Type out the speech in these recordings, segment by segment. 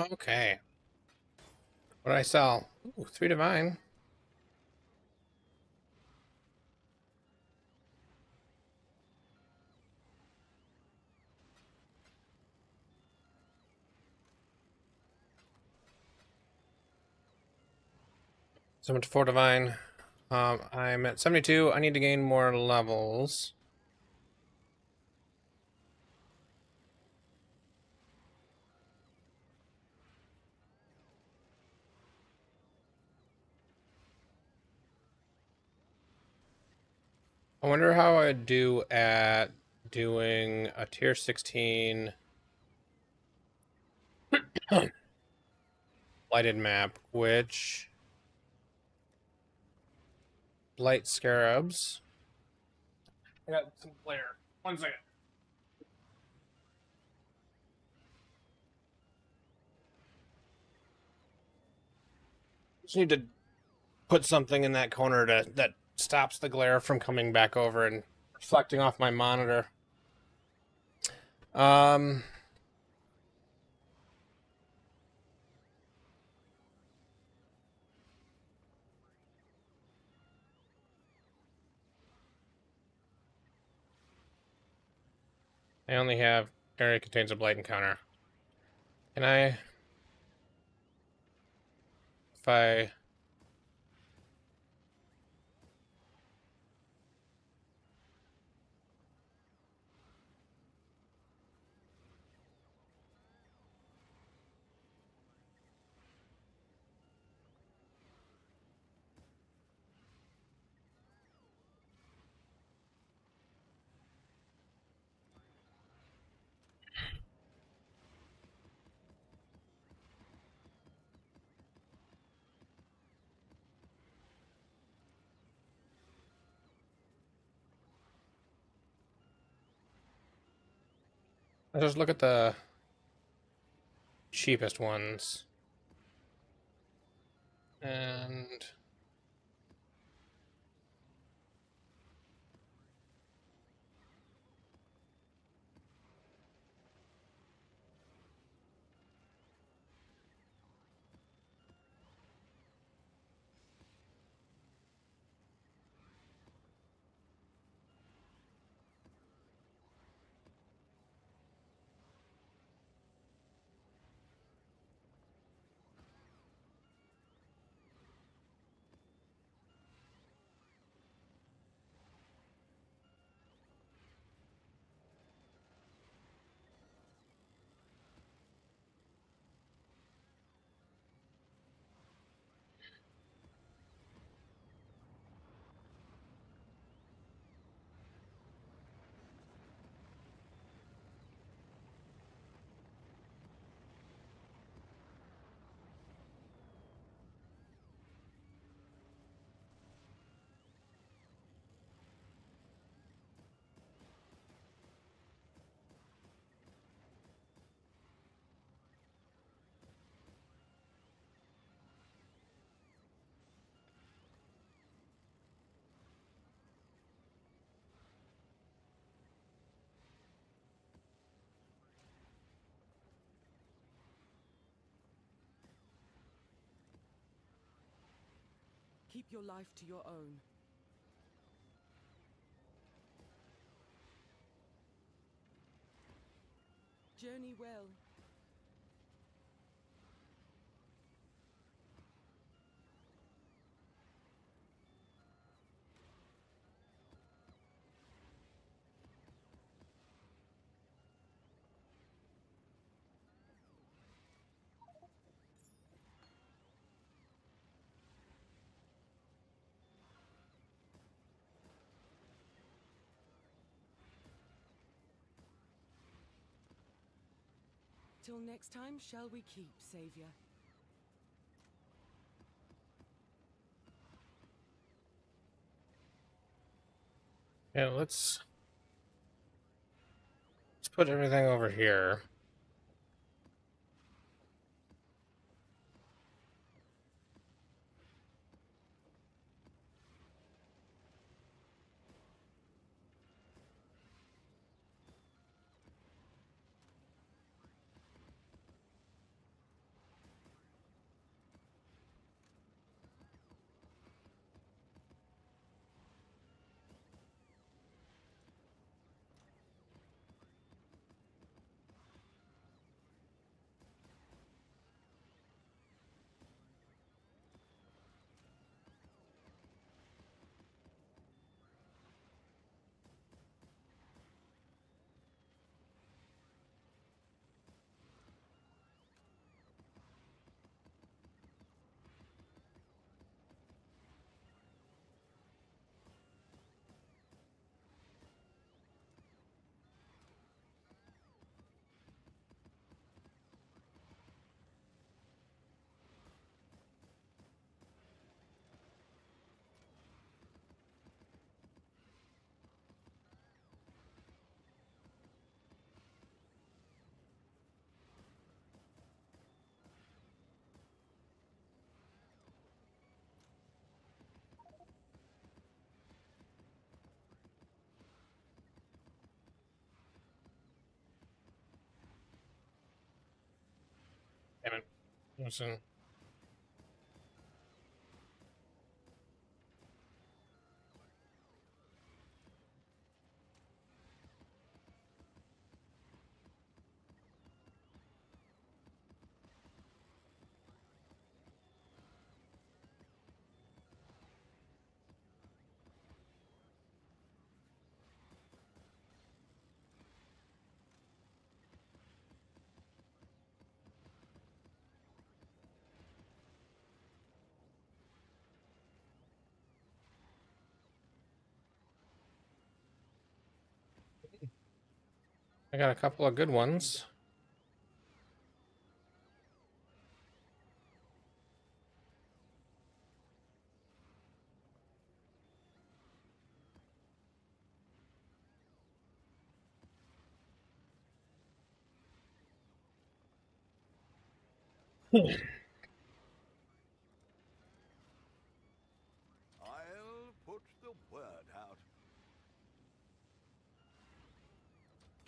Okay. What did I sell? Ooh, 3 divine. So much for divine. I'm at 72. I need to gain more levels. I wonder how I'd do at doing a tier 16 lighted map, which light scarabs. I got some flare. 1 second. Just need to put something in that corner that stops the glare from coming back over and reflecting off my monitor. Um, I only have area contains a blight encounter. Can I, if I, I just look at the cheapest ones and Keep your life to your own. Journey well. Till next time, shall we keep, Savior? yeah, let's put everything over here. Listen. I got a couple of good ones. I'll put the word out.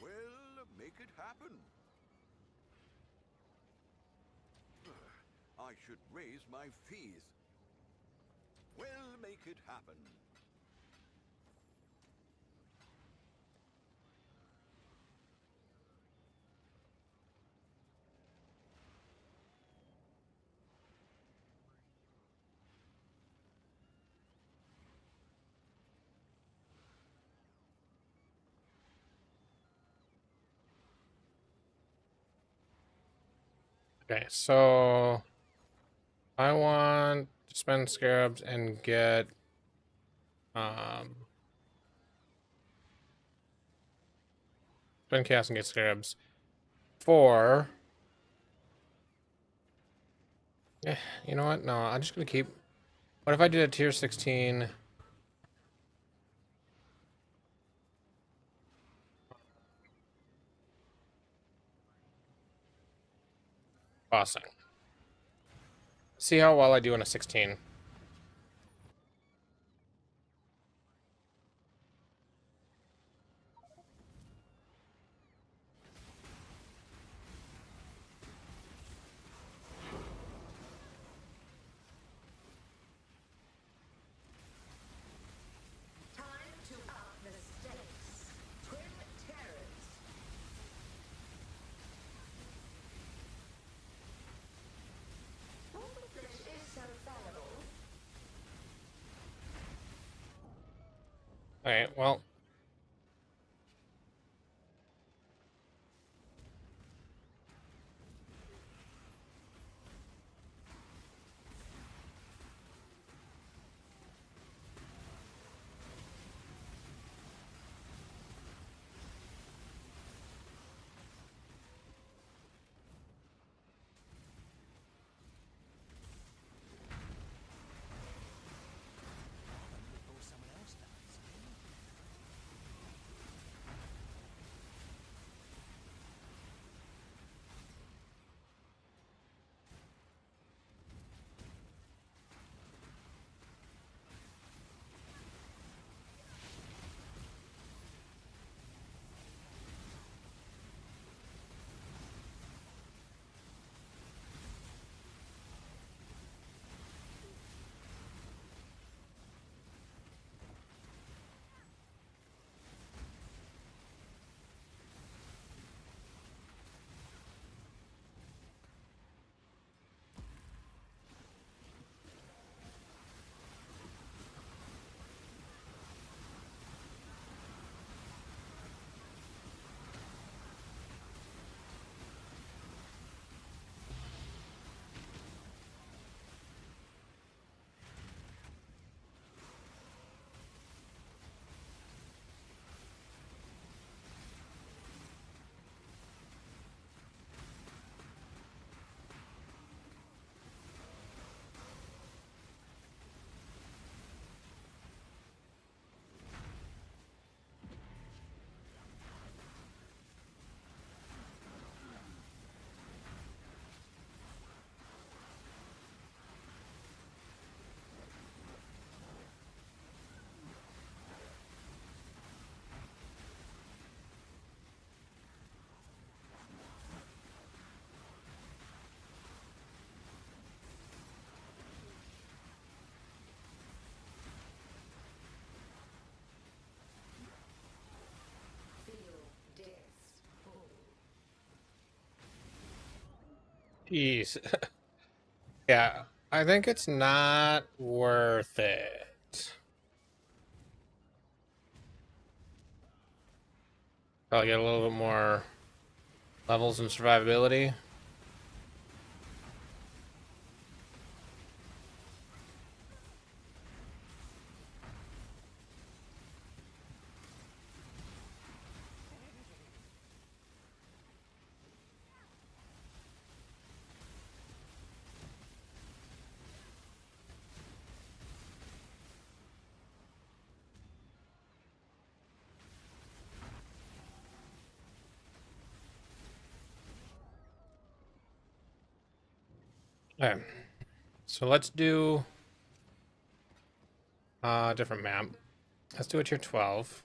We'll make it happen. I should raise my fees. We'll make it happen. Okay, so I want to spend scarabs and get spend chaos and get scarabs for you know what? No, I'm just gonna keep. What if I did a tier 16 bossing? See how well I do in a 16. Time to up the stakes. Twin terrors. This is so fallible. Alright, well. Before someone else does. Jeez. Yeah, I think it's not worth it. I'll get a little bit more levels and survivability. Okay, so let's do a different map. Let's do a tier 12.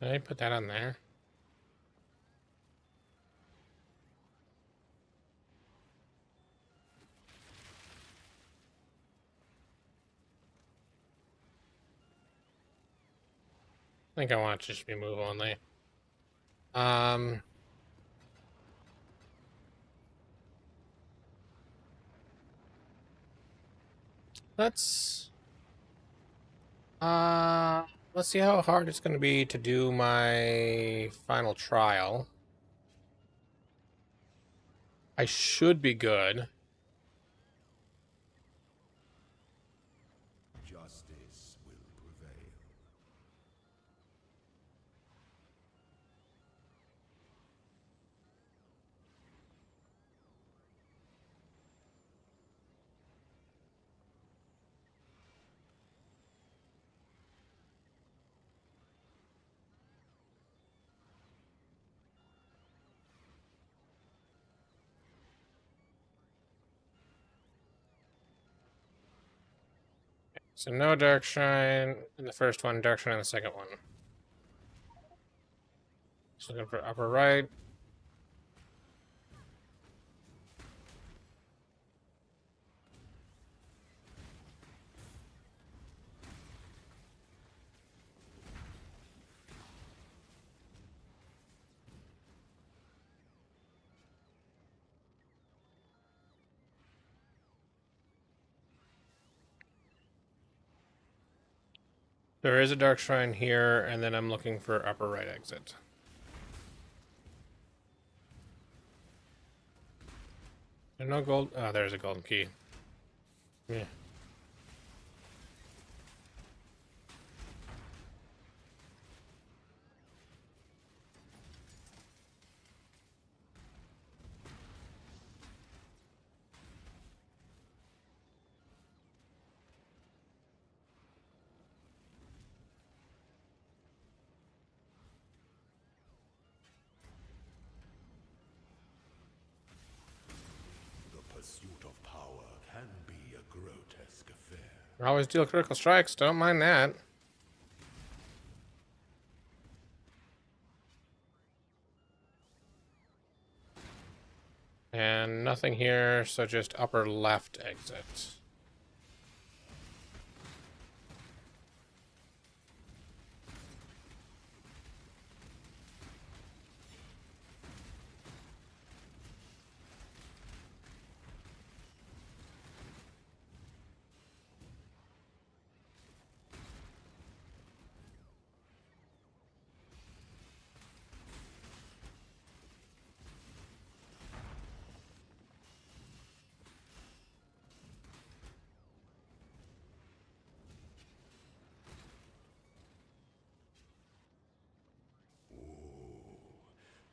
Did I put that on there? I think I want it to just be move only. Let's let's see how hard it's going to be to do my final trial. I should be good. Justice will prevail. So no dark shine in the first one, dark shine in the second one. Just looking for upper right. There is a dark shrine here, and then I'm looking for upper right exit. There's no gold. Oh, there's a golden key. Yeah. The pursuit of power can be a grotesque affair. Always deal critical strikes. Don't mind that. And nothing here, so just upper left exit.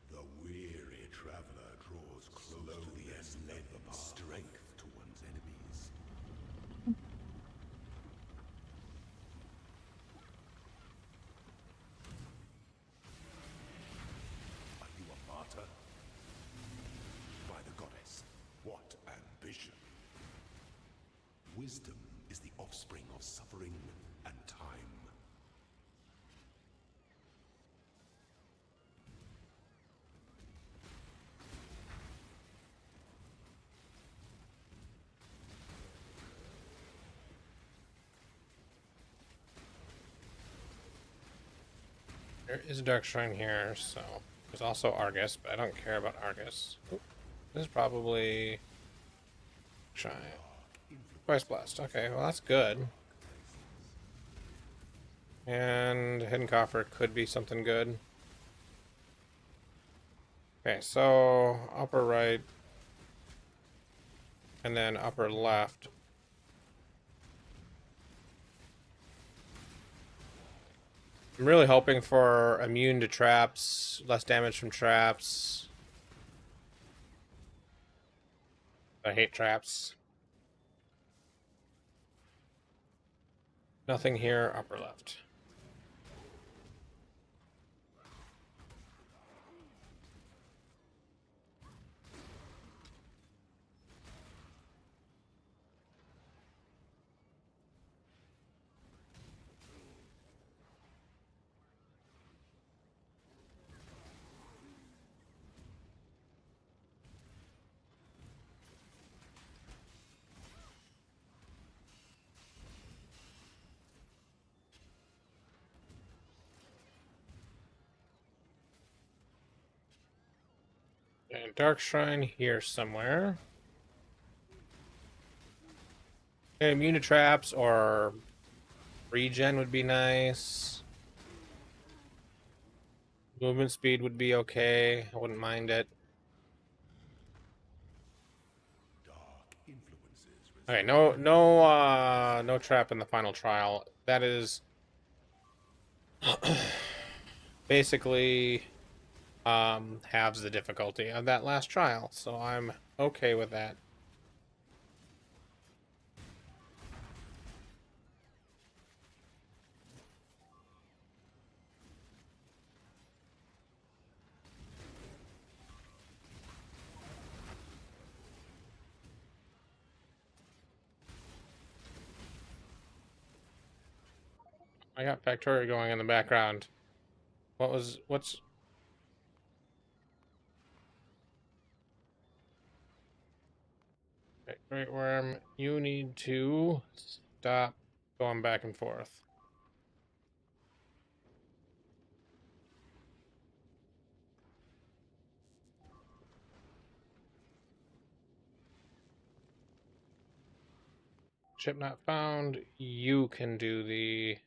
The weary traveler draws slowly and led strength to one's enemies. Are you a martyr? By the goddess, what ambition! Wisdom is the offspring of suffering and time. There is a dark shrine here, so there's also Argus, but I don't care about Argus. Oop. This is probably shrine. Twice blessed. Okay, well that's good. And hidden coffer could be something good. Okay, so upper right, and then upper left. I'm really hoping for immune to traps, less damage from traps. I hate traps. Nothing here, upper left. Okay, Dark Shrine here somewhere. Okay, immune to traps or regen would be nice. Movement speed would be okay. I wouldn't mind it. Dark influences Okay, reside. no trap in the final trial. That is basically halves the difficulty of that last trial, so I'm okay with that. I got Factoria going in the background. What's okay, Great Worm, you need to stop going back and forth. Ship not found. You can do the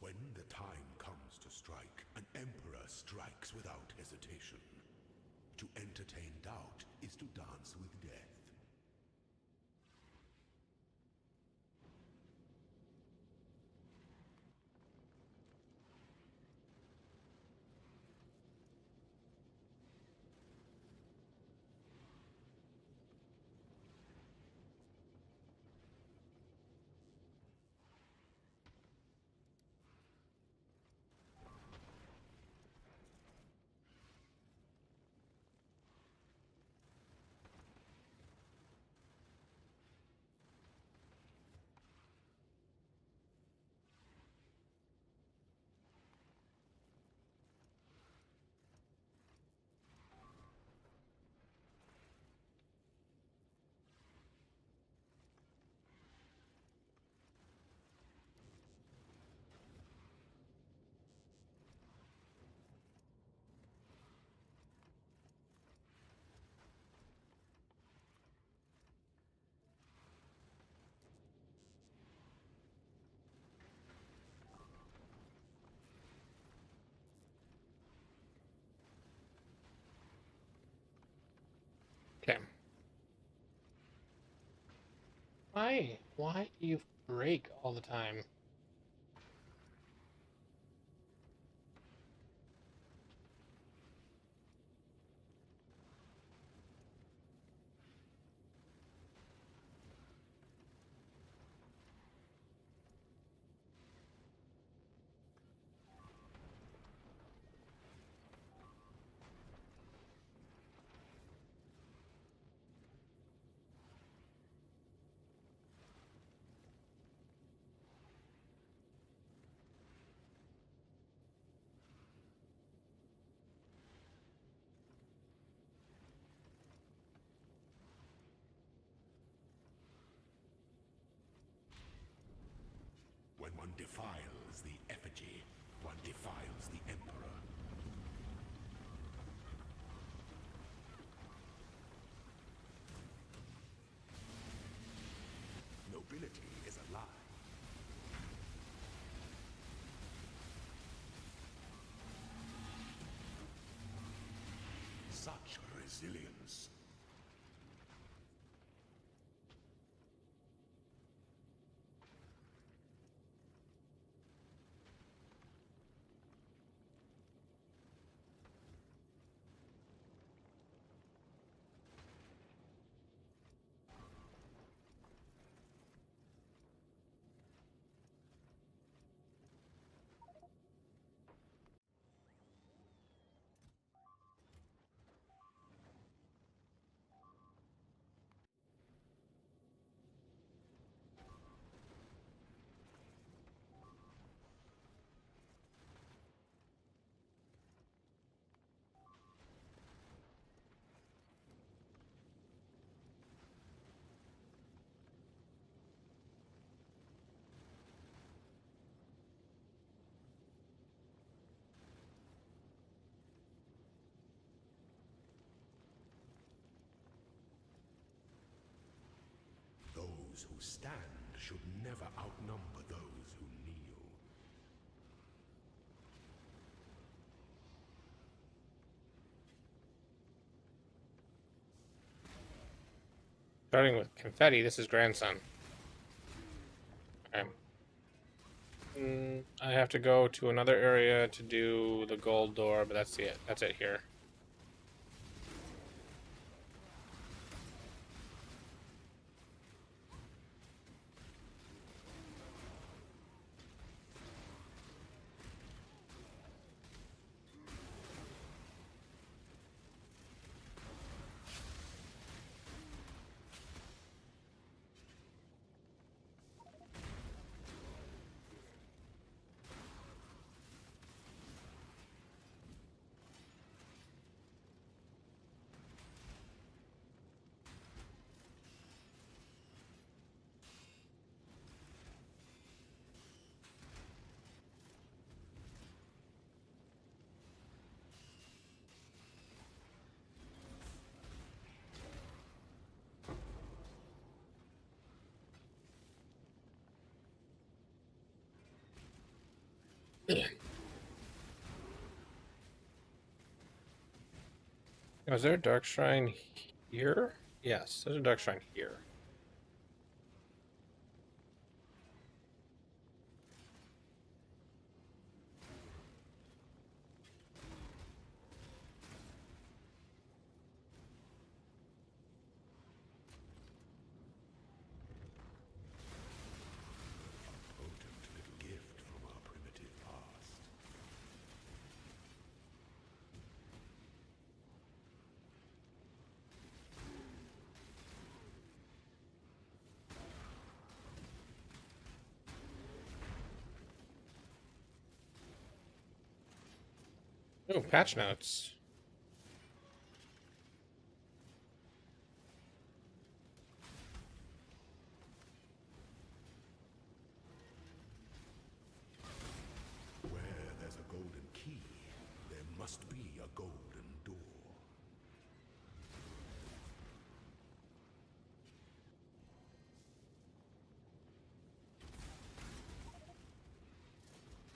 When the time comes to strike, an emperor strikes without hesitation. To entertain doubt is to dance with death. okay. Why do you break all the time? When one defiles the effigy, one defiles the emperor. Nobility is a lie. Such resilience. Those who stand should never outnumber those who kneel. Starting with confetti, this is grandson. Okay. I have to go to another area to do the gold door, but that's it. That's it here. Oh, is there a dark shrine here? Yes, there's a dark shrine here. Potent little gift from our primitive past. Oh, patch notes. Where there's a golden key, there must be a golden door.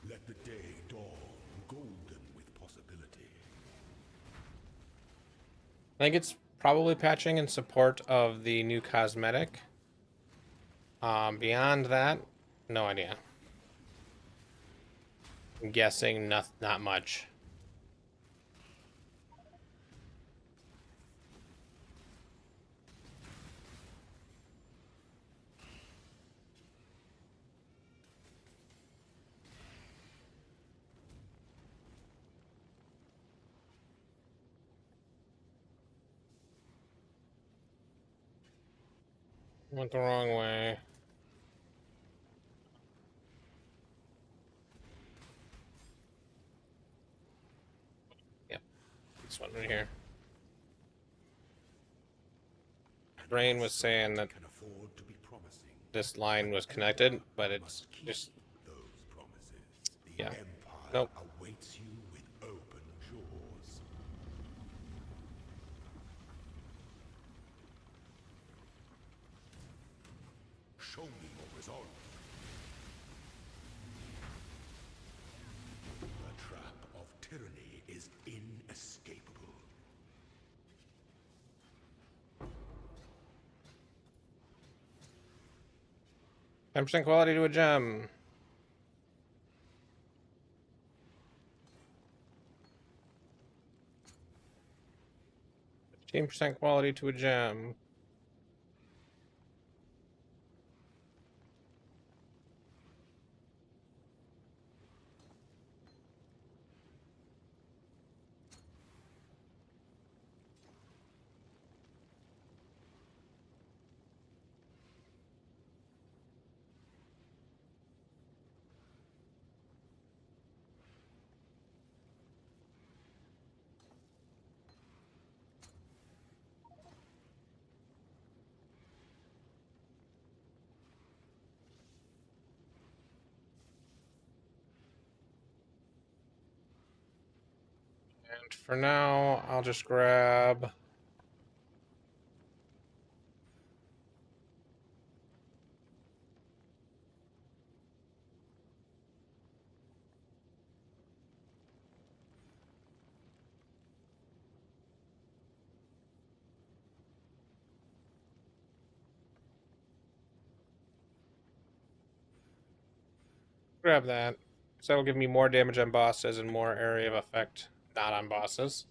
Let the day dawn, golden with possibility. I think it's probably patching in support of the new cosmetic. Beyond that, no idea. I'm guessing not much. Went the wrong way. Yep, this one right here. Brain was saying that Can afford to be promising. this line was connected, but it's just Those promises. The yeah. Empire Nope. awaits you with open jaws. Show me your resolve. The trap of tyranny is inescapable. 10% quality to a gem. %15 quality to a gem. And for now, I'll just grab Grab that. So that'll give me more damage on bosses and more area of effect not on bosses.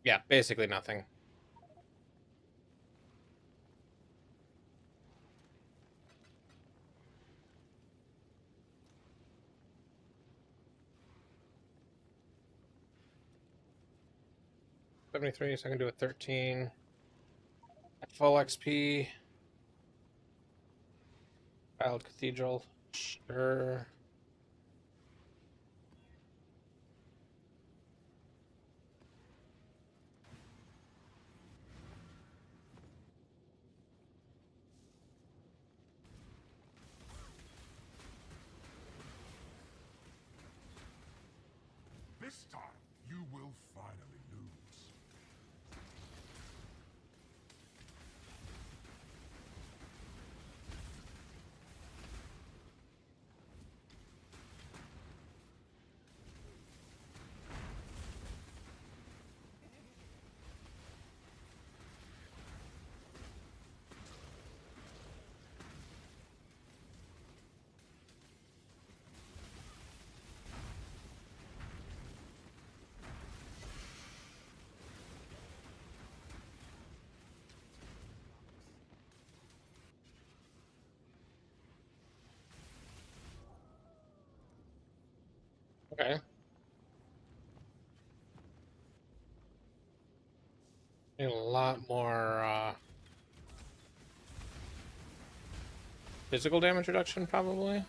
Yeah, basically nothing. $73, so I can do a 13. At full XP. Wild Cathedral. Sure. This time, you will finally lose. Okay. Need a lot more physical damage reduction, probably.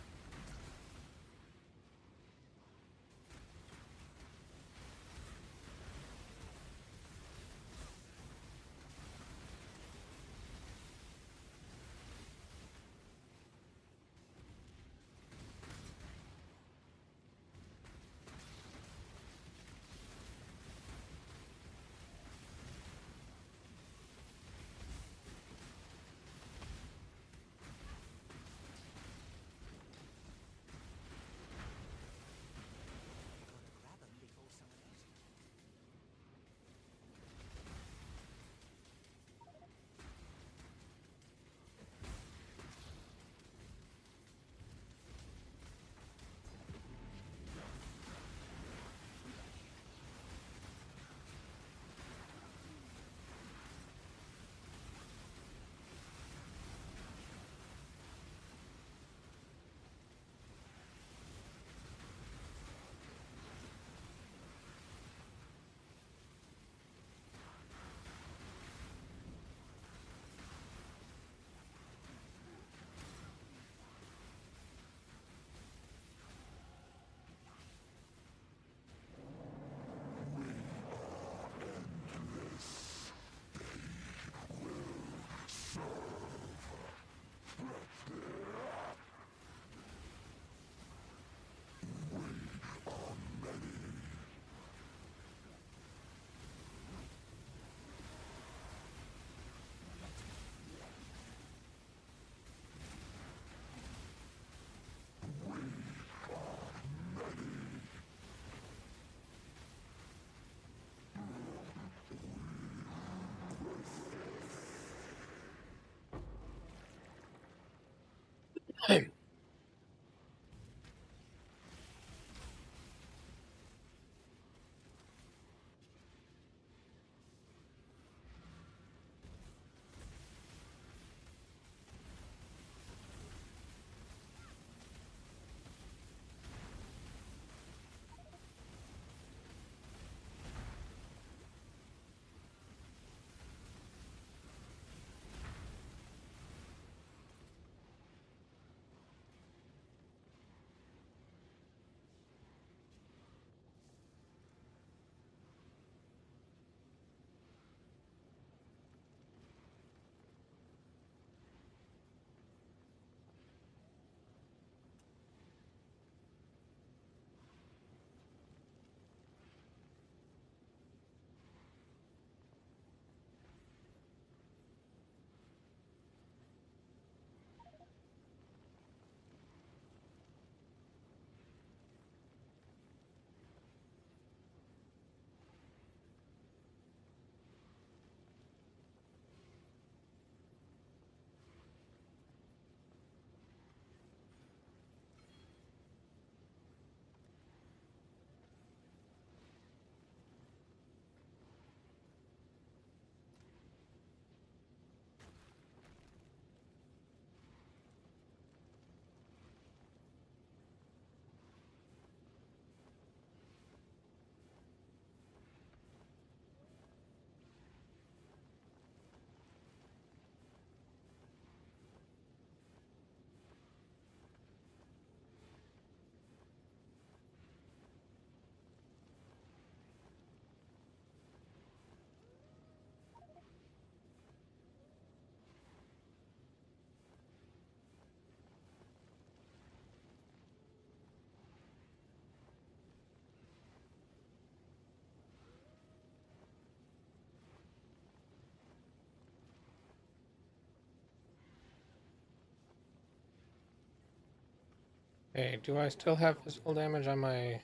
Hey, do I still have physical damage on my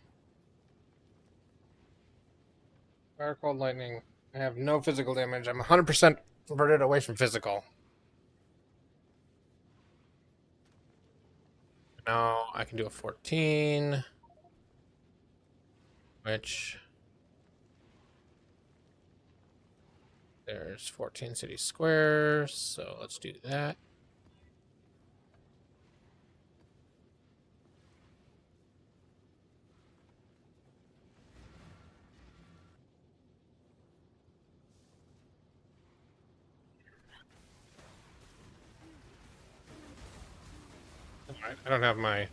Fire Cold Lightning? I have no physical damage. I'm 100% converted away from physical. Now I can do a 14, which there's 14 city squares, so let's do that. I don't have my...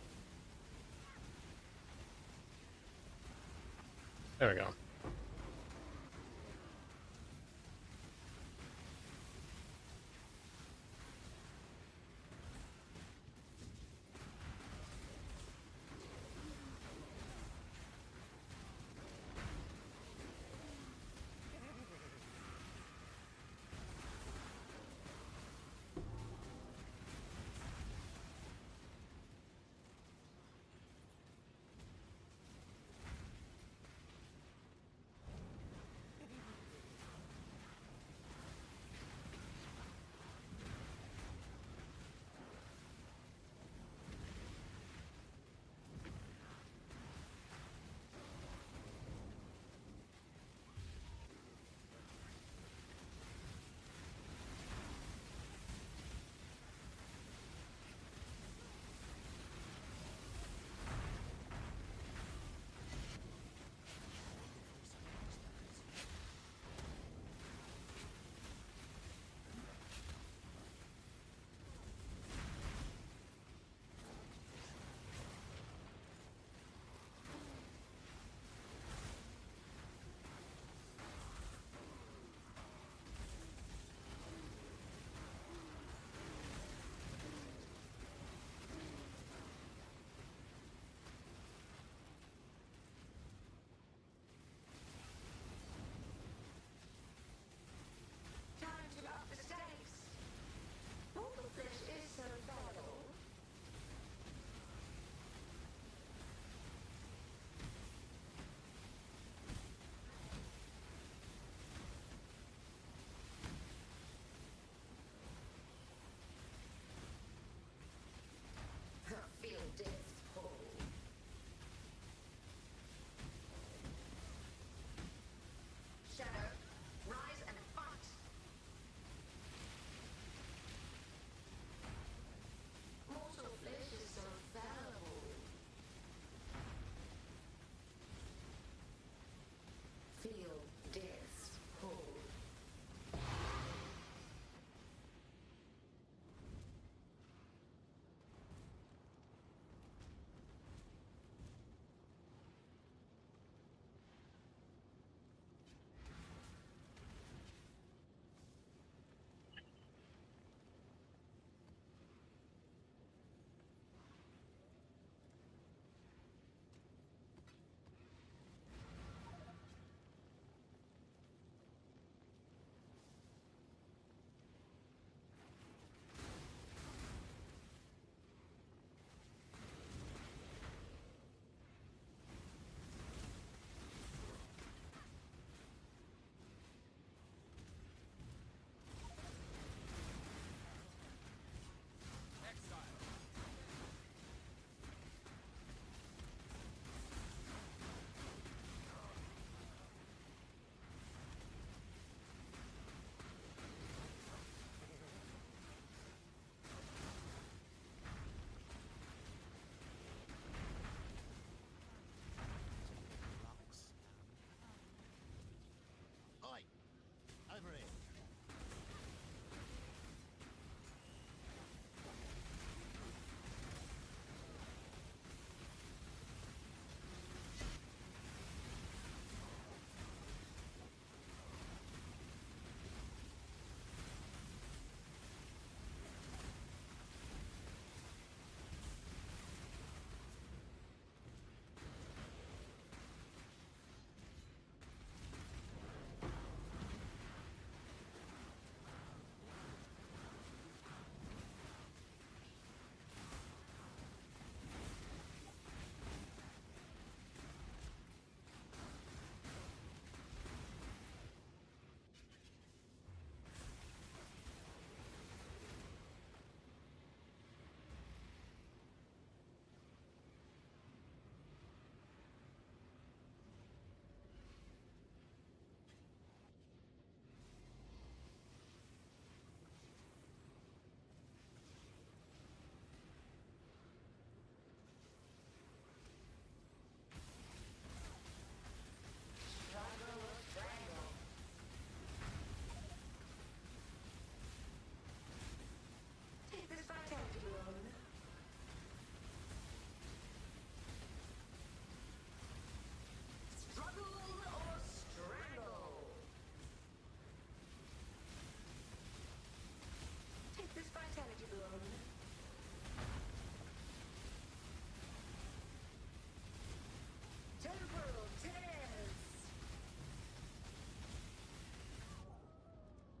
There we go.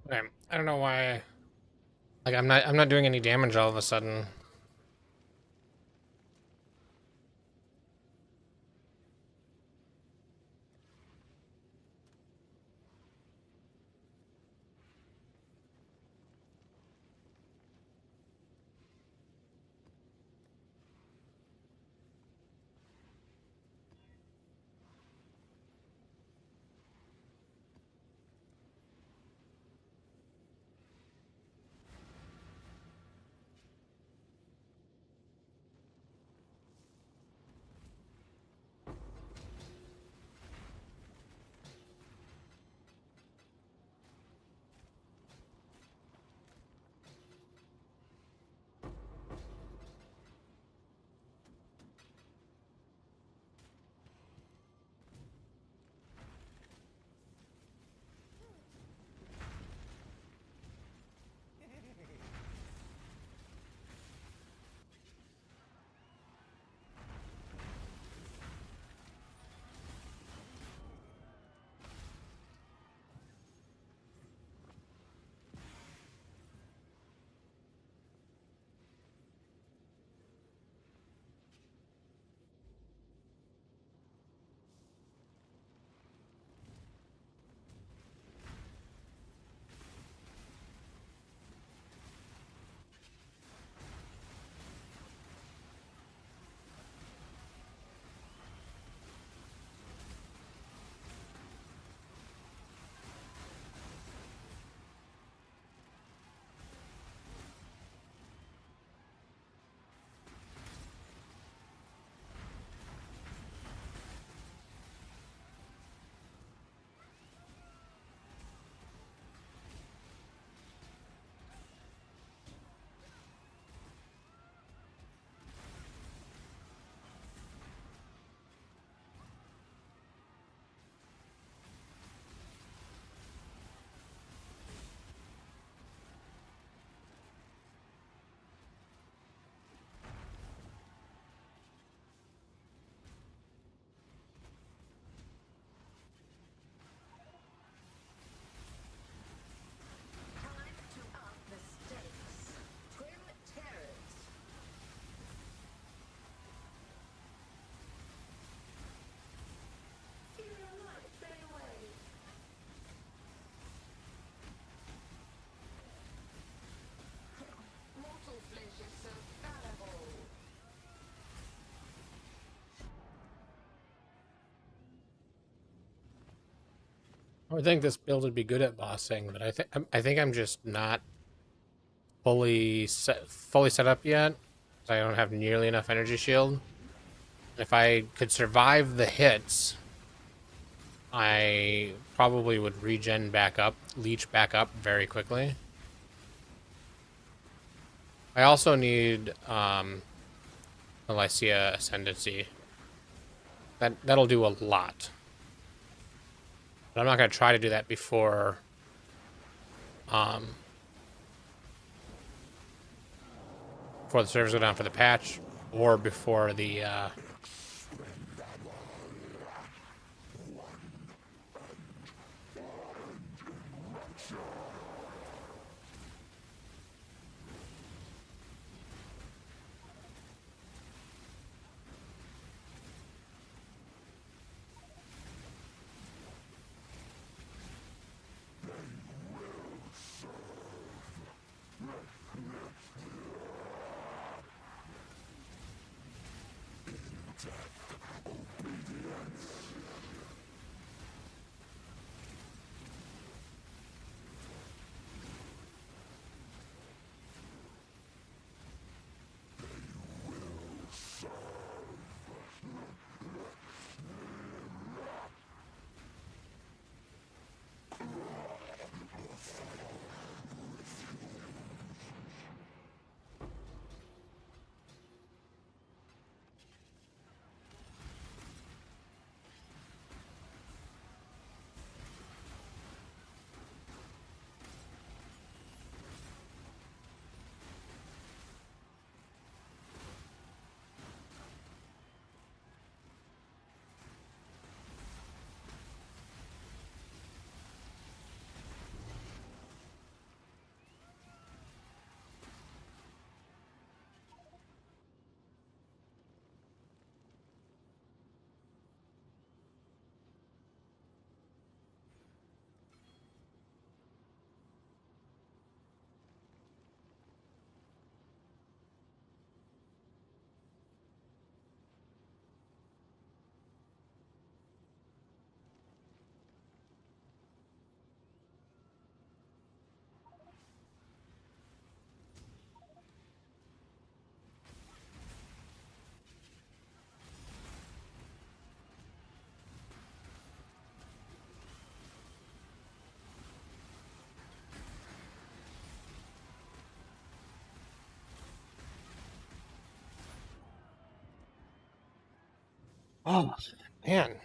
Okay, I don't know why. Like I'm not doing any damage all of a sudden. Time to up the stakes. Twin terrors. Feel your light fade away. Mortal flesh is so fallible. I would think this build would be good at bossing, but I think I'm just not fully set up yet. I don't have nearly enough energy shield. If I could survive the hits, I probably would regen back up, leech back up very quickly. I also need a Lycia Ascendancy. That'll do a lot. But I'm not gonna try to do that before the servers go down for the patch, or before the Oh, man.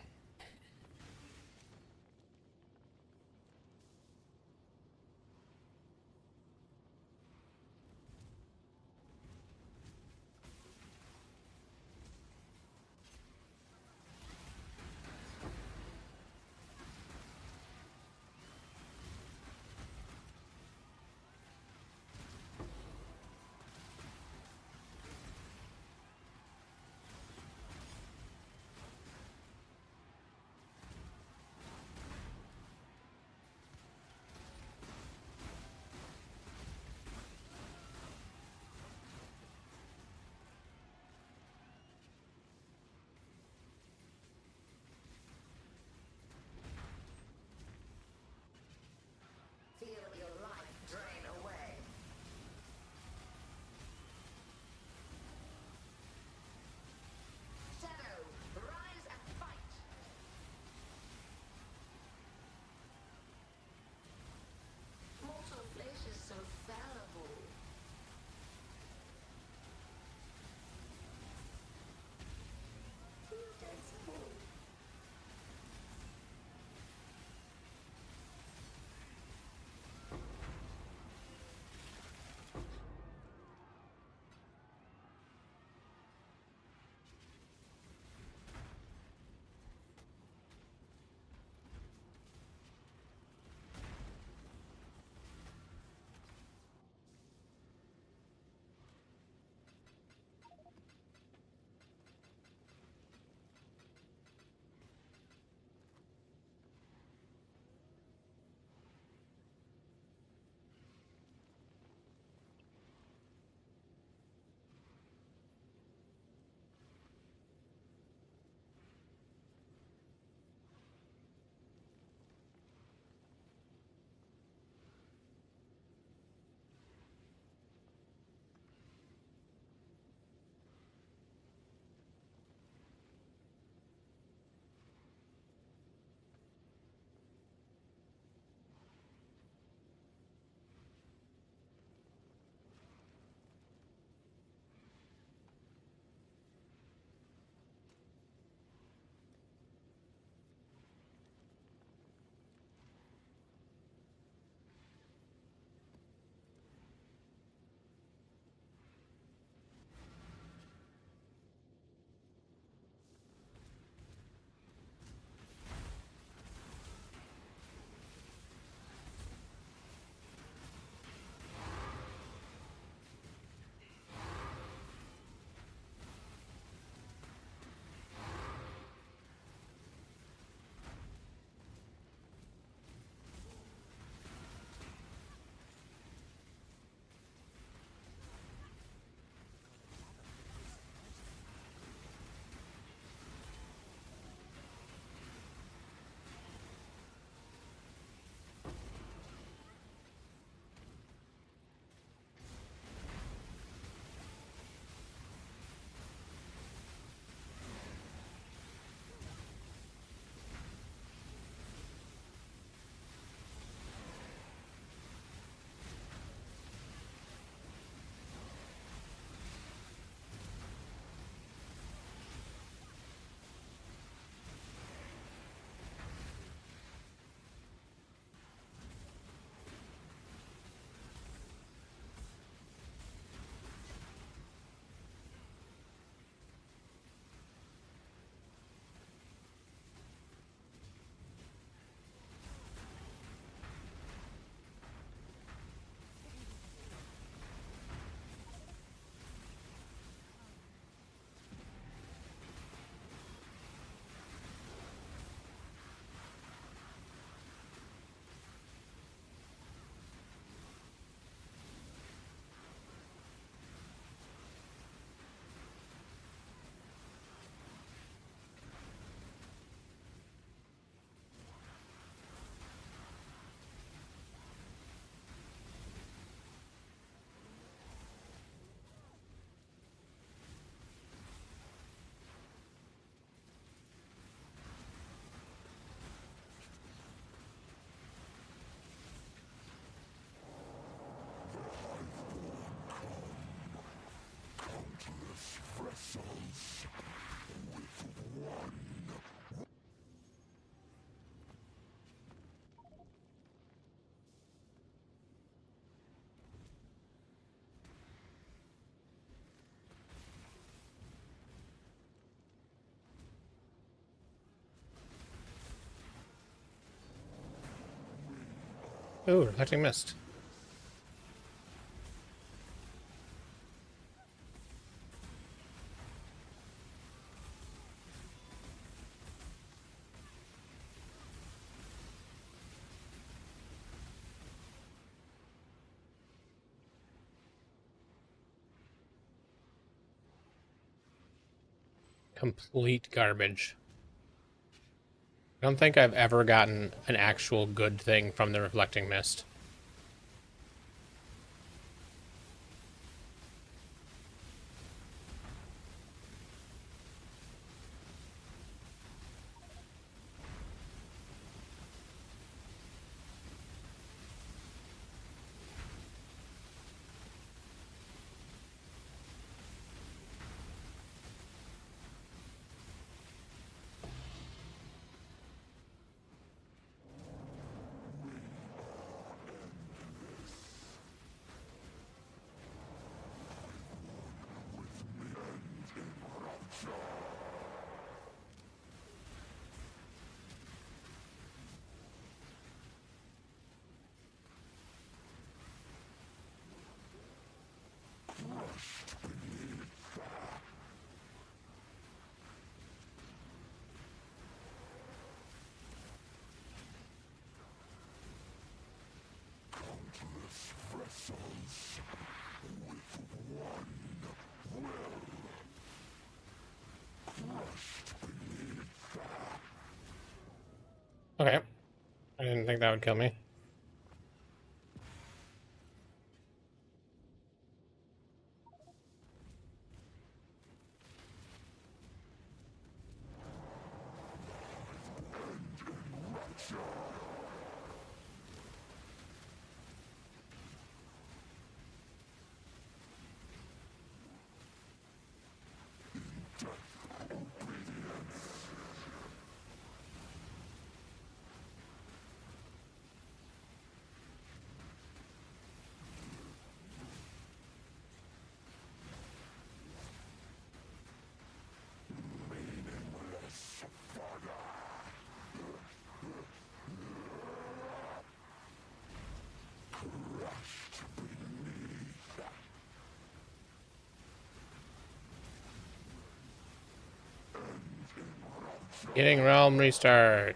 Ooh, reflecting mist. Complete garbage. I don't think I've ever gotten an actual good thing from the reflecting mist. Okay. I didn't think that would kill me. Getting realm restart.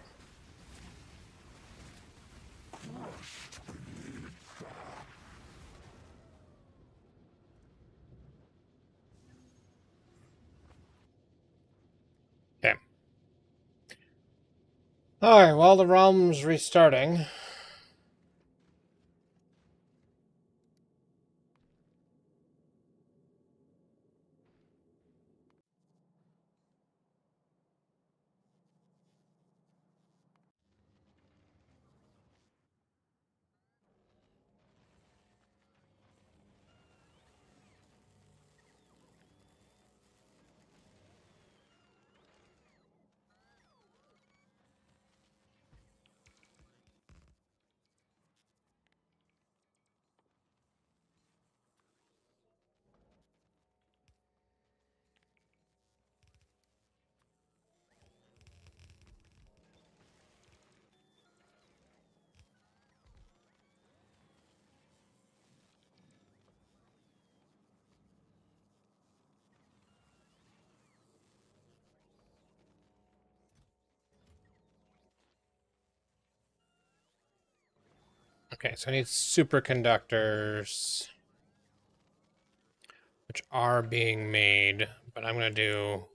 Okay. Alright, well, the realm's restarting. Okay, so I need superconductors, which are being made, but I'm going to do...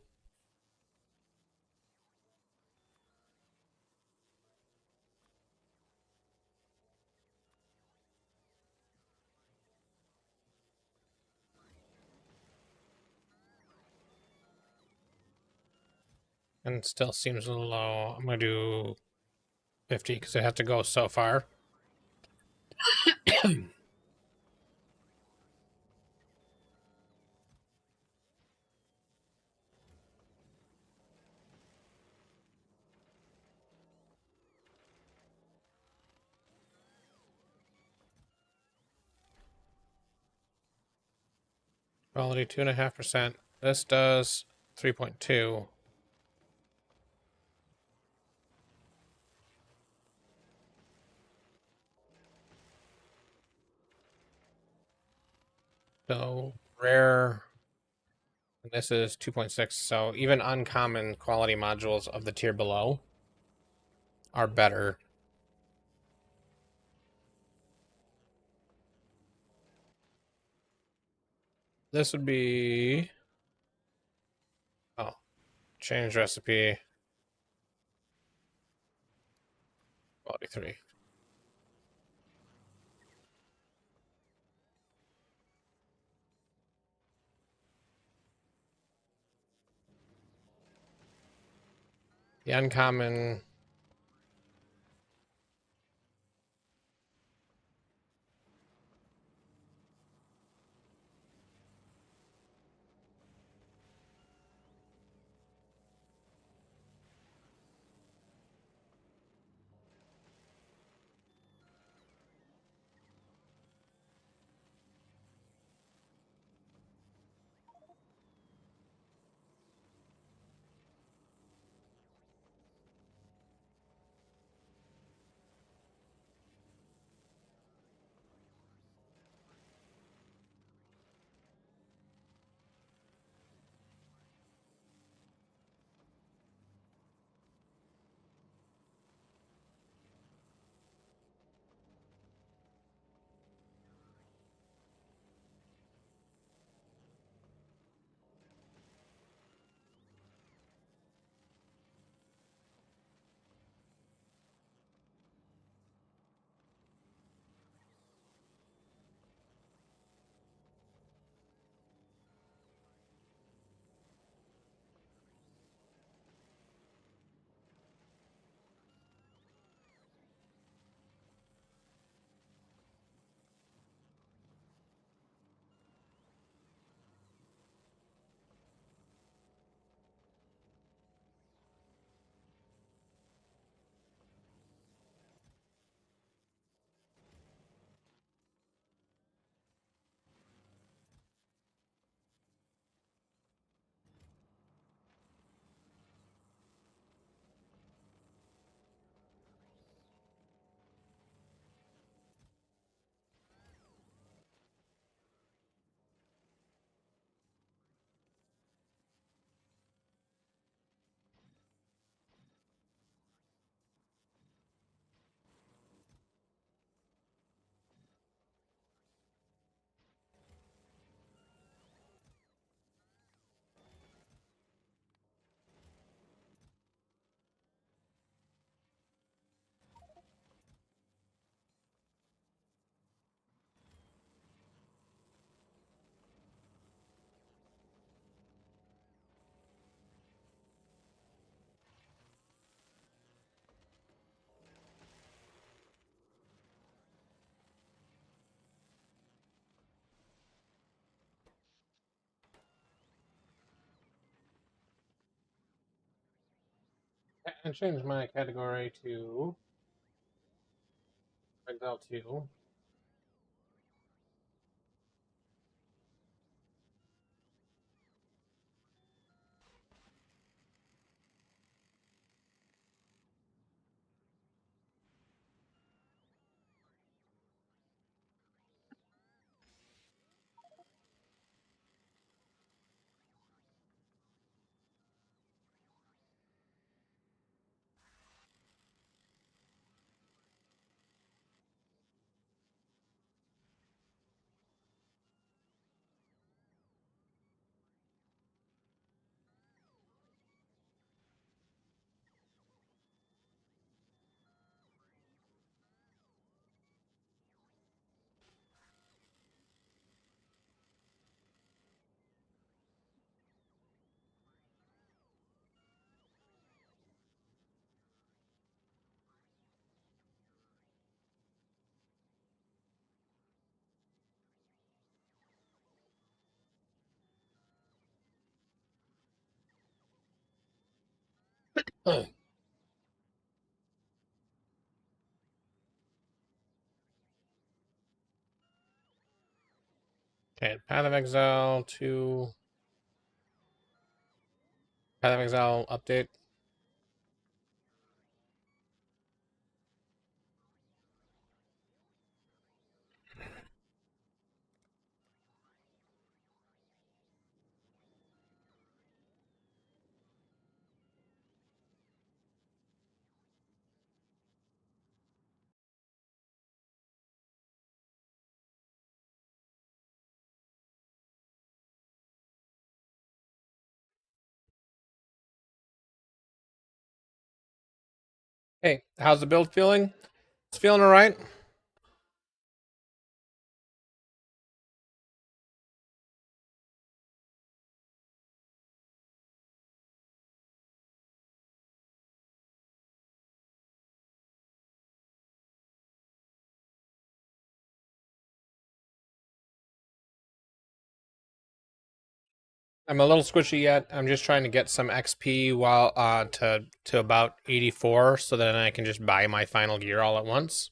And it still seems a little low. I'm going to do 50 because it has to go so far. Quality 2.5%. This does 3.2. So rare. And this is 2.6. So even uncommon quality modules of the tier below are better. This would be, oh, change recipe, quality 3. The uncommon, and change my category to Exile 2. Okay, Path of Exile 2. Path of Exile update. Hey, how's the build feeling? It's feeling all right. I'm a little squishy yet. I'm just trying to get some XP while to about 84, so then I can just buy my final gear all at once.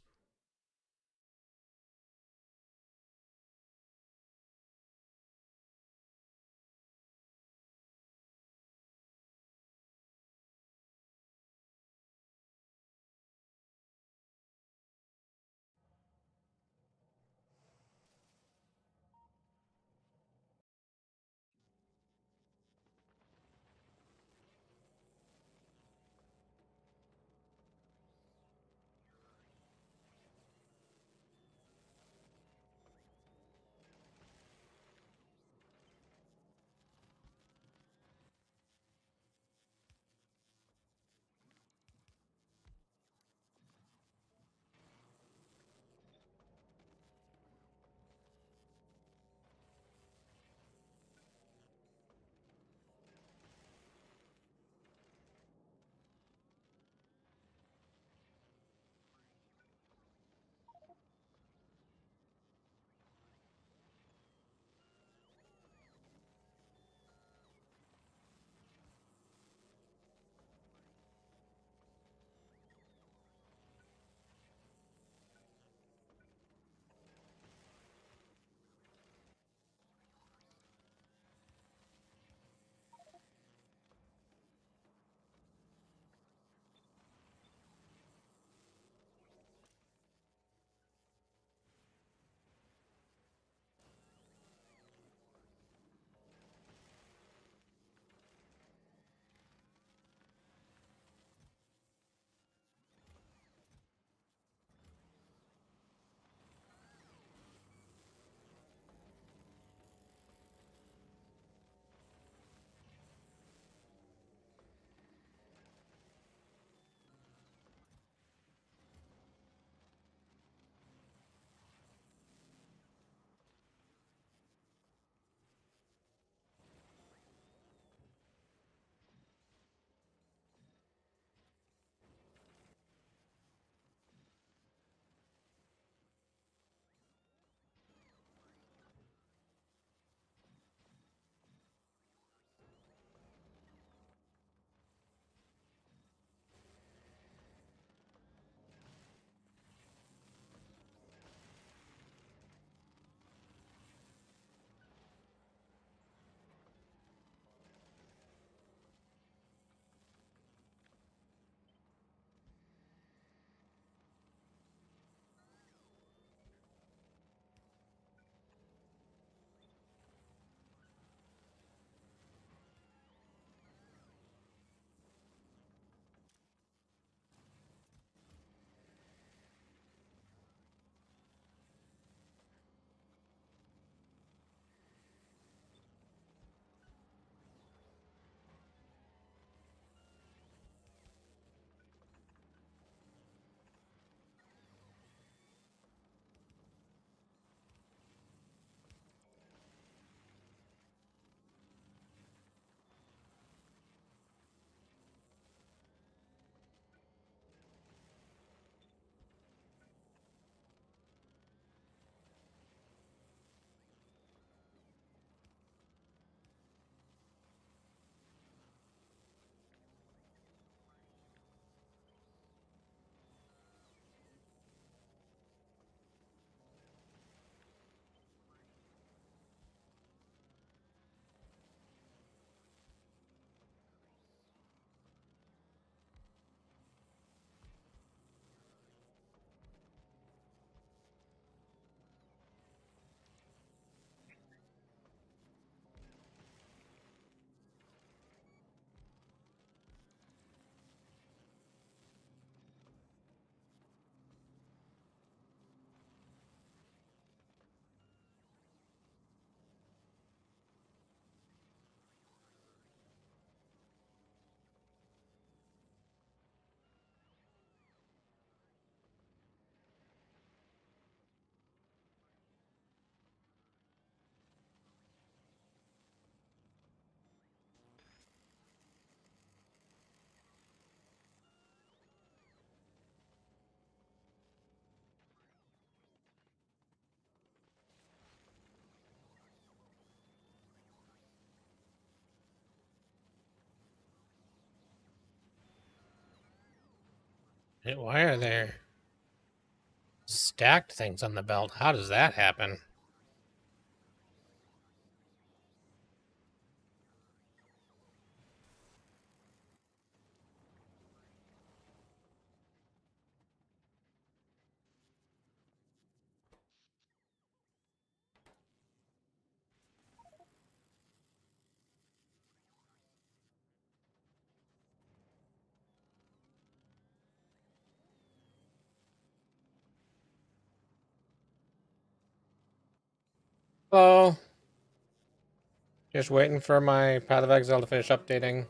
Hey, why are there stacked things on the belt? How does that happen? Oh, just waiting for my Path of Exile to finish updating.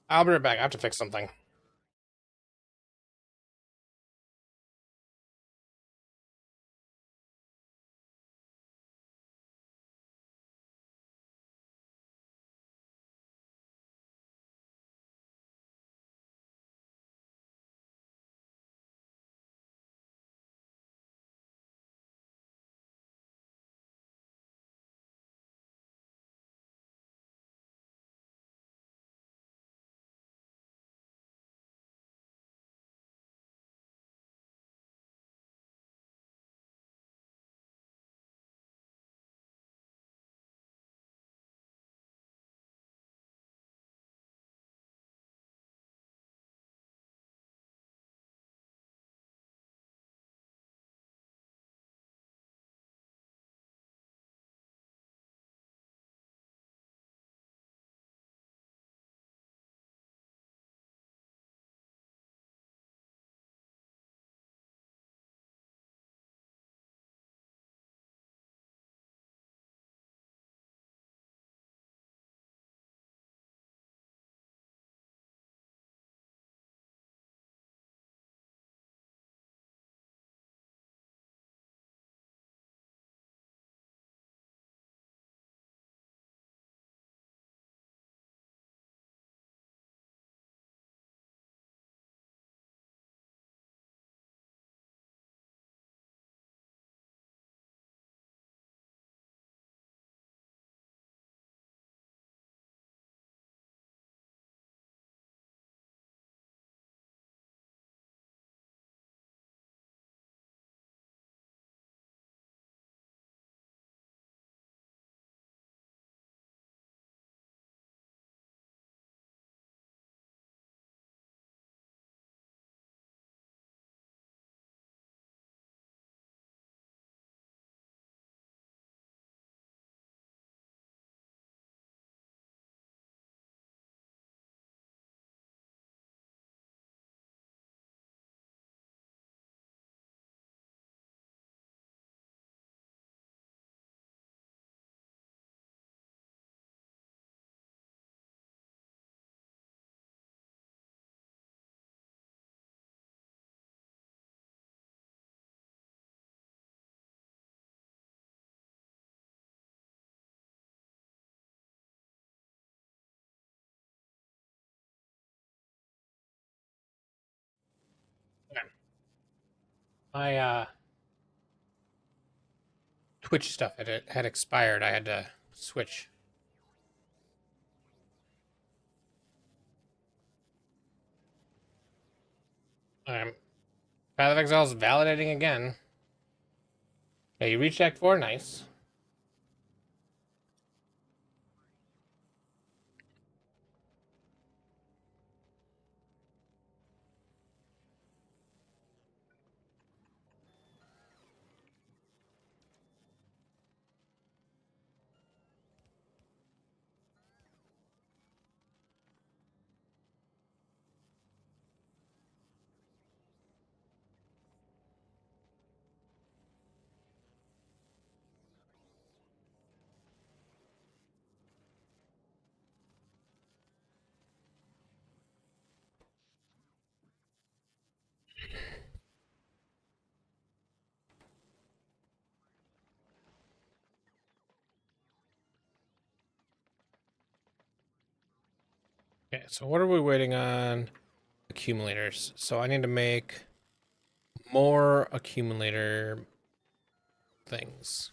I'll be right back. I have to fix something. My Twitch stuff had expired. I had to switch. Path of Exile is validating again. Yeah, you reached Act 4, nice. Okay, so what are we waiting on? Accumulators. So I need to make more accumulator things.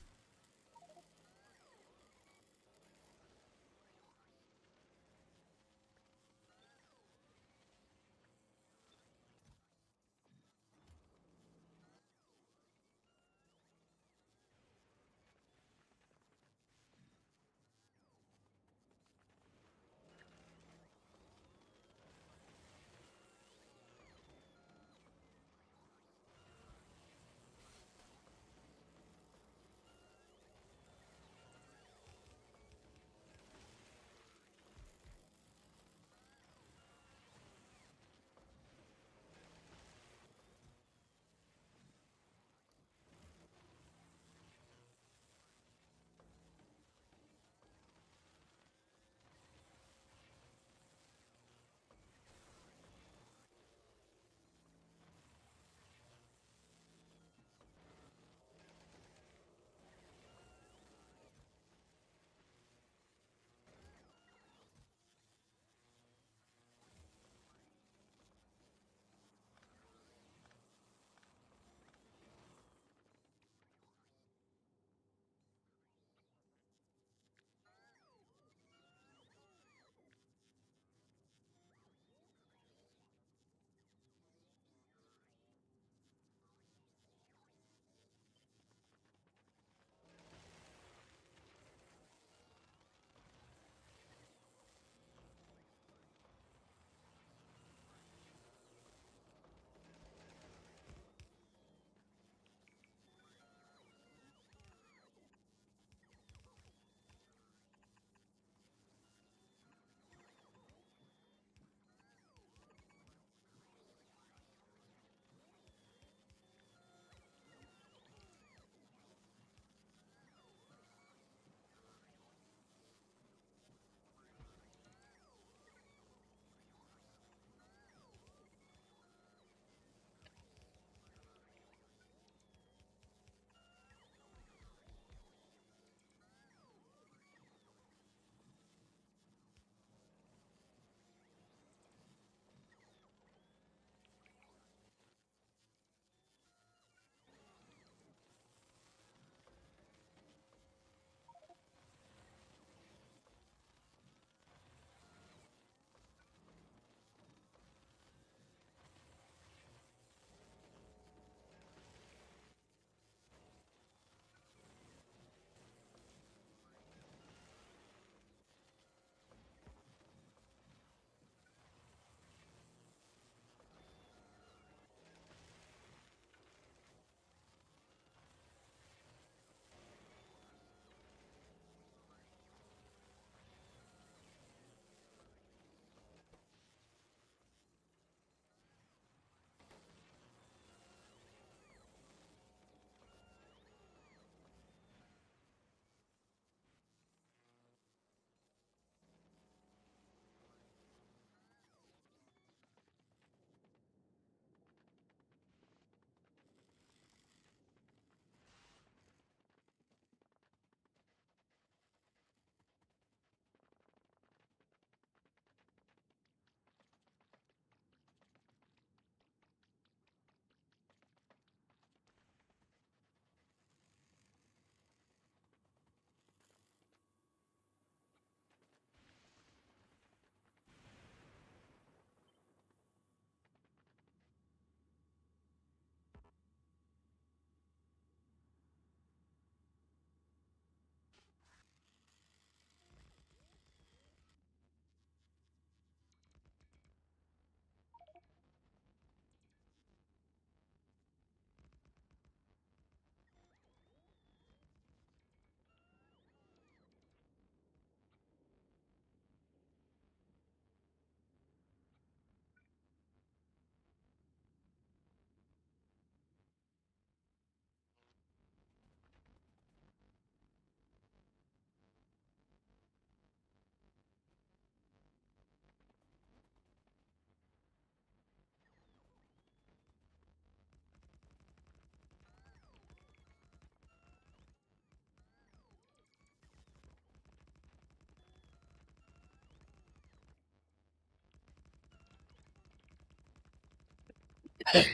I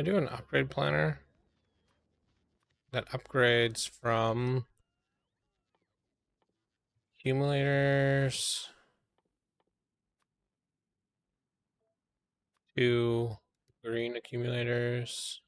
do an upgrade planner that upgrades from accumulators to green accumulators.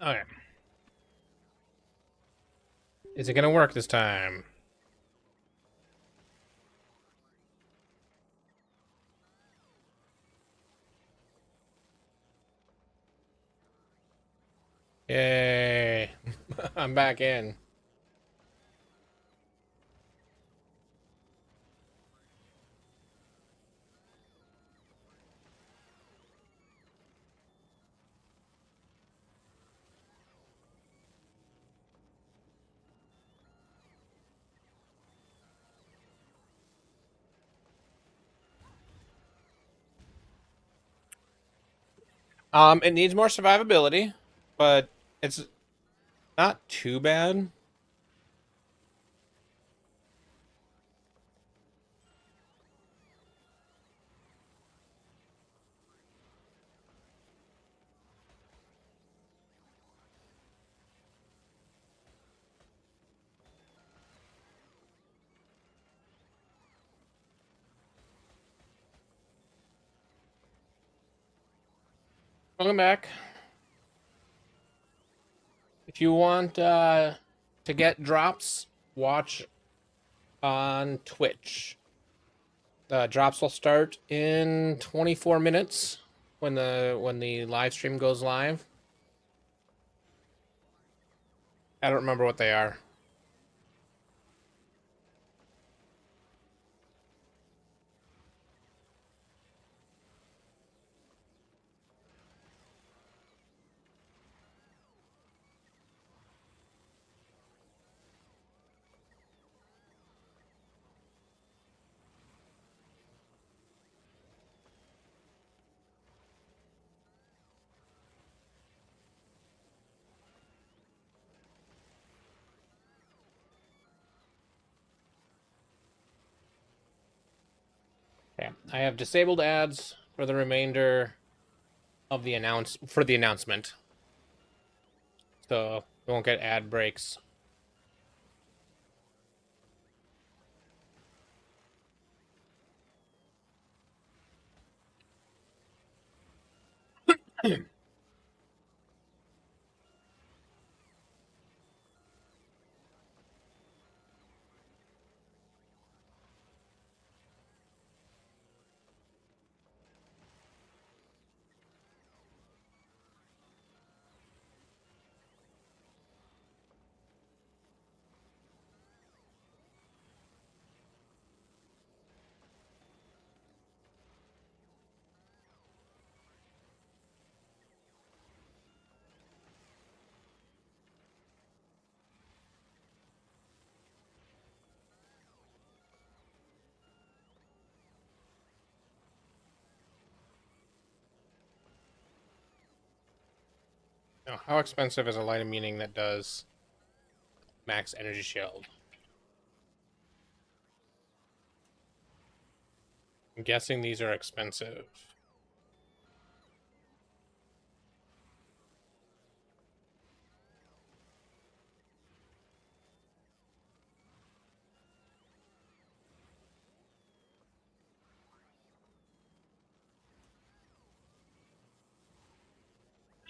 Okay. Is it gonna work this time? Yay. I'm back in. It needs more survivability, but it's not too bad. Welcome back. If you want to get drops, watch on Twitch. The drops will start in 24 minutes when the live stream goes live. I don't remember what they are. Okay. I have disabled ads for the remainder of the announcement. So we won't get ad breaks. Now, how expensive is a light immuning that does max energy shield? I'm guessing these are expensive.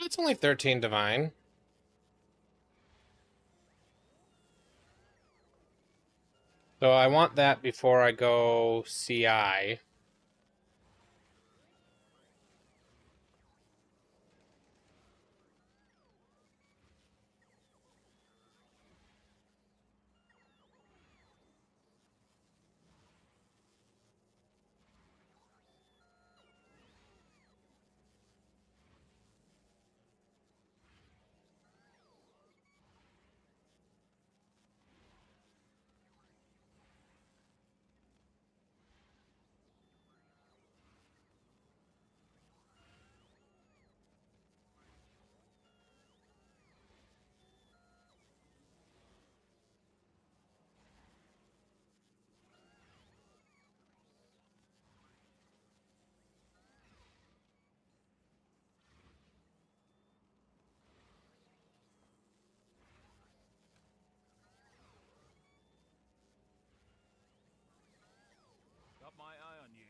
It's only 13 divine. So I want that before I go CI. Got my eye on you.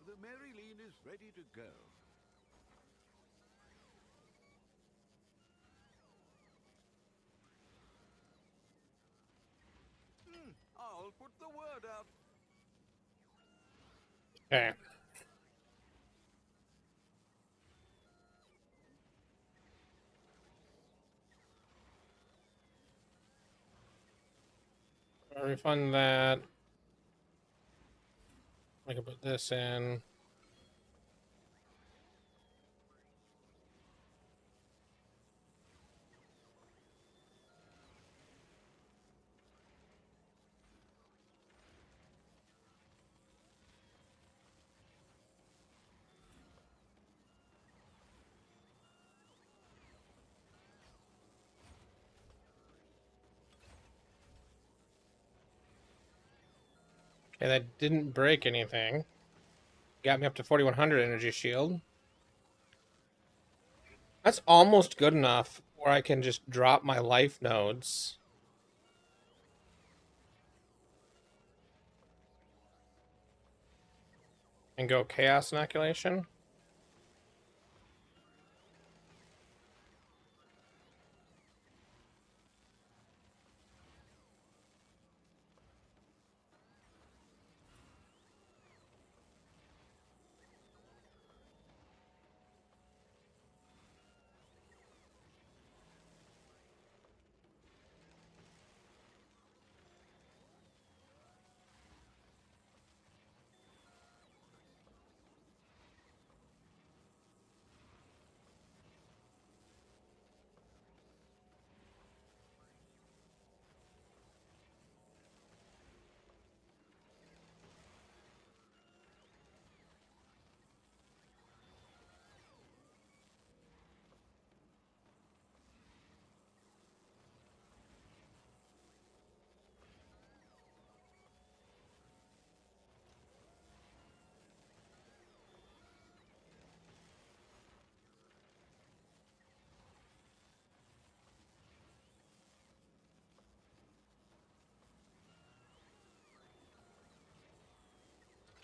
The Maryline is ready to go. I'll put the word out. Okay. I'll refund that. I can put this in. Okay, that didn't break anything. Got me up to 4100 energy shield. That's almost good enough where I can just drop my life nodes. And go chaos inoculation.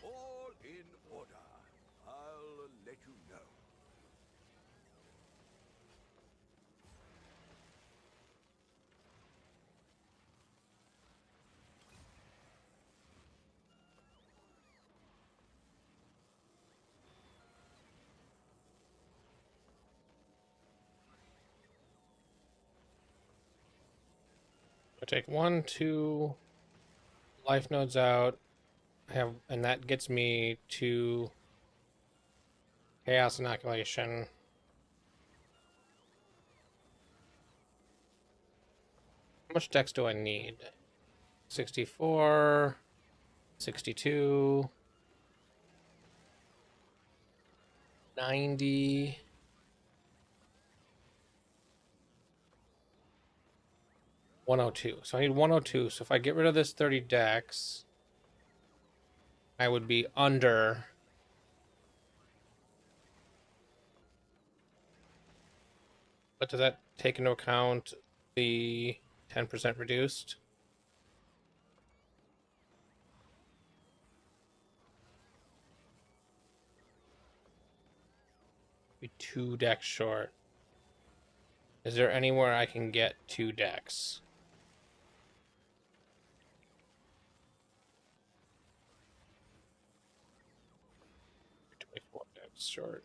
All in order. I'll let you know. I take 1, 2 life nodes out. I have, and that gets me to chaos inoculation. much dex do I need? 64, 62, 90. 102. So I need 102. So if I get rid of this 30 dex, I would be under. But does that take into account the 10% reduced? Be 2 decks short. Is there anywhere I can get 2 decks? 24 decks short.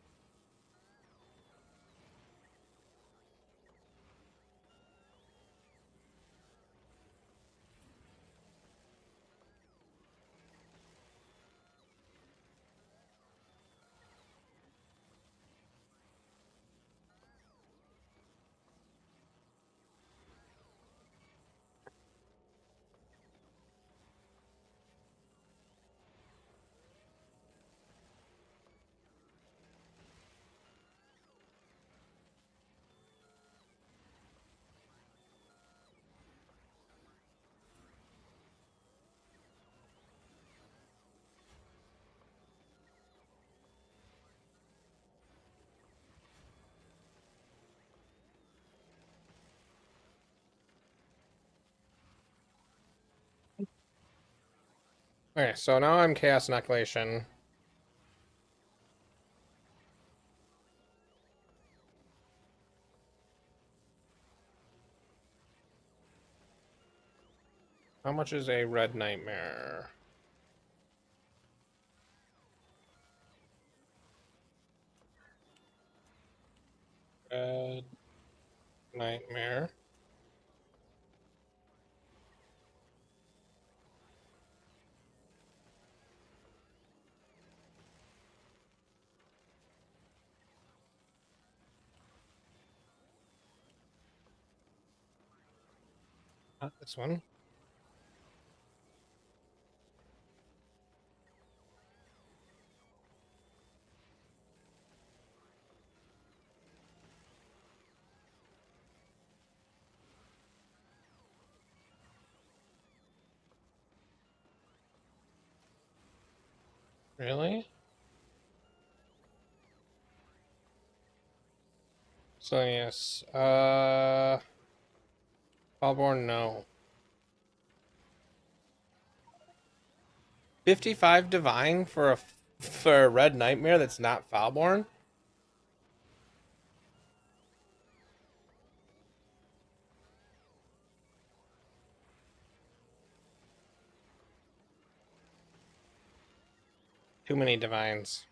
Okay, so now I'm Chaos Inoculation. How much is a Red Nightmare? Red Nightmare. This one. Really? So yes, Falborn, no. 55 divine for a Red Nightmare that's not Falborn? Too many divines.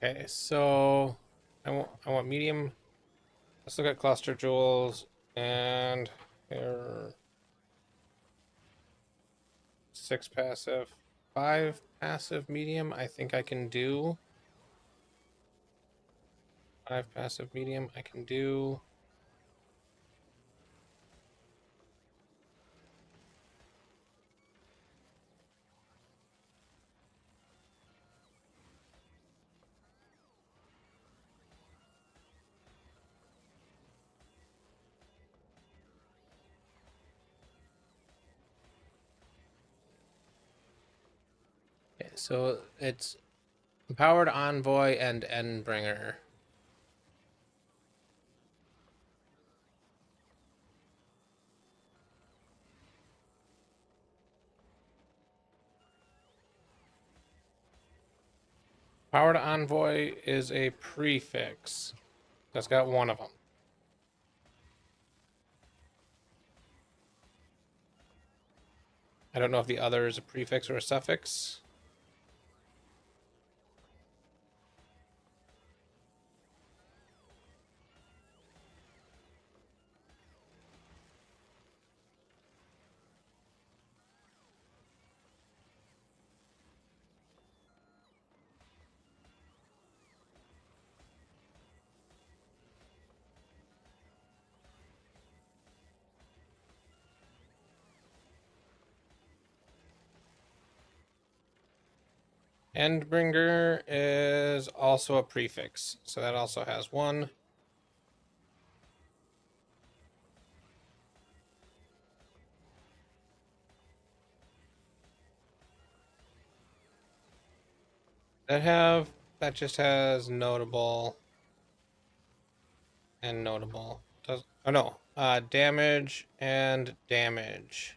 Okay, so I want medium. Let's look at cluster jewels and here 6 passive, 5 passive medium. I think I can do 5 passive medium. I can do. Okay, so it's Empowered Envoy and Endbringer. Powered Envoy is a prefix. That's got one of them. I don't know if the other is a prefix or a suffix. Endbringer is also a prefix, so that also has one. That just has notable and notable. Does oh no, damage and damage.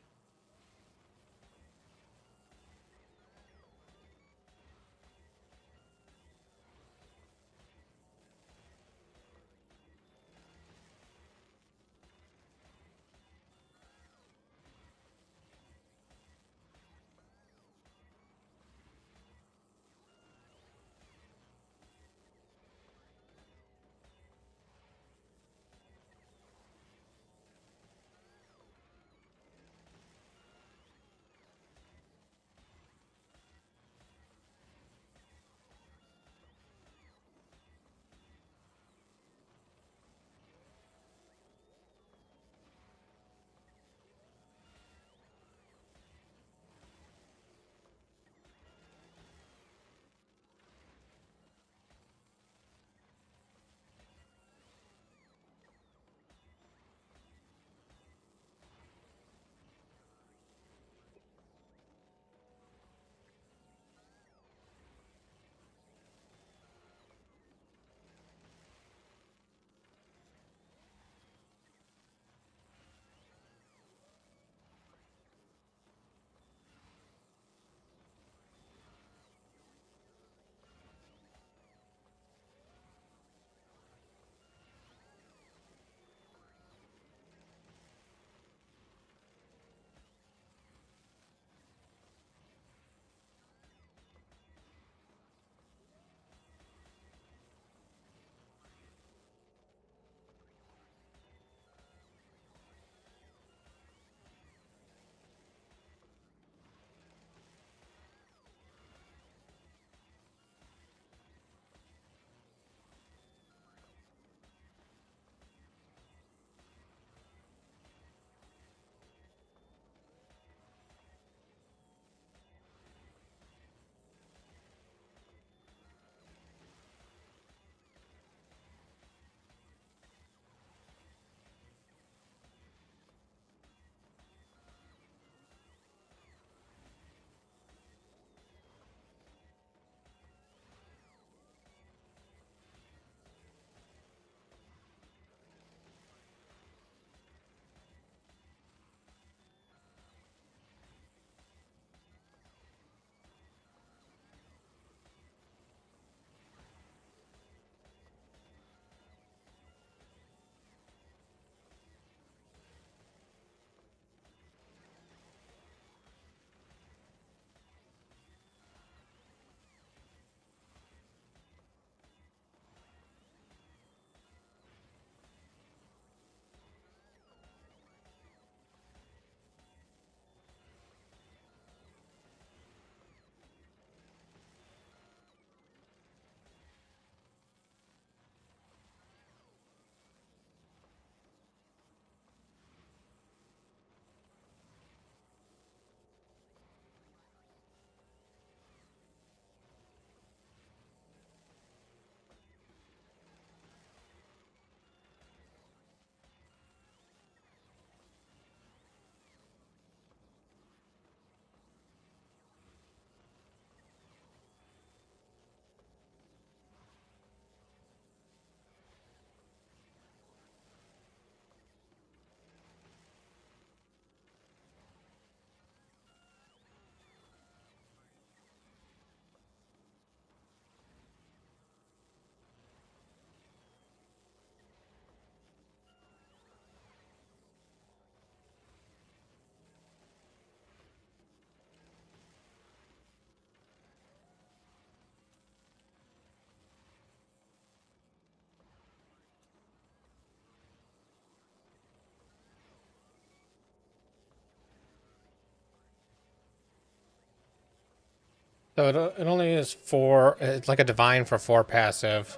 So it only is 4. It's like a divine for 4 passive.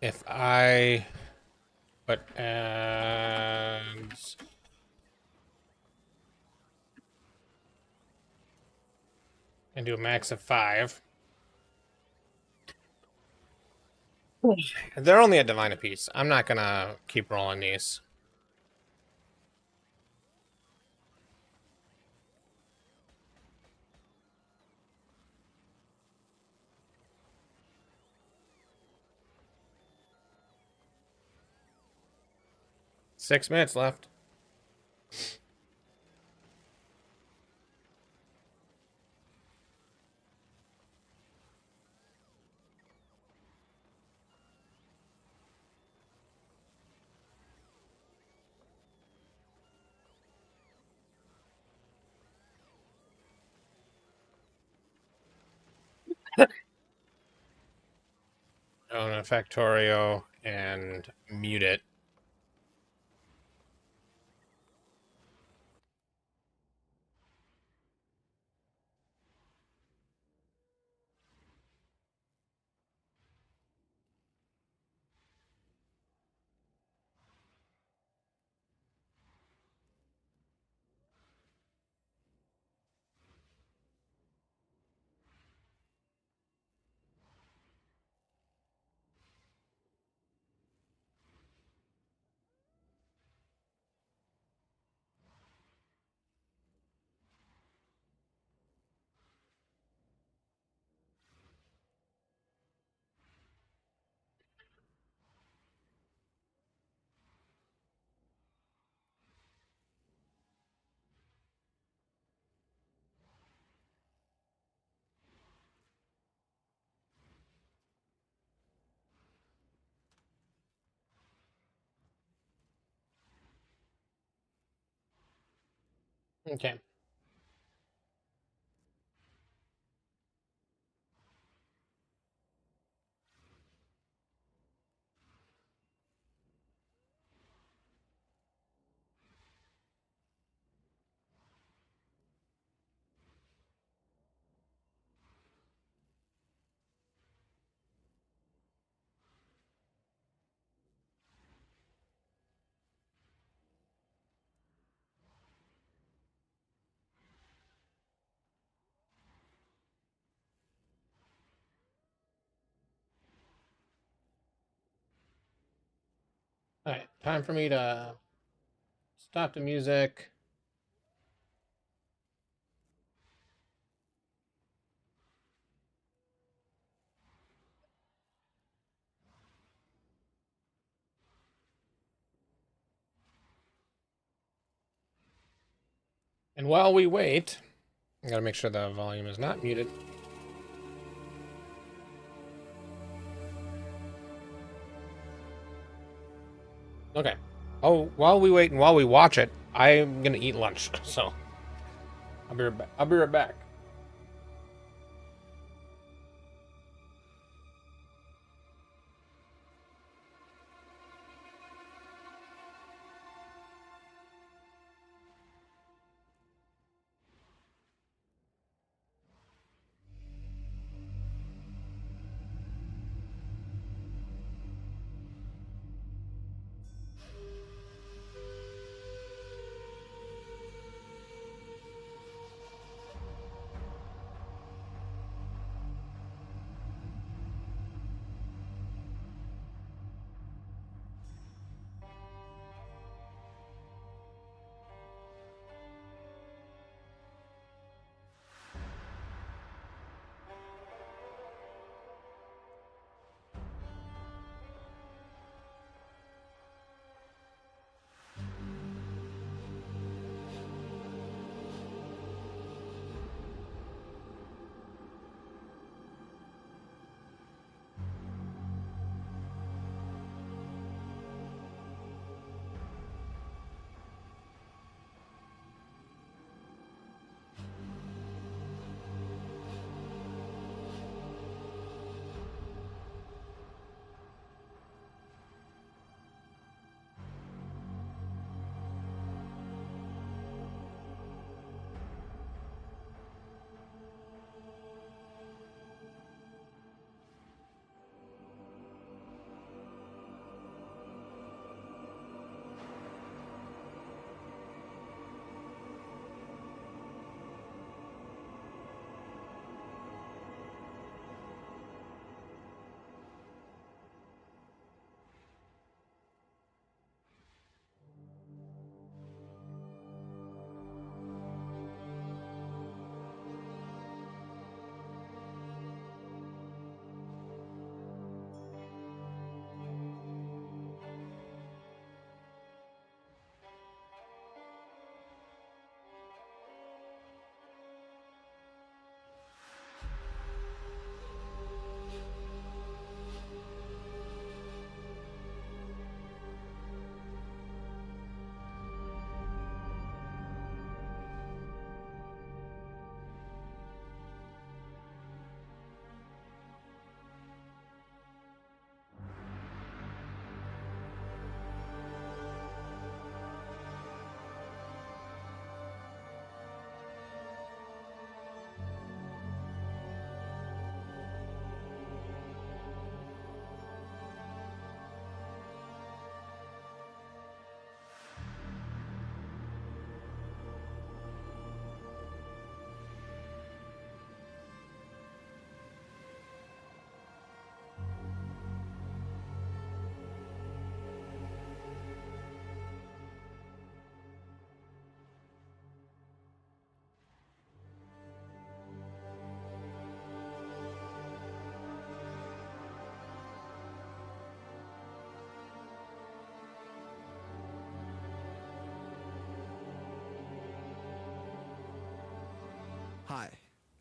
If I put adds and do a max of 5, they're only a divine apiece. I'm not gonna keep rolling these. Six minutes left. On a Factorio and mute it. Okay. All right. Time for me to stop the music. And while we wait, I gotta make sure the volume is not muted. Okay. Oh, while we wait and while we watch it, I'm gonna eat lunch. So I'll be right back. I'll be right back.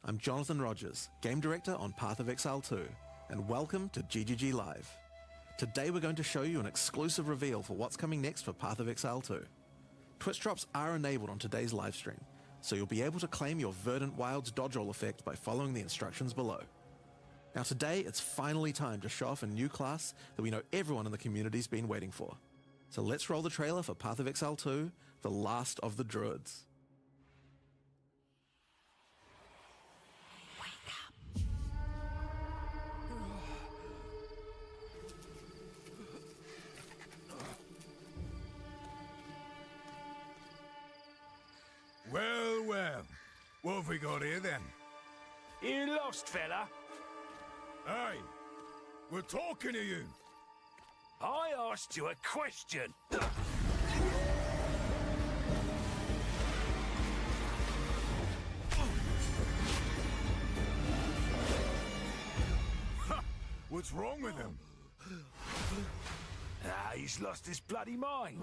I'm Jonathan Rogers, Game Director on Path of Exile 2, and welcome to GGG Live. Today we're going to show you an exclusive reveal for what's coming next for Path of Exile 2. Twitch drops are enabled on today's livestream, so you'll be able to claim your Verdant Wilds dodge roll effect by following the instructions below. Now today, it's finally time to show off a new class that we know everyone in the community's been waiting for. So let's roll the trailer for Path of Exile 2, The Last of the Druids. Well, well. What have we got here then? You lost, fella? Hey, we're talking to you. I asked you a question. What's wrong with him? He's lost his bloody mind.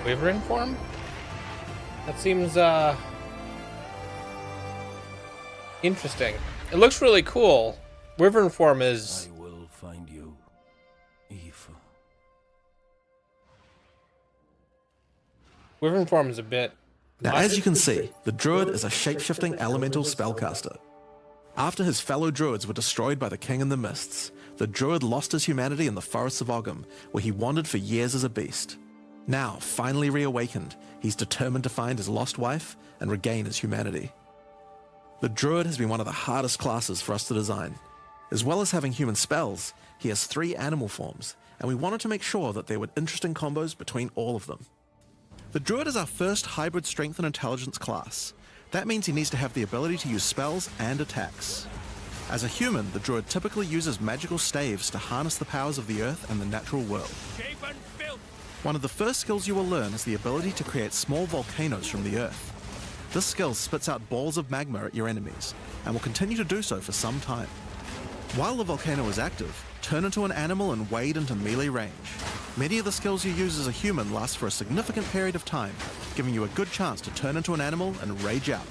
Wyvern form? That seems interesting. It looks really cool. Wyvern form is I will find you, Eve. Wyvern form is a bit. Now, as you can see, the Druid is a shape-shifting elemental spellcaster. After his fellow Druids were destroyed by the King in the Mists, the Druid lost his humanity in the forests of Ogham, where he wandered for years as a beast. Now, finally reawakened, he's determined to find his lost wife and regain his humanity. The Druid has been one of the hardest classes for us to design. As well as having human spells, he has 3 animal forms, and we wanted to make sure that there were interesting combos between all of them. The Druid is our first hybrid strength and intelligence class. That means he needs to have the ability to use spells and attacks. As a human, the Druid typically uses magical staves to harness the powers of the earth and the natural world. Keep and filth. One of the first skills you will learn is the ability to create small volcanoes from the earth. This skill spits out balls of magma at your enemies, and will continue to do so for some time. While the volcano is active, turn into an animal and wade into melee range. Many of the skills you use as a human last for a significant period of time, giving you a good chance to turn into an animal and rage out.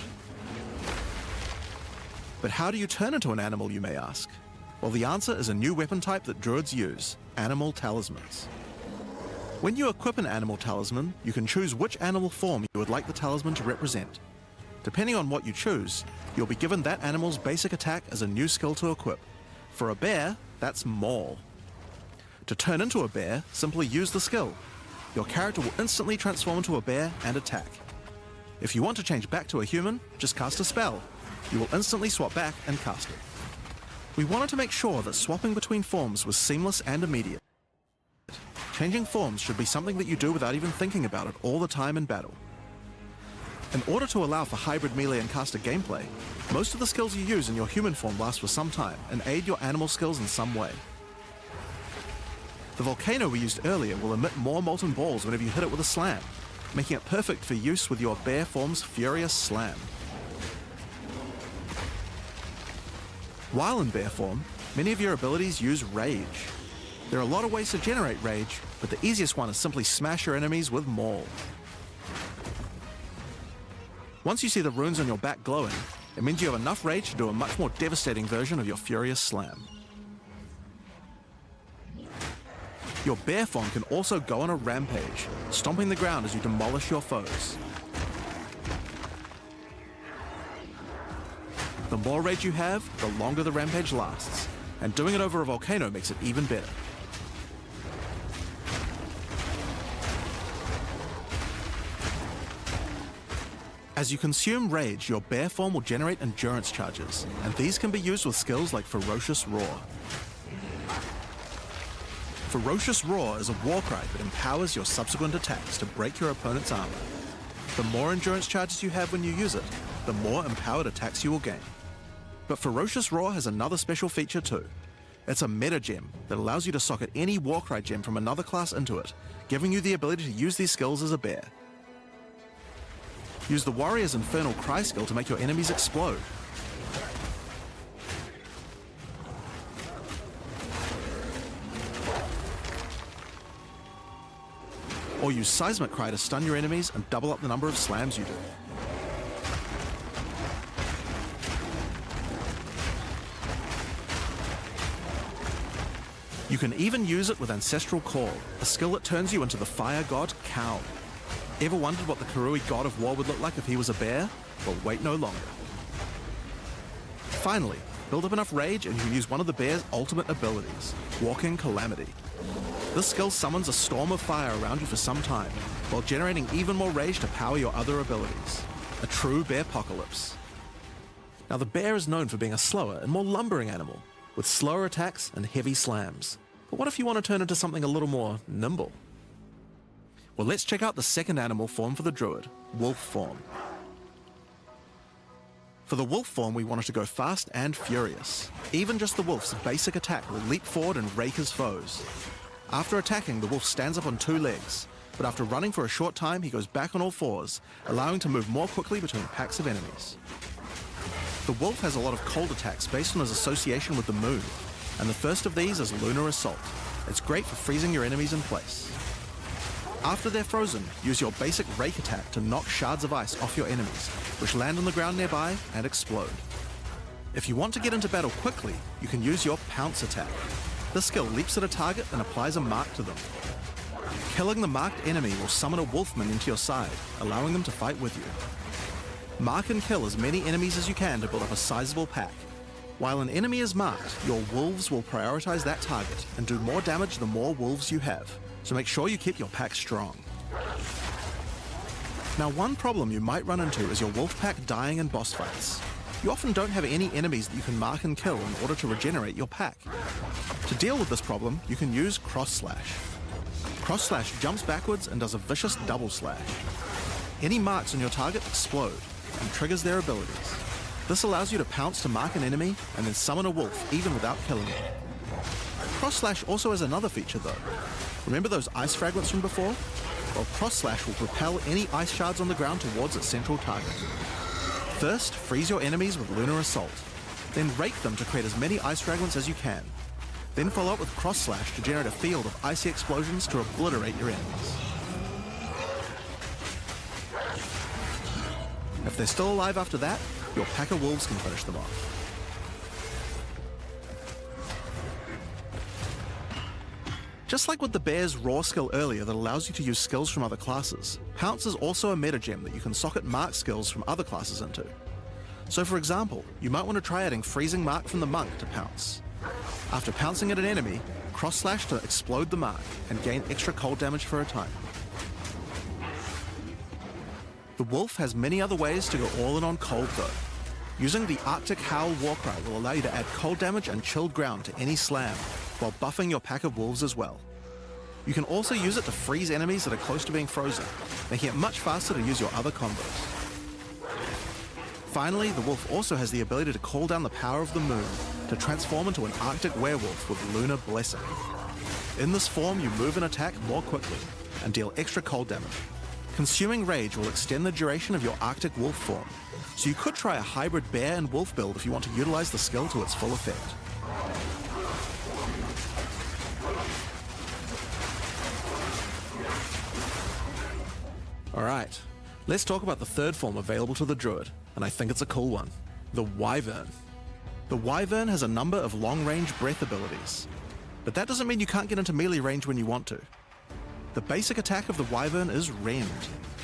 But how do you turn into an animal, you may ask? Well, the answer is a new weapon type that Druids use, animal talismans. When you equip an animal talisman, you can choose which animal form you would like the talisman to represent. Depending on what you choose, you'll be given that animal's basic attack as a new skill to equip. For a bear, that's Maul. To turn into a bear, simply use the skill. Your character will instantly transform into a bear and attack. If you want to change back to a human, just cast a spell. You will instantly swap back and cast it. We wanted to make sure that swapping between forms was seamless and immediate. Changing forms should be something that you do without even thinking about it all the time in battle. In order to allow for hybrid melee and caster gameplay, most of the skills you use in your human form last for some time and aid your animal skills in some way. The volcano we used earlier will emit more molten balls whenever you hit it with a slam, making it perfect for use with your bear form's furious slam. While in bear form, many of your abilities use rage. There are a lot of ways to generate rage, but the easiest one is simply smash your enemies with Maul. Once you see the runes on your back glowing, it means you have enough rage to do a much more devastating version of your furious slam. Your bear form can also go on a rampage, stomping the ground as you demolish your foes. The more rage you have, the longer the rampage lasts, and doing it over a volcano makes it even better. As you consume rage, your bear form will generate endurance charges, and these can be used with skills like Ferocious Roar. Ferocious Roar is a war cry that empowers your subsequent attacks to break your opponent's armor. The more endurance charges you have when you use it, the more empowered attacks you will gain. But Ferocious Roar has another special feature too. It's a meta gem that allows you to socket any Warcry gem from another class into it, giving you the ability to use these skills as a bear. Use the Warrior's Infernal Cry skill to make your enemies explode. Or use Seismic Cry to stun your enemies and double up the number of slams you do. You can even use it with Ancestral Call, a skill that turns you into the fire god Cow. Ever wondered what the Karui god of war would look like if he was a bear? Well, wait no longer. Finally, build up enough rage and you can use one of the bear's ultimate abilities, Walking Calamity. This skill summons a storm of fire around you for some time, while generating even more rage to power your other abilities. A true bear-pocalypse. Now the bear is known for being a slower and more lumbering animal, with slower attacks and heavy slams. But what if you want to turn into something a little more nimble? Well, let's check out the second animal form for the druid, wolf form. For the wolf form, we wanted to go fast and furious. Even just the wolf's basic attack will leap forward and rake his foes. After attacking, the wolf stands up on two legs, but after running for a short time, he goes back on all fours, allowing to move more quickly between packs of enemies. The wolf has a lot of cold attacks based on his association with the moon, and the first of these is Lunar Assault. It's great for freezing your enemies in place. After they're frozen, use your basic rake attack to knock shards of ice off your enemies, which land on the ground nearby and explode. If you want to get into battle quickly, you can use your pounce attack. This skill leaps at a target and applies a mark to them. Killing the marked enemy will summon a wolfman into your side, allowing them to fight with you. Mark and kill as many enemies as you can to build up a sizable pack. While an enemy is marked, your wolves will prioritize that target and do more damage the more wolves you have, so make sure you keep your pack strong. Now, one problem you might run into is your wolf pack dying in boss fights. You often don't have any enemies that you can mark and kill in order to regenerate your pack. To deal with this problem, you can use Cross Slash. Cross Slash jumps backwards and does a vicious double slash. Any marks on your target explode and triggers their abilities. This allows you to pounce to mark an enemy and then summon a wolf even without killing it. Cross Slash also has another feature though. Remember those ice fragments from before? Well, Cross Slash will propel any ice shards on the ground towards its central target. First, freeze your enemies with Lunar Assault. Then rake them to create as many ice fragments as you can. Then follow up with Cross Slash to generate a field of icy explosions to obliterate your enemies. If they're still alive after that, your pack of wolves can finish them off. Just like with the bear's raw skill earlier that allows you to use skills from other classes, Pounce is also a meta gem that you can socket mark skills from other classes into. So for example, you might want to try adding Freezing Mark from the Monk to Pounce. After pouncing at an enemy, Cross Slash to explode the mark and gain extra cold damage for a time. The wolf has many other ways to go all in on cold though. Using the Arctic Howl Warcry will allow you to add cold damage and chilled ground to any slam, while buffing your pack of wolves as well. You can also use it to freeze enemies that are close to being frozen, making it much faster to use your other combos. Finally, the wolf also has the ability to call down the power of the moon to transform into an Arctic werewolf with Lunar Blessing. In this form, you move and attack more quickly and deal extra cold damage. Consuming Rage will extend the duration of your Arctic wolf form, so you could try a hybrid bear and wolf build if you want to utilize the skill to its full effect. Alright, let's talk about the third form available to the druid, and I think it's a cool one, the Wyvern. The Wyvern has a number of long-range breath abilities, but that doesn't mean you can't get into melee range when you want to. The basic attack of the Wyvern is Rend.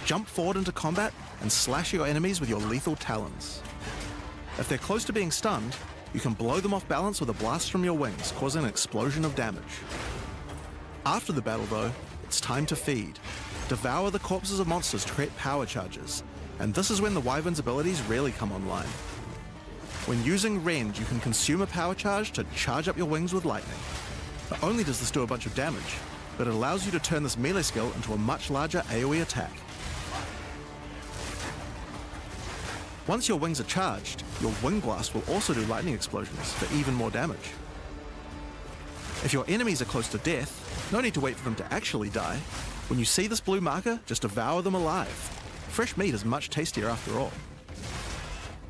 Jump forward into combat and slash your enemies with your lethal talons. If they're close to being stunned, you can blow them off balance with a blast from your wings, causing an explosion of damage. After the battle though, it's time to feed. Devour the corpses of monsters to create power charges, And this is when the Wyvern's abilities really come online. When using range, you can consume a power charge to charge up your wings with lightning. Not only does this do a bunch of damage, but it allows you to turn this melee skill into a much larger AoE attack. Once your wings are charged, your Wing Blast will also do lightning explosions for even more damage. If your enemies are close to death, no need to wait for them to actually die. When you see this blue marker, just devour them alive. Fresh meat is much tastier after all.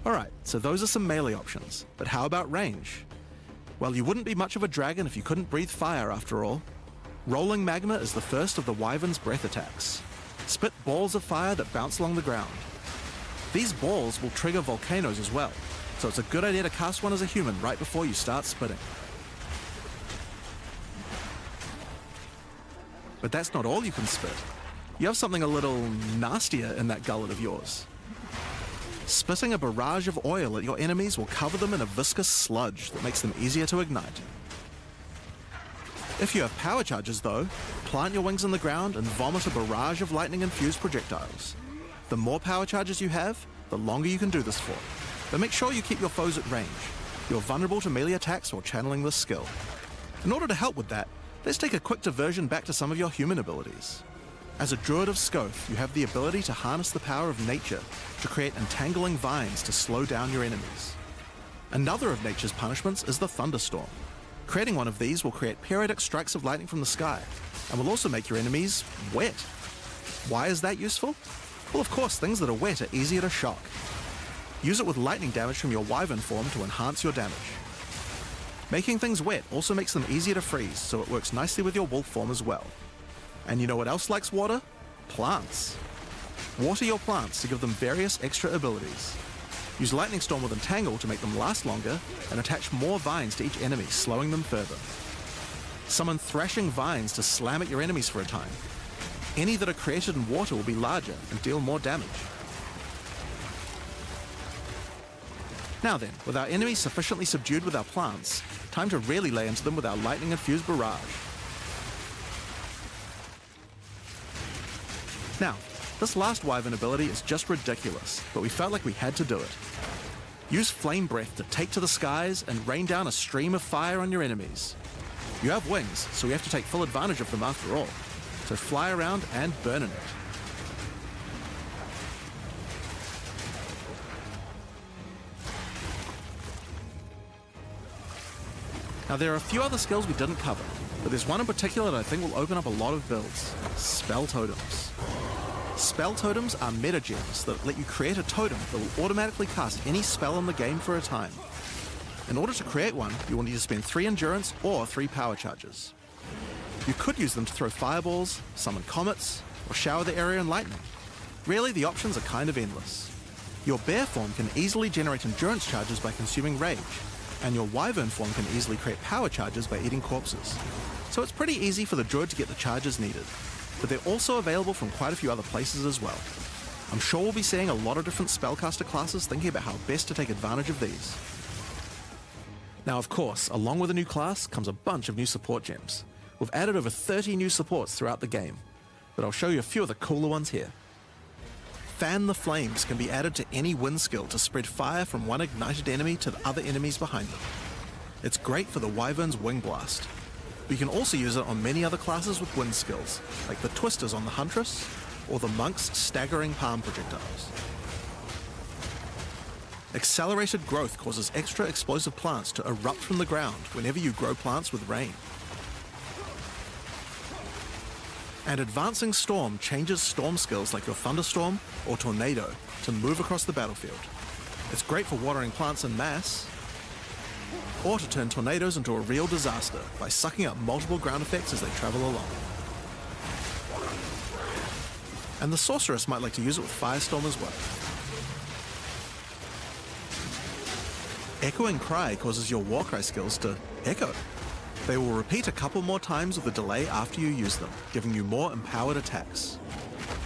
Alright, so those are some melee options, but how about range? Well, you wouldn't be much of a dragon if you couldn't breathe fire after all. Rolling Magma is the first of the Wyvern's breath attacks. Spit balls of fire that bounce along the ground. These balls will trigger volcanoes as well, so it's a good idea to cast one as a human right before you start spitting. But that's not all you can spit. You have something a little nastier in that gullet of yours. Spitting a barrage of oil at your enemies will cover them in a viscous sludge that makes them easier to ignite. If you have power charges though, plant your wings in the ground and vomit a barrage of lightning-infused projectiles. The more power charges you have, the longer you can do this for. But make sure you keep your foes at range. You're vulnerable to melee attacks while channeling this skill. In order to help with that, let's take a quick diversion back to some of your human abilities. As a Druid of Scoth, you have the ability to harness the power of nature to create entangling vines to slow down your enemies. Another of nature's punishments is the thunderstorm. Creating one of these will create periodic strikes of lightning from the sky, and will also make your enemies wet. Why is that useful? Well, of course, things that are wet are easier to shock. Use it with lightning damage from your Wyvern form to enhance your damage. Making things wet also makes them easier to freeze, so it works nicely with your wolf form as well. And you know what else likes water? Plants. Water your plants to give them various extra abilities. Use Lightning Storm with Entangle to make them last longer, and attach more vines to each enemy, slowing them further. Summon Thrashing Vines to slam at your enemies for a time. Any that are created in water will be larger and deal more damage. Now then, with our enemies sufficiently subdued with our plants, time to really lay into them with our lightning-infused barrage. Now, this last Wyvern ability is just ridiculous, but we felt like we had to do it. Use Flame Breath to take to the skies and rain down a stream of fire on your enemies. You have wings, so we have to take full advantage of them after all. So fly around and burn in it. Now there are a few other skills we didn't cover, but there's one in particular that I think will open up a lot of builds. Spell Totems. Spell Totems are meta gems that let you create a totem that will automatically cast any spell in the game for a time. In order to create one, you will need to spend 3 endurance or 3 power charges. You could use them to throw fireballs, summon comets, or shower the area in lightning. Really, the options are kind of endless. Your bear form can easily generate endurance charges by consuming rage, and your wyvern form can easily create power charges by eating corpses. So it's pretty easy for the druid to get the charges needed, but they're also available from quite a few other places as well. I'm sure we'll be seeing a lot of different spellcaster classes thinking about how best to take advantage of these. Now of course, along with a new class comes a bunch of new support gems. We've added over 30 new supports throughout the game, but I'll show you a few of the cooler ones here. Fan the Flames can be added to any wind skill to spread fire from one ignited enemy to the other enemies behind them. It's great for the Wyvern's Wing Blast. But you can also use it on many other classes with wind skills, like the Twisters on the Huntress, or the Monk's Staggering Palm Projectiles. Accelerated Growth causes extra explosive plants to erupt from the ground whenever you grow plants with rain. And Advancing Storm changes storm skills like your Thunderstorm or Tornado to move across the battlefield. It's great for watering plants en masse, or to turn tornadoes into a real disaster by sucking up multiple ground effects as they travel along. And the Sorceress might like to use it with Firestorm as well. Echoing Cry causes your Warcry skills to echo. They will repeat a couple more times with a delay after you use them, giving you more empowered attacks.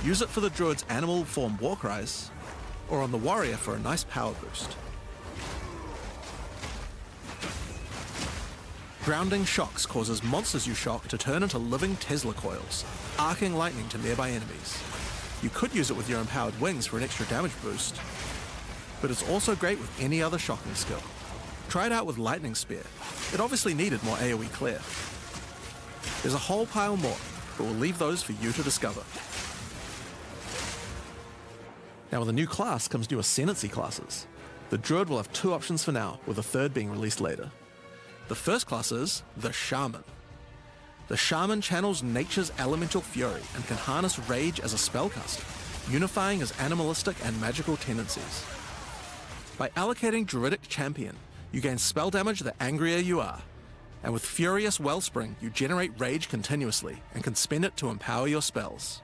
Use it for the Druid's animal form Warcries, or on the Warrior for a nice power boost. Grounding Shocks causes monsters you shock to turn into living Tesla coils, arcing lightning to nearby enemies. You could use it with your empowered wings for an extra damage boost, but it's also great with any other shocking skill. Try it out with Lightning Spear. It obviously needed more AoE clear. There's a whole pile more, but we'll leave those for you to discover. Now with a new class comes new Ascendancy classes. The Druid will have 2 options for now, with a third being released later. The first class is the Shaman. The Shaman channels nature's elemental fury and can harness rage as a spellcaster, unifying his animalistic and magical tendencies. By allocating Druidic Champion, you gain spell damage the angrier you are, and with Furious Wellspring, you generate rage continuously and can spend it to empower your spells.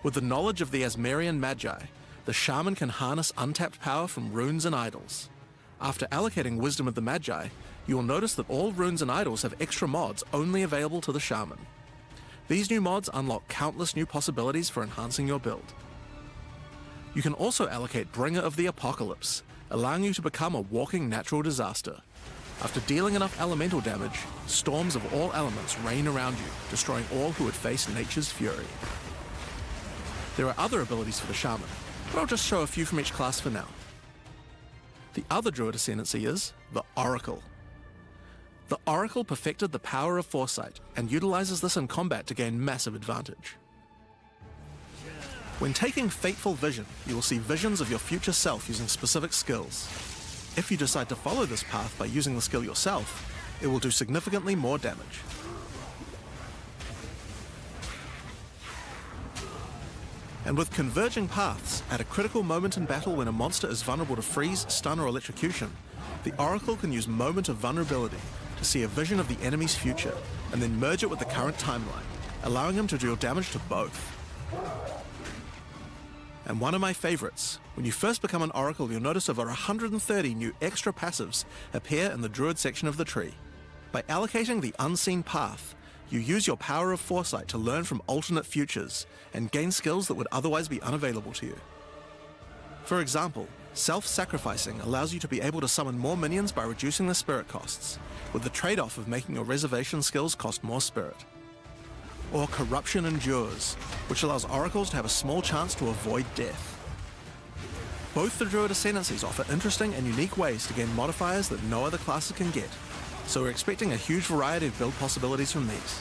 With the knowledge of the Asmerian Magi, the Shaman can harness untapped power from runes and idols. After allocating Wisdom of the Magi, you will notice that all runes and idols have extra mods only available to the Shaman. These new mods unlock countless new possibilities for enhancing your build. You can also allocate Bringer of the Apocalypse, allowing you to become a walking natural disaster. After dealing enough elemental damage, storms of all elements rain around you, destroying all who would face nature's fury. There are other abilities for the Shaman, but I'll just show a few from each class for now. The other Druid Ascendancy is the Oracle. The Oracle perfected the power of foresight and utilizes this in combat to gain massive advantage. When taking Fateful Vision, you will see visions of your future self using specific skills. If you decide to follow this path by using the skill yourself, it will do significantly more damage. And with Converging Paths, at a critical moment in battle when a monster is vulnerable to freeze, stun, or electrocution, the Oracle can use Moment of Vulnerability to see a vision of the enemy's future, and then merge it with the current timeline, allowing him to deal damage to both. And one of my favorites, when you first become an Oracle, you'll notice over 130 new extra passives appear in the Druid section of the tree. By allocating the Unseen Path, you use your power of foresight to learn from alternate futures and gain skills that would otherwise be unavailable to you. For example, self-sacrificing allows you to be able to summon more minions by reducing the spirit costs, with the trade-off of making your reservation skills cost more spirit. Or Corruption Endures, which allows oracles to have a small chance to avoid death. Both the Druid Ascendancies offer interesting and unique ways to gain modifiers that no other classes can get, so we're expecting a huge variety of build possibilities from these.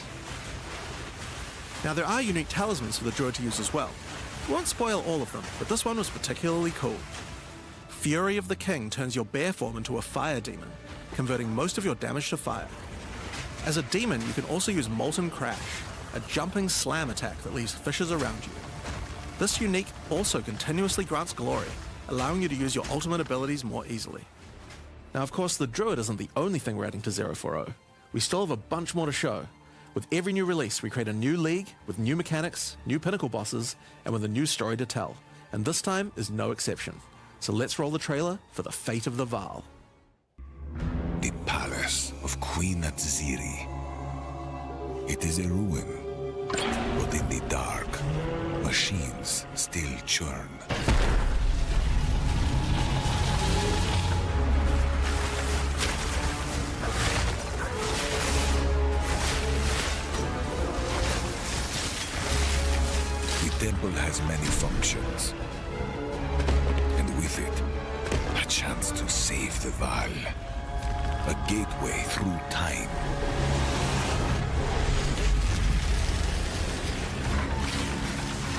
Now there are unique talismans for the Druid to use as well. We won't spoil all of them, but this one was particularly cool. Fury of the King turns your bear form into a fire demon, converting most of your damage to fire. As a demon, you can also use Molten Crash, a jumping slam attack that leaves fissures around you. This unique also continuously grants glory, allowing you to use your ultimate abilities more easily. Now of course the Druid isn't the only thing we're adding to 040. We still have a bunch more to show. With every new release we create a new league, with new mechanics, new pinnacle bosses, and with a new story to tell. And this time is no exception. So let's roll the trailer for the fate of the Vaal. The palace of Queen Atziri. It is a ruin, but in the dark, machines still churn. The temple has many functions, and with it, a chance to save the Vaal. A gateway through time.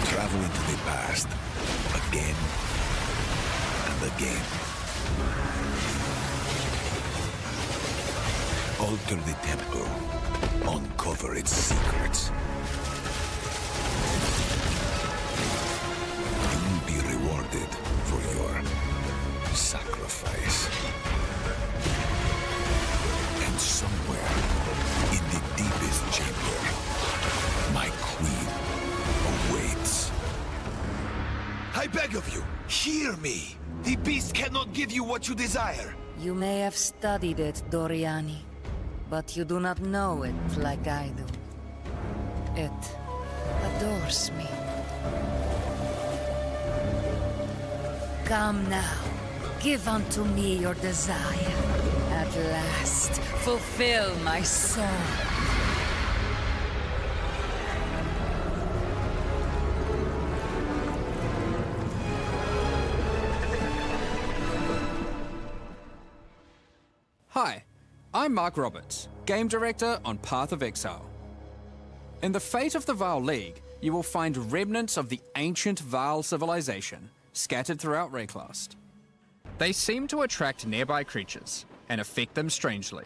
Travel into the past, again and again. Alter the temple, uncover its secrets. You will be rewarded for your sacrifice. And somewhere in the deepest chamber, my queen awaits. I beg of you, hear me. The beast cannot give you what you desire. You may have studied it, Doriani, but you do not know it like I do. It adores me. Come now, give unto me your desire. At last, fulfill my soul. Hi, I'm Mark Roberts, Game Director on Path of Exile. In the Fate of the Vaal League, you will find remnants of the ancient Vaal civilization scattered throughout Rayclast. They seem to attract nearby creatures and affect them strangely.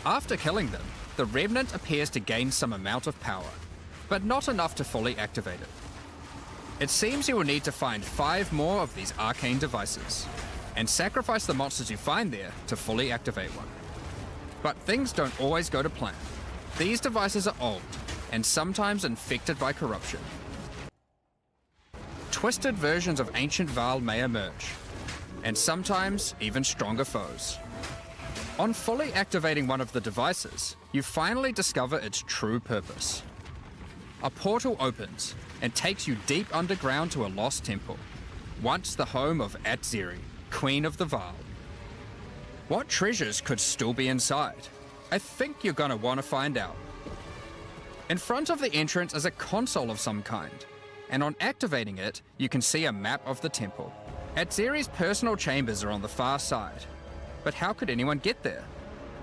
After killing them, the remnant appears to gain some amount of power, but not enough to fully activate it. It seems you will need to find 5 more of these arcane devices, and sacrifice the monsters you find there to fully activate one. But things don't always go to plan. These devices are old, and sometimes infected by corruption. Twisted versions of ancient Vaal may emerge, and sometimes even stronger foes. On fully activating one of the devices, you finally discover its true purpose. A portal opens and takes you deep underground to a lost temple, once the home of Atziri, Queen of the Vaal. What treasures could still be inside? I think you're gonna want to find out. In front of the entrance is a console of some kind, and on activating it, you can see a map of the temple. Atziri's personal chambers are on the far side, but how could anyone get there?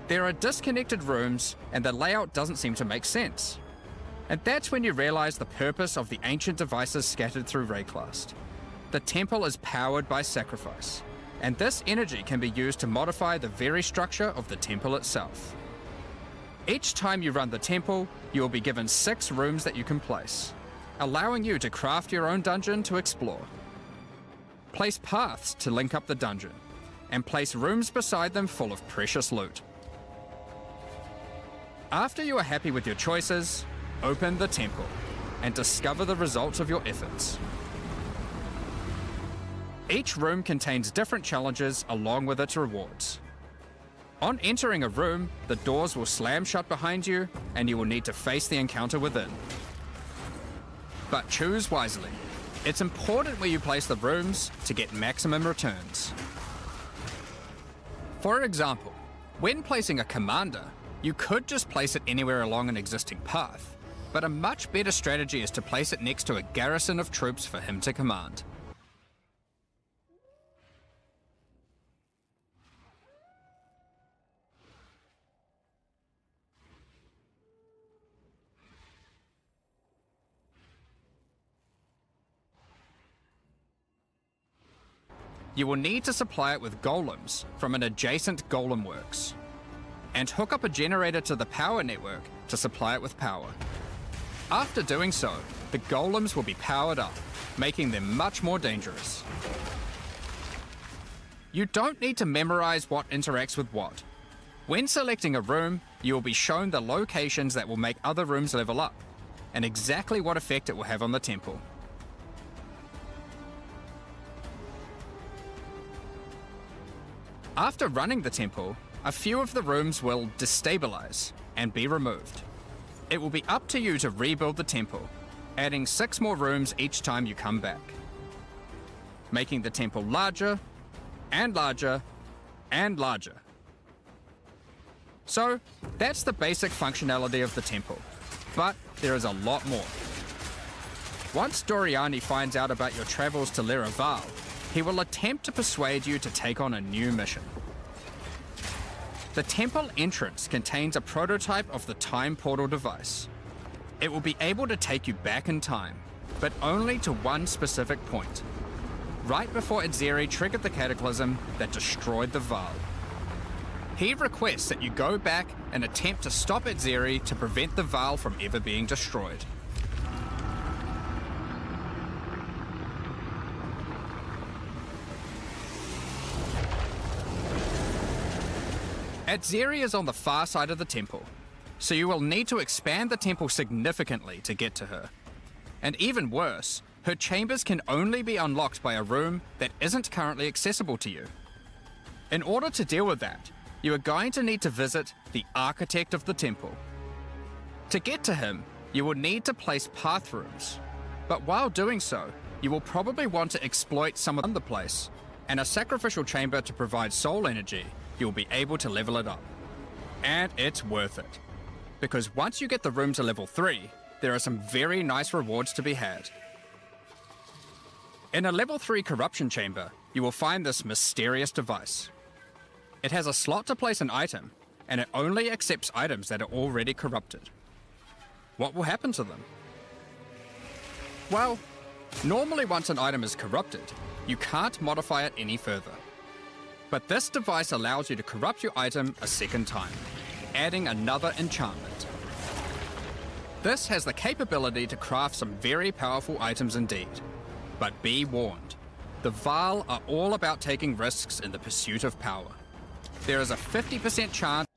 There are disconnected rooms, and the layout doesn't seem to make sense. And that's when you realize the purpose of the ancient devices scattered through Rayclast. The temple is powered by sacrifice, and this energy can be used to modify the very structure of the temple itself. Each time you run the temple, you will be given 6 rooms that you can place, allowing you to craft your own dungeon to explore. Place paths to link up the dungeon, and place rooms beside them full of precious loot. After you are happy with your choices, open the temple and discover the results of your efforts. Each room contains different challenges along with its rewards. On entering a room, the doors will slam shut behind you and you will need to face the encounter within. But choose wisely. It's important where you place the rooms to get maximum returns. For example, when placing a commander, you could just place it anywhere along an existing path, but a much better strategy is to place it next to a garrison of troops for him to command. You will need to supply it with golems from an adjacent golem works, and hook up a generator to the power network to supply it with power. After doing so, the golems will be powered up, making them much more dangerous. You don't need to memorize what interacts with what. When selecting a room, you will be shown the locations that will make other rooms level up, and exactly what effect it will have on the temple. After running the temple, a few of the rooms will destabilize and be removed. It will be up to you to rebuild the temple, adding 6 more rooms each time you come back, making the temple larger and larger and larger. So that's the basic functionality of the temple, but there is a lot more. Once Doriani finds out about your travels to Lera Vaal, he will attempt to persuade you to take on a new mission. The temple entrance contains a prototype of the time portal device. It will be able to take you back in time, but only to one specific point, right before Atziri triggered the cataclysm that destroyed the Vaal. He requests that you go back and attempt to stop Atziri to prevent the Vaal from ever being destroyed. Atziri is on the far side of the temple, so you will need to expand the temple significantly to get to her. And even worse, her chambers can only be unlocked by a room that isn't currently accessible to you. In order to deal with that, you are going to need to visit the architect of the temple. To get to him, you will need to place path rooms, but while doing so, you will probably want to exploit some of the place, and a sacrificial chamber to provide soul energy. You'll be able to level it up. And it's worth it. Because once you get the room to level 3, there are some very nice rewards to be had. In a level 3 corruption chamber, you will find this mysterious device. It has a slot to place an item, and it only accepts items that are already corrupted. What will happen to them? Well, normally once an item is corrupted, you can't modify it any further. But this device allows you to corrupt your item a second time, adding another enchantment. This has the capability to craft some very powerful items indeed. But be warned, the Vaal are all about taking risks in the pursuit of power. There is a 50% chance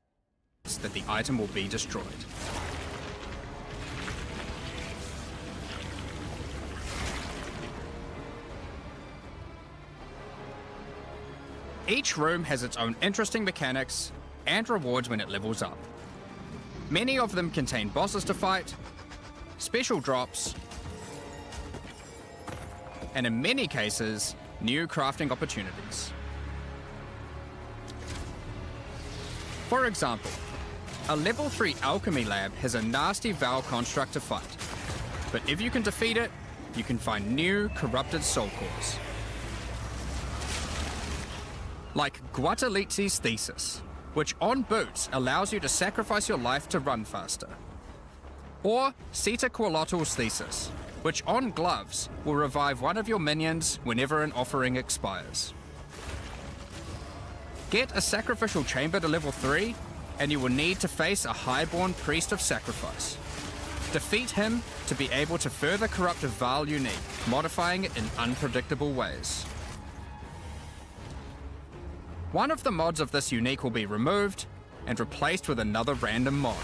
that the item will be destroyed. Each room has its own interesting mechanics and rewards when it levels up. Many of them contain bosses to fight, special drops, and in many cases, new crafting opportunities. For example, a level 3 alchemy lab has a nasty Vaal construct to fight, but if you can defeat it, you can find new corrupted soul cores. Like Guatalitzi's Thesis, which on boots allows you to sacrifice your life to run faster. Or Sitaqualotl's Thesis, which on gloves will revive one of your minions whenever an offering expires. Get a sacrificial chamber to level 3, and you will need to face a highborn priest of sacrifice. Defeat him to be able to further corrupt a Vaal unique, modifying it in unpredictable ways. One of the mods of this unique will be removed and replaced with another random mod.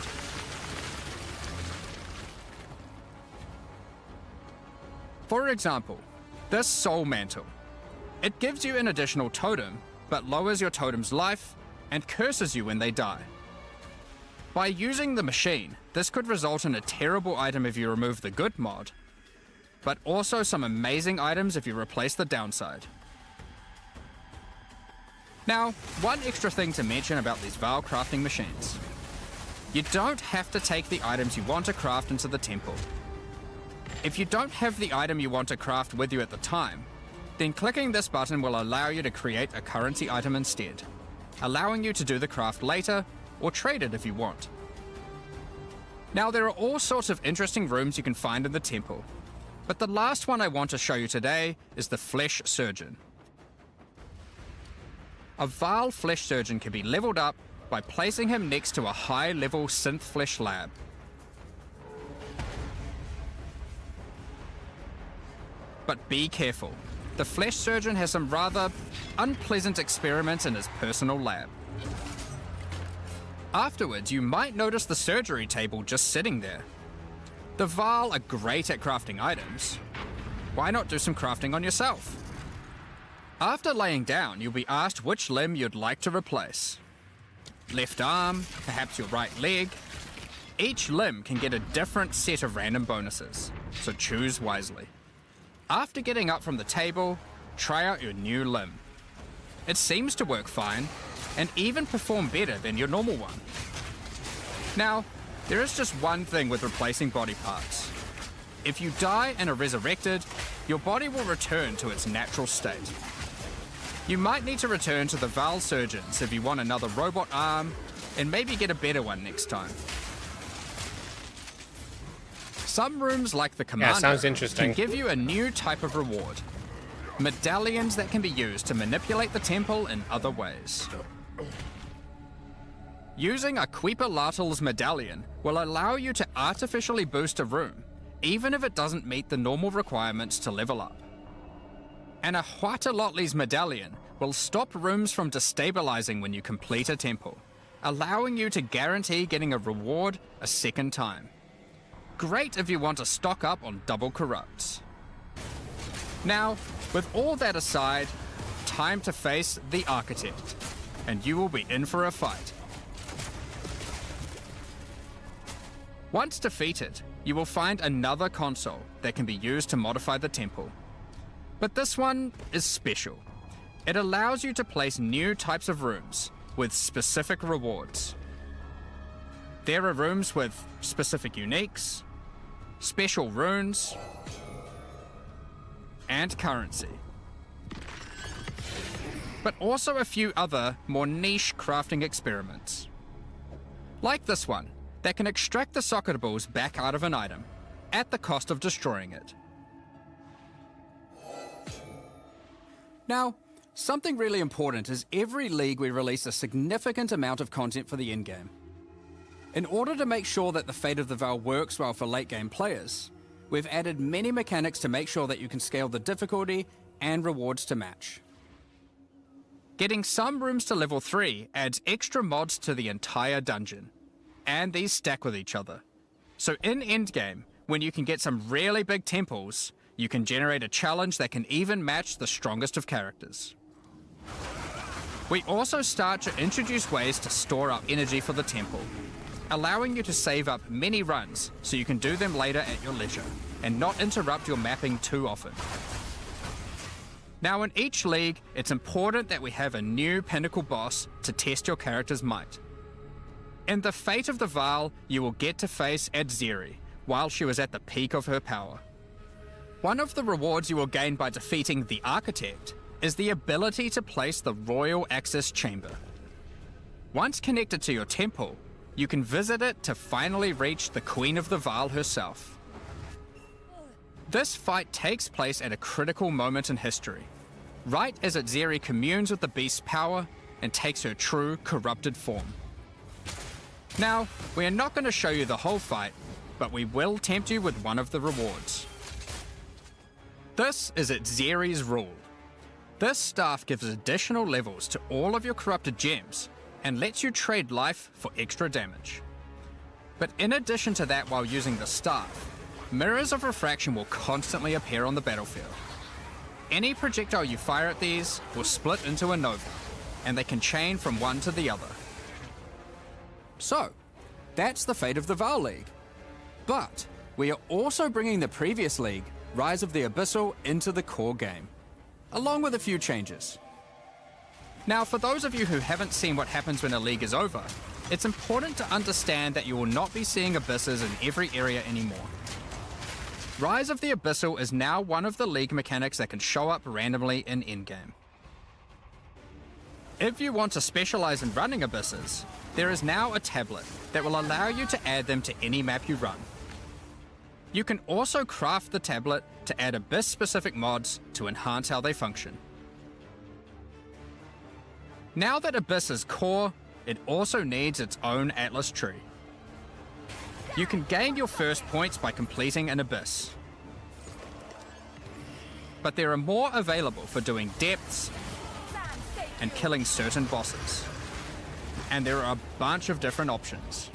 For example, this Soul Mantle. It gives you an additional totem, but lowers your totem's life and curses you when they die. By using the machine, this could result in a terrible item if you remove the good mod, but also some amazing items if you replace the downside. Now, one extra thing to mention about these Vaal crafting machines. You don't have to take the items you want to craft into the temple. If you don't have the item you want to craft with you at the time, then clicking this button will allow you to create a currency item instead, allowing you to do the craft later or trade it if you want. Now, there are all sorts of interesting rooms you can find in the temple, but the last one I want to show you today is the Flesh Surgeon. A Vaal Flesh Surgeon can be leveled up by placing him next to a high-level synth flesh lab. But be careful. The Flesh Surgeon has some rather unpleasant experiments in his personal lab. Afterwards, you might notice the surgery table just sitting there. The Vaal are great at crafting items. Why not do some crafting on yourself? After laying down, you'll be asked which limb you'd like to replace. Left arm, perhaps your right leg. Each limb can get a different set of random bonuses, so choose wisely. After getting up from the table, try out your new limb. It seems to work fine, and even perform better than your normal one. Now, there is just one thing with replacing body parts. If you die and are resurrected, your body will return to its natural state. You might need to return to the Vaal Surgeons if you want another robot arm, and maybe get a better one next time. Some rooms, like the Commander, sounds interesting. can give you a new type of reward. Medallions that can be used to manipulate the temple in other ways. Using a Queepalartl's medallion will allow you to artificially boost a room, even if it doesn't meet the normal requirements to level up. And a Huatalotli's medallion will stop rooms from destabilizing when you complete a temple, allowing you to guarantee getting a reward a second time. Great if you want to stock up on double corrupts. Now, with all that aside, time to face the Architect, and you will be in for a fight. Once defeated, you will find another console that can be used to modify the temple. But this one is special. It allows you to place new types of rooms with specific rewards. There are rooms with specific uniques, special runes, and currency. but also a few other, more niche crafting experiments. Like this one, that can extract the socket balls back out of an item, at the cost of destroying it. Now, something really important is every league we release a significant amount of content for the in-game. In order to make sure that the Fate of the Val works well for late-game players, we've added many mechanics to make sure that you can scale the difficulty and rewards to match. Getting some rooms to level 3 adds extra mods to the entire dungeon, and these stack with each other. So in endgame, when you can get some really big temples, you can generate a challenge that can even match the strongest of characters. We also start to introduce ways to store up energy for the temple, allowing you to save up many runs so you can do them later at your leisure, and not interrupt your mapping too often. Now in each league, it's important that we have a new pinnacle boss to test your character's might. In the Fate of the Val, you will get to face Adzeri while she was at the peak of her power. One of the rewards you will gain by defeating the Architect is the ability to place the Royal Access Chamber. Once connected to your temple, you can visit it to finally reach the Queen of the Val herself. This fight takes place at a critical moment in history, right as Adzeri communes with the beast's power and takes her true corrupted form. Now, we are not going to show you the whole fight, but we will tempt you with one of the rewards. This is Adzeri's rule. This staff gives additional levels to all of your corrupted gems and lets you trade life for extra damage. But in addition to that, while using the staff, mirrors of refraction will constantly appear on the battlefield. Any projectile you fire at these will split into a nova, and they can chain from one to the other. So, that's the Fate of the Val League. But we are also bringing the previous league, Rise of the Abyssal, into the core game, along with a few changes. Now, for those of you who haven't seen what happens when a league is over, it's important to understand that you will not be seeing abysses in every area anymore. Rise of the Abyssal is now one of the league mechanics that can show up randomly in endgame. If you want to specialize in running abysses, there is now a tablet that will allow you to add them to any map you run. You can also craft the tablet to add abyss-specific mods to enhance how they function. Now that Abyss is core, it also needs its own Atlas tree. You can gain your first points by completing an Abyss, but there are more available for doing depths and killing certain bosses. And there are a bunch of different options.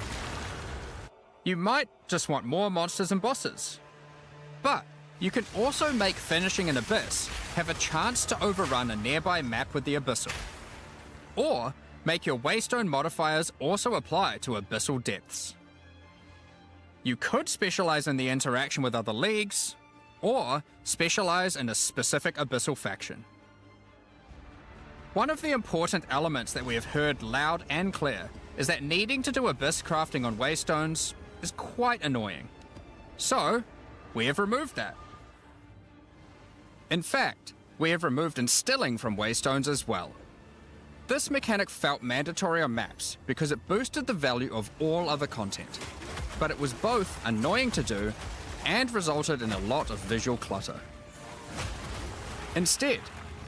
You might just want more monsters and bosses, but you can also make finishing an Abyss have a chance to overrun a nearby map with the Abyssal, or make your Waystone modifiers also apply to Abyssal depths. You could specialize in the interaction with other leagues, or specialize in a specific Abyssal faction. One of the important elements that we have heard loud and clear is that needing to do Abyss crafting on Waystones is quite annoying. So, we have removed that. In fact, we have removed instilling from Waystones as well. This mechanic felt mandatory on maps because it boosted the value of all other content, but it was both annoying to do and resulted in a lot of visual clutter. Instead,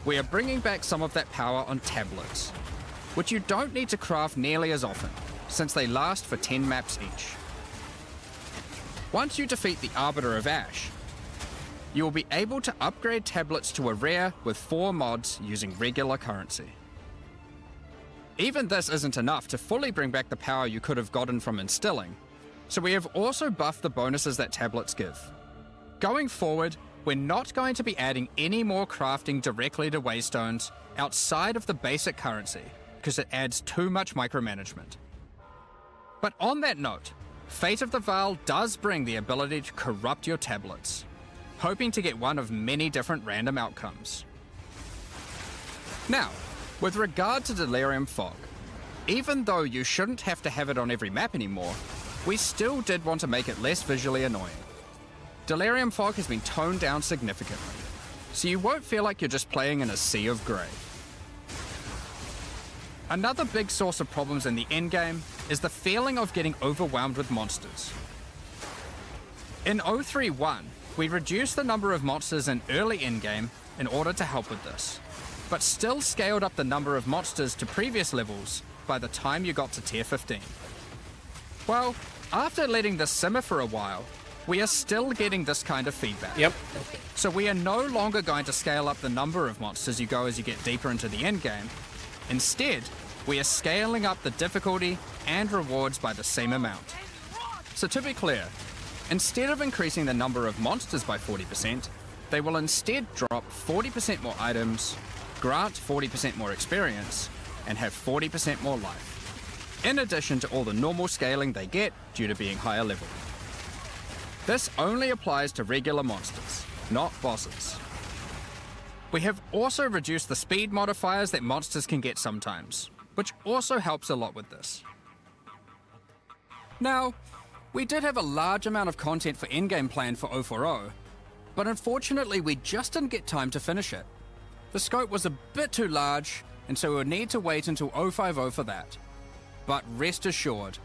we are bringing back some of that power on tablets, which you don't need to craft nearly as often, since they last for 10 maps each. Once you defeat the Arbiter of Ash, you will be able to upgrade tablets to a rare with 4 mods using regular currency. Even this isn't enough to fully bring back the power you could have gotten from instilling, so we have also buffed the bonuses that tablets give. Going forward, we're not going to be adding any more crafting directly to Waystones outside of the basic currency, because it adds too much micromanagement. But on that note, Fate of the Val does bring the ability to corrupt your tablets, hoping to get one of many different random outcomes. Now, with regard to Delirium Fog, even though you shouldn't have to have it on every map anymore, we still did want to make it less visually annoying. Delirium Fog has been toned down significantly, so you won't feel like you're just playing in a sea of grey. Another big source of problems in the endgame is the feeling of getting overwhelmed with monsters. In 031, we reduced the number of monsters in early endgame in order to help with this, but still scaled up the number of monsters to previous levels by the time you got to tier 15. Well, after letting this simmer for a while, we are still getting this kind of feedback. Yep. So we are no longer going to scale up the number of monsters you go as you get deeper into the endgame. Instead, we are scaling up the difficulty and rewards by the same amount. So to be clear, instead of increasing the number of monsters by 40%, they will instead drop 40% more items, grant 40% more experience, and have 40% more life, in addition to all the normal scaling they get due to being higher level. This only applies to regular monsters, not bosses. We have also reduced the speed modifiers that monsters can get sometimes, which also helps a lot with this. Now, we did have a large amount of content for endgame planned for 040, but unfortunately we just didn't get time to finish it. The scope was a bit too large, and so we would need to wait until 050 for that. But rest assured,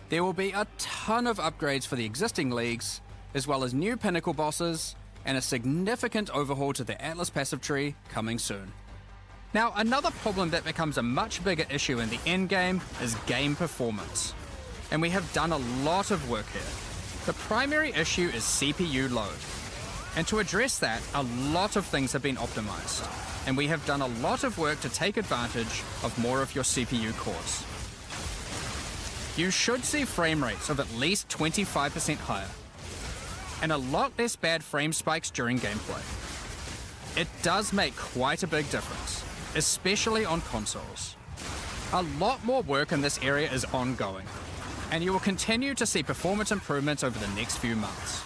there will be a ton of upgrades for the existing leagues, as well as new pinnacle bosses, and a significant overhaul to the Atlas passive tree coming soon. Now, another problem that becomes a much bigger issue in the endgame is game performance. And we have done a lot of work here. The primary issue is CPU load. And to address that, a lot of things have been optimized. And we have done a lot of work to take advantage of more of your CPU cores. You should see frame rates of at least 25% higher, and a lot less bad frame spikes during gameplay. It does make quite a big difference, especially on consoles. A lot more work in this area is ongoing, and you will continue to see performance improvements over the next few months.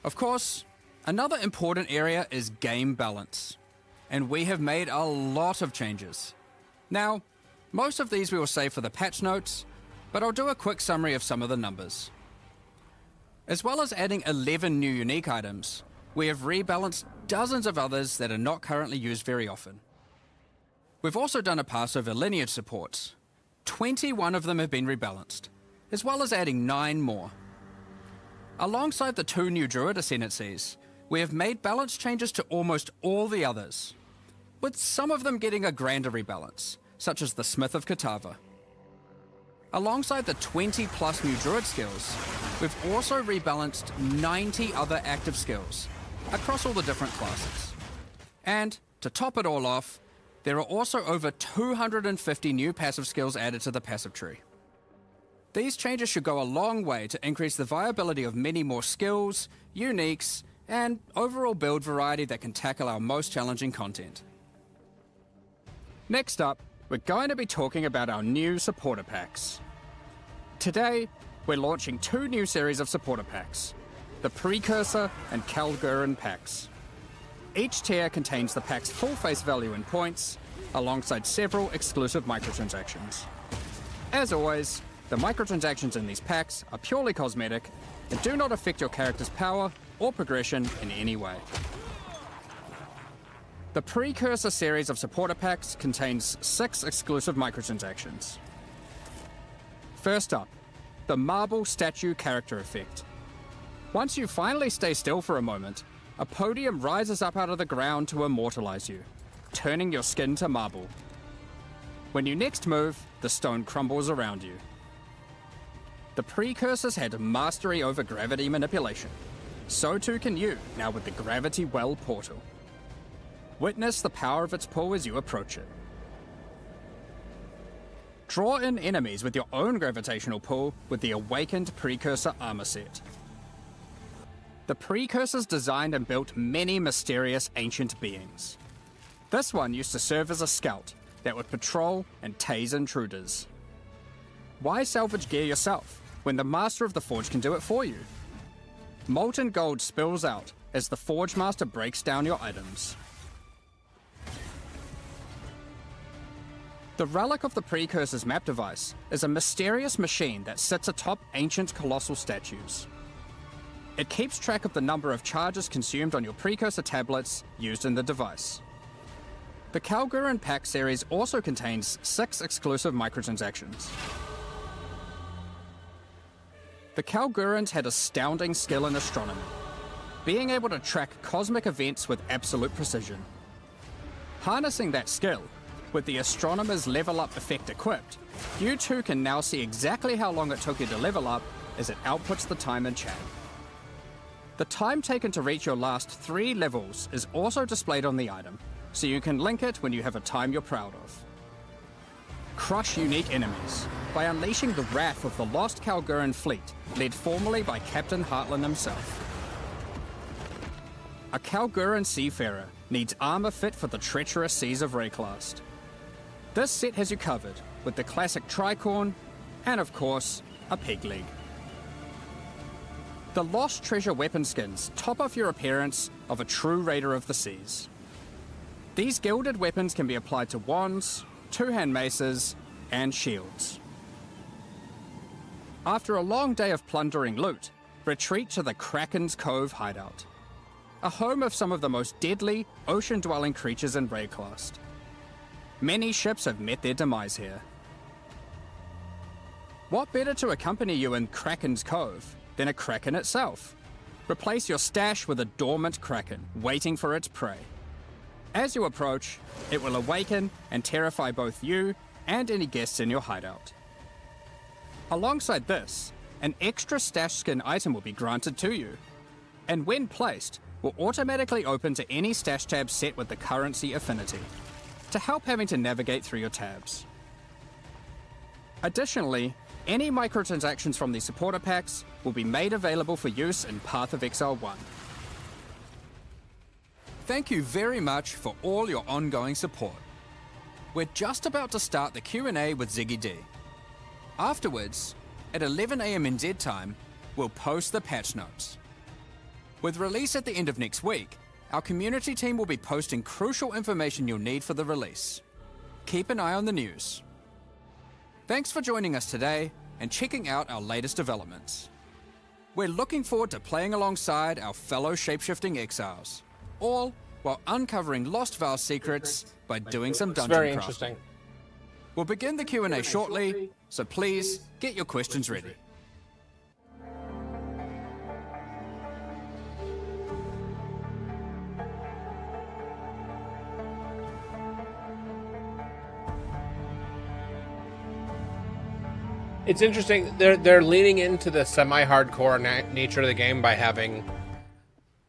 Of course, another important area is game balance, and we have made a lot of changes. Now, most of these we will save for the patch notes, but I'll do a quick summary of some of the numbers. As well as adding 11 new unique items, we have rebalanced dozens of others that are not currently used very often. We've also done a pass over lineage supports. 21 of them have been rebalanced, as well as adding 9 more. Alongside the 2 new Druid ascendancies, we have made balance changes to almost all the others, with some of them getting a grander rebalance, such as the Smith of Katava. Alongside the 20 plus new Druid skills, we've also rebalanced 90 other active skills across all the different classes. And to top it all off, there are also over 250 new passive skills added to the passive tree. These changes should go a long way to increase the viability of many more skills, uniques, and overall build variety that can tackle our most challenging content. Next up, we're going to be talking about our new supporter packs. Today, we're launching 2 new series of supporter packs, the Precursor and Kalgurin packs. Each tier contains the pack's full face value in points, alongside several exclusive microtransactions. As always, the microtransactions in these packs are purely cosmetic and do not affect your character's power or progression in any way. The Precursor series of supporter packs contains 6 exclusive microtransactions. First up, the Marble Statue character effect. Once you finally stay still for a moment, a podium rises up out of the ground to immortalize you, turning your skin to marble. When you next move, the stone crumbles around you. The Precursors had mastery over gravity manipulation. So too can you, now with the Gravity Well portal. Witness the power of its pull as you approach it. Draw in enemies with your own gravitational pull with the Awakened Precursor armor set. The Precursors designed and built many mysterious ancient beings. This one used to serve as a scout that would patrol and tase intruders. Why salvage gear yourself when the Master of the Forge can do it for you? Molten gold spills out as the Forge Master breaks down your items. The Relic of the Precursor's map device is a mysterious machine that sits atop ancient colossal statues. It keeps track of the number of charges consumed on your Precursor tablets used in the device. The Kalguran pack series also contains 6 exclusive microtransactions. The Kalgurans had astounding skill in astronomy, being able to track cosmic events with absolute precision. Harnessing that skill, with the Astronomer's level up effect equipped, you too can now see exactly how long it took you to level up as it outputs the time in chat. The time taken to reach your last 3 levels is also displayed on the item, so you can link it when you have a time you're proud of. Crush unique enemies by unleashing the wrath of the lost Kalguran fleet, led formerly by Captain Heartland himself. A Kalguran seafarer needs armor fit for the treacherous seas of Rayclast. This set has you covered with the classic tricorn and, of course, a peg leg. The Lost Treasure weapon skins top off your appearance of a true raider of the seas. These gilded weapons can be applied to wands, two-hand maces, and shields. After a long day of plundering loot, retreat to the Kraken's Cove hideout, a home of some of the most deadly, ocean-dwelling creatures in Rayclast. Many ships have met their demise here. What better to accompany you in Kraken's Cove than a kraken itself? Replace your stash with a dormant kraken, waiting for its prey. As you approach, it will awaken and terrify both you and any guests in your hideout. Alongside this, an extra stash skin item will be granted to you, and when placed, will automatically open to any stash tab set with the currency affinity, to help having to navigate through your tabs. Additionally, any microtransactions from the supporter packs will be made available for use in Path of Exile 1. Thank you very much for all your ongoing support. We're just about to start the Q&A with Ziggy D. Afterwards, at 11 AM NZ time, we'll post the patch notes. With release at the end of next week, our community team will be posting crucial information you'll need for the release. Keep an eye on the news. Thanks for joining us today and checking out our latest developments. We're looking forward to playing alongside our fellow shapeshifting exiles, all while uncovering Lost Val secrets by doing some dungeon Very crafting. interesting. We'll begin the Q&A shortly, so please get your questions ready. It's interesting. They're leaning into the semi-hardcore nature of the game by having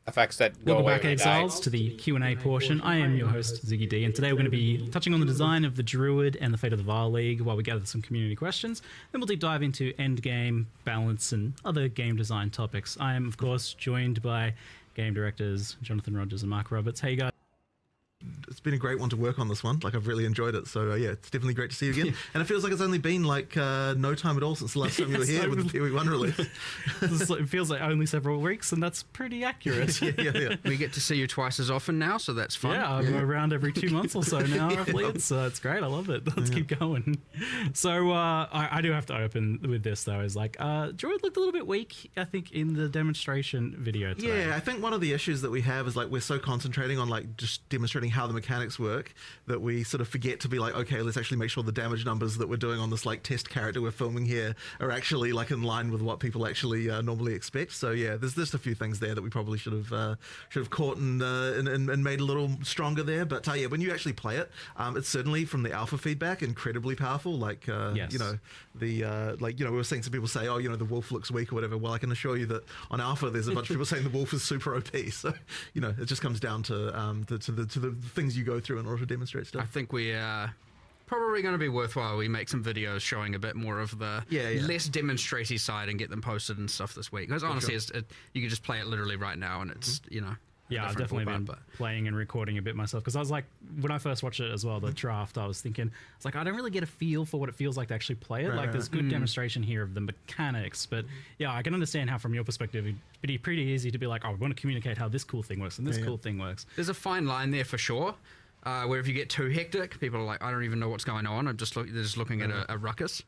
effects that go Welcome away back, when you die. Exiles, to the Q&A portion. I am your host, Ziggy D, and today we're going to be touching on the design of the Druid and the fate of the Vile League while we gather some community questions. Then we'll deep dive into endgame, balance, and other game design topics. I am, of course, joined by game directors Jonathan Rogers and Mark Roberts. Hey, guys. It's been a great one to work on, this one. Like, I've really enjoyed it. So, yeah, it's definitely great to see you again. And it feels like it's only been, like, no time at all since the last time you were here with the PoE1 release. It feels like only several weeks, and that's pretty accurate. Yeah. We get to see you twice as often now, so that's fun. Yeah, I'm around every 2 months or so now, roughly. It's great. I love it. Let's keep going. So I do have to open with this, though, is like, Druid looked a little bit weak, I think, in the demonstration video today. Yeah, I think one of the issues that we have is, like, we're so concentrating on, like, just demonstrating how the mechanics work that we sort of forget to be like, okay, let's actually make sure the damage numbers that we're doing on this, like, test character we're filming here are actually, like, in line with what people actually normally expect. So yeah, there's just a few things there that we probably should have caught and made a little stronger there. But yeah, when you actually play it, it's certainly, from the alpha feedback, incredibly powerful. Like Yes. you know, the like, you know, we were seeing some people say, oh, you know, the wolf looks weak or whatever. Well, I can assure you that on alpha there's a bunch of people saying the wolf is super OP. So, you know, it just comes down to the things you go through in order to demonstrate stuff. I think we are probably going to be worthwhile. We make some videos showing a bit more of the less demonstraty side and get them posted and stuff this week. Because honestly, you can just play it literally right now, and it's you know. Yeah, I've definitely been playing and recording a bit myself, because I was like, when I first watched it as well, the draft, I was thinking, it's like, I don't really get a feel for what it feels like to actually play it. There's good demonstration here of the mechanics, but yeah, I can understand how, from your perspective, it'd be pretty easy to be like, oh, we want to communicate how this cool thing works and this cool thing works. There's a fine line there for sure, where if you get too hectic, people are like, I don't even know what's going on. They're just looking at a ruckus.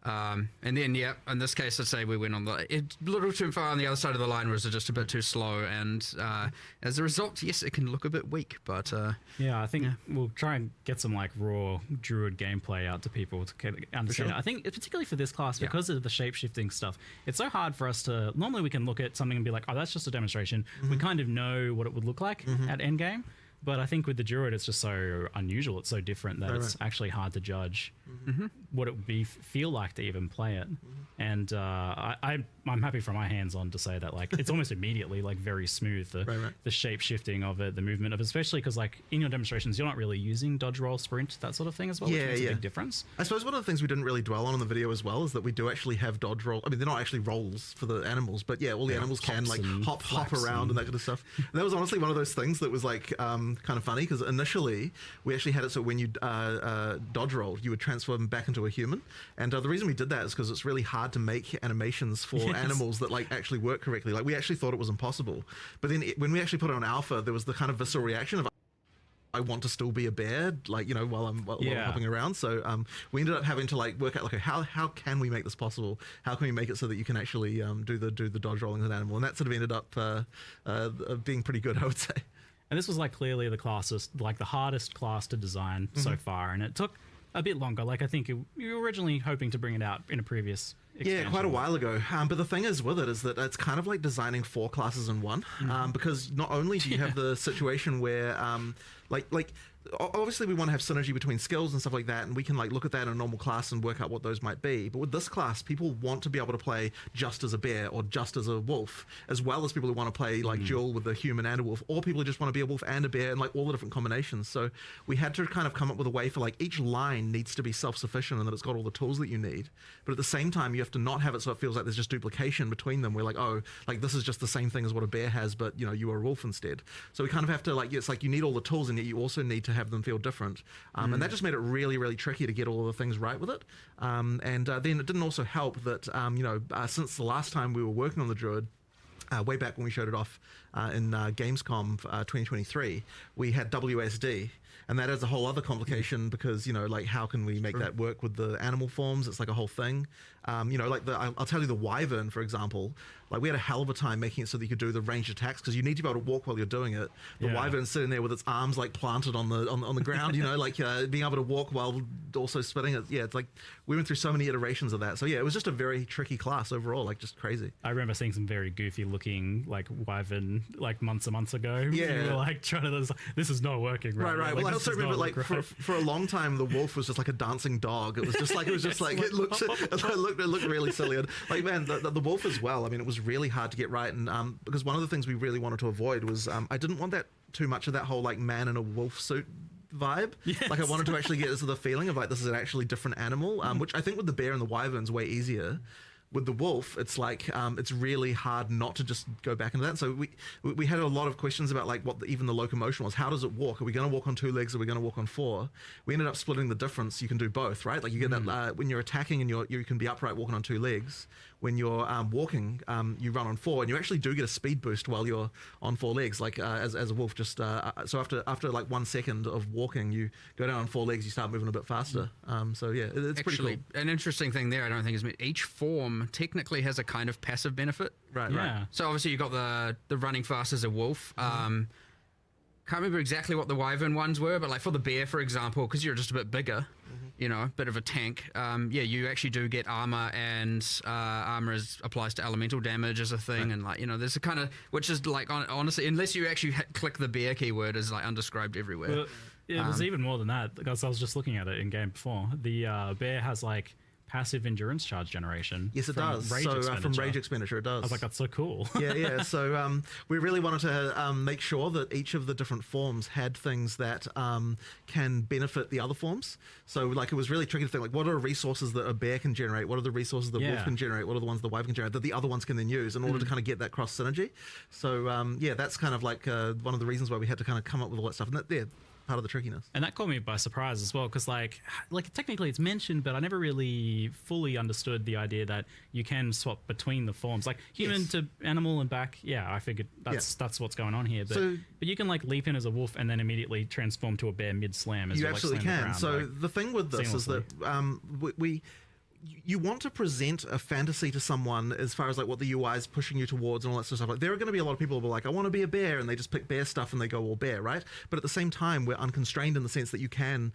And then, yeah, in this case, I'd say we went on a little too far on the other side of the line, was just a bit too slow. And as a result, yes, it can look a bit weak, but... yeah, I think we'll try and get some like raw Druid gameplay out to people to understand it. I think particularly for this class, because of the shape-shifting stuff, it's so hard for us to... Normally we can look at something and be like, oh, that's just a demonstration. We kind of know what it would look like at endgame. But I think with the Druid, it's just so unusual. It's so different that it's actually hard to judge what it would feel like to even play it. And I'm happy for my hands-on to say that like it's almost immediately like very smooth, the shape shifting of it, the movement of it, especially because like in your demonstrations, you're not really using dodge, roll, sprint, that sort of thing as well, which makes a big difference. I suppose one of the things we didn't really dwell on in the video as well is that we do actually have dodge roll. I mean, they're not actually rolls for the animals, but all the animals can like hop around and that kind of stuff. And that was honestly one of those things that was like kind of funny, because initially we actually had it so when you dodge roll, you would transform back into a human. And the reason we did that is because it's really hard to make animations for animals that like actually work correctly. Like we actually thought it was impossible, but then when we actually put it on alpha, there was the kind of visceral reaction of I want to still be a bear, like, you know, while I'm hopping around. So we ended up having to like work out like how can we make this possible? How can we make it so that you can actually do the dodge rolling as an animal? And that sort of ended up being pretty good, I would say. And this was like clearly the hardest class to design so far, and it took a bit longer. Like I think you were originally hoping to bring it out in a previous expansion. Yeah, quite a while ago. But the thing is with it is that it's kind of like designing 4 classes in one, because not only do you have the situation where like obviously we want to have synergy between skills and stuff like that, and we can like look at that in a normal class and work out what those might be. But with this class, people want to be able to play just as a bear or just as a wolf, as well as people who want to play like dual with a human and a wolf, or people who just want to be a wolf and a bear, and like all the different combinations. So we had to kind of come up with a way for like each line needs to be self-sufficient and that it's got all the tools that you need. But at the same time, you have to not have it so it feels like there's just duplication between them. We're like, oh, like this is just the same thing as what a bear has, but you know, you are a wolf instead. So we kind of have to like, it's like you need all the tools, and yet you also need to have them feel different. And that just made it really, really tricky to get all of the things right with it. And then it didn't also help that, since the last time we were working on the Druid, way back when we showed it off in Gamescom 2023, we had WSD. And that is a whole other complication because, you know, like how can we make that work with the animal forms? It's like a whole thing. You know, like I'll tell you the wyvern, for example, like we had a hell of a time making it so that you could do the ranged attacks because you need to be able to walk while you're doing it. The wyvern's sitting there with its arms like planted on the ground, you know, like being able to walk while also spinning it. Yeah, it's like we went through so many iterations of that. So yeah, it was just a very tricky class overall, like just crazy. I remember seeing some very goofy looking like wyvern like months and months ago. Yeah, we were like trying to, this is not working. Right. Like, well, I also remember like for a long time the wolf was just like a dancing dog. It was just like it looked really silly. And like man, the wolf as well. I mean, it was really hard to get right, and because one of the things we really wanted to avoid was I didn't want that too much of that whole like man in a wolf suit vibe. Like I wanted to actually get the feeling of like this is an actually different animal, which I think with the bear and the wyvern's way easier. With the wolf, it's like it's really hard not to just go back into that. So we had a lot of questions about like what even the locomotion was. How does it walk? Are we going to walk on 2 legs? Are we going to walk on 4? We ended up splitting the difference. You can do both, right? Like you get that when you're attacking and you can be upright walking on 2 legs. When you're walking, you run on 4, and you actually do get a speed boost while you're on 4 legs. Like as a wolf, just so after like 1 second of walking, you go down on 4 legs. You start moving a bit faster. So yeah, it's actually pretty cool. An interesting thing there, I don't think is each form technically has a kind of passive benefit. Right. So obviously you got the running fast as a wolf. Can't remember exactly what the wyvern ones were, but like for the bear, for example, because you're just a bit bigger, you know, a bit of a tank. You actually do get armor, and armor applies to elemental damage as a thing, and like, you know, there's a kind of, which is like honestly, unless you actually click the bear keyword, is like undescribed everywhere. Well, it was even more than that because I was just looking at it in game before. The bear has like passive endurance charge generation. Yes, it does. From rage expenditure, it does. I was like, that's so cool. yeah. So we really wanted to make sure that each of the different forms had things that can benefit the other forms. So like it was really tricky to think like, what are resources that a bear can generate? What are the resources the wolf can generate? What are the ones the wyvern can generate that the other ones can then use in order to kind of get that cross synergy? So that's kind of like one of the reasons why we had to kind of come up with all that stuff. And that part of the trickiness. And that caught me by surprise as well, because like technically it's mentioned, but I never really fully understood the idea that you can swap between the forms, like human to animal and back. Yeah, I figured that's what's going on here. But you can like leap in as a wolf and then immediately transform to a bear mid slam. You absolutely can. So the thing with this is that you want to present a fantasy to someone as far as like what the UI is pushing you towards and all that sort of stuff. Like there are going to be a lot of people who are like, I want to be a bear, and they just pick bear stuff and they go all bear, right? But at the same time, we're unconstrained in the sense that you can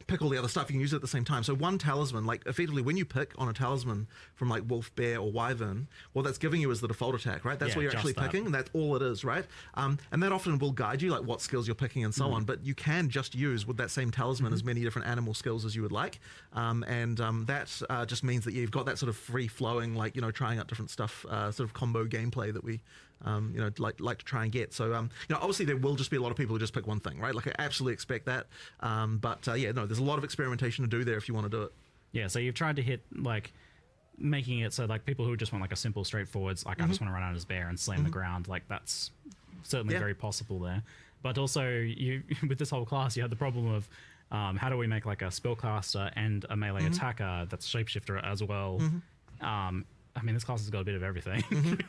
pick all the other stuff. You can use it at the same time. So one talisman, like effectively when you pick on a talisman from like wolf, bear, or wyvern, what that's giving you is the default attack, right? That's what you're actually picking, and that's all it is, right? And that often will guide you, like what skills you're picking and so on. But you can just use with that same talisman as many different animal skills as you would like, that just means that you've got that sort of free flowing, like trying out different stuff, sort of combo gameplay that we. Like to try and get. So, obviously there will just be a lot of people who just pick one thing, right? Like I absolutely expect that. There's a lot of experimentation to do there if you want to do it. Yeah, so you've tried to hit like making it so like people who just want like a simple straightforwards, like I just want to run out as bear and slam the ground, like that's certainly very possible there. But also you with this whole class, you had the problem of how do we make like a spellcaster and a melee attacker that's shapeshifter as well. I mean, this class has got a bit of everything.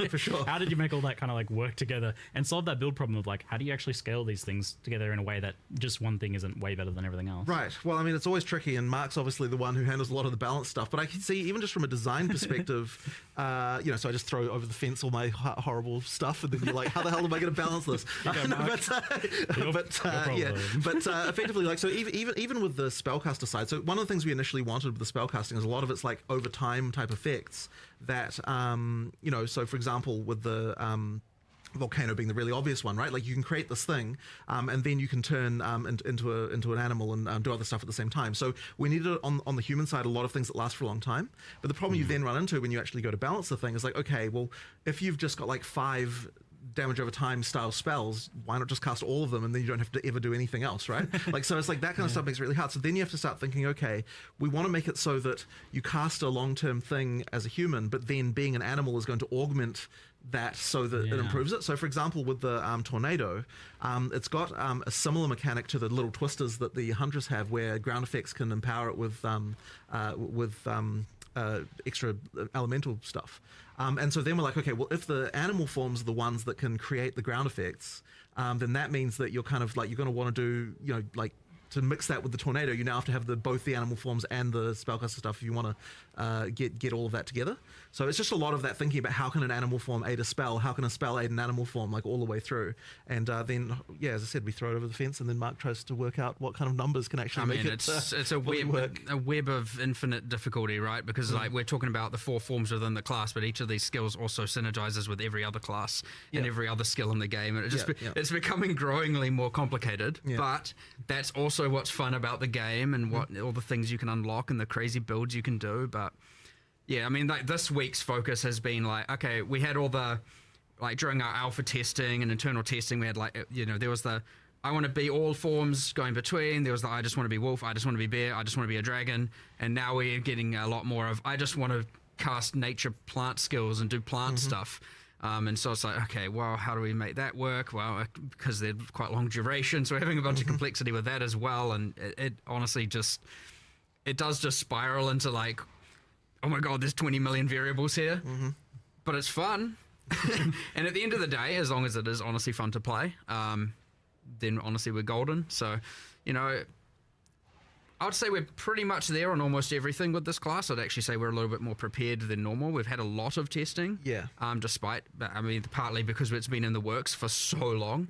For sure. How did you make all that kind of like work together and solve that build problem of like, how do you actually scale these things together in a way that just one thing isn't way better than everything else? Right. Well, I mean, it's always tricky, and Mark's obviously the one who handles a lot of the balance stuff. But I can see, even just from a design perspective, so I just throw over the fence all my horrible stuff, and then you're like, how the hell am I going to balance this? Effectively, like, so even with the spellcaster side, so one of the things we initially wanted with the spellcasting is a lot of it's like over time type effects that, so for example, with the volcano being the really obvious one, right? Like you can create this thing, and then you can turn into an animal and do other stuff at the same time. So we needed on the human side a lot of things that last for a long time. But the problem you then run into when you actually go to balance the thing is like, okay, well, if you've just got like 5 damage over time style spells, why not just cast all of them and then you don't have to ever do anything else, right? Like, so it's like that kind of stuff makes it really hard. So then you have to start thinking, okay, we want to make it so that you cast a long-term thing as a human, but then being an animal is going to augment that so that it improves it. So for example, with the tornado, it's got a similar mechanic to the little twisters that the hunters have, where ground effects can empower it with extra elemental stuff. And so then we're like, okay, well, if the animal forms are the ones that can create the ground effects, then that means that you're kind of like, you're going to want to do, like, to mix that with the tornado, you now have to have both the animal forms and the spellcaster stuff if you want to get all of that together. So it's just a lot of that thinking about how can an animal form aid a spell, how can a spell aid an animal form, like all the way through. And then, as I said, we throw it over the fence, and then Mark tries to work out what kind of numbers can actually make it it's a web of infinite difficulty, right? Because like we're talking about the 4 forms within the class, but each of these skills also synergizes with every other class and every other skill in the game, and it just it's becoming growingly more complicated. But that's also what's fun about the game, and what all the things you can unlock and the crazy builds you can do. But I mean, like this week's focus has been like, okay, we had all the, like during our alpha testing and internal testing, we had like, there was the I want to be all forms going between, there was the I just want to be wolf, I just want to be bear, I just want to be a dragon, and now we're getting a lot more of I just want to cast nature plant skills and do plant stuff. And so it's like, okay, well, how do we make that work? Well, because they're quite long duration, so we're having a bunch of complexity with that as well. And it honestly it does just spiral into like, oh my God, there's 20 million variables here. But it's fun. And at the end of the day, as long as it is honestly fun to play, then honestly we're golden. So, I would say we're pretty much there on almost everything with this class. I'd actually say we're a little bit more prepared than normal. We've had a lot of testing. Despite, I mean, partly because it's been in the works for so long.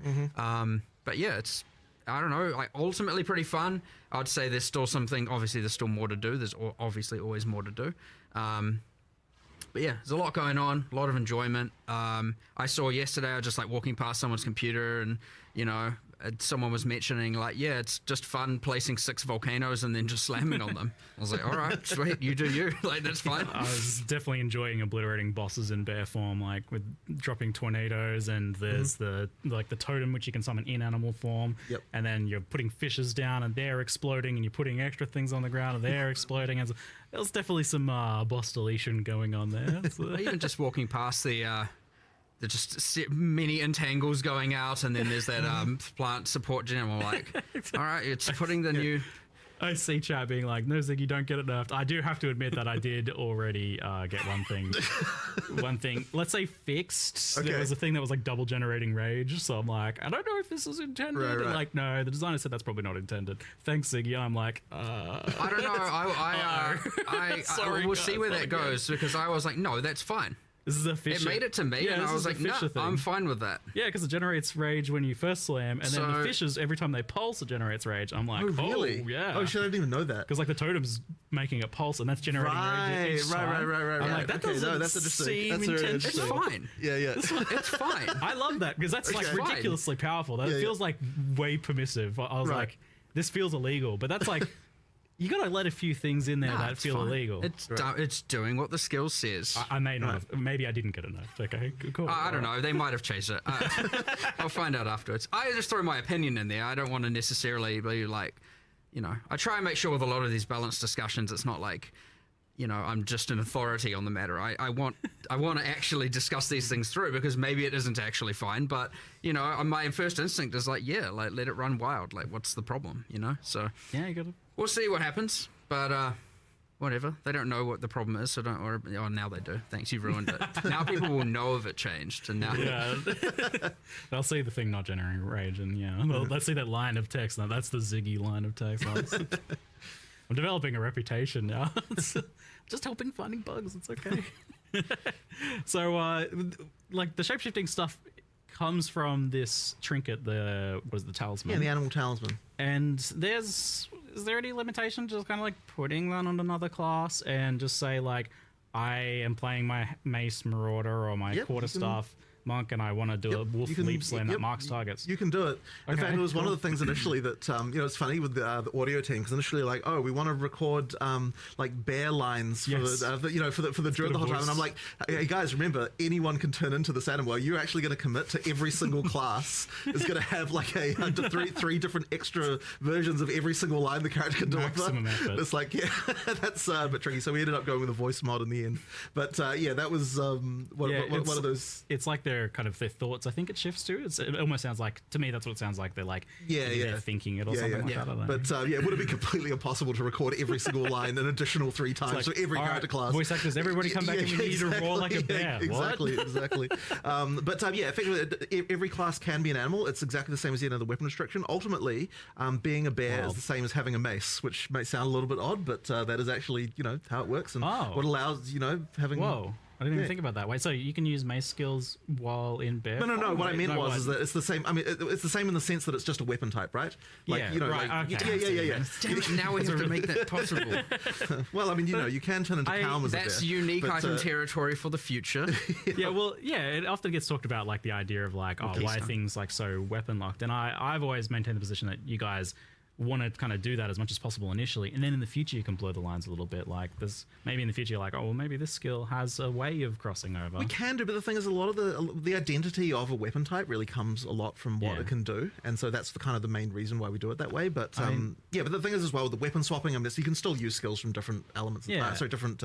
But it's, I don't know, like ultimately pretty fun. I'd say there's still something, obviously there's still more to do. There's obviously always more to do. But there's a lot going on, a lot of enjoyment. I saw yesterday, I was just like walking past someone's computer and, someone was mentioning like, it's just fun placing 6 volcanoes and then just slamming on them. I was like, all right, sweet, you do you. Like, that's fine. I was definitely enjoying obliterating bosses in bear form, like with dropping tornadoes, and there's the totem which you can summon in animal form. And then you're putting fishes down and they're exploding, and you're putting extra things on the ground and they're exploding. And there was definitely some boss deletion going on there. Even just walking past the just many entangles going out, and then there's that plant support gem. I'm like, all right, it's putting the new I see chat being like, no, Zig, you don't get it nerfed. I do have to admit that I did already get one thing, let's say fixed. Okay. There was a thing that was like double generating rage. So I'm like, I don't know if this is intended. Right. And like, no, the designer said that's probably not intended. Thanks, Ziggy. And I'm like, I don't know. Sorry, we'll guys, see where not that goes because I was like, no, that's fine. this is a Fisher. It made it to me, and I was like, no, I'm fine with that. Yeah, because it generates rage when you first slam, and then the So- fishes, every time they pulse, it generates rage. I'm like, Oh, really? yeah. Oh, shit, I didn't even know that. Because like the totem's making a pulse, and that's generating rage. Each time. Right. I'm like, that Okay, doesn't that's interesting. seem That's very intentional. It's fine. Yeah. It's fine. I love that because that's like Okay. ridiculously powerful. That Yeah, feels like way permissive. I was Right. like, this feels illegal, but that's like, you gotta let a few things in there Nah, that it's feel fine. illegal. It's doing what the skill says. I may not have. Maybe I didn't get enough. Okay, cool. I don't know. They might have changed it. I'll find out afterwards. I just throw my opinion in there. I don't want to necessarily be like, I try and make sure with a lot of these balanced discussions, it's not like, I'm just an authority on the matter. I want to actually discuss these things through because maybe it isn't actually fine. But my first instinct is like, let it run wild. Like, what's the problem? So Yeah, you gotta. we'll see what happens. But whatever. They don't know what the problem is, so don't worry. Oh, now they do. Thanks, you've ruined it. Now people will know if it changed, and now Yeah, they'll see the thing not generating rage, and they'll see that line of text. Now that's the Ziggy line of text. I'm developing a reputation now. It's just helping finding bugs. It's okay. So, like the shapeshifting stuff comes from this trinket, the talisman? Yeah, the animal talisman. And is there any limitation to just kind of like putting that on another class and just say like, I am playing my mace marauder or my quarterstaff monk and I want to do a wolf leap slam that marks targets? You can do it. In Okay, fact, it was one cool. of the things initially that it's funny with the audio team because initially like, oh, we want to record like bear lines for Yes. for the druid the whole time, and I'm like, hey guys, remember anyone can turn into this animal. You're actually going to commit to every single class is going to have like a three different extra versions of every single line the character can deliver. Maximum effort. It's like that's a bit tricky. So we ended up going with a voice mod in the end. But that was one of those. It's like their thoughts. I think it shifts to. It almost sounds like, to me, that's what it sounds like. They're like, they're thinking it or something like that. I don't know. But it would have been completely impossible to record every single line an additional 3 times like, for every all right, character class. voice actors, everybody come back and we need to roar like a bear. Exactly. Effectively, every class can be an animal. It's exactly the same as the weapon restriction. Ultimately, being a bear is the same as having a mace, which may sound a little bit odd, but that is actually how it works and what allows having. Whoa. I didn't even think about that. Wait, so you can use mace skills while in bear? No. What I meant is that it's the same. I mean, it's the same in the sense that it's just a weapon type, right? Like, Yeah, right, like, okay. yeah. Damn it, now we have to make that possible. Well, I mean, you can turn into calm as a bear. That's unique but, item territory for the future. It often gets talked about like the idea of like, why are things like so weapon locked? And I've always maintained the position that you guys want to kind of do that as much as possible initially, and then in the future you can blur the lines a little bit. Like there's maybe in the future you're like, oh well, maybe this skill has a way of crossing over. We can do, but the thing is, a lot of the identity of a weapon type really comes a lot from what it can do, and so that's the main reason why we do it that way. But but the thing is as well, with the weapon swapping, I mean, you can still use skills from different elements. Different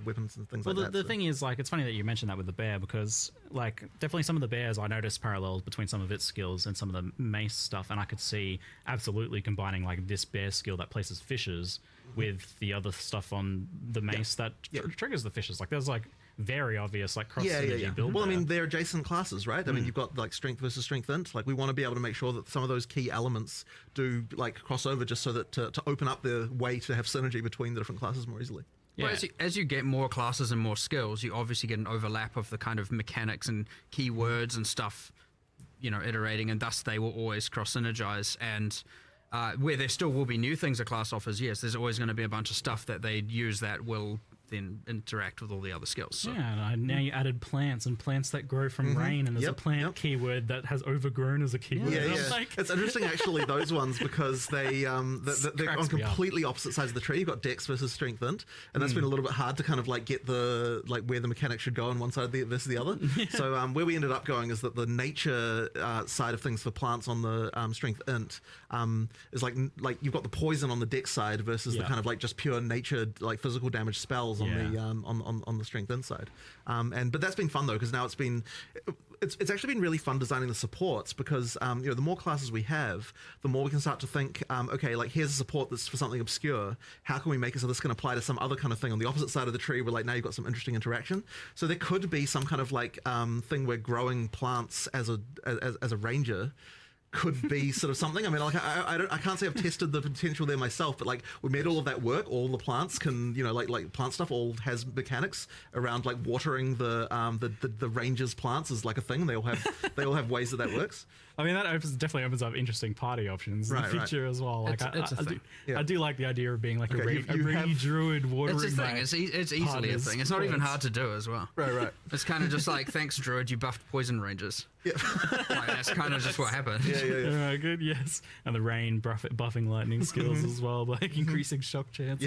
weapons and things like that. The thing is, like, it's funny that you mentioned that with the bear because, like, definitely some of the bears, I noticed parallels between some of its skills and some of the mace stuff, and I could see absolutely combining, like, this bear skill that places fishes with the other stuff on the mace that triggers the fishes. Like, there's, like, very obvious, like, cross synergy build. Well, I mean, they're adjacent classes, right? I mean, you've got, like, strength versus strength int. Like, we want to be able to make sure that some of those key elements do, like, cross over just so that to open up the way to have synergy between the different classes more easily. Well, as you get more classes and more skills, you obviously get an overlap of the kind of mechanics and keywords and stuff, iterating, and thus they will always cross-synergize. And where there still will be new things a class offers, yes, there's always going to be a bunch of stuff that they use that will then interact with all the other skills. So. Yeah, and now you added plants and plants that grow from rain, and there's a plant keyword that has overgrown as a keyword. Like, it's interesting actually, those ones, because they're on completely opposite sides of the tree. You've got dex versus strength int, and that's been a little bit hard to kind of like get the where the mechanic should go on one side versus the other. So where we ended up going is that the nature side of things for plants on the strength int is like you've got the poison on the dex side versus the kind of like just pure nature like physical damage spells was on the on the strength inside. But that's been fun though, because now it's actually been really fun designing the supports, because the more classes we have, the more we can start to think, okay, like here's a support that's for something obscure. How can we make it so this can apply to some other kind of thing on the opposite side of the tree, where like now you've got some interesting interaction. So there could be some kind of like thing where growing plants as a ranger could be sort of something. I mean, like I can't say I've tested the potential there myself, but like we made all of that work. All the plants can, like plant stuff all has mechanics around like watering the ranger's plants is like a thing. They all have ways that works. I mean, that definitely opens up interesting party options in the future as well. Like, I do like the idea of being like a rainy druid watering. It's a thing. It's easily a thing. It's not even hard to do as well. Right. It's kind of just like, thanks, druid, you buffed poison rangers. Yeah. Like, that's kind of just what happened. Yeah. Good. Yes, and the rain buffing lightning skills as well, like increasing shock chance.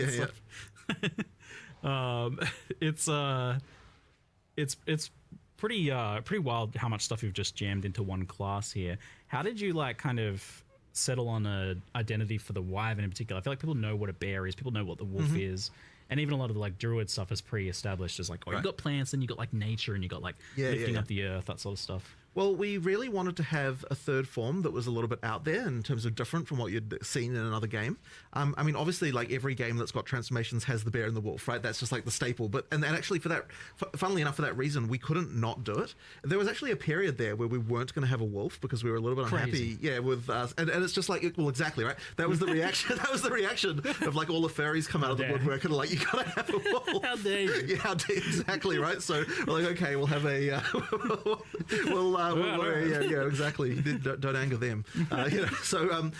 It's pretty wild how much stuff you've just jammed into one class here. How did you like kind of settle on a identity for the wyvern in particular? I feel like people know what a bear is, people know what the wolf is, and even a lot of the like druid stuff is pre-established as like, you've got plants and you got like nature and you got like lifting up the earth, that sort of stuff. Well, we really wanted to have a third form that was a little bit out there in terms of different from what you'd seen in another game. I mean, obviously, like every game that's got transformations has the bear and the wolf, right? That's just like the staple. But and actually, funnily enough, for that reason, we couldn't not do it. There was actually a period there where we weren't going to have a wolf because we were a little bit unhappy, with us. And it's just like, well, exactly, right? That was the reaction. That was the reaction of like all the furries come out of the woodwork and like, you gotta have a wolf. How dare you? Yeah, how dare, exactly, right? So we're like, okay, we'll have a yeah, exactly. Don't anger them. So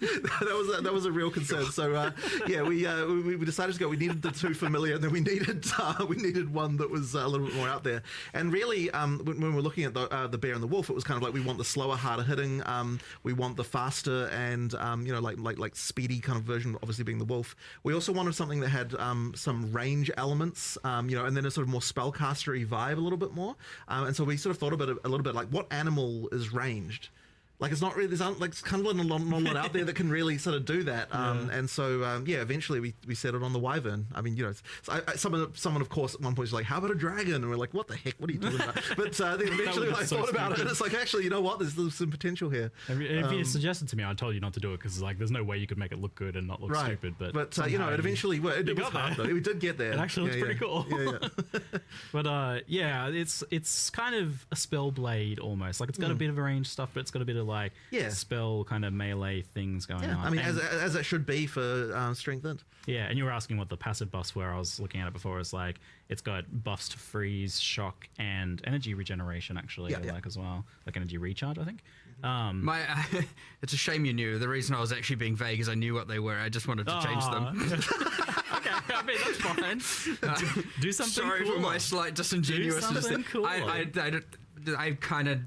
that was a real concern. So we decided to go. We needed the two familiar, and then we needed one that was a little bit more out there. And really, when we're looking at the bear and the wolf, it was kind of like we want the slower, harder hitting. We want the faster and like speedy kind of version, obviously being the wolf. We also wanted something that had some range elements, and then a sort of more spellcastery vibe a little bit more. And so we sort of thought about it a little bit like, what animal is ranged? Like, it's not really, there's like kind of not a lot out there that can really sort of do that. And so, eventually we settled on the wyvern. I mean, someone of course at one point was like, how about a dragon? And we're like, what the heck? What are you talking about? But then eventually I thought about it, and it's like, actually, you know what? There's some potential here. If you suggested to me, I told you not to do it because like, there's no way you could make it look good and not look stupid. But it eventually, it was hard though. We did get there. It actually looks pretty cool. Yeah. But it's kind of a spell blade almost. Like, it's got a bit of range stuff, but it's got a bit of like spell kind of melee things going on. I mean, as it should be for strength int. Yeah, and you were asking what the passive buffs were. I was looking at it before. It's like it's got buffs to freeze, shock, and energy regeneration actually, as well, like energy recharge, I think. It's a shame you knew. The reason I was actually being vague is I knew what they were. I just wanted to change them. Okay, I mean, that's fine. Do something Sorry for my slight disingenuousness. Do something cool. I kind of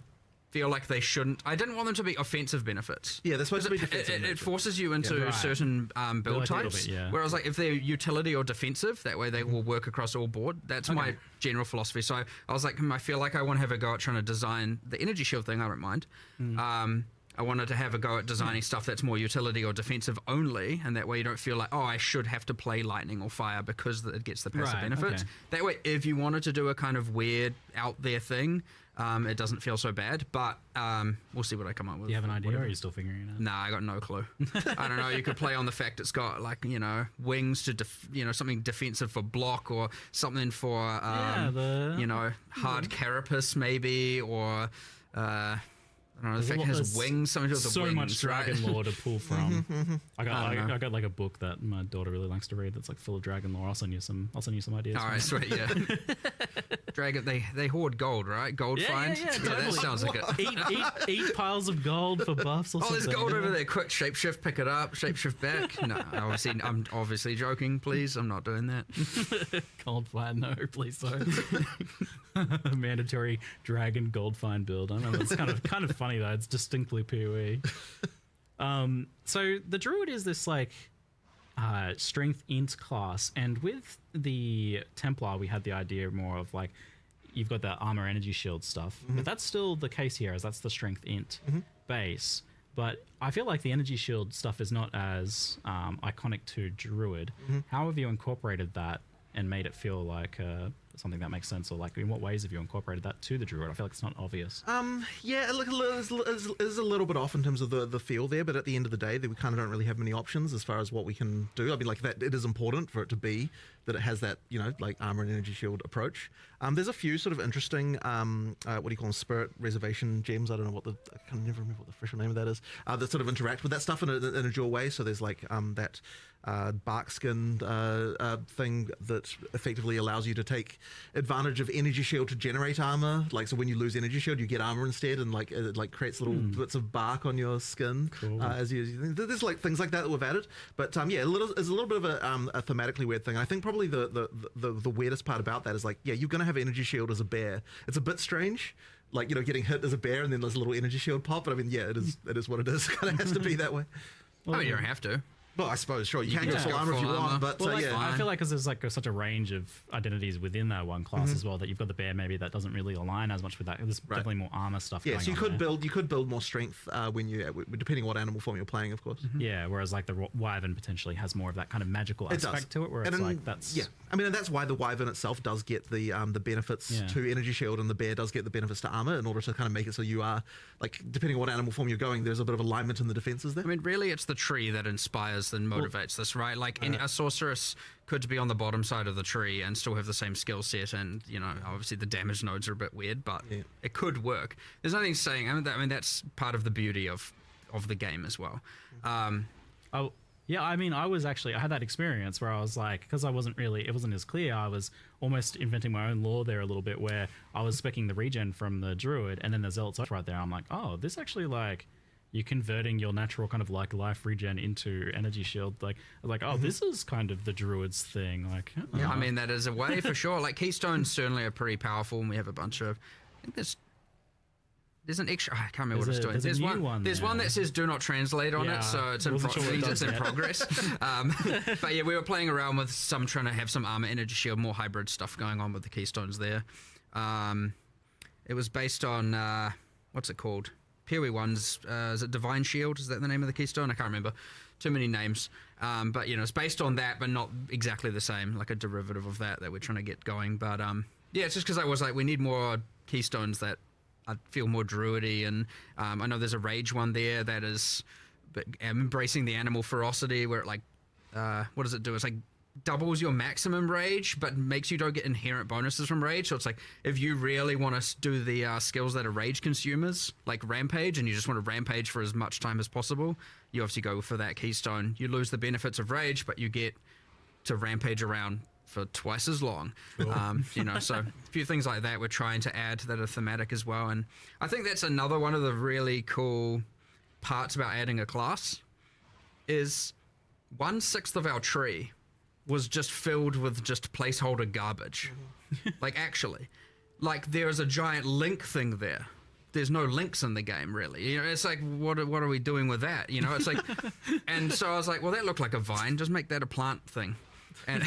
feel like they shouldn't. I didn't want them to be offensive benefits. Yeah, they're supposed to be defensive. It forces you into certain build types. Whereas, like, if they're utility or defensive, that way they will work across all board. That's my general philosophy. So I was like, I feel like I want to have a go at trying to design the energy shield thing. I don't mind. I wanted to have a go at designing stuff that's more utility or defensive only, and that way you don't feel like, oh, I should have to play lightning or fire because it gets the passive benefits. That way, if you wanted to do a kind of weird out there thing, it doesn't feel so bad, but we'll see what I come up with. Do you have an idea, or are you still figuring it out? Nah, I got no clue. I don't know. You could play on the fact it's got, like, wings to, something defensive for block, or something for, hard carapace maybe, or... I don't know, the fact it has wings, something to do with the wings, much dragon lore to pull from. I got like a book that my daughter really likes to read that's like full of dragon lore. I'll send you some ideas. All right, sweet, yeah. Dragon, they hoard gold, right? Gold finds? Yeah, totally. That sounds like it. Eat piles of gold for buffs or something. There's gold over there. Quick, shapeshift, pick it up, shapeshift back. No, I'm obviously joking, please. I'm not doing that. Gold find, no, please don't. Mandatory dragon gold find build. I know it's kind of funny though. It's distinctly PoE. So the druid is this like strength int class, and with the Templar we had the idea more of like you've got that armor energy shield stuff, but that's still the case here, as that's the strength int base. But I feel like the energy shield stuff is not as iconic to Druid. How have you incorporated that and made it feel like something that makes sense, or like in what ways have you incorporated that to the Druid? I feel like it's not obvious. Yeah, look, it is a little bit off in terms of the feel there, but at the end of the day, we kind of don't really have many options as far as what we can do. I mean, like that, it is important for it to be that it has that, you know, like armor and energy shield approach. There's a few sort of interesting, what do you call them, spirit reservation gems. I don't know what I can never remember what the official name of that is. That sort of interact with that stuff in a dual way. So there's like that bark skin thing that effectively allows you to take advantage of energy shield to generate armor. Like, so when you lose energy shield, you get armor instead, and like it like creates little bits of bark on your skin. As you there's like things like that we've added. But yeah, it's a little bit of a thematically weird thing. I think probably the weirdest part about that is like, yeah, you're gonna have energy shield as a bear. It's a bit strange. Like, you know, getting hit as a bear and then there's a little energy shield pop. But I mean, yeah, it is what it is. It kind of has to be that way. Well, I mean, you don't have to. Well, I suppose, sure, you can go full armor if you want, but well, like, yeah. I feel like because there's like such a range of identities within that one class as well, that you've got the bear maybe that doesn't really align as much with that. There's definitely more armor stuff. Yeah, going so on you could build more strength when you, depending on what animal form you're playing, of course. Yeah, whereas like the wyvern potentially has more of that kind of magical aspect to it, where it's like that's I mean, and that's why the wyvern itself does get the benefits to energy shield, and the bear does get the benefits to armor in order to kind of make it so you are, like, depending on what animal form you're going, there's a bit of alignment in the defenses there. I mean, really, it's the tree that inspires and motivates this, right? Like, a sorceress could be on the bottom side of the tree and still have the same skill set, and, you know, obviously the damage nodes are a bit weird, but it could work. There's nothing saying, I mean, that's part of the beauty of the game as well. Yeah, I mean, I had that experience where I was like, because it wasn't as clear, I was almost inventing my own lore there a little bit, where I was specking the regen from the druid, and then the zealots right there. I'm like, oh, this actually, like, you're converting your natural kind of like life regen into energy shield. Like, oh, this is kind of the druid's thing. Like, yeah, I mean, that is a way for sure. Like, keystones certainly are pretty powerful, and we have a bunch of, I think there's an extra, I can't remember what it's doing. There's one that says do not translate on it, so it's in progress. But yeah, we were playing around with trying to have some armor, energy shield, more hybrid stuff going on with the keystones there. It was based on, what's it called? PoE 1's, is it Divine Shield? Is that the name of the keystone? I can't remember. Too many names. But, you know, it's based on that, but not exactly the same, like a derivative of that we're trying to get going. But, yeah, it's just because I was like, we need more keystones that I feel more druidy, and I know there's a rage one there that is embracing the animal ferocity, where it like, what does it do? It's like doubles your maximum rage, but makes you don't get inherent bonuses from rage. So it's like, if you really want to do the skills that are rage consumers, like rampage, and you just want to rampage for as much time as possible, you obviously go for that keystone. You lose the benefits of rage, but you get to rampage around for twice as long. You know, so a few things like that we're trying to add that are thematic as well. And I think that's another one of the really cool parts about adding a class is 1/6 of our tree was just filled with just placeholder garbage. Like, actually, like, there's a giant link thing there. There's no links in the game, really. You know, it's like, what are we doing with that? You know, it's like, and so I was like, well, that looked like a vine. Just make that a plant thing. And,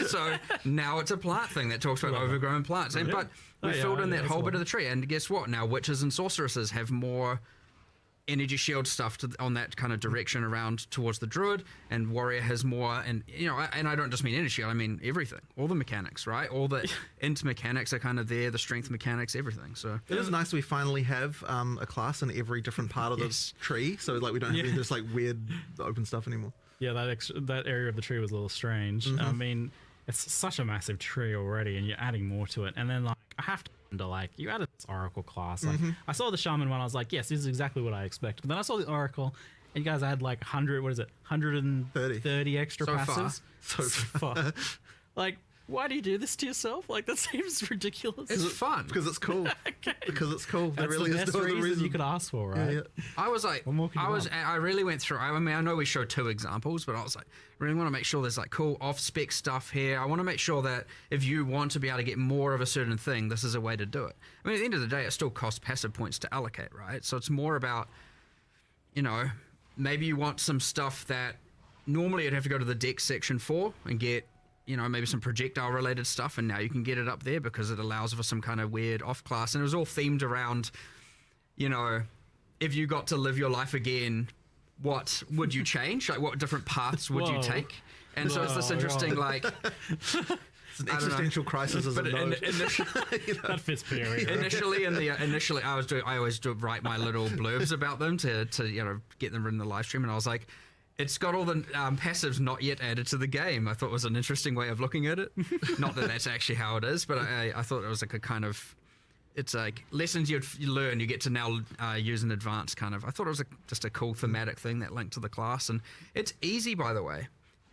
so now it's a plant thing that talks about overgrown plants. And, but we filled in that whole bit of the tree. And guess what? Now witches and sorceresses have more energy shield stuff on that kind of direction around towards the druid, and warrior has more. And, you know, and I don't just mean energy shield, I mean everything. All the mechanics, right? All the int mechanics are kind of there, the strength mechanics, everything. So it is nice we finally have a class in every different part of the tree. So, like, we don't have any just like weird open stuff anymore. Yeah, that area of the tree was a little strange. I mean, it's such a massive tree already, and you're adding more to it. And then, like, I have to wonder, like, you added this Oracle class. Like, I saw the Shaman one, I was like, yes, this is exactly what I expected. But then I saw the Oracle, and you guys had like 130 extra passives. So far. Like, why do you do this to yourself? Like, that seems ridiculous. It's fun. Because it's cool. Because it's cool. That's really the best reason you could ask for, right? Yeah. I was like, I really went through, I mean, I know we showed 2 examples, but I was like, I really want to make sure there's like cool off-spec stuff here. I want to make sure that if you want to be able to get more of a certain thing, this is a way to do it. I mean, at the end of the day, it still costs passive points to allocate, right? So it's more about, you know, maybe you want some stuff that normally you'd have to go to the deck section for and get, you know, maybe some projectile related stuff, and now you can get it up there because it allows for some kind of weird off class. And it was all themed around, you know, if you got to live your life again, what would you change? Like, what different paths would you take? And so it's this interesting, like... It's an existential crisis as a node. That fits period. Initially, I always do write my little blurbs about them to get them in the live stream, and I was like, it's got all the passives not yet added to the game. I thought it was an interesting way of looking at it. Not that that's actually how it is, but I thought it was like a kind of, it's like lessons you learn, you get to now use in advance kind of. I thought it was just a cool thematic thing that linked to the class, and it's easy, by the way,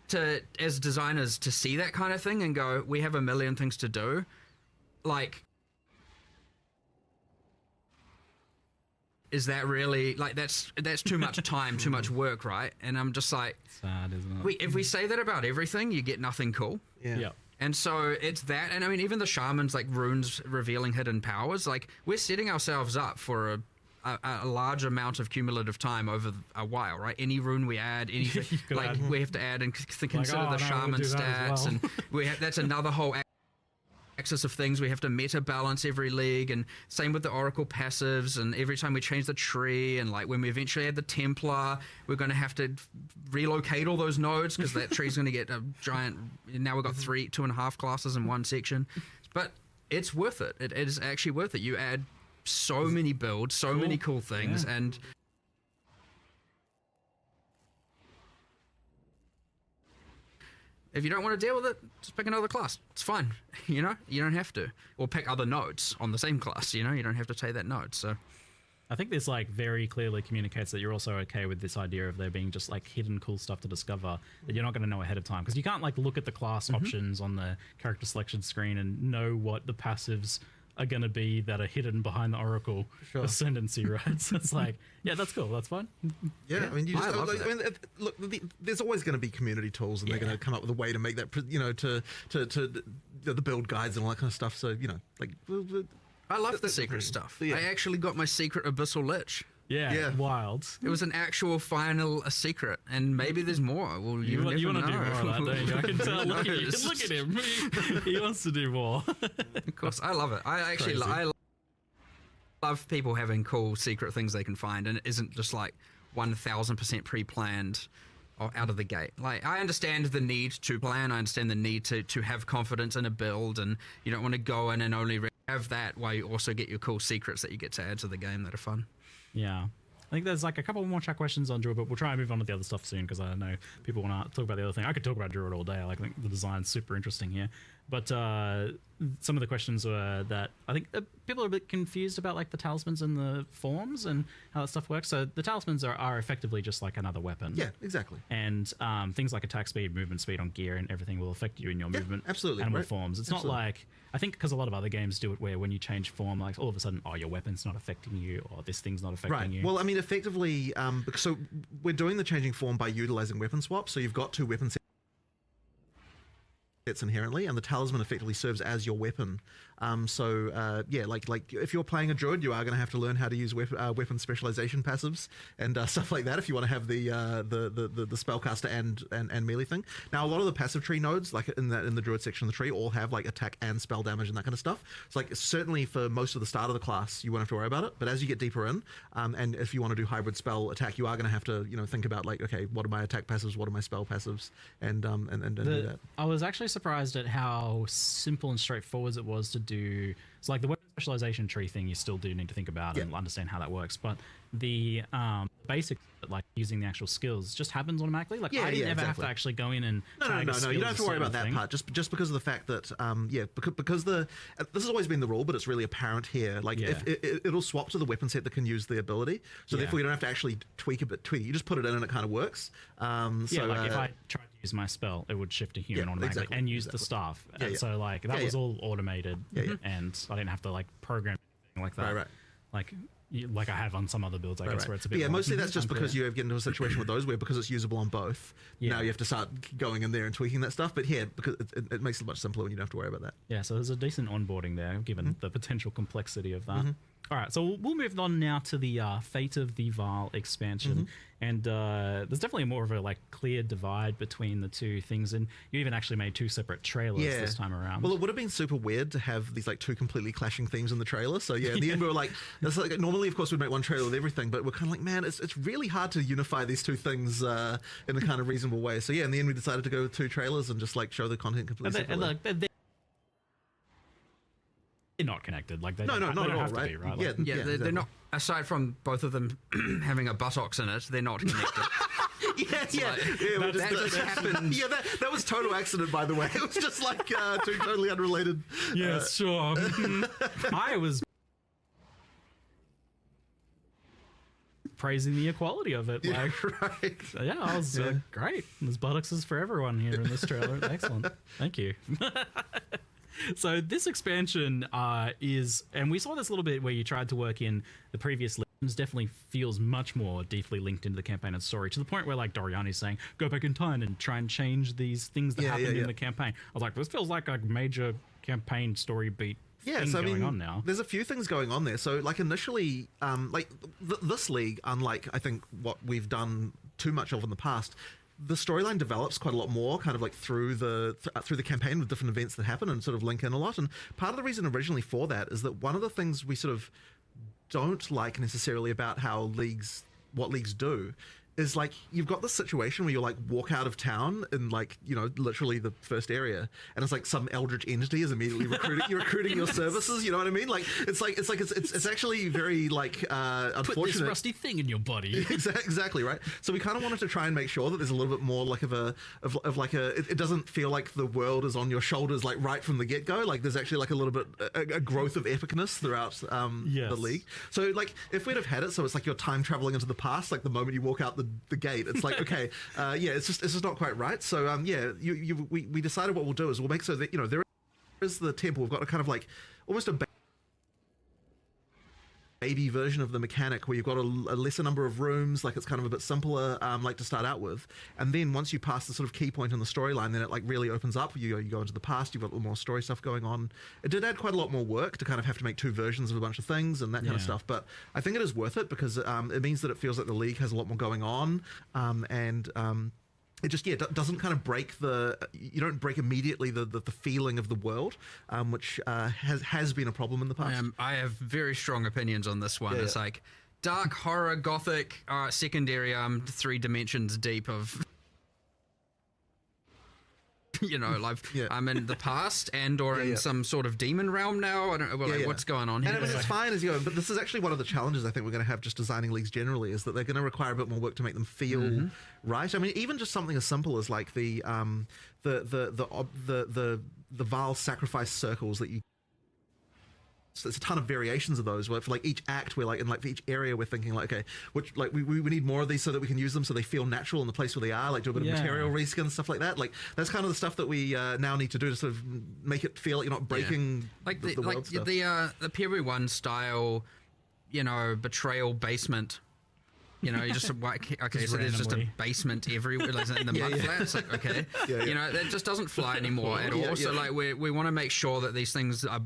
to, as designers, to see that kind of thing and go, we have a million things to do. Like, is that really, like, that's too much time, too much work, right? And I'm just like, sad, isn't it? If we say that about everything, you get nothing cool. Yeah. And so it's that, and I mean, even the shamans, like runes revealing hidden powers, like, we're setting ourselves up for a large amount of cumulative time over a while, right? Any rune we add, anything, like we have to add and consider the shaman stats, and that's another whole axis of things. We have to meta balance every league, and same with the oracle passives, and every time we change the tree, and like when we eventually add the Templar, we're going to have to relocate all those nodes because that tree's going to get a giant. Now we've got 2.5 classes in one section, but it's worth it. It is actually worth it. You add so many builds, so many cool things, and if you don't want to deal with it, just pick another class. It's fine. You don't have to, or pick other nodes on the same class. You don't have to take that node. So I think this like very clearly communicates that you're also okay with this idea of there being just like hidden cool stuff to discover that you're not going to know ahead of time, because you can't like look at the class options on the character selection screen and know what the passives are going to be that are hidden behind the Oracle ascendancy, right? So it's like, yeah, that's cool, that's fine. Yeah, I mean, look, there's always going to be community tools, and they're going to come up with a way to make that, to the build guides and all that kind of stuff. So like, I love the secret stuff. I actually got my secret Abyssal Lich. Yeah, wild. It was an actual final secret, and maybe there's more. Well, you want to do more of that, don't you? I can tell. Look at him. He wants to do more. Of course, I love it. I love people having cool secret things they can find, and it isn't just like 1000% pre-planned out of the gate. Like, I understand the need to plan. I understand the need to have confidence in a build, and you don't want to go in and only have that while you also get your cool secrets that you get to add to the game that are fun. Yeah. I think there's like a couple more chat questions on Druid, but we'll try and move on to the other stuff soon, because I know people want to talk about the other thing. I could talk about Druid all day. I think the design's super interesting here. But some of the questions were that I think people are a bit confused about like the talismans and the forms and how that stuff works. So the talismans are effectively just like another weapon. Yeah, exactly. And things like attack speed, movement speed on gear, and everything will affect you in your movement. Absolutely. Animal forms. It's not like, I think because a lot of other games do it where when you change form, like all of a sudden, your weapon's not affecting you, or this thing's not affecting you. Well, I mean, effectively, so we're doing the changing form by utilizing weapon swaps. So you've got two weapon sets inherently, and the talisman effectively serves as your weapon. Yeah, like if you're playing a druid, you are going to have to learn how to use weapon specialization passives and stuff like that if you want to have the spellcaster and melee thing. Now, a lot of the passive tree nodes, like in the druid section of the tree, all have like attack and spell damage and that kind of stuff. So like certainly for most of the start of the class, you won't have to worry about it. But as you get deeper in, and if you want to do hybrid spell attack, you are going to have to think about like, okay, what are my attack passives, what are my spell passives, and do that. I was actually surprised at how simple and straightforward it was to do. So like the weapon specialization tree thing, you still do need to think about and understand how that works. But the basics, like using the actual skills, just happens automatically. Like I didn't ever have to actually go in and no. You don't have to worry about that part. Just because of the fact that because this has always been the rule, but it's really apparent here. Like if it'll swap to the weapon set that can use the ability, so therefore you don't have to actually tweak it. You just put it in and it kind of works. If I tried to use my spell, it would shift to human automatically and use the staff. So like that was all automated, and I didn't have to like program anything like that. Right. Like I have on some other builds, I guess, where it's a bit. Yeah, mostly that's just because you have get into a situation with those where because it's usable on both. Now you have to start going in there and tweaking that stuff. But because it makes it much simpler when you don't have to worry about that. Yeah, so there's a decent onboarding there, given the potential complexity of that. All right, so we'll move on now to the Fate of the Vaal expansion, and there's definitely more of a like clear divide between the two things, and you even actually made 2 separate trailers this time around. Well, it would have been super weird to have these like 2 completely clashing themes in the trailer. So yeah, in the end we were like, that's like normally of course we'd make one trailer with everything, but we're kind of like, man, it's really hard to unify these 2 things in a kind of reasonable way. So yeah, in the end we decided to go with 2 trailers and just like show the content completely separately. They're not connected. Like they not don't at all, have to right? be, right? Yeah, Like, Yeah, they're not. Aside from both of them having a buttocks in it, they're not connected. That happened. Yeah, that was total accident, by the way. It was just like 2 totally unrelated. yeah, sure. I was praising the equality of it. Like, right. yeah, I was great. There's buttocks for everyone here in this trailer. Excellent. Thank you. So this expansion is, and we saw this a little bit where you tried to work in the previous legends, definitely feels much more deeply linked into the campaign and story, to the point where like Doriani's saying, go back in time and try and change these things that happened in the campaign. I was like, this feels like a major campaign story beat thing going on now. There's a few things going on there. So like initially, this league, unlike I think what we've done too much of in the past, the storyline develops quite a lot more kind of like through the campaign with different events that happen and sort of link in a lot. And part of the reason originally for that is that one of the things we sort of don't like necessarily about what leagues do is like you've got this situation where you like walk out of town in like, you know, literally the first area, and it's like some eldritch entity is immediately recruiting your services. You know what I mean? Like it's actually very like unfortunate. Put this rusty thing in your body. Exactly right. So we kind of wanted to try and make sure that there's a little bit more like it doesn't feel like the world is on your shoulders like right from the get go. Like there's actually like a little bit a growth of epicness throughout the league. So like if we'd have had it so it's like you're time traveling into the past, like the moment you walk out the gate, it's like okay, it's just not quite right. So we decided what we'll do is we'll make so that, you know, there is the temple. We've got a kind of like almost a baby version of the mechanic where you've got a lesser number of rooms, like it's kind of a bit simpler like to start out with, and then once you pass the sort of key point in the storyline, then it like really opens up. You go into the past, you've got a little more story stuff going on. It did add quite a lot more work to kind of have to make 2 versions of a bunch of things and that kind of stuff, but I think it is worth it because it means that it feels like the league has a lot more going on, and it just doesn't kind of you don't break immediately the feeling of the world, which has been a problem in the past. I have very strong opinions on this one. It's like dark horror, gothic, secondary 3 dimensions deep of you know, like I'm in the past or in some sort of demon realm now. I don't know what's going on here. And I mean, it's fine as you go, but this is actually one of the challenges I think we're going to have just designing leagues generally, is that they're going to require a bit more work to make them feel right. I mean, even just something as simple as like the Vaal sacrifice circles that you. So there's a ton of variations of those where for like each act we're like in like for each area we're thinking like, okay, which like we need more of these so that we can use them so they feel natural in the place where they are, like do a bit of material reskin, stuff like that. Like that's kind of the stuff that we now need to do to sort of make it feel like you're not breaking like the world stuff. The Peru 1 style, you know, betrayal basement. You know, you just okay, so there's just a basement everywhere, like in the mud flats. Like, okay, you know, that just doesn't fly anymore at all. So like we want to make sure that these things are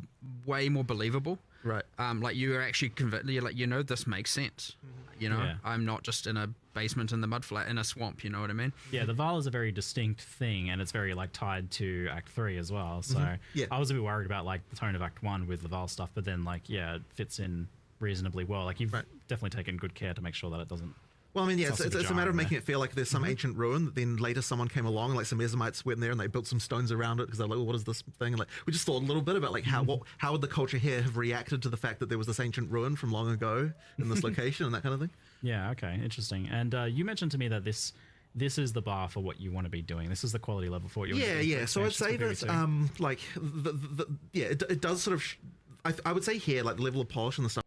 way more believable. Right. Like you are actually convinced. You're like, you know, this makes sense. You know, I'm not just in a basement in the mud flat in a swamp. You know what I mean? Yeah, the Vaal is a very distinct thing, and it's very like tied to Act 3 as well. So I was a bit worried about like the tone of Act 1 with the Vaal stuff, but then like it fits in reasonably well. Like you've definitely taken good care to make sure that it doesn't. Well, I mean, it's a matter of making it feel like there's some ancient ruin that then later someone came along and like some Ezomites went in there and they built some stones around it because they're like, well, what is this thing? And like we just thought a little bit about like how would the culture here have reacted to the fact that there was this ancient ruin from long ago in this location and that kind of thing. Yeah, okay, interesting. And you mentioned to me that this is the bar for what you want to be doing. This is the quality level for what you want to be doing. So I'd say that like it does sort of I would say here like the level of polish and the stuff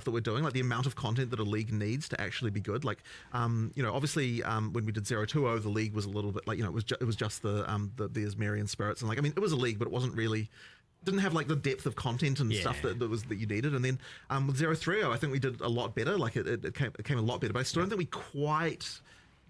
that we're doing, like the amount of content that a league needs to actually be good. Like you know, obviously when we did 020, the league was a little bit like, you know, it was just the Asmerian spirits, and like I mean it was a league but it wasn't really, didn't have like the depth of content and stuff that you needed. And then with 030 I think we did a lot better. Like it came a lot better, but I still don't think we quite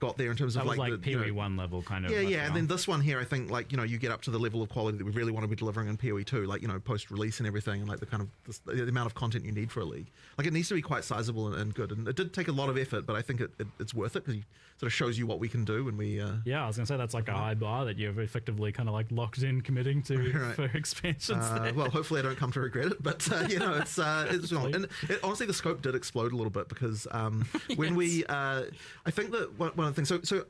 got there in terms That of was like the, PoE 1 level kind of. yeah, and then this one here, I think like you get up to the level of quality that we really want to be delivering in PoE 2, like post release and everything, and like the kind of the amount of content you need for a league. Like it needs to be quite sizable and good, and it did take a lot of effort, but I think it's worth it because it sort of shows you what we can do when we. Yeah, I was gonna say that's like a high bar that you've effectively kind of like locked in committing to Right. for expansions. Well, hopefully I don't come to regret it, but it's and honestly the scope did explode a little bit because when we I think that one of the things so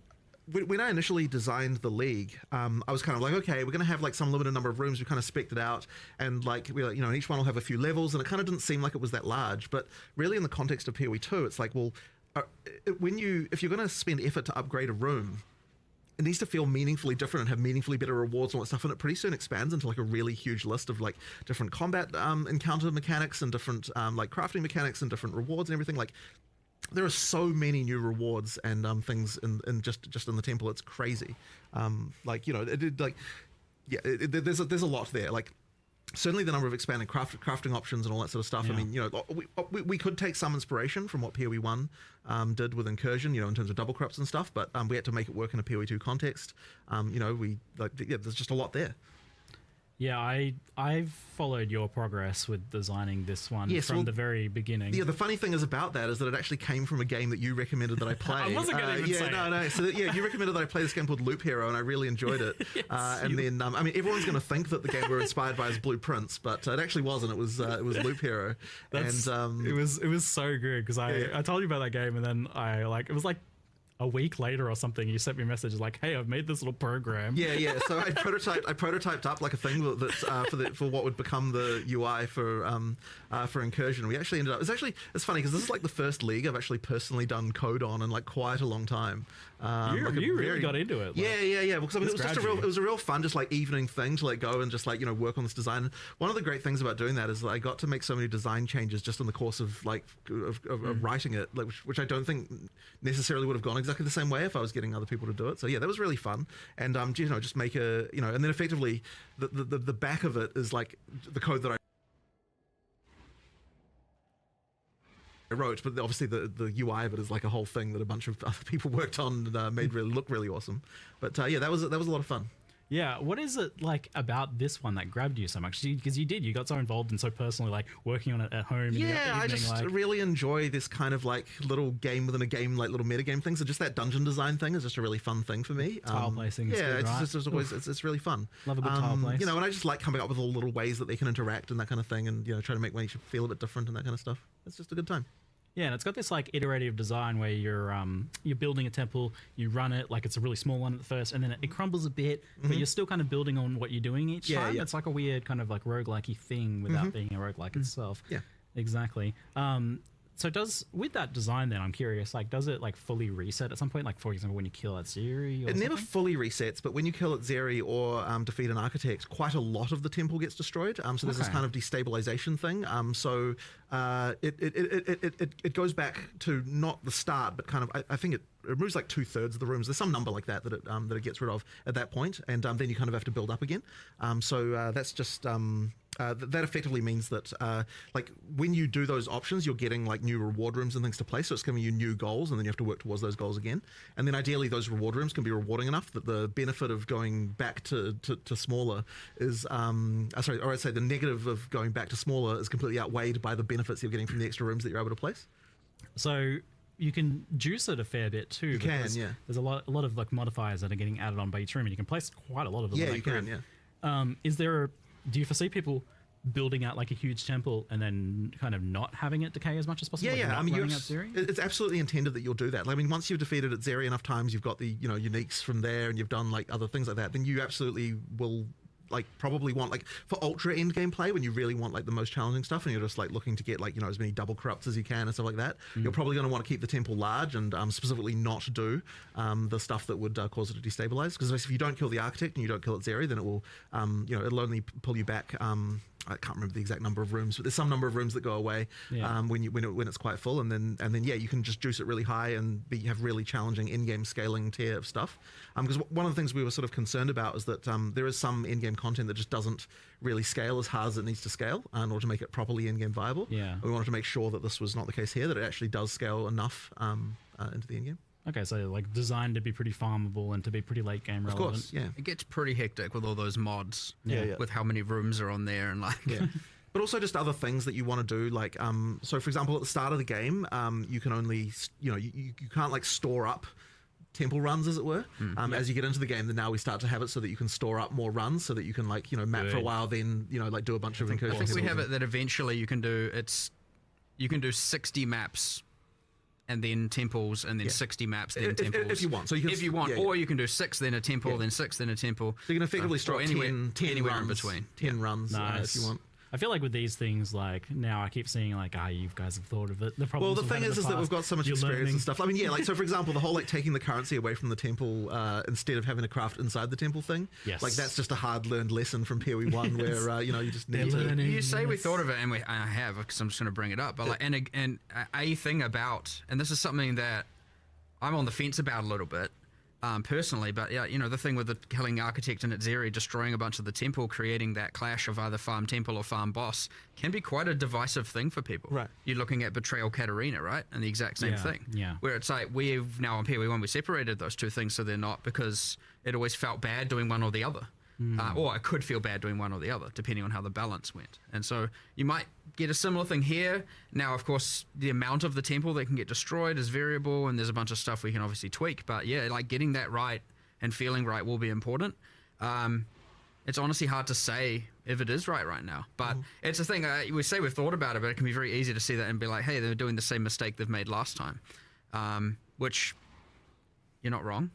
when I initially designed the league, I was kind of like, okay, we're going to have like some limited number of rooms. We kind of spec'd it out, and like and each one will have a few levels, and it kind of didn't seem like it was that large. But really, in the context of PoE 2, it's like, well, if you're going to spend effort to upgrade a room, it needs to feel meaningfully different and have meaningfully better rewards and all that stuff, and it pretty soon expands into like a really huge list of like different combat encounter mechanics and different like crafting mechanics and different rewards and everything. Like there are so many new rewards and things in just in the temple. It's crazy. There's a lot there. Like certainly the number of expanded crafting options and all that sort of stuff. Yeah. I mean, we could take some inspiration from what PoE 1 did with Incursion, in terms of double corrupts and stuff, but we had to make it work in a PoE 2 context. There's just a lot there. Yeah, I've followed your progress with designing this one from the very beginning. Yeah, the funny thing is about that is that it actually came from a game that you recommended that I play. I wasn't going to even say it. No. So you recommended that I play this game called Loop Hero, and I really enjoyed it. Yes, then everyone's going to think that the game we're inspired by is Blueprints, but it actually wasn't. It was Loop Hero. It was so good because I told you about that game, and then it was like a week later or something, you sent me a message like, "Hey, I've made this little program." Yeah. So I prototyped up like a thing that for what would become the UI for Incursion. We actually ended up. It's funny because this is like the first league I've actually personally done code on in like quite a long time. You really got into it. Yeah. Because it was a real fun, just like evening thing to like go and just like work on this design. One of the great things about doing that is that I got to make so many design changes just in the course of of writing it, like which I don't think necessarily would have gone exactly the same way if I was getting other people to do it. So yeah, that was really fun. And just make and then effectively the back of it is like the code that I wrote, but obviously the UI of it is like a whole thing that a bunch of other people worked on and made look really awesome. But that was a lot of fun. Yeah, what is it like about this one that grabbed you so much? Because you got so involved and so personally, like working on it at home. Yeah, I just really enjoy this kind of like little game within a game, like little metagame things. So just that dungeon design thing is just a really fun thing for me. Tile placing, it's really fun. Love a good tile place. And I just like coming up with all the little ways that they can interact and that kind of thing, and try to make one each feel a bit different and that kind of stuff. It's just a good time. Yeah, and it's got this like iterative design where you're building a temple, you run it like it's a really small one at first, and then it crumbles a bit, but you're still kind of building on what you're doing each time. Yeah. It's like a weird kind of like roguelike-y thing without being a roguelike itself. Yeah, exactly. So with that design then, I'm curious, like does it like fully reset at some point? Like for example, when you kill Atziri? It never fully resets, but when you kill Atziri or defeat an architect, quite a lot of the temple gets destroyed. So there's this kind of destabilization thing. It goes back to not the start, but kind of I think it removes like 2/3 of the rooms. There's some number like that it gets rid of at that point, and then you kind of have to build up again. That's just that effectively means that like when you do those options, you're getting like new reward rooms and things to play. So it's giving you new goals, and then you have to work towards those goals again. And then ideally, those reward rooms can be rewarding enough that the benefit of going back to smaller is or I'd say the negative of going back to smaller is completely outweighed by the benefits you're getting from the extra rooms that you're able to place. So you can juice it a fair bit too. There's a lot of like modifiers that are getting added on by each room, and you can place quite a lot of them. Yeah, you can. Yeah. Do you foresee people building out like a huge temple and then kind of not having it decay as much as possible? Yeah. I mean, Atziri? It's absolutely intended that you'll do that. I mean, once you've defeated Atziri enough times, you've got the uniques from there, and you've done like other things like that. Then you absolutely will. Like probably want like for ultra end game play when you really want like the most challenging stuff and you're just like looking to get like as many double corrupts as you can and stuff like that. You're probably going to want to keep the temple large and specifically not do the stuff that would cause it to destabilize, because if you don't kill the architect and you don't kill Atziri, then it will it'll only pull you back. I can't remember the exact number of rooms, but there's some number of rooms that go away when it's quite full, and then you can just juice it really high and have really challenging in-game scaling tier of stuff. Because one of the things we were sort of concerned about is that there is some in-game content that just doesn't really scale as hard as it needs to scale in order to make it properly in-game viable. Yeah, we wanted to make sure that this was not the case here, that it actually does scale enough into the in-game. Okay, so like designed to be pretty farmable and to be pretty late game relevant. Of course, yeah. It gets pretty hectic with all those mods. Yeah. With how many rooms are on there and like. Yeah. But also just other things that you want to do, like so for example at the start of the game, you can only you can't like store up temple runs, as it were. As you get into the game, then now we start to have it so that you can store up more runs, so that you can like map for a while, then like do a bunch of incursions. I think we have it that eventually you can do 60 maps and then temples, and then 60 maps, then temples. If you want. So you can, or you can do 6, then a temple, then 6, then a temple. So you can effectively store anywhere 10 runs, in between. 10 runs if you want. I feel like with these things, like now I keep seeing like, you guys have thought of it. The problem. Well, the thing is that we've got so much experience and stuff. I mean, yeah, like so for example, the whole like taking the currency away from the temple instead of having to craft inside the temple thing. Yes. Like that's just a hard learned lesson from PoE1 where you just need to. You say we thought of it, and I have, because I'm just going to bring it up. But like, and a thing about, and this is something that I'm on the fence about a little bit. Personally, but yeah, the thing with the killing architect and Atzeri destroying a bunch of the temple, creating that clash of either farm temple or farm boss, can be quite a divisive thing for people. Right. You're looking at Betrayal Katarina, right? And the exact same thing. Yeah. Where it's like, we've now on PoE1, we separated those two things so they're not, because it always felt bad doing one or the other. Or I could feel bad doing one or the other, depending on how the balance went. And so you might get a similar thing here. Now, of course, the amount of the temple that can get destroyed is variable, and there's a bunch of stuff we can obviously tweak. But yeah, like getting that right and feeling right will be important. It's honestly hard to say if it is right now. But it's a thing, we say we've thought about it, but it can be very easy to see that and be like, hey, they're doing the same mistake they've made last time. Which, you're not wrong.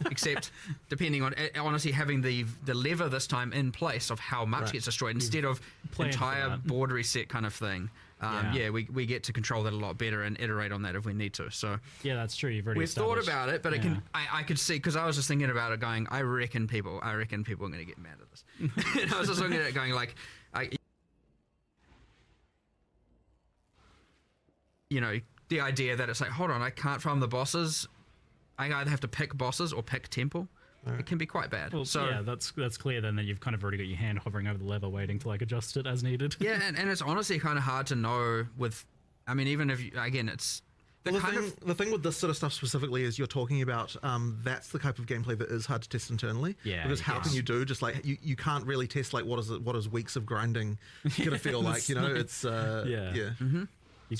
Except depending on honestly having the lever this time in place of how much gets destroyed instead of entire board reset kind of thing. We get to control that a lot better and iterate on that if we need to. So yeah, that's true. You've already we've thought about it, but it can. I could see, because I was just thinking about it, going, I reckon people are going to get mad at this. And I was just looking at it, going like, the idea that it's like, hold on, I can't farm the bosses. I either have to pick bosses or pick temple. It can be quite bad. Well, so yeah, that's clear then that you've kind of already got your hand hovering over the lever waiting to like adjust it as needed. Yeah, and it's honestly kind of hard to know with, I mean, even if you, again, it's the thing with this sort of stuff specifically is you're talking about that's the type of gameplay that is hard to test internally. Yeah, because how can you do just like you can't really test like what is weeks of grinding gonna feel like, it's So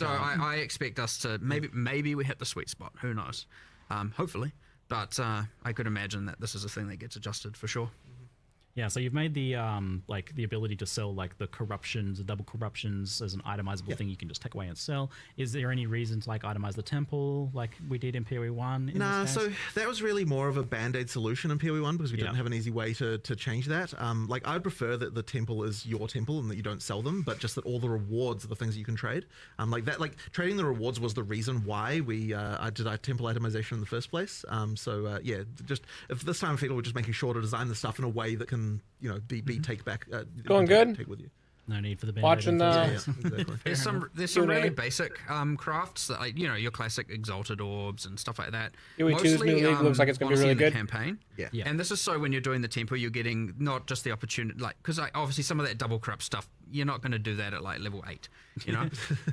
I expect us to maybe we hit the sweet spot, who knows. Hopefully, but I could imagine that this is a thing that gets adjusted for sure. Yeah, so you've made the like the ability to sell like the corruptions, the double corruptions as an itemizable thing you can just take away and sell. Is there any reason to like itemize the temple like we did in PoE1? Nah, so that was really more of a band-aid solution in PoE1 because we didn't have an easy way to change that. Like I'd prefer that the temple is your temple and that you don't sell them, but just that all the rewards are the things that you can trade. Like trading the rewards was the reason why I did our temple itemization in the first place. Just if this time we're just making sure to design the stuff in a way that can be take back going good, take with you. No need for the watching exactly. There's some really basic crafts that, like, your classic exalted orbs and stuff like that. PoE2's new league looks like it's going to be really good. Campaign. Yeah. And this is so when you're doing the tempo, you're getting not just the opportunity, like, because obviously some of that double corrupt stuff, you're not going to do that at like level 8,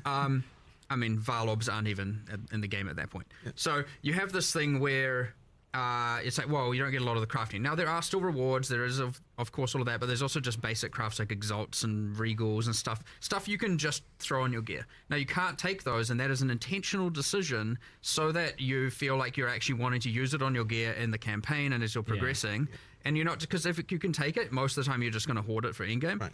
I mean, Val orbs aren't even in the game at that point. Yeah. So you have this thing where it's like, well, you don't get a lot of the crafting. Now, there are still rewards. There is, of course, all of that, but there's also just basic crafts like exalts and regals and stuff you can just throw on your gear. Now, you can't take those, and that is an intentional decision so that you feel like you're actually wanting to use it on your gear in the campaign and as you're progressing. Yeah. And you're not, because if you can take it, most of the time you're just going to hoard it for in-game. Right.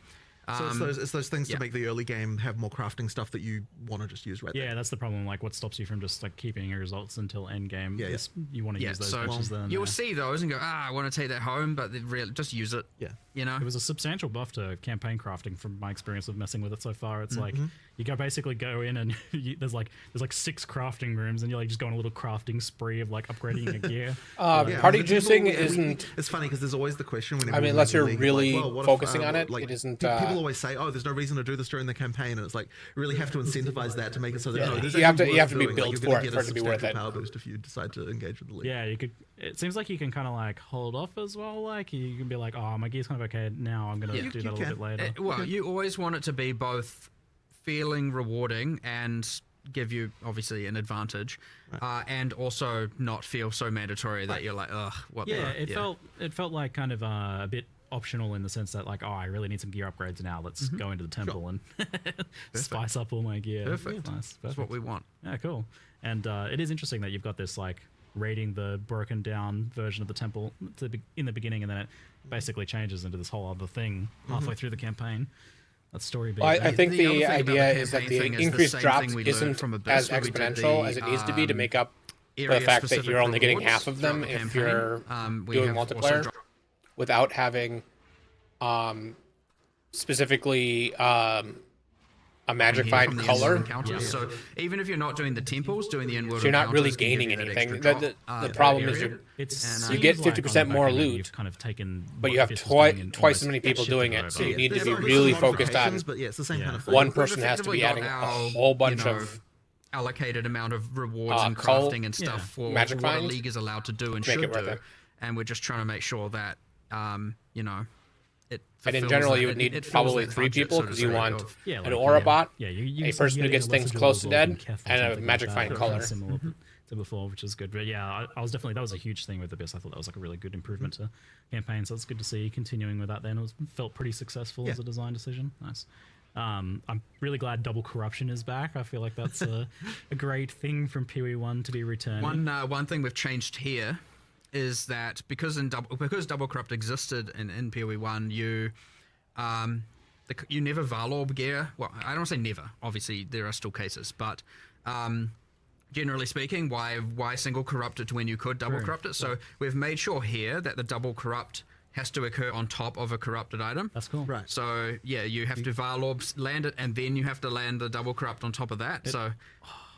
So it's those things to make the early game have more crafting stuff that you want to just use right there. Yeah, that's the problem. Like, what stops you from just like keeping your results until end game? Yeah, you want to use those patches then. You'll see those and go, I want to take that home, but just use it. Yeah. It was a substantial buff to campaign crafting from my experience of messing with it so far. It's like you basically go in and there's like 6 crafting rooms and you're like just going a little crafting spree of like upgrading your gear. Party juicing isn't. It's funny because there's always the question when unless you're really focusing on it, like, it isn't. People always say, "Oh, there's no reason to do this during the campaign," and it's like you really have to incentivize that to make it so that you have to be built for it to be worth it. Power boost if you decide to engage with the league. Yeah, you could. It seems like you can kind of like hold off as well. Like you can be like, "Oh, my gear's kind of okay now. I'm gonna do that a little bit later." You always want it to be both feeling rewarding and give you obviously an advantage, and also not feel so mandatory that you're like, ugh, what? Yeah, it felt like kind of a bit optional in the sense that like, oh, I really need some gear upgrades now. Let's go into the temple and spice up all my gear. Perfect. Nice. That's what we want. Yeah, cool. And it is interesting that you've got this like raiding the broken down version of the temple in the beginning, and then it basically changes into this whole other thing halfway through the campaign. That story beat. Well, I think The other the thing about idea the is that campaign the thing is the increased same drops thing we isn't learned from as Abyss, where we did exponential the, as it needs to be to make up for the area fact that specific you're only getting rewards half of them throughout the if campaign. you're We doing have also multiplayer without having specifically a magified from the color. in-world encounters. So even if you're not doing the temples, doing the in-world So you're not really encounters can give gaining you that anything. extra drop, The problem is area. you get 50% more loot, You've kind of taken but you what have Abyss was doing and twice as almost many people shifted doing it it. over. So you need to There's be some really focused on modifications, but yeah, it's the same kind of thing. one We've person has to be effectively adding got a our, whole bunch you know, of allocated amount of rewards and cull- crafting and stuff for magic what a find league is allowed to do and to make should it worth do, it. and we're just trying to make sure that you know, it. And in fulfills general, that- you would need it fills probably that 3 budget, people so to because you speak, want of- an aura bot, you a person who gets things close to dead, and a magic find color. Similar to before, which is good. But yeah, I was definitely, that was a huge thing with Abyss. I thought that was like a really good improvement to campaign. So it's good to see continuing with that. Then it felt pretty successful as a design decision. Nice. I'm really glad double corruption is back. I feel like that's a great thing from PoE1 to be returning. One thing we've changed here is that because double corrupt existed in PoE1, you never Valorb gear. Well, I don't want to say never. Obviously, there are still cases, but generally speaking, why single corrupt it when you could double corrupt it? So we've made sure here that the double corrupt has to occur on top of a corrupted item. That's cool. Right. So yeah, you have to Valorb land it, and then you have to land the double corrupt on top of that. So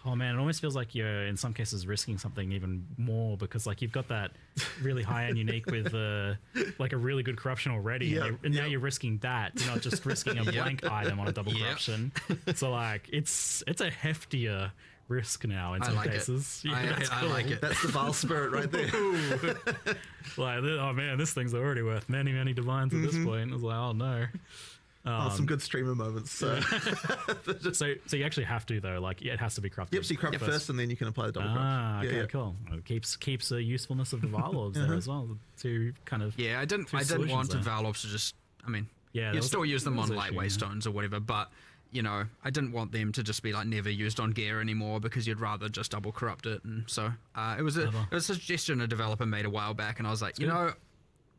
oh man, it almost feels like you're in some cases risking something even more because like you've got that really high-end unique with like a really good corruption already, and now you're risking that. You're not just risking a blank item on a double corruption. So like it's a heftier risk now in some cases. I like it. That's the Val spirit right there. Like, oh man, this thing's already worth many, many divines at this point. I was like, oh no. Some good streamer moments. So. so you actually have to though, like it has to be crafted. Yep, so you craft first and then you can apply the double craft. Ah, okay, cool. It keeps the usefulness of the Valorbs there as well. To kind of I didn't want the Valorbs to just. I mean, you'd still use them on lightweight stones or whatever, but you know, I didn't want them to just be like never used on gear anymore because you'd rather just double corrupt it. And so it was a suggestion a developer made a while back, and I was like, you know,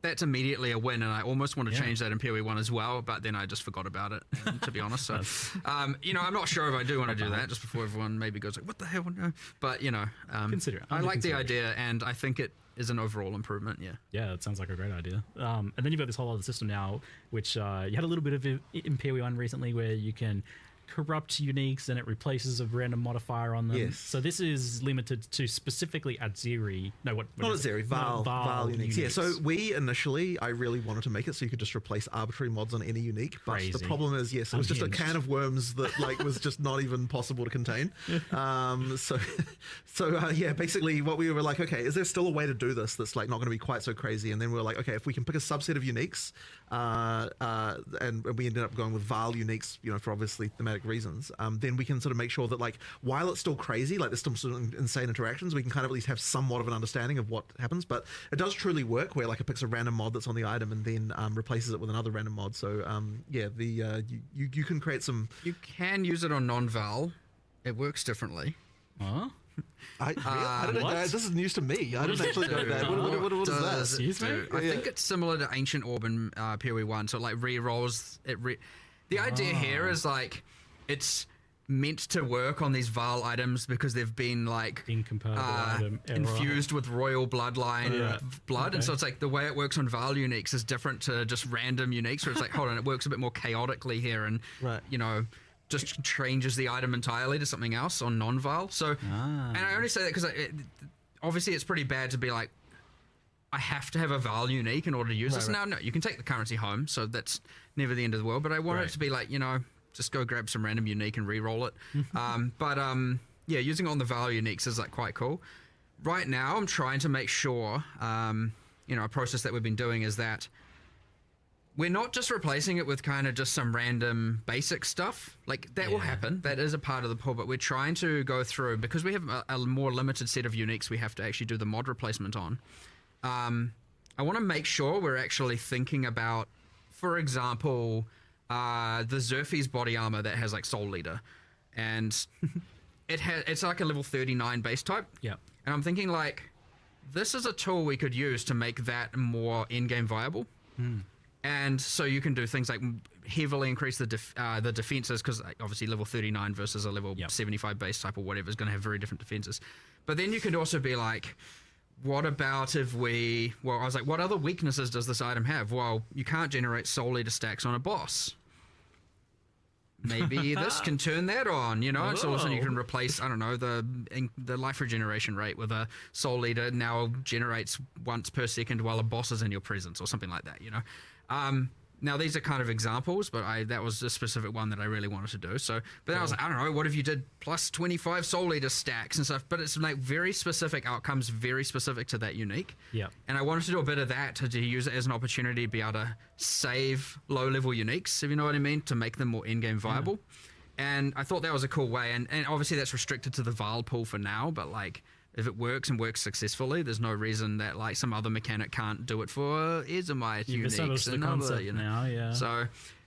that's immediately a win, and I almost want to change that in PoE1 as well, but then I just forgot about it, to be honest. So, you know, I'm not sure if I do want to do that, just before everyone maybe goes like, what the hell? No. But, you know, consider it. I like the idea, and I think it is an overall improvement, Yeah, it sounds like a great idea. And then you've got this whole other system now, which you had a little bit of it in PoE1 recently, where you can corrupt uniques and it replaces a random modifier on them. Yes. So this is limited to specifically Adziri. No, what Not is it? Adziri, Val uniques. Yeah, so we initially, I really wanted to make it so you could just replace arbitrary mods on any unique. But the problem is, yes, it was just a can of worms that like was just not even possible to contain. Yeah, basically what we were like, okay, is there still a way to do this that's like not going to be quite so crazy? And then we were like, okay, if we can pick a subset of uniques, and we ended up going with Val uniques, you know, for obviously thematic reasons, then we can sort of make sure that like while it's still crazy, like there's some sort of insane interactions, we can kind of at least have somewhat of an understanding of what happens. But it does truly work where like it picks a random mod that's on the item and then replaces it with another random mod. So you can create some. You can use it on non-Val. It works differently. Huh? I don't know. This is news to me. I didn't actually know that. What is that? Excuse me? I think it's similar to Ancient Orb in PoE1. So it like re-rolls it. The idea here is like it's meant to work on these Val items because they've been like incompatible item infused with royal bloodline blood, and so it's like the way it works on Val uniques is different to just random uniques. Where it's like, hold on, it works a bit more chaotically here, and you know, just changes the item entirely to something else on non-Val. So, and I only say that because obviously it's pretty bad to be like, I have to have a Val unique in order to use this. Now, no, you can take the currency home, so that's never the end of the world. But I want it to be like, you know, just go grab some random unique and re-roll it. Yeah, using it on the Val uniques is like quite cool. Right now, I'm trying to make sure, you know, a process that we've been doing is that we're not just replacing it with kind of just some random basic stuff. Like, that will happen. That is a part of the pull, but we're trying to go through, because we have a more limited set of uniques we have to actually do the mod replacement on. I want to make sure we're actually thinking about, for example, the Zerfie's body armor that has like Soul Leader, and it's like a level 39 base type. Yeah. And I'm thinking like, this is a tool we could use to make that more in-game viable. And so you can do things like heavily increase the defenses, because obviously level 39 versus a level 75 base type or whatever is going to have very different defenses. But then you could also be like, what about if I was like, what other weaknesses does this item have? Well, you can't generate Soul Leader stacks on a boss. Maybe this can turn that on, you know? So all of a sudden you can replace, I don't know, the life regeneration rate with a Soul Leader now generates once per second while a boss is in your presence or something like that, you know? Now, these are kind of examples, but that was a specific one that I really wanted to do. So, but then I was like, I don't know, what if you did plus 25 Soul Leader stacks and stuff? But it's like very specific outcomes, very specific to that unique. Yeah. And I wanted to do a bit of that to use it as an opportunity to be able to save low-level uniques, if you know what I mean, to make them more in-game viable. And I thought that was a cool way. And obviously that's restricted to the Val pool for now, but like, if it works and works successfully, there's no reason that like some other mechanic can't do it for Ezomite uniques and other, you know. Now, yeah. So,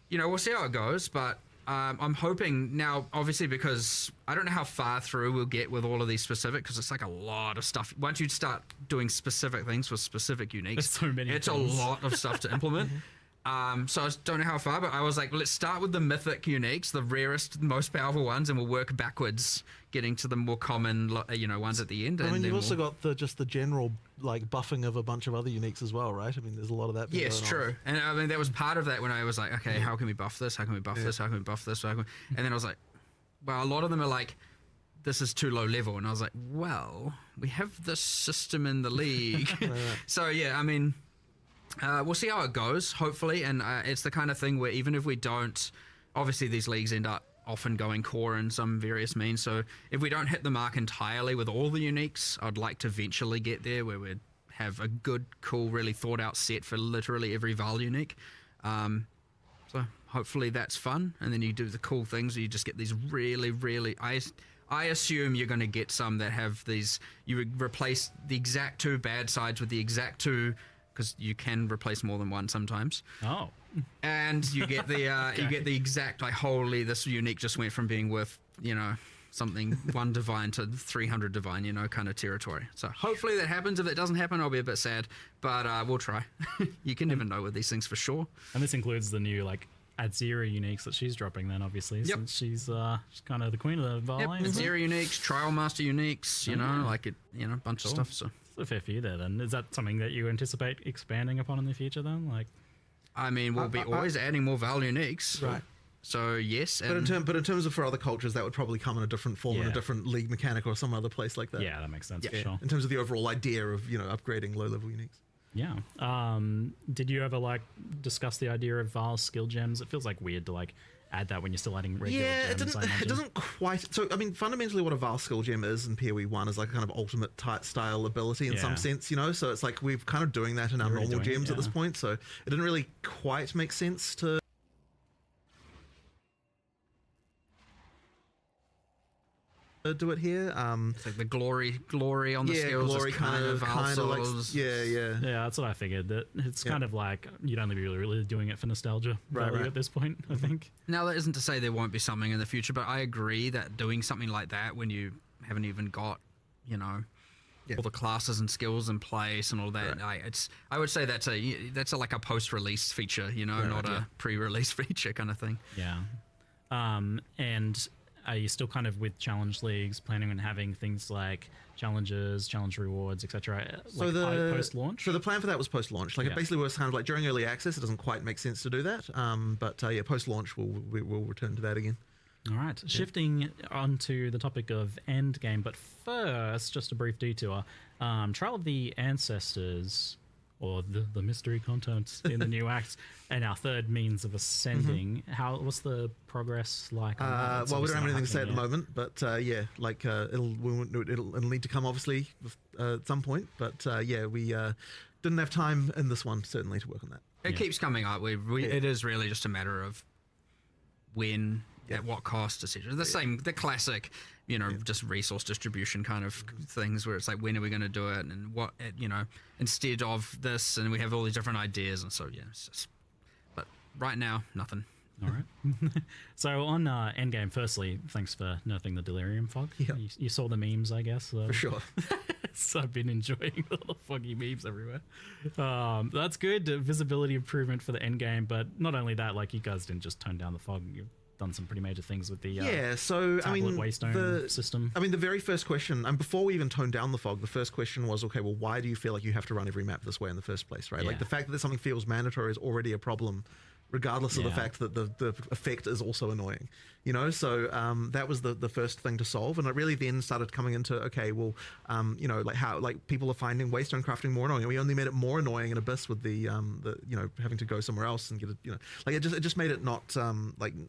you know, we'll see how it goes, but I'm hoping now, obviously, because I don't know how far through we'll get with all of these specific, because it's like a lot of stuff. Once you start doing specific things for specific uniques, There's so many it's things. a lot of stuff to implement. So I don't know how far, but I was like, let's start with the mythic uniques, the rarest, most powerful ones, and we'll work backwards, getting to the more common, you know, ones at the end. I mean, and you've then also got just the general like buffing of a bunch of other uniques as well, right? I mean, there's a lot of that. Yes, going true. on. And I mean, that was part of that when I was like, okay, how can we buff this? How can we buff this? How can we buff this? And then I was like, well, a lot of them are like, this is too low level. And I was like, well, we have this system in the league. So yeah, I mean, we'll see how it goes, hopefully. And it's the kind of thing where even if we don't, obviously these leagues end up often going core in some various means. So if we don't hit the mark entirely with all the uniques, I'd like to eventually get there where we'd have a good, cool, really thought out set for literally every Val unique. So hopefully that's fun. And then you do the cool things where you just get these really, really... I assume you're going to get some that have these... You replace the exact two bad sides with the exact two... Because you can replace more than one sometimes. Oh. And you get the you get the exact, like, holy, this unique just went from being worth, you know, something 1 divine to 300 divine, you know, kind of territory. So hopefully that happens. If it doesn't happen, I'll be a bit sad, but we'll try. You can never know with these things for sure. And this includes the new, like, Adzira uniques that she's dropping then, obviously, since she's kind of the queen of the Val. Yep, Adzira uniques, Trial Master uniques, you know, like it, you know, a bunch of stuff, so... A fair few there then. Is that something that you anticipate expanding upon in the future then? Like, I mean, we'll be always adding more Val uniques. Right. So yes. But in terms of for other cultures, that would probably come in a different form, in a different league mechanic or some other place like that. Yeah, that makes sense for sure. In terms of the overall idea of, you know, upgrading low level uniques. Yeah. Did you ever like discuss the idea of Val skill gems? It feels like weird to like add that when you're still adding regular gems. It doesn't quite. So I mean, fundamentally, what a Val skill gem is in PoE 1 is like a kind of ultimate type style ability in some sense, you know. So it's like we're kind of doing that in our normal gems at this point. So it didn't really quite make sense to. Do it here. It's like the glory on the skills. Glory is kind of like, yeah. That's what I figured. That it's kind of like you'd only be really doing it for nostalgia value at this point, I think. Now that isn't to say there won't be something in the future, but I agree that doing something like that when you haven't even got, you know, all the classes and skills in place and all that, I would say that's like a post-release feature, you know, not a pre-release feature kind of thing. Yeah, and. Are you still kind of with challenge leagues planning on having things like challenges, challenge rewards, etc. So post-launch? So the plan for that was post-launch. Like it basically was kind of like during early access. It doesn't quite make sense to do that. But post-launch we'll return to that again. All right. Shifting onto the topic of endgame, but first, just a brief detour. Trial of the Ancestors, or the mystery content in the new act, and our third means of ascending. What's the progress like on that? Well, we don't have anything to say at the moment, but it'll need to come obviously at some point. But we didn't have time in this one certainly to work on that. It keeps coming up. It is really just a matter of when, at what cost, etc. The classic, just resource distribution kind of things where it's like, when are we going to do it, and what, instead of this, and we have all these different ideas, and so but right now, nothing. All right. So on Endgame, firstly, thanks for nerfing the Delirium Fog. Yep. You saw the memes, I guess. For sure. So I've been enjoying all the foggy memes everywhere. That's good. Visibility improvement for the Endgame, but not only that, like, you guys didn't just tone down the fog. You've done some pretty major things with the tablet waystone system. I mean, the very first question, and before we even toned down the fog, the first question was, okay, well, why do you feel like you have to run every map this way in the first place, right? Yeah. Like, the fact that something feels mandatory is already a problem, regardless of the fact that the effect is also annoying, so that was the first thing to solve. And it really then started coming into, okay, well, like how, like, people are finding waystone crafting more annoying, and we only made it more annoying in Abyss with the having to go somewhere else and get it, like, it just made it not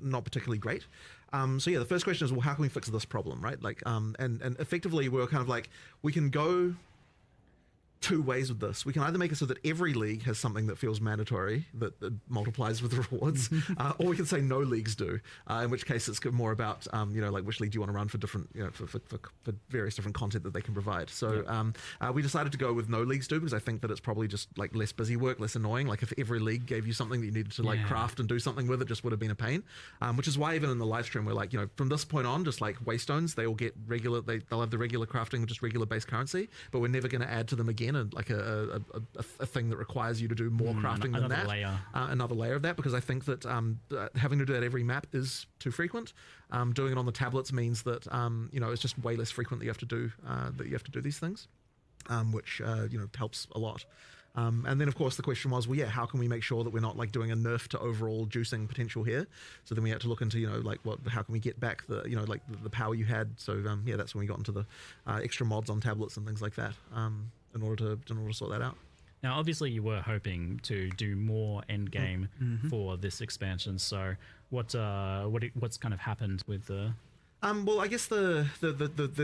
not particularly great. So yeah, the first question is, well, how can we fix this problem, right? Like, and effectively we were kind of like, we can go two ways with this. We can either make it so that every league has something that feels mandatory that multiplies with the rewards, or we can say no leagues do, in which case it's more about like, which league do you want to run for different, for various different content that they can provide. So we decided to go with no leagues do, because I think that it's probably just like less busy work, less annoying. Like, if every league gave you something that you needed to like craft and do something with, it just would have been a pain. Which is why even in the live stream we're like, from this point on, just like waystones, they will get regular, they'll have the regular crafting, just regular base currency, but we're never going to add to them again, and like a thing that requires you to do more crafting than that. Another layer of that, because I think that having to do that every map is too frequent. Doing it on the tablets means that it's just way less frequent that you have to do these things, which helps a lot. And then, of course, the question was, well, how can we make sure that we're not like doing a nerf to overall juicing potential here? So then we had to look into, how can we get back the, the power you had? So that's when we got into the extra mods on tablets and things like that, in order to sort that out. Now, obviously, you were hoping to do more endgame for this expansion. So what's kind of happened with the? Well, I guess the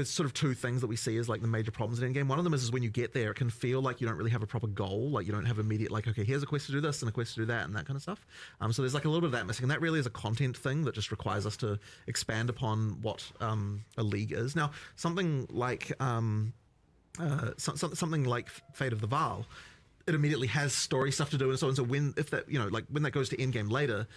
sort of two things that we see as like the major problems in endgame. One of them is when you get there, it can feel like you don't really have a proper goal. Like, you don't have immediate, like, okay, here's a quest to do this and a quest to do that and that kind of stuff. So there's like a little bit of that missing, and that really is a content thing that just requires us to expand upon what a league is. Now, something like something like Fate of the Vaal, it immediately has story stuff to do and so on. So when that goes to endgame later,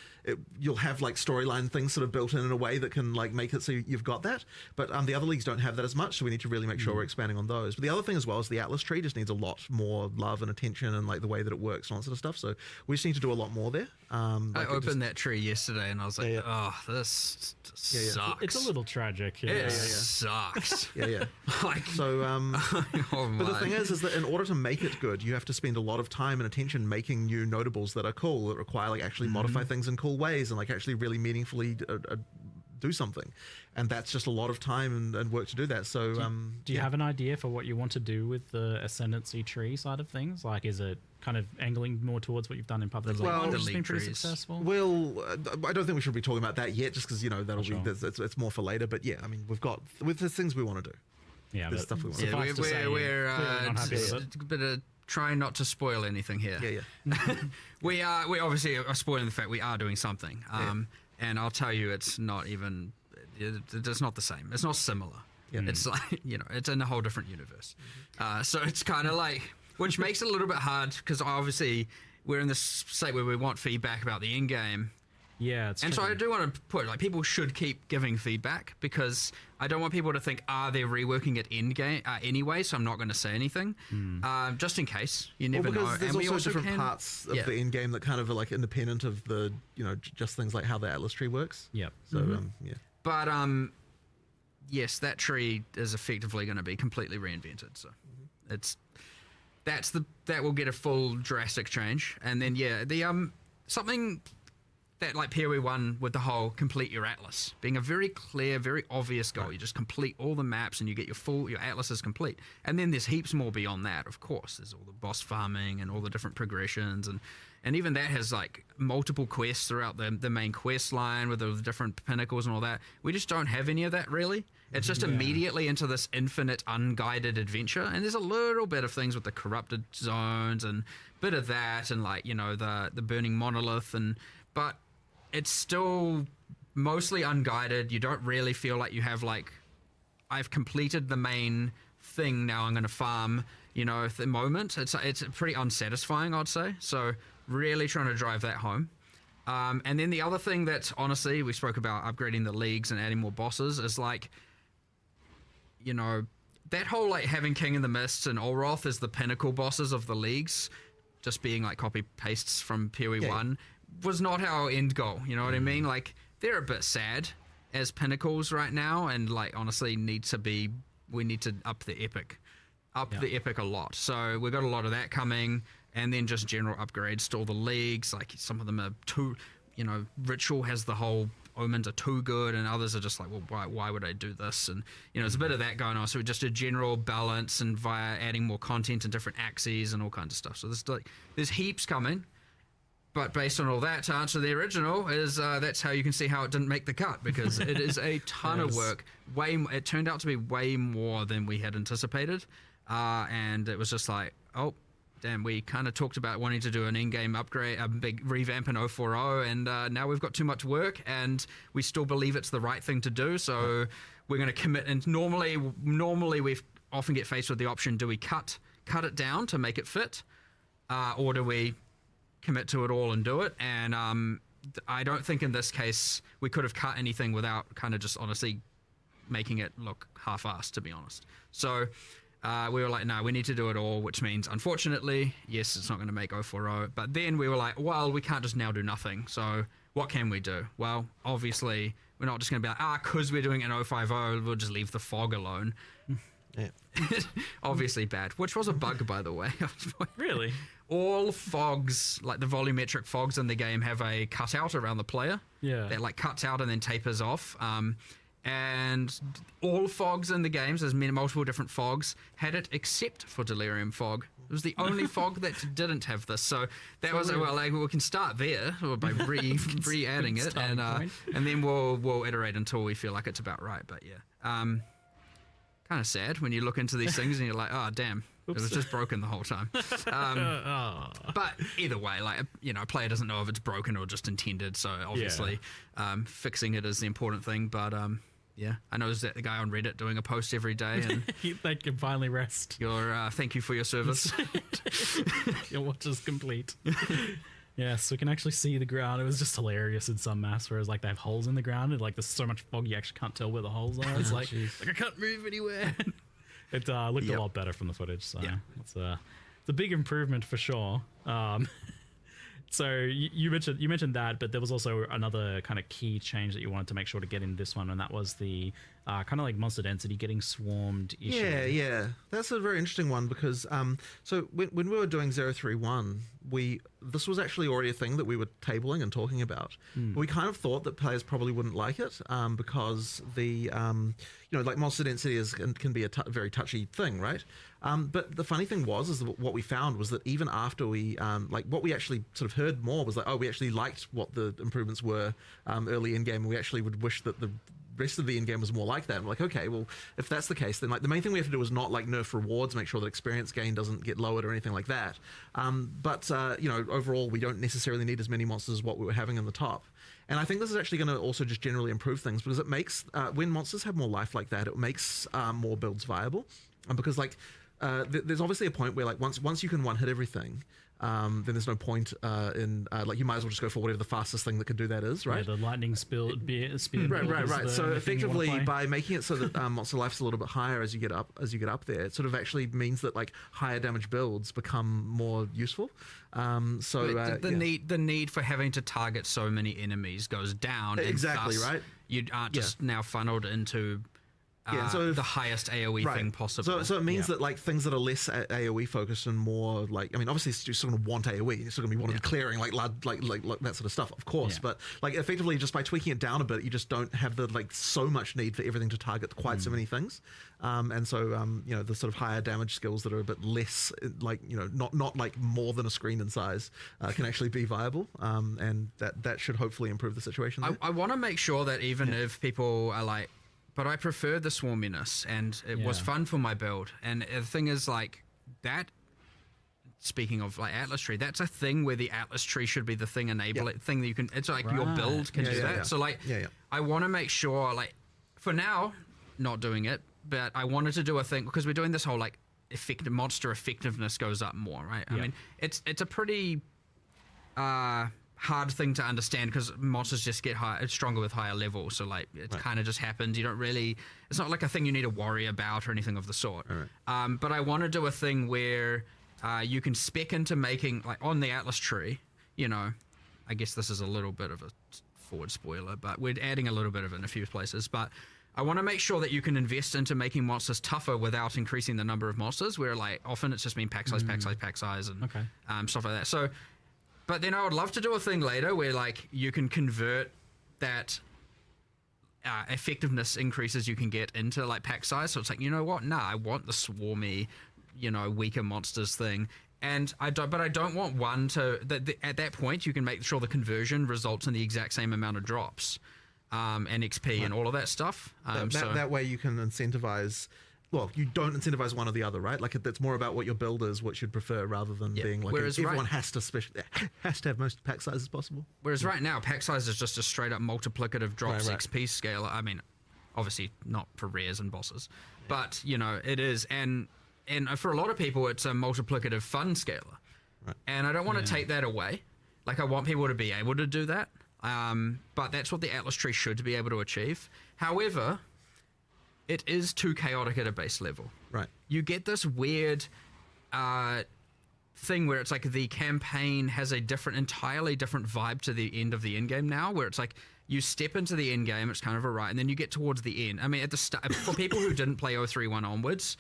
you'll have like storyline things sort of built in a way that can like make it so you've got that. But the other leagues don't have that as much, so we need to really make sure we're expanding on those. But the other thing as well is the Atlas tree just needs a lot more love and attention, and like the way that it works and all that sort of stuff. So we just need to do a lot more there. I opened that tree yesterday and I was like, oh, this sucks. It's a little tragic. It sucks. Like, so, but the thing is that in order to make it good, you have to spend a lot of time and attention making new notables that are cool, that require like actually modify things in cool ways and like actually really meaningfully do something, and that's just a lot of time and work to do that. So do you have an idea for what you want to do with the ascendancy tree side of things? Like, is it kind of angling more towards what you've done in public? Well, which has been pretty successful. Well, I don't think we should be talking about that yet, just because that'll be it's more for later. But yeah, I mean, there's things we want to do. Yeah, there's stuff we want to do. We're trying not to spoil anything here. We obviously are spoiling the fact we are doing something. And I'll tell you, it's not even. It's not the same. It's not similar. It's like, it's in a whole different universe. So it's kind of like, which makes it a little bit hard, because obviously we're in this state where we want feedback about the end game. Yeah, it's and tricky. So I do want to put, like, people should keep giving feedback, because I don't want people to think, they're reworking it in game anyway, so I'm not going to say anything, just in case. You never know. There's also different parts of the end game that kind of are like independent of the, just things like how the Atlas tree works. Yep. So But yes, that tree is effectively going to be completely reinvented. So that will get a full drastic change, and then the something that like PoE1 with the whole complete your atlas being a very clear, very obvious goal. Right. You just complete all the maps and you get your atlas is complete. And then there's heaps more beyond that, of course. There's all the boss farming and all the different progressions and and even that has like multiple quests throughout the main quest line with the different pinnacles and all that. We just don't have any of that really. It's just immediately into this infinite unguided adventure, and there's a little bit of things with the corrupted zones and bit of that, and like, you know, the burning monolith, but it's still mostly unguided. You don't really feel like you have like, I've completed the main thing, now I'm going to farm, you know, at the moment. It's pretty unsatisfying, I'd say. So really trying to drive that home. And then the other thing that, honestly, we spoke about upgrading the leagues and adding more bosses, is like, you know, that whole like having King in the Mists and Olroth as the pinnacle bosses of the leagues, just being like copy pastes from PoE 1, was not our end goal. You know what I mean? Like, they're a bit sad as pinnacles right now, and like honestly we need to up the epic a lot. So we got a lot of that coming, and then just general upgrades to all the leagues. Like, some of them are too, you know, Ritual has the whole omens are too good, and others are just like, well, why would I do this? And, you know, there's a bit of that going on. So just a general balance, and via adding more content and different axes and all kinds of stuff. So there's heaps coming. But based on all that, to answer the original, is that's how you can see how it didn't make the cut, because it is a ton of work. It turned out to be way more than we had anticipated, and it was just like, oh, damn, we kind of talked about wanting to do an in-game upgrade, a big revamp in 040, and now we've got too much work, and we still believe it's the right thing to do, so we're going to commit. And normally we often get faced with the option, do we cut it down to make it fit, or do we commit to it all and do it? And I don't think in this case we could have cut anything without kind of just honestly making it look half-assed, to be honest. So we were like, no, we need to do it all, which means, unfortunately, yes, it's not going to make 040. But then we were like, well, we can't just now do nothing. So what can we do? Well, obviously, we're not just going to be like, because we're doing it in 050, we'll just leave the fog alone. Yeah. Obviously bad, which was a bug, by the way. Really? All fogs, like the volumetric fogs in the game, have a cutout around the player. Yeah. That like cuts out and then tapers off. And all fogs in the games, there's multiple different fogs, had it except for Delirium Fog. It was the only fog that didn't have this. So that was, well, like, we can start there by re-adding it, and then we'll iterate until we feel like it's about right. But yeah, kind of sad when you look into these things and you're like, oh damn, it was just broken the whole time. But either way, like, you know, a player doesn't know if it's broken or just intended, so obviously fixing it is the important thing. But yeah, I know there's that guy on Reddit doing a post every day, and they can finally rest. Thank you for your service. Your watch is complete. Yes, we can actually see the ground. It was just hilarious in some maps, whereas like they have holes in the ground, and like there's so much fog you actually can't tell where the holes are. It's like I can't move anywhere. It looked a lot better from the footage, so it's a big improvement for sure. So you mentioned that, but there was also another kind of key change that you wanted to make sure to get in this one, and that was the kind of like monster density getting swarmed issue. Yeah, that's a very interesting one, because so when we were doing 031, this was actually already a thing that we were tabling and talking about. We kind of thought that players probably wouldn't like it, because the you know, like monster density can be a very touchy thing, right? But the funny thing is that what we found was that even after we like, what we actually sort of heard more was like, oh, we actually liked what the improvements were early in game, and we actually would wish that the rest of the in-game was more like that. And we're like, okay, well, if that's the case, then like the main thing we have to do is not like nerf rewards, make sure that experience gain doesn't get lowered or anything like that. But you know, overall, we don't necessarily need as many monsters as what we were having in the top. And I think this is actually going to also just generally improve things, because it makes when monsters have more life like that, it makes more builds viable. And because like there's obviously a point where like once you can one hit everything, then there's no point in like, you might as well just go for whatever the fastest thing that could do that is, right? Yeah, the lightning speed. Right. So effectively, by making it so that monster life's a little bit higher as you get up there, it sort of actually means that like higher damage builds become more useful. So the need for having to target so many enemies goes down. Exactly, and thus right. You aren't just now funneled into Yeah, so the highest AoE thing possible. So it means that like things that are less AoE focused and more like, I mean, obviously you're still going to want AoE. You're still going to want to be clearing like that sort of stuff, of course. But like effectively, just by tweaking it down a bit, you just don't have the like so much need for everything to target quite so many things. And so you know, the sort of higher damage skills that are a bit less like, you know, not like more than a screen in size can actually be viable. And that should hopefully improve the situation there. I want to make sure that even if people are like, but I prefer the swarminess, and it was fun for my build. And the thing is, like, that, speaking of, like, Atlas Tree, that's a thing where the Atlas Tree should be the thing thing that you can, it's like your build can do that. Yeah. So, like, I want to make sure, like, for now, not doing it, but I wanted to do a thing, because we're doing this whole, like, monster effectiveness goes up more, right? I mean, it's a pretty hard thing to understand, because monsters just get stronger with higher levels, so like it kind of just happens. You don't really, it's not like a thing you need to worry about or anything of the sort. But I want to do a thing where you can spec into making, like on the Atlas Tree, you know, I guess this is a little bit of a forward spoiler, but we're adding a little bit of it in a few places. But I want to make sure that you can invest into making monsters tougher without increasing the number of monsters, where like often it's just been pack size, and stuff like that. So, but then I would love to do a thing later where like you can convert that effectiveness increases you can get into like pack size. So it's like, you know what? Nah, I want the swarmy, you know, weaker monsters thing. And I don't want one to, at that point you can make sure the conversion results in the exact same amount of drops and XP and all of that stuff. That way you can incentivize. Well, you don't incentivize one or the other, right? Like it's more about what your build is, what you'd prefer, rather than being like everyone has to have most pack sizes possible. Whereas right now, pack size is just a straight up multiplicative drops XP scale. I mean, obviously not for rares and bosses, but you know it is, and for a lot of people, it's a multiplicative fun scaler, and I don't want to take that away. Like I want people to be able to do that, but that's what the Atlas Tree should be able to achieve. However, it is too chaotic at a base level. Right. You get this weird thing where it's like the campaign has a entirely different vibe to the end of the end game now, where it's like you step into the end game, it's kind of and then you get towards the end. I mean, at the start, for people who didn't play 031 onwards,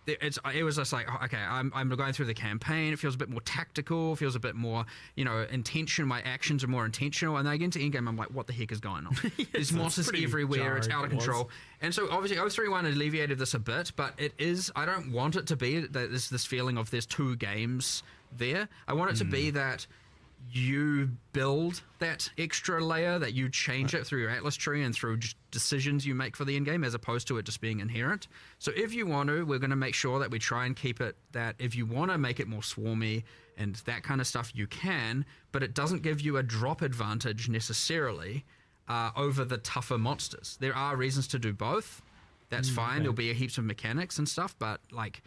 it was just like, okay, I'm going through the campaign. It feels a bit more tactical. Feels a bit more, you know, intention. My actions are more intentional. And then I get into endgame, I'm like, what the heck is going on? There's monsters everywhere. It's out of control. And so obviously 031 alleviated this a bit, but it is. I don't want it to be that there's this feeling of there's two games there. I want it to be that you build that extra layer, that you change it through your Atlas Tree and through just decisions you make for the end game, as opposed to it just being inherent. So if you want to, we're going to make sure that we try and keep it that if you want to make it more swarmy and that kind of stuff, you can, but it doesn't give you a drop advantage necessarily over the tougher monsters. There are reasons to do both. That's fine. There'll be heaps of mechanics and stuff, but like,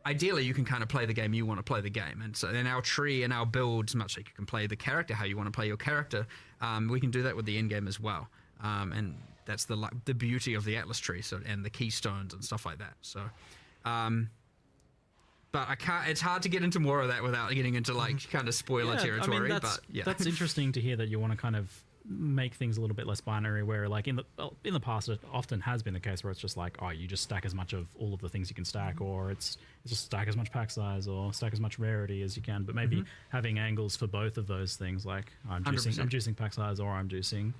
ideally, you can kind of play the game you want to play the game. And so in our tree and our builds, much like you can play the character how you want to play your character, we can do that with the end game as well. And that's the beauty of the Atlas Tree, and the keystones and stuff like that. So, but I can't. It's hard to get into more of that without getting into like kind of spoiler territory. I mean, but that's interesting to hear that you want to kind of make things a little bit less binary, where like in the past it often has been the case where it's just like, oh, you just stack as much of all of the things you can stack, or it's just stack as much pack size or stack as much rarity as you can, but maybe having angles for both of those things, like I'm juicing pack size, or I'm juicing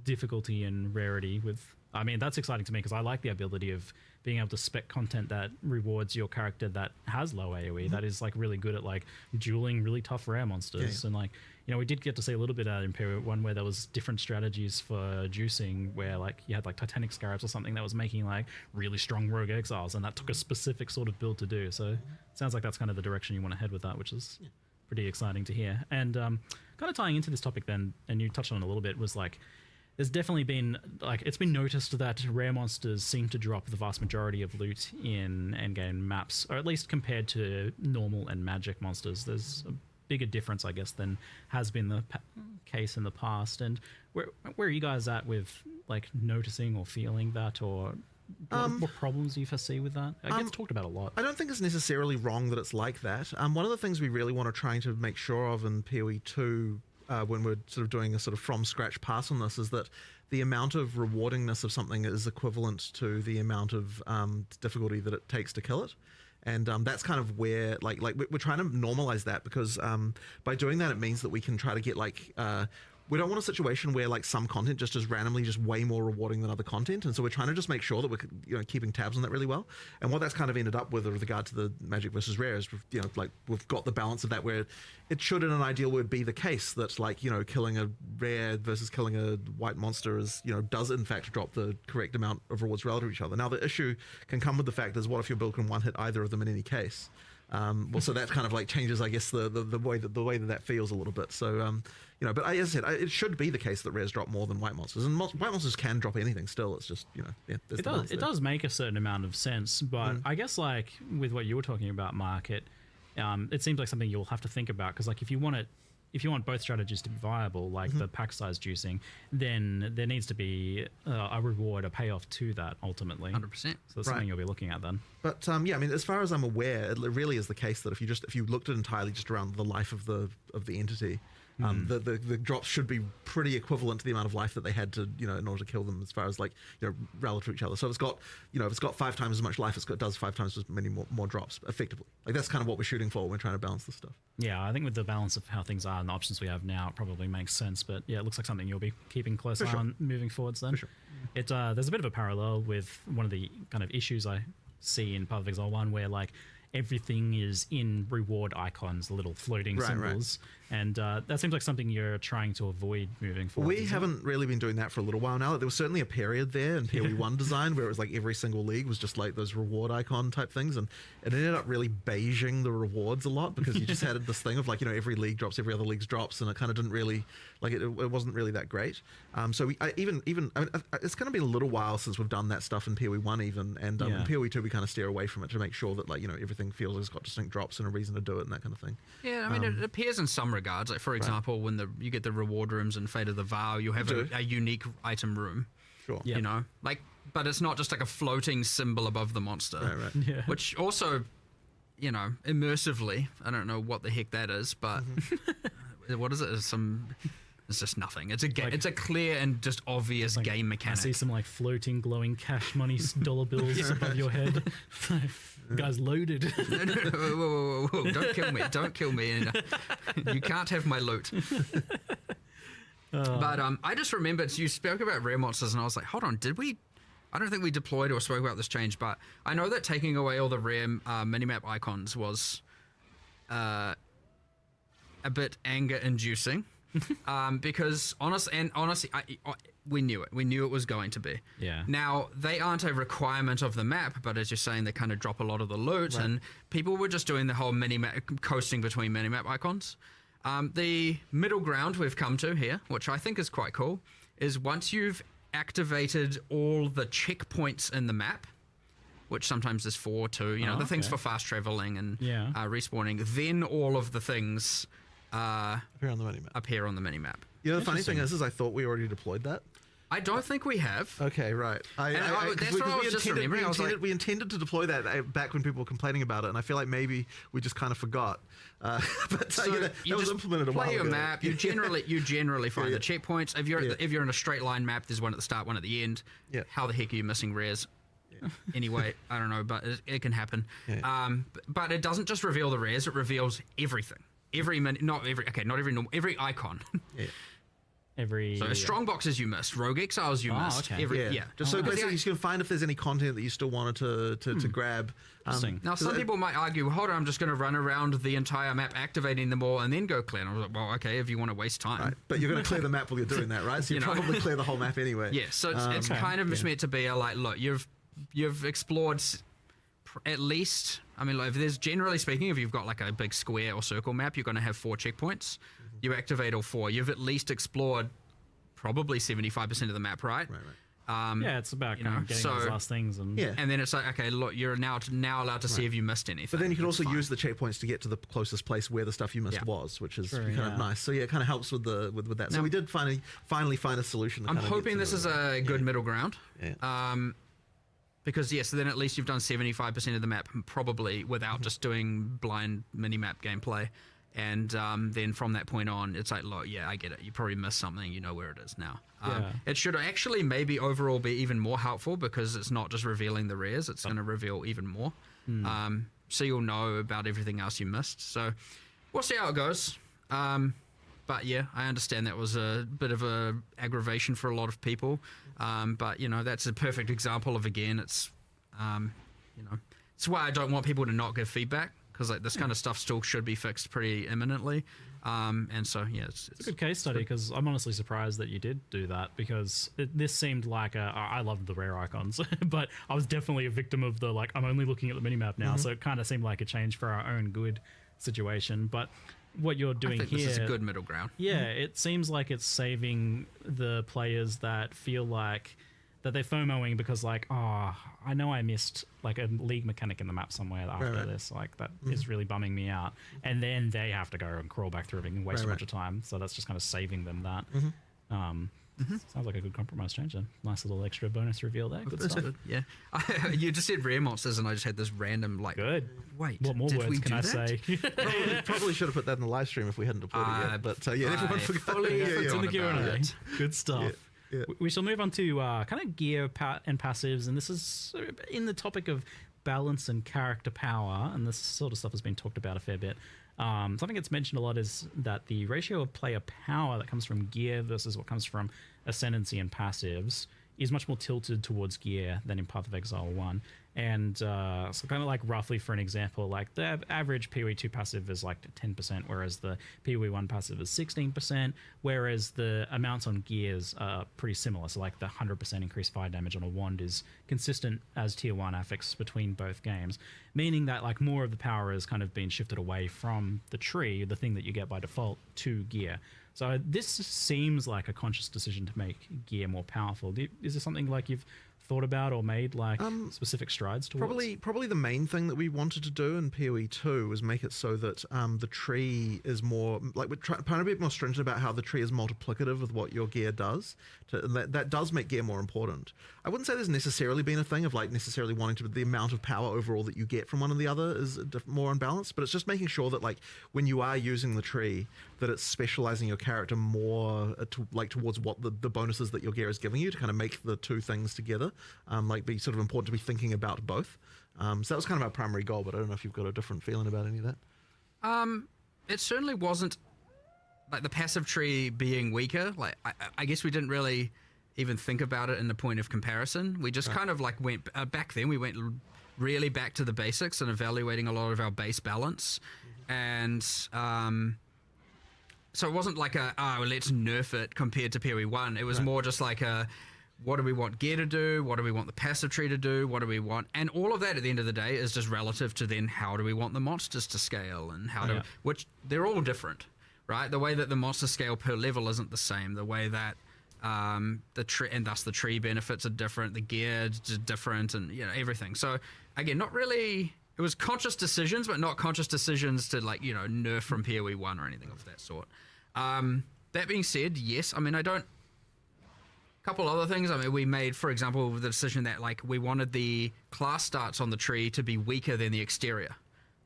difficulty and rarity with. I mean, that's exciting to me, because I like the ability of being able to spec content that rewards your character that has low AoE, that is like really good at like dueling really tough rare monsters. And like, you know, we did get to see a little bit at Imperial 1 where there was different strategies for juicing, where like you had like Titanic Scarabs or something that was making like really strong rogue exiles, and that took a specific sort of build to do. So it sounds like that's kind of the direction you want to head with that, which is pretty exciting to hear. And kind of tying into this topic then, and you touched on it a little bit, was like, there's definitely been, like, it's been noticed that rare monsters seem to drop the vast majority of loot in endgame maps, or at least compared to normal and magic monsters. There's a bigger difference, I guess, than has been the case in the past. And where are you guys at with, like, noticing or feeling that, or what problems do you foresee with that? It gets talked about a lot. I don't think it's necessarily wrong that it's like that. One of the things we really want to try to make sure of in PoE 2 when we're sort of doing a sort of from scratch pass on this is that the amount of rewardingness of something is equivalent to the amount of difficulty that it takes to kill it. And that's kind of where like we're trying to normalize that, because by doing that it means that we can try to get we don't want a situation where like some content just is randomly just way more rewarding than other content, and so we're trying to just make sure that we're keeping tabs on that really well. And what that's kind of ended up with regard to the magic versus rare is we've got the balance of that where it should in an ideal world be the case that killing a rare versus killing a white monster is does in fact drop the correct amount of rewards relative to each other. Now the issue can come with the fact is what if your build can one hit either of them in any case? So that kind of like changes, I guess, the way that feels a little bit. So but as I said, it should be the case that rares drop more than white monsters, and white monsters can drop anything. Still, it's just it does make a certain amount of sense, but I guess like with what you were talking about, Mark, it seems like something you'll have to think about, because like if you want both strategies to be viable, like the pack size juicing, then there needs to be a reward, a payoff to that ultimately. 100%. So that's something you'll be looking at then. But I mean, as far as I'm aware, it really is the case that if you looked at entirely just around the life of the entity, the drops should be pretty equivalent to the amount of life that they had to in order to kill them, as far as relative to each other. So if it's got 5 times as much life, it does 5 times as many more drops effectively. Like that's kind of what we're shooting for when we're trying to balance this stuff. Yeah, I think with the balance of how things are and the options we have now, it probably makes sense. But yeah, it looks like something you'll be keeping close eye on moving forwards then. For sure. There's a bit of a parallel with one of the kind of issues I see in Path of Exile 1, where like everything is in reward icons, little floating symbols. And that seems like something you're trying to avoid moving forward. We haven't really been doing that for a little while now. There was certainly a period there in PoE 1 design where it was like every single league was just like those reward icon type things, and it ended up really beiging the rewards a lot, because you just had this thing of like, every league drops, every other league's drops, and it kind of didn't really, like it wasn't really that great. So it's going to be a little while since we've done that stuff in PoE 1 even, and in PoE 2 we kind of steer away from it to make sure that everything feels like it's got distinct drops and a reason to do it and that kind of thing. Yeah, I mean, it appears in some regards. Like, for example, when you get the reward rooms in Fate of the Vow, you have a unique item room. Sure. But it's not just like a floating symbol above the monster. Right. Yeah. Which also, immersively, I don't know what the heck that is, but what is it? It's just nothing. It's a clear and just obvious game mechanic. I see some like floating, glowing cash money dollar bills above your head. Guy's loaded. Whoa. Don't kill me. Don't kill me. You can't have my loot. But I just remembered you spoke about rare monsters, and I was like, hold on, did we? I don't think we deployed or spoke about this change, but I know that taking away all the rare minimap icons was a bit anger-inducing. Because honestly, we knew it. We knew it was going to be. Yeah. Now, they aren't a requirement of the map, but as you're saying, they kind of drop a lot of the loot, and people were just doing the whole minimap, coasting between minimap icons. The middle ground we've come to here, which I think is quite cool, is once you've activated all the checkpoints in the map, which sometimes is 4 too, the things for fast traveling and respawning, then all of the things appear on the minimap. The funny thing is I thought we already deployed that. I don't think we have. Okay, right. That's what I was just remembering. We intended to deploy that back when people were complaining about it, and I feel like maybe we just kind of forgot. But so that was implemented a while ago. Play your map. You generally find the checkpoints. If you're in a straight line map, there's one at the start, one at the end. Yeah. How the heck are you missing rares? Anyway, I don't know, but it can happen. Yeah. But it doesn't just reveal the rares; it reveals everything. Every icon. Yeah. So strongboxes you missed, rogue exiles you missed. Okay. Just so basically you can find if there's any content that you still wanted to grab. Now some people might argue, hold on, I'm just going to run around the entire map activating them all and then go clear. And I was like, well, okay, if you want to waste time. Right. But you're going to clear the map while you're doing that, right? So you probably clear the whole map anyway. Yeah, so it's kind of just meant to be a like, look, you've explored at least, I mean, like, if there's generally speaking, if you've got like a big square or circle map, you're going to have 4 checkpoints. You activate all 4. You've at least explored probably 75% of the map, right? Right. Yeah, it's about getting those last things, and and then it's like, okay, look, you're now allowed to see if you missed anything. But then you can also use the checkpoints to get to the closest place where the stuff you missed was, which is kind of nice. So yeah, it kind of helps with that. So we did finally find a solution. I'm hoping this is a good middle ground. Yeah. Because so then at least you've done 75% of the map, probably without just doing blind mini-map gameplay. And then from that point on, it's like, look, yeah, I get it. You probably missed something. You know where it is now. It should actually maybe overall be even more helpful because it's not just revealing the rares. It's going to reveal even more. So you'll know about everything else you missed. So we'll see how it goes. But yeah, I understand that was a bit of a aggravation for a lot of people. But, you know, that's a perfect example of, again, it's, you know, it's why I don't want people to not give feedback. Because like this kind of stuff still should be fixed pretty imminently, and so yeah, it's a good case study because I'm honestly surprised that you did do that because this seemed like I loved the rare icons, but I was definitely a victim of the like I'm only looking at the minimap now, so it kind of seemed like a change for our own good situation. But what you're doing I think here, this is a good middle ground. Yeah, it seems like it's saving the players that feel like that they're FOMOing because like, oh, I know I missed like a league mechanic in the map somewhere after this. Like that is really bumming me out. And then they have to go and crawl back through everything and waste a bunch of time. So that's just kind of saving them that. Sounds like a good compromise change. A nice little extra bonus reveal there. Good stuff. Good. Yeah. You just said rare monsters and I just had this random like, good. Wait, what more words can I say? Probably should have put that in the live stream if we hadn't deployed it yet. But yeah, everyone forgot. It's in the Q&A. Good stuff. Yeah. We shall move on to kind of gear and passives, and this is in the topic of balance and character power, and this sort of stuff has been talked about a fair bit. Something that's mentioned a lot is that the ratio of player power that comes from gear versus what comes from ascendancy and passives is much more tilted towards gear than in Path of Exile 1. And so kind of like roughly for an example, like the average PoE 2 passive is like 10%, whereas the PoE 1 passive is 16%, whereas the amounts on gears are pretty similar. So like the 100% increased fire damage on a wand is consistent as tier 1 affix between both games, meaning that like more of the power is kind of being shifted away from the tree, the thing that you get by default, to gear. So this seems like a conscious decision to make gear more powerful. Is there something like you've thought about or made like specific strides towards? Probably the main thing that we wanted to do in PoE 2 was make it so that the tree is more like we're trying to be more stringent about how the tree is multiplicative with what your gear does. That does make gear more important. I wouldn't say there's necessarily been a thing of like necessarily wanting to the amount of power overall that you get from one and the other is more unbalanced, but it's just making sure that like when you are using the tree that it's specializing your character more towards what the bonuses that your gear is giving you to kind of make the two things together like be sort of important to be thinking about both. So that was kind of our primary goal, but I don't know if you've got a different feeling about any of that. It certainly wasn't like the passive tree being weaker. Like I guess we didn't really even think about it in the point of comparison. We just kind of like went back then. We went really back to the basics and evaluating a lot of our base balance, and so it wasn't like let's nerf it compared to PoE 1. It was more just like what do we want gear to do? What do we want the passive tree to do? What do we want? And all of that at the end of the day is just relative to then how do we want the monsters to scale and which they're all different, right? The way that the monsters scale per level isn't the same. The way that the tree and thus the tree benefits are different. The gear is different, and you know everything. So again, not really. It was conscious decisions, but not conscious decisions to like nerf from PoE 1 or anything of that sort. That being said, yes, I mean couple other things. I mean, we made, for example, the decision that like we wanted the class starts on the tree to be weaker than the exterior.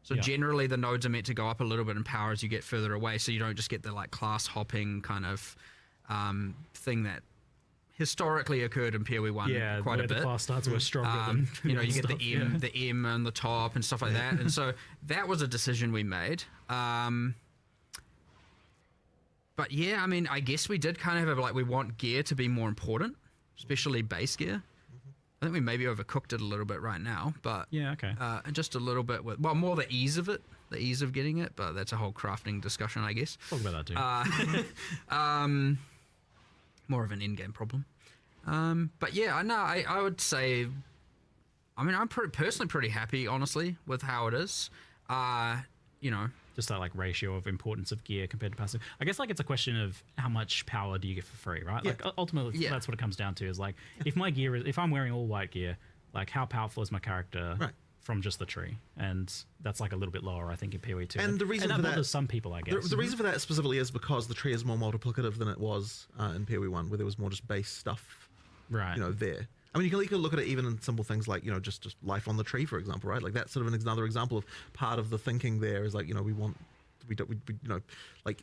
So generally the nodes are meant to go up a little bit in power as you get further away, so you don't just get the like class hopping kind of thing that historically occurred in PoE 1 quite a bit. The class starts were stronger than you get the M on the top and stuff like that. And so that was a decision we made. But yeah, I mean, I guess we did kind of have like we want gear to be more important, especially base gear. I think we maybe overcooked it a little bit right now, but and just a little bit with more the ease of it, the ease of getting it. But that's a whole crafting discussion, I guess. Talk about that too. More of an in-game problem. But yeah, I would say, I mean, I'm personally pretty happy, honestly, with how it is. Just that like ratio of importance of gear compared to passive. I guess like it's a question of how much power do you get for free, right? Like ultimately that's what it comes down to is like if I'm wearing all white gear, like how powerful is my character from just the tree? And that's like a little bit lower, I think, in PoE 2. And the reason that for that bothers some people, I guess. The reason for that specifically is because the tree is more multiplicative than it was in PoE 1, where there was more just base stuff, there. I mean, you can look at it even in simple things like, just life on the tree, for example, right? Like that's sort of another example of part of the thinking there is like, we want we don't, we you know, like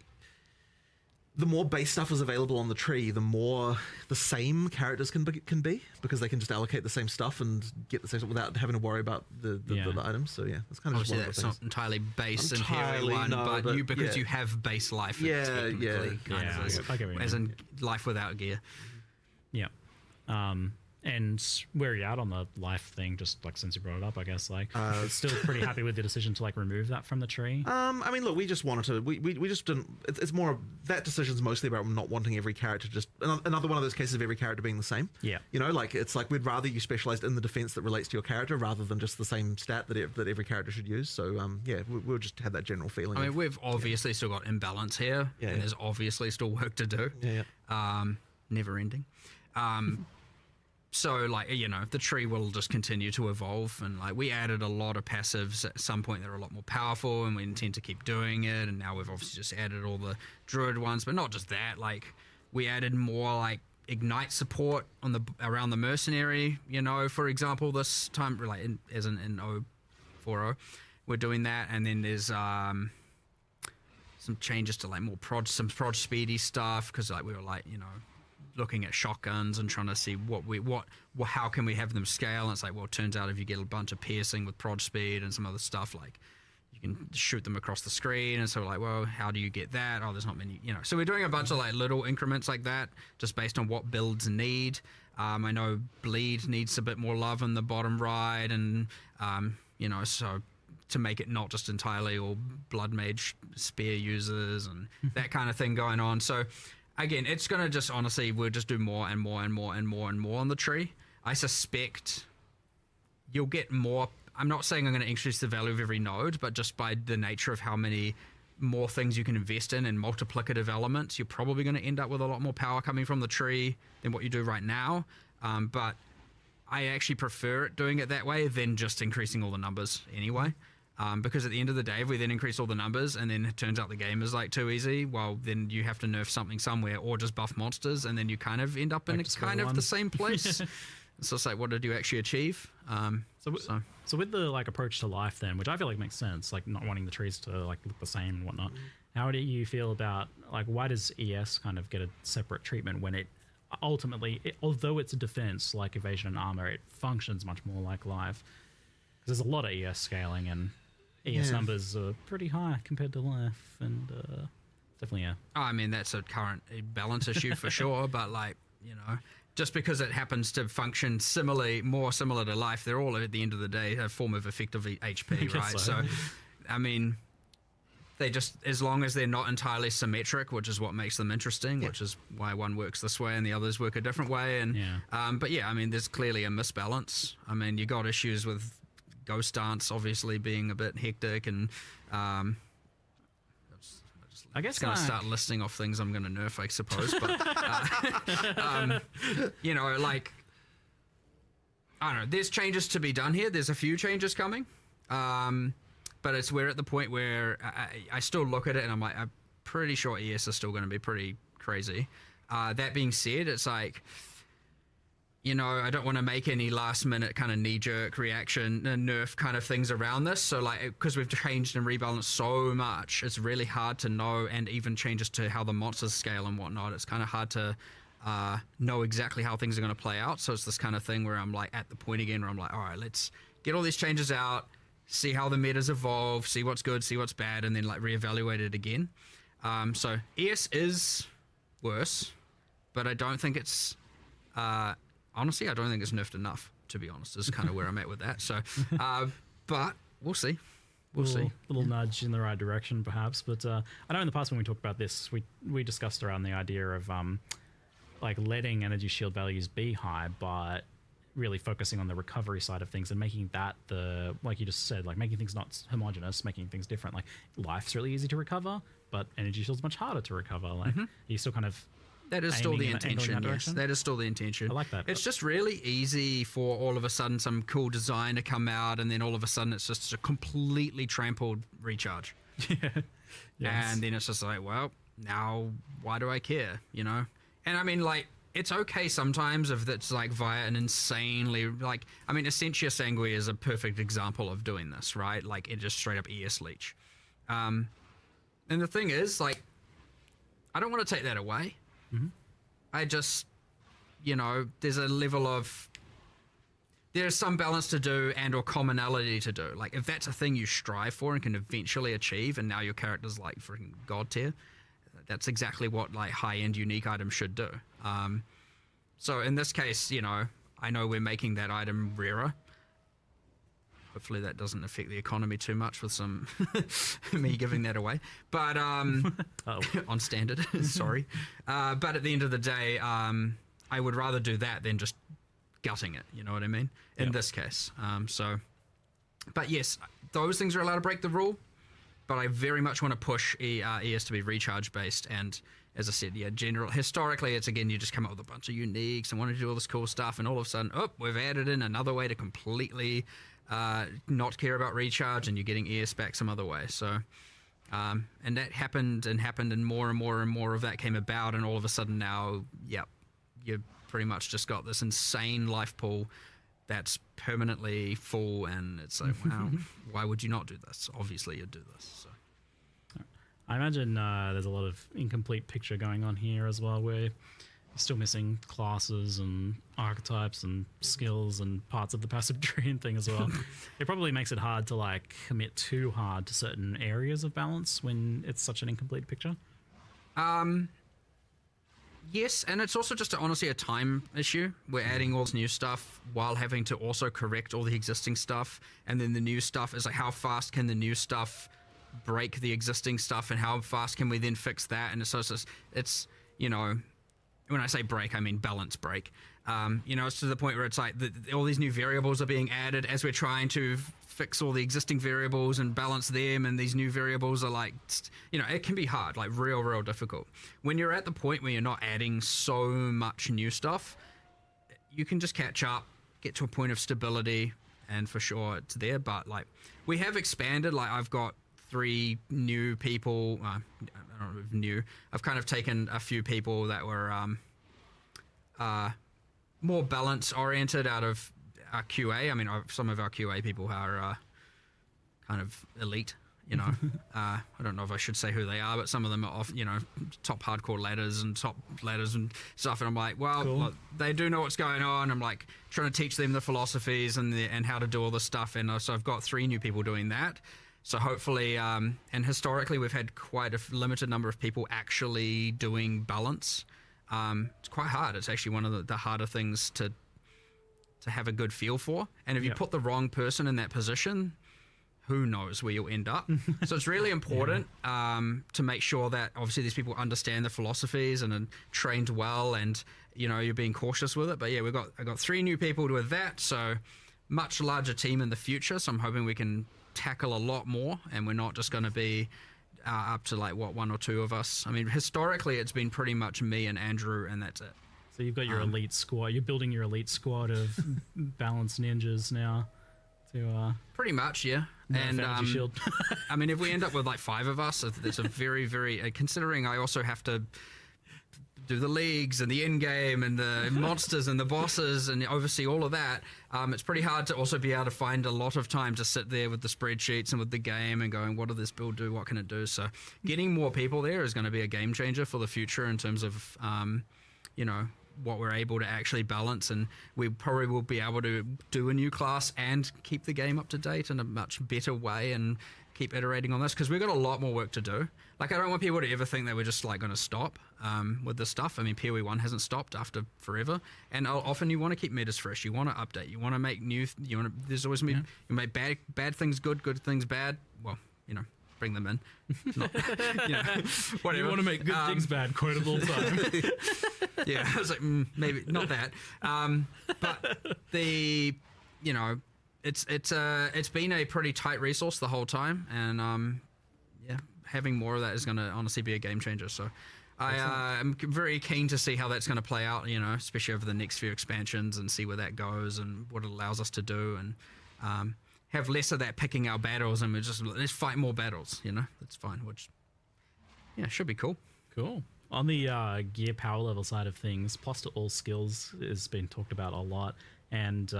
the more base stuff is available on the tree, the more the same characters can be because they can just allocate the same stuff and get the same stuff without having to worry about the items. So yeah, that's kind of Obviously just one of the that's things. not entirely base in Entirely, Hero 1, no, but you but because yeah. you have base life. Yeah, it technically yeah. kind Yeah, of is, I get what you as mean. in life without gear. Yeah. And where are you at on the life thing? Just like since you brought it up, I guess like it's still pretty happy with the decision to like remove that from the tree. I mean, look, we just wanted to. We just didn't. It's more that decision's mostly about not wanting every character just another one of those cases of every character being the same. Yeah. You know, like it's like we'd rather you specialized in the defense that relates to your character rather than just the same stat that every character should use. So yeah, we'll just have that general feeling. I mean, we've obviously still got imbalance here, and there's obviously still work to do. Never ending. So, like, you know, the tree will just continue to evolve. And, like, we added a lot of passives at some point that are a lot more powerful, and we intend to keep doing it. And now we've obviously just added all the druid ones. But not just that. Like, we added more, like, ignite support on around the mercenary, you know, for example, this time, like, as in 040. We're doing that. And then there's some changes to, like, more some prod speedy stuff. Because, like, we were, like, you know, looking at shotguns and trying to see how can we have them scale. And it's like, well, it turns out if you get a bunch of piercing with prod speed and some other stuff, like you can shoot them across the screen. And so we're like, well, how do you get that? Oh, there's not many, you know. So we're doing a bunch of like little increments like that, just based on what builds need. I know bleed needs a bit more love in the bottom right, and you know, so to make it not just entirely all blood mage spear users and that kind of thing going on. So again, it's going to just, honestly, we'll just do more and more and more and more and more on the tree. I suspect you'll get more. I'm not saying I'm going to increase the value of every node, but just by the nature of how many more things you can invest in and multiplicative elements, you're probably going to end up with a lot more power coming from the tree than what you do right now. But I actually prefer it doing it that way than just increasing all the numbers anyway. Because at the end of the day, if we then increase all the numbers and then it turns out the game is like too easy, well, then you have to nerf something somewhere or just buff monsters, and then you kind of end up in kind of the same place. So it's like, what did you actually achieve? So with the like approach to life then, which I feel like makes sense, like not wanting the trees to like look the same and whatnot, how do you feel about like why does ES kind of get a separate treatment when it ultimately, although it's a defense like evasion and armor, it functions much more like life? Because there's a lot of ES scaling and ES numbers are pretty high compared to life, and definitely I mean, that's a current balance issue for sure, but like, you know, just because it happens to function more similar to life, they're all at the end of the day a form of effective HP, right? So, I mean, they just, as long as they're not entirely symmetric, which is what makes them interesting, which is why one works this way and the others work a different way. And but yeah, I mean, there's clearly a misbalance. I mean, you got issues with Ghost Dance obviously being a bit hectic, and I guess going to start listing off things I'm going to nerf, I suppose. But you know, like, I don't know. There's changes to be done here. There's a few changes coming, but we're at the point where I still look at it and I'm like, I'm pretty sure ES is still going to be pretty crazy. That being said, it's like, you know, I don't want to make any last minute kind of knee-jerk reaction nerf kind of things around this. So like, because we've changed and rebalanced so much, it's really hard to know, and even changes to how the monsters scale and whatnot, it's kind of hard to know exactly how things are going to play out. So it's this kind of thing where I'm like at the point again where I'm like, all right, let's get all these changes out, see how the metas evolve, see what's good, see what's bad, and then like reevaluate it again. So ES is worse, but I don't think it's... honestly, I don't think it's nerfed enough, to be honest, is kind of where I'm at with that. So, but we'll see. We'll see. A little nudge in the right direction, perhaps. But I know in the past when we talked about this, we discussed around the idea of like letting energy shield values be high, but really focusing on the recovery side of things and making that like you just said, like making things not homogenous, making things different. Like life's really easy to recover, but energy shield's much harder to recover. Like you still kind of... That is still the intention, yes. That is still the intention. I like that. It's just really easy for all of a sudden some cool design to come out, and then all of a sudden it's just a completely trampled recharge. And then it's just like, well, now why do I care, you know? And I mean, like, it's okay sometimes if it's like via an insanely, like, I mean, Essentia Sanguis is a perfect example of doing this, right? Like, it just straight up ES leech. And the thing is, like, I don't want to take that away. I just, you know, there's a level of, there's some balance to do and or commonality to do. Like, if that's a thing you strive for and can eventually achieve, and now your character's like freaking god tier, that's exactly what like high-end unique items should do. So in this case, you know, I know we're making that item rarer. Hopefully that doesn't affect the economy too much with some me giving that away. But on standard, sorry. But at the end of the day, I would rather do that than just gutting it. You know what I mean? In this case. But yes, those things are allowed to break the rule. But I very much want to push ES to be recharge based. And as I said, yeah, historically, it's again, you just come up with a bunch of uniques and want to do all this cool stuff. And all of a sudden, we've added in another way to completely not care about recharge, and you're getting ES back some other way. So, and that happened, and more and more and more of that came about, and all of a sudden now, yep, you pretty much just got this insane life pool that's permanently full, and it's like, wow, why would you not do this? Obviously, you'd do this. So. I imagine there's a lot of incomplete picture going on here as well, where still missing classes and archetypes and skills and parts of the passive tree and thing as well. It probably makes it hard to like commit too hard to certain areas of balance when it's such an incomplete picture. Yes, and it's also just honestly a time issue. We're adding all this new stuff while having to also correct all the existing stuff, and then the new stuff is like, how fast can the new stuff break the existing stuff, and how fast can we then fix that? And it's you know, when I say break, I mean balance break. You know, it's to the point where it's like all these new variables are being added as we're trying to fix all the existing variables and balance them, and these new variables are like, you know, it can be hard, like real difficult. When you're at the point where you're not adding so much new stuff, you can just catch up, get to a point of stability, and for sure it's there. But like, we have expanded. Like, I've got 3 new people. I don't know if new. I've kind of taken a few people that were more balance oriented out of our QA. I mean, some of our QA people are kind of elite. You know, I don't know if I should say who they are, but some of them are off, you know, top hardcore ladders and stuff. And I'm like, well, cool. Look, they do know what's going on. I'm like trying to teach them the philosophies and how to do all this stuff. And so I've got 3 new people doing that. So hopefully, and historically, we've had quite a limited number of people actually doing balance. It's quite hard. It's actually one of the harder things to have a good feel for. And if you put the wrong person in that position, who knows where you'll end up. So it's really important to make sure that obviously these people understand the philosophies and are trained well, and you know, you're being cautious with it. But yeah, I got 3 new people with that, so much larger team in the future. So I'm hoping we can tackle a lot more, and we're not just going to be up to like 1 or 2 of us. I mean, historically it's been pretty much me and Andrew, and that's it. So you've got your elite squad. You're building your elite squad of balanced ninjas now. To pretty much, yeah. And shield. I mean, if we end up with like 5 of us, it's a very, very considering I also have to do the leagues and the end game and the monsters and the bosses and oversee all of that. It's pretty hard to also be able to find a lot of time to sit there with the spreadsheets and with the game and going, what does this build do? What can it do? So getting more people there is going to be a game changer for the future in terms of, you know, what we're able to actually balance, and we probably will be able to do a new class and keep the game up to date in a much better way and keep iterating on this, because we've got a lot more work to do. Like, I don't want people to ever think that we're just like going to stop with this stuff. I mean, PoE 1 hasn't stopped after forever, and often you want to keep metas fresh, you want to update, you want to make new, there's always you make bad things good things bad. Well, you know, bring them in. Not, you know, whatever. You want to make good things bad quite a little time. Yeah, I was like, maybe not that. But the, you know, it's been a pretty tight resource the whole time, and yeah, having more of that is going to honestly be a game changer. So I'm very keen to see how that's going to play out, you know, especially over the next few expansions, and see where that goes and what it allows us to do, and have less of that picking our battles, and let's fight more battles, you know. That's fine, which, yeah, should be cool. Cool. On the gear power level side of things, plus to all skills has been talked about a lot. And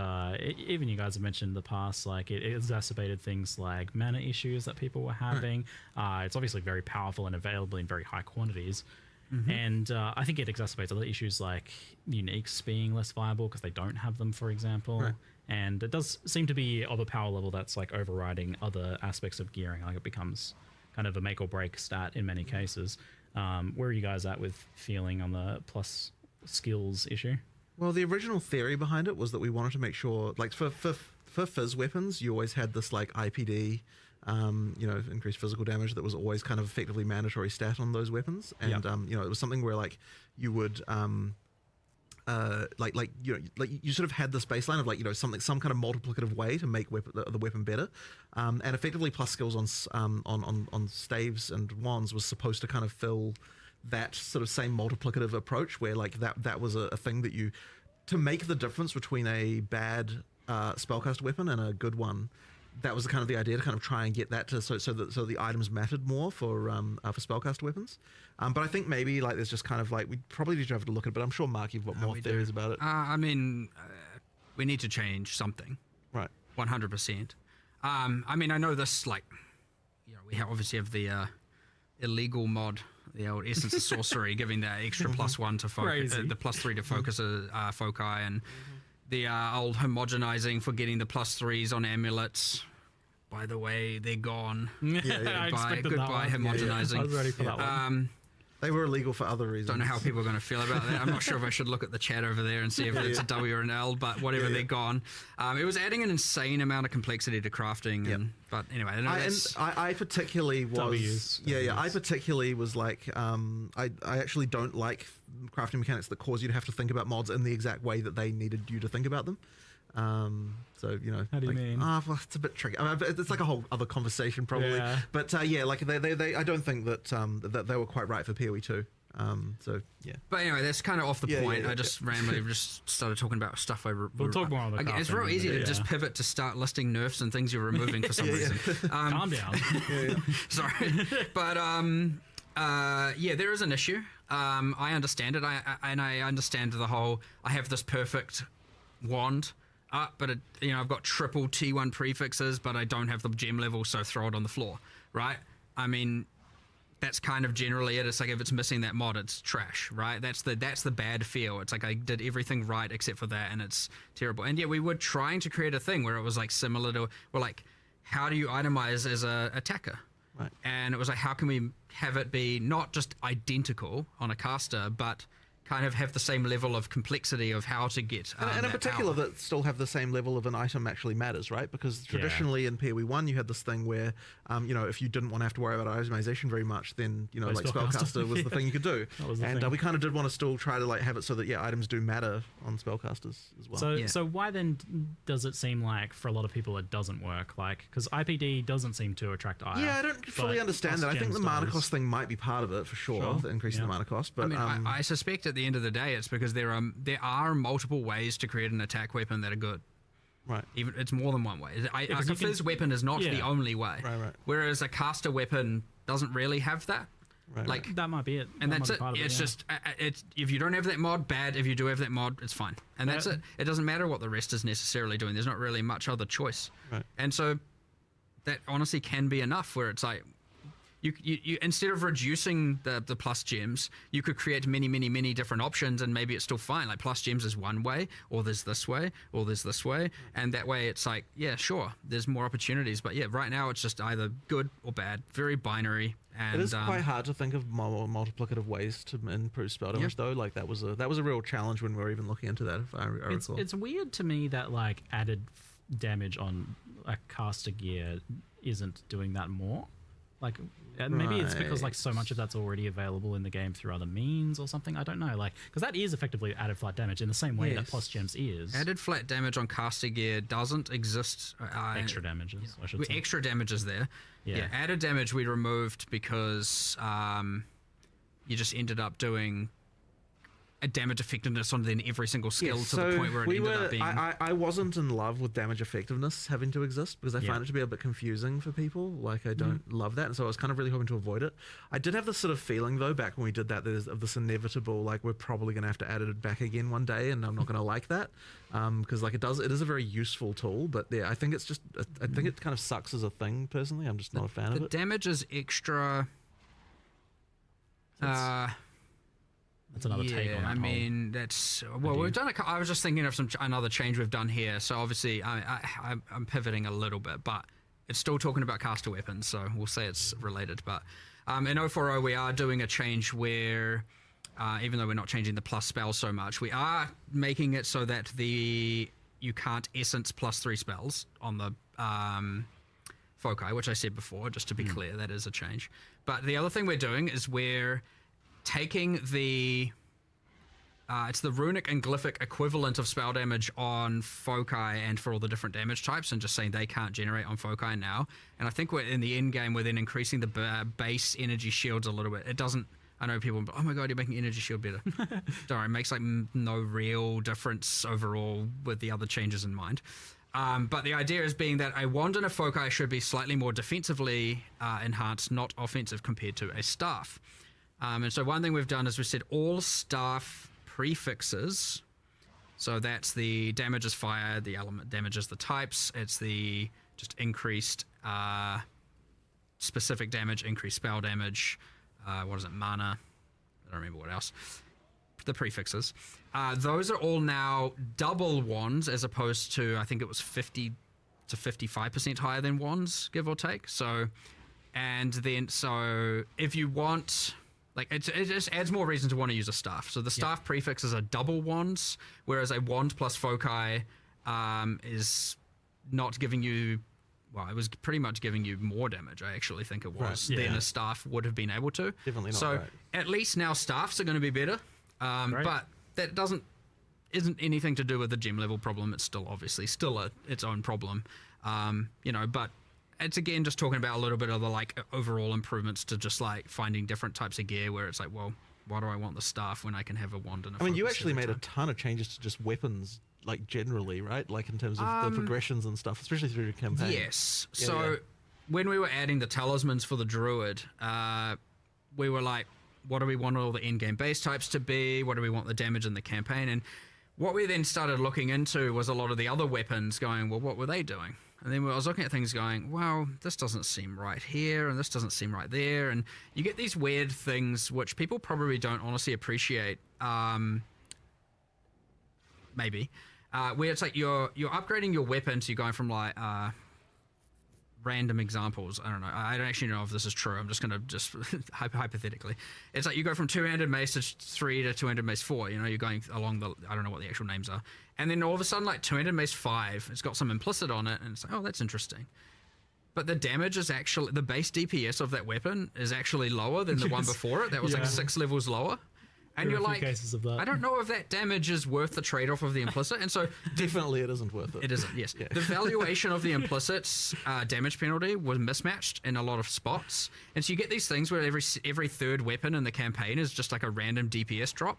even you guys have mentioned in the past, like it exacerbated things like mana issues that people were having. It's obviously very powerful and available in very high quantities. And I think it exacerbates other issues like uniques being less viable because they don't have them, for example. And it does seem to be of a power level that's like overriding other aspects of gearing. Like it becomes kind of a make or break stat in many cases. Where are you guys at with feeling on the plus skills issue? Well, the original theory behind it was that we wanted to make sure, like for fizz weapons, you always had this like IPD, increased physical damage that was always kind of effectively mandatory stat on those weapons, and it was something where like you would you sort of had this baseline of like some kind of multiplicative way to make the weapon better, and effectively plus skills on staves and wands was supposed to kind of fill that sort of same multiplicative approach where like that was a thing that you to make the difference between a bad spellcast weapon and a good one. That was kind of the idea, to kind of try and get that to so the items mattered more for spellcast weapons. But I think maybe like there's just kind of like we probably need to have to look at it. But I'm sure Mark, you've got more theories about it. I mean, we need to change something. Right. 100%. I mean, I know this like, we obviously have the illegal mod, the old Essence of Sorcery, giving that extra +1 to focus, the +3 to focus foci, and the old homogenizing for getting the +3s on amulets. By the way, they're gone. Goodbye homogenizing. I was ready for that one. They were illegal for other reasons. Don't know how people are going to feel about that. I'm not sure if I should look at the chat over there and see if it's a W or an L, but whatever, they're gone. It was adding an insane amount of complexity to crafting. But anyway, I particularly was... I particularly was like... I actually don't like crafting mechanics that cause you to have to think about mods in the exact way that they needed you to think about them. So how do you mean? Well, it's a bit tricky. I mean, it's like a whole other conversation probably. But like they I don't think that that they were quite right for PoE 2. So yeah. But anyway, that's kind of off the point. I just randomly just started talking about stuff We'll talk more on the It's real easy to just pivot to start listing nerfs and things you're removing for some reason. Calm down. Sorry, but there is an issue. I understand it. I understand the whole. I have this perfect wand. But I've got triple T1 prefixes, but I don't have the gem level, so throw it on the floor, right? I mean, that's kind of generally it. It's like if it's missing that mod, it's trash, right? That's the bad feel. It's like I did everything right except for that, and it's terrible. And we were trying to create a thing where it was like similar to, how do you itemize as a attacker? Right. And it was like, how can we have it be not just identical on a caster, but kind of have the same level of complexity of how to get and in particular power. That still have the same level of an item actually matters, right? Because traditionally in PoE 1 you had this thing where if you didn't want to have to worry about itemization very much, then like spellcaster was the thing you could do. And we kind of did want to still try to like have it so that items do matter on spellcasters as well. So why then does it seem like for a lot of people it doesn't work? Like, because IPD doesn't seem to attract ire. Yeah, I don't fully understand that. I think the mana cost thing might be part of it for sure. The increase in the mana cost. But I mean, I suspect at the end of the day it's because there are multiple ways to create an attack weapon that are good. Right. Even it's more than one way. A fizz weapon is not the only way. Right. Whereas a caster weapon doesn't really have that. Right. That might be it. And that's it. It's just it's if you don't have that mod, bad. If you do have that mod, it's fine. And that's it. It doesn't matter what the rest is necessarily doing. There's not really much other choice. Right. And so that honestly can be enough. Where it's like. You instead of reducing the plus gems, you could create many different options, and maybe it's still fine. Like plus gems is one way, or there's this way, or there's this way, and that way it's like, yeah, sure, there's more opportunities. But yeah, right now it's just either good or bad, very binary. And it is quite hard to think of more multiplicative ways to improve spell damage, though. Like that was a real challenge when we were even looking into that. If I recall, it's weird to me that like added damage on a caster gear isn't doing that more. Like maybe it's because like so much of that's already available in the game through other means or something. I don't know, like because that is effectively added flat damage in the same way that plus gems is. Added flat damage on caster gear doesn't exist. Extra damages, I should say. Extra damages there. Yeah. Added damage we removed because you just ended up doing a damage effectiveness on then every single skill to the point where it ended up being. I wasn't in love with damage effectiveness having to exist because I find it to be a bit confusing for people. Like, I don't love that, and so I was kind of really hoping to avoid it. I did have this sort of feeling though back when we did that, of this inevitable, like, we're probably going to have to add it back again one day, and I'm not going to like that because like it is a very useful tool, but yeah, I think it's just I think it kind of sucks as a thing personally. I'm just not a fan of it. The damage is extra. That's another take on that. I mean, that's we've done. I was just thinking of another change we've done here. So obviously, I'm pivoting a little bit, but it's still talking about caster weapons. So we'll say it's related. But in 040, we are doing a change where, even though we're not changing the plus spell so much, we are making it so that you can't essence +3 spells on the foci, which I said before. Just to be clear, that is a change. But the other thing we're doing is we're taking it's the runic and glyphic equivalent of spell damage on foci and for all the different damage types, and just saying they can't generate on foci now. And I think we're in the end game, we're then increasing the base energy shields a little bit. It doesn't, I know people, oh my god, you're making energy shield better. Don't worry, it makes like no real difference overall with the other changes in mind. But the idea is being that a wand and a foci should be slightly more defensively enhanced, not offensive compared to a staff. And so one thing we've done is we said all staff prefixes. So that's the damage is fire, the element damage is the types. It's the just increased specific damage, increased spell damage. What is it? Mana. I don't remember what else. The prefixes. Those are all now double wands as opposed to, I think it was 50 to 55% higher than wands, give or take. So, and then, so if you want, like, it just adds more reason to want to use a staff. So the staff prefixes are double wands, whereas a wand plus foci is not giving you, well, it was pretty much giving you more damage, I actually think it was, than a staff would have been able to. Definitely not. So at least now staffs are going to be better. But that isn't anything to do with the gem level problem. It's still obviously its own problem. But it's again just talking about a little bit of the like overall improvements to just like finding different types of gear where it's like, well, why do I want the staff when I can have a wand and a you focus actually every made time? a ton of changes to just weapons, like generally, right? Like in terms of the progressions and stuff, especially through your campaign. Yes. When we were adding the talismans for the druid, we were like, what do we want all the in-game base types to be? What do we want the damage in the campaign? And what we then started looking into was a lot of the other weapons going, well, what were they doing? And then I was looking at things going, well, this doesn't seem right here, and this doesn't seem right there. And you get these weird things which people probably don't honestly appreciate, maybe, where it's like you're upgrading your weapon, so you're going from like random examples. I don't know. I don't actually know if this is true. I'm just going to hypothetically. It's like you go from two-handed mace to 3 to two-handed mace 4. You know, you're going along the, I don't know what the actual names are. And then all of a sudden, like two-handed mace 5, it's got some implicit on it, and it's like, oh, that's interesting. But the damage is actually, the base DPS of that weapon is actually lower than the one before it. That was like 6 levels lower. And you're like, I don't know if that damage is worth the trade-off of the implicit. And so definitely it isn't worth it. It isn't, yes. Yeah. The valuation of the implicit's damage penalty was mismatched in a lot of spots. And so you get these things where every third weapon in the campaign is just like a random DPS drop.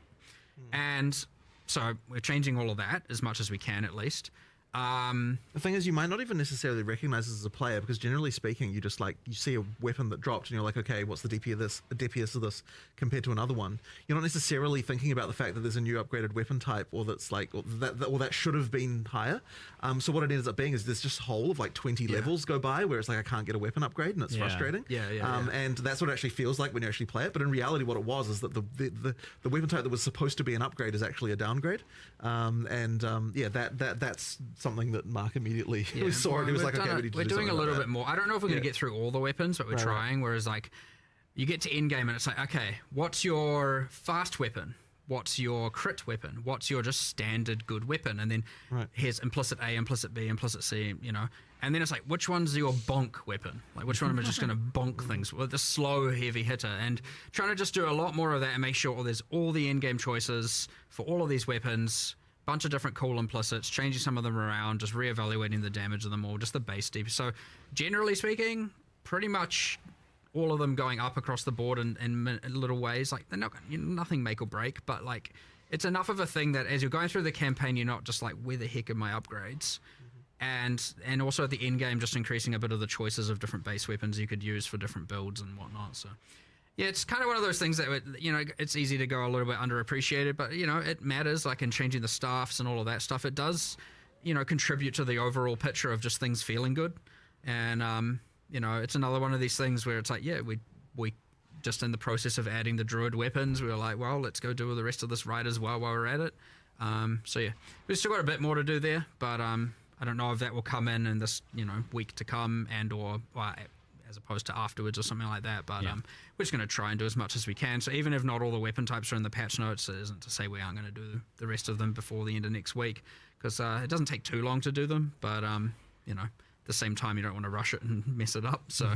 And so we're changing all of that as much as we can, at least. The thing is, you might not even necessarily recognize this as a player, because generally speaking, you just like, you see a weapon that dropped and you're like, okay, what's the DPS of this compared to another one? You're not necessarily thinking about the fact that there's a new upgraded weapon type, or that's like, or that should have been higher. So what it ends up being is there's just a whole of like 20 levels go by where it's like, I can't get a weapon upgrade, and it's frustrating. And that's what it actually feels like when you actually play it. But in reality, what it was is that the weapon type that was supposed to be an upgrade is actually a downgrade. That's something that Mark immediately saw, and he was like, okay, we're doing a little bit more. I don't know if we're going to get through all the weapons, but we're trying. Whereas like you get to end game and it's like, okay, what's your fast weapon? What's your crit weapon? What's your just standard good weapon? And then here's implicit A, implicit B, implicit C, you know. And then it's like, which one's your bonk weapon? Like, which one am I just going to bonk things with, the slow, heavy hitter? And trying to just do a lot more of that and make sure there's all the in-game choices for all of these weapons, bunch of different cool implicits, changing some of them around, just reevaluating the damage of them all, just the base deep. So generally speaking, pretty much all of them going up across the board in little ways. Like, they're not nothing make or break, but like it's enough of a thing that as you're going through the campaign, you're not just like, where the heck are my upgrades? And also at the end game, just increasing a bit of the choices of different base weapons you could use for different builds and whatnot. So yeah, it's kind of one of those things that, it's easy to go a little bit underappreciated, but it matters, like in changing the staffs and all of that stuff. It does, contribute to the overall picture of just things feeling good. And, it's another one of these things where it's like, yeah, we just in the process of adding the druid weapons, we were like, well, let's go do the rest of this right as well while we're at it. So yeah, we've still got a bit more to do there, but I don't know if that will come in this, week to come or as opposed to afterwards or something like that. But we're just going to try and do as much as we can. So even if not all the weapon types are in the patch notes, it isn't to say we aren't going to do the rest of them before the end of next week, because it doesn't take too long to do them. But, at the same time, you don't want to rush it and mess it up. So,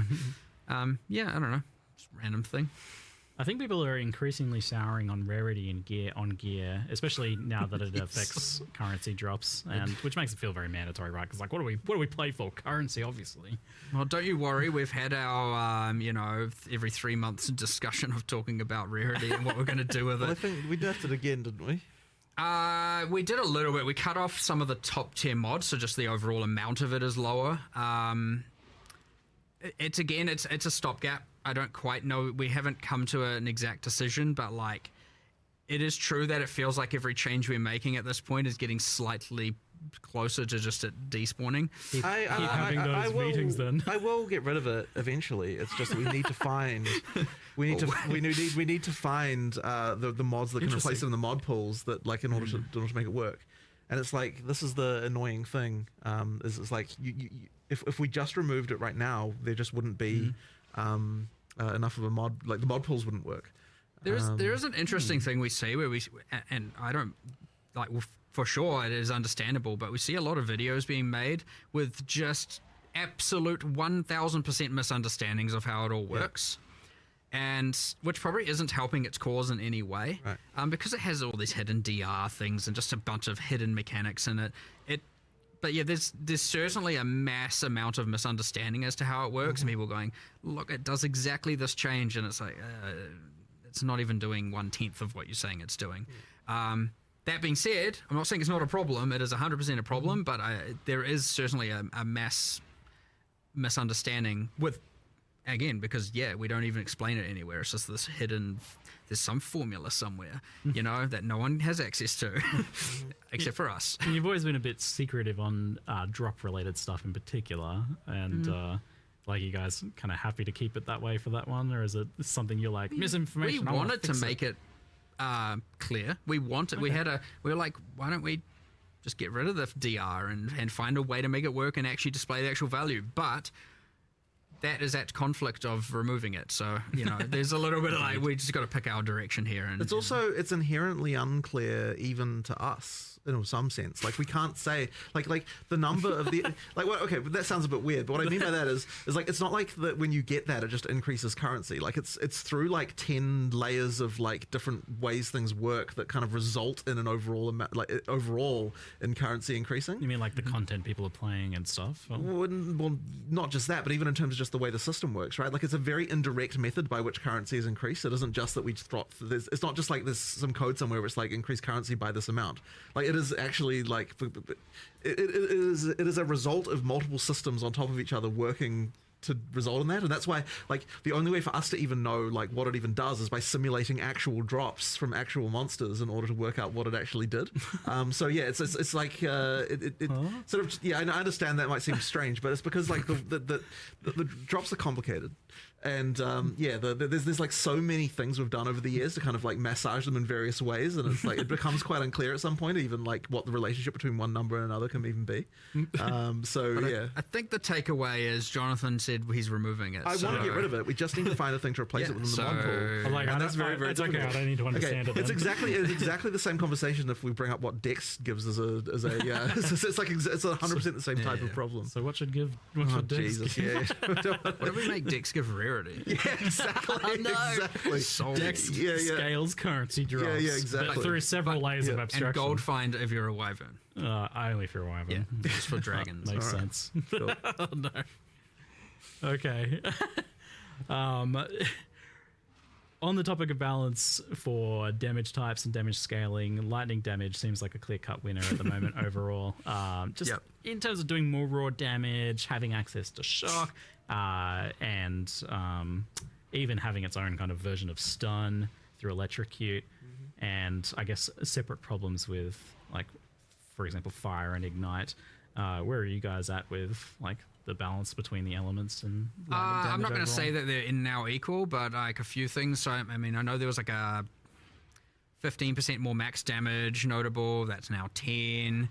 yeah, I don't know. Just a random thing. I think people are increasingly souring on rarity and gear, especially now that it affects currency drops, and which makes it feel very mandatory, right? Because like, what do we play for? Currency, obviously. Well, don't you worry. We've had our every 3 months discussion of talking about rarity and what we're going to do with it. I think we nerfed it again, didn't we? We did a little bit. We cut off some of the top tier mods, so just the overall amount of it is lower. It's a stopgap. I don't quite know. We haven't come to an exact decision, but like, it is true that it feels like every change we're making at this point is getting slightly closer to just it despawning. Keep having those meetings then. I will get rid of it eventually. It's just we need to find we need to find the mods that can replace it in the mod pools that like in order to make it work. And it's like, this is the annoying thing. It's like if we just removed it right now, there just wouldn't be enough of a mod, like the mod pools wouldn't work. There is an interesting thing we see where and I don't like, for sure it is understandable, but we see a lot of videos being made with just absolute 1000% misunderstandings of how it all works. And which probably isn't helping its cause in any way, right. Because it has all these hidden DR things and just a bunch of hidden mechanics in it. But yeah, there's certainly a mass amount of misunderstanding as to how it works, and people going, look, it does exactly this change, and it's like, it's not even doing 1/10 of what you're saying it's doing. That being said, I'm not saying it's not a problem. It is 100% a problem, but there is certainly a mass misunderstanding with, again, because we don't even explain it anywhere. It's just this hidden, there's some formula somewhere, that no one has access to, except for us. And you've always been a bit secretive on drop-related stuff in particular, and like, you guys kind of happy to keep it that way for that one, or is it something you're like, misinformation? We wanted to make it clear. We wanted. Okay. We were like, why don't we just get rid of the DR and find a way to make it work and actually display the actual value? But that is at conflict of removing it. So, there's a little bit of like, we just got to pick our direction here. And it's inherently unclear even to us in some sense. Like, we can't say like the number of the like. Well, okay, but that sounds a bit weird. But what I mean by that is like, it's not like that when you get that it just increases currency. Like, it's through like 10 layers of like different ways things work that kind of result in an overall amount, like overall in currency increasing. You mean like the content people are playing and stuff? Well, not just that, but even in terms of just the way the system works, right? Like, it's a very indirect method by which currency is increased. It isn't just that we just drop. It's not just like there's some code somewhere where it's like increase currency by this amount. Like, it is actually like it is a result of multiple systems on top of each other working to result in that. And that's why, like, the only way for us to even know like what it even does is by simulating actual drops from actual monsters in order to work out what it actually did. So yeah, it's like sort of, yeah, I understand that might seem strange, but it's because like the drops are complicated. And there's like so many things we've done over the years to kind of like massage them in various ways, and it's like it becomes quite unclear at some point even like what the relationship between one number and another can even be. I think the takeaway is Jonathan said he's removing it. I want to get rid of it. We just need to find a thing to replace it within the mod pool. Like, and that's very difficult. Okay, I don't need to understand it. It's exactly the same conversation if we bring up what Dex gives as a it's like it's 100% the same type of problem. So what should Dex Jesus, give? What do we make Dex give rarity? Yeah, exactly. Exactly. Dex scales currency drops. Yeah, exactly. But through several layers of abstraction. And gold find if you're a wyvern. Only if you're a wyvern. Yeah, just for dragons. Makes sense. Cool. Oh, no. Okay. on the topic of balance for damage types and damage scaling, lightning damage seems like a clear-cut winner at the moment overall. Just in terms of doing more raw damage, having access to shock, and even having its own kind of version of stun through electrocute, and I guess separate problems with, like, for example, fire and ignite. Where are you guys at with, like, the balance between the elements and lightning damage I'm not going to overall? say that they're in now equal, but like a few things. So I mean, I know there was like a 15% more max damage notable. That's now 10.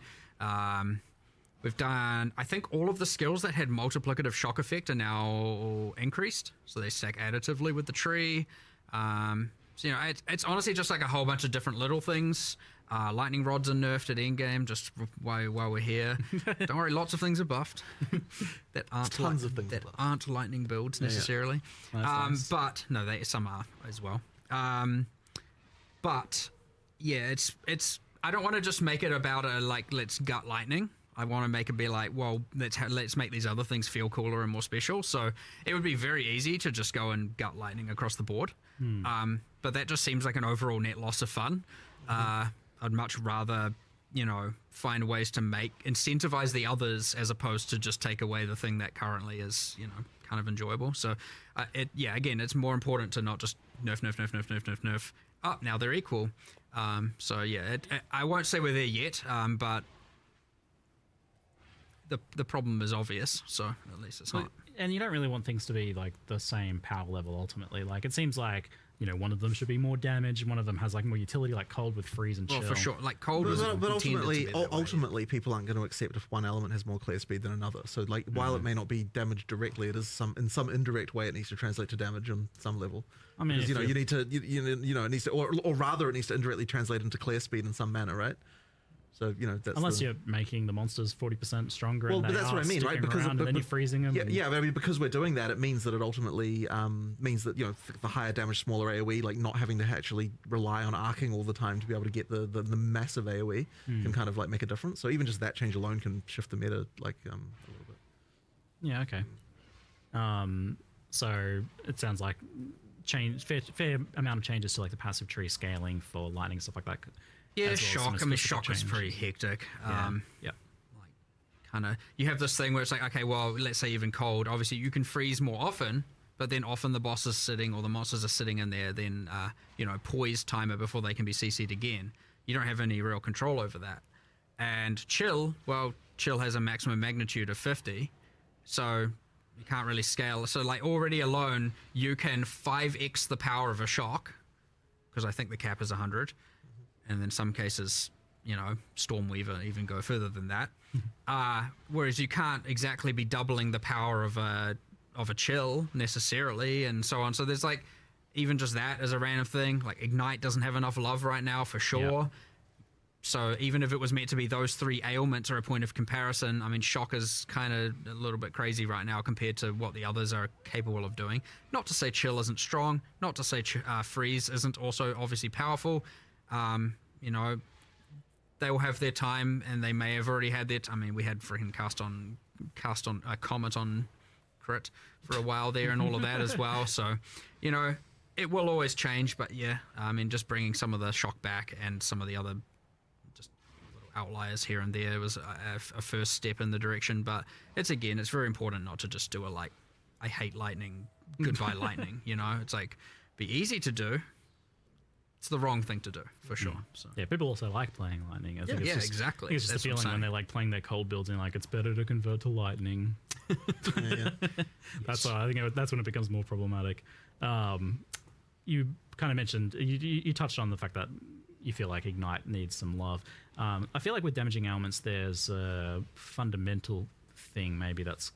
We've done, I think, all of the skills that had multiplicative shock effect are now increased, so they stack additively with the tree. So you know, it's honestly just like a whole bunch of different little things. Lightning rods are nerfed at endgame, just while we're here. Don't worry, lots of things are buffed that aren't Tons of things that are buffed. aren't lightning builds necessarily. Nice. But no, some are as well. But yeah, it's. I don't want to just make it about a like let's gut lightning. I want to make it be like, well, let's make these other things feel cooler and more special. So it would be very easy to just go and gut lightning across the board. But that just seems like an overall net loss of fun. I'd much rather, you know, find ways to incentivize the others as opposed to just take away the thing that currently is, you know, kind of enjoyable. So, again, it's more important to not just nerf. Oh, now they're equal. So yeah, I won't say we're there yet, but the problem is obvious. So at least it's not. And you don't really want things to be like the same power level ultimately. Like it seems like, you know, one of them should be more damage, one of them has like more utility, like cold with freeze and chill. Well, for sure, like cold was But intended to be that way. ultimately, people aren't going to accept if one element has more clear speed than another. So, like, while it may not be damaged directly, it is in some indirect way it needs to translate to damage on some level. I mean, because, you need to, it needs to, or rather, it needs to indirectly translate into clear speed in some manner, right? So, you know, that's unless you're making the monsters 40% stronger. Well, and but they that's are what I mean, right? sticking Because around and then you're freezing them. Yeah, but I mean, because we're doing that, it means that it ultimately means that, you know, the higher damage, smaller AOE, like not having to actually rely on arcing all the time to be able to get the massive AOE can kind of like make a difference. So even just that change alone can shift the meta like a little bit. Yeah. Okay. So it sounds like fair amount of changes to like the passive tree scaling for lightning and stuff like that. Yeah, as well as some shock. I mean, specific shock is change. pretty hectic. Yeah. Like, kind of, you have this thing where it's like, okay, well, let's say even cold. Obviously, you can freeze more often, but then often the boss is sitting or the monsters are sitting in there, then, you know, poise timer before they can be CC'd again. You don't have any real control over that. And chill, well, chill has a maximum magnitude of 50, so you can't really scale. So, like, already alone, you can 5x the power of a shock, because I think the cap is 100. And in some cases, you know, Stormweaver even go further than that. Whereas you can't exactly be doubling the power of a chill necessarily, and so on. So there's like, even just that as a random thing. Like Ignite doesn't have enough love right now for sure. Yeah. So even if it was meant to be those three ailments are a point of comparison, I mean, Shock is kind of a little bit crazy right now compared to what the others are capable of doing. Not to say Chill isn't strong, not to say Freeze isn't also obviously powerful. You know, they will have their time, and they may have already had their. I mean, we had freaking cast on Comet on crit for a while there, and all of that as well. So, you know, it will always change. But yeah, I mean, just bringing some of the shock back and some of the other just little outliers here and there was a first step in the direction. But it's very important not to just do a like, I hate lightning, goodbye lightning. You know, it's like be easy to do. It's the wrong thing to do, for sure. So. Yeah, people also like playing lightning. I think it's just, exactly. I think it's just the feeling when they're like playing their cold builds and like it's better to convert to lightning. That's why I think that's when it becomes more problematic. You kind of mentioned you touched on the fact that you feel like Ignite needs some love. I feel like with damaging elements, there's a fundamental thing maybe that's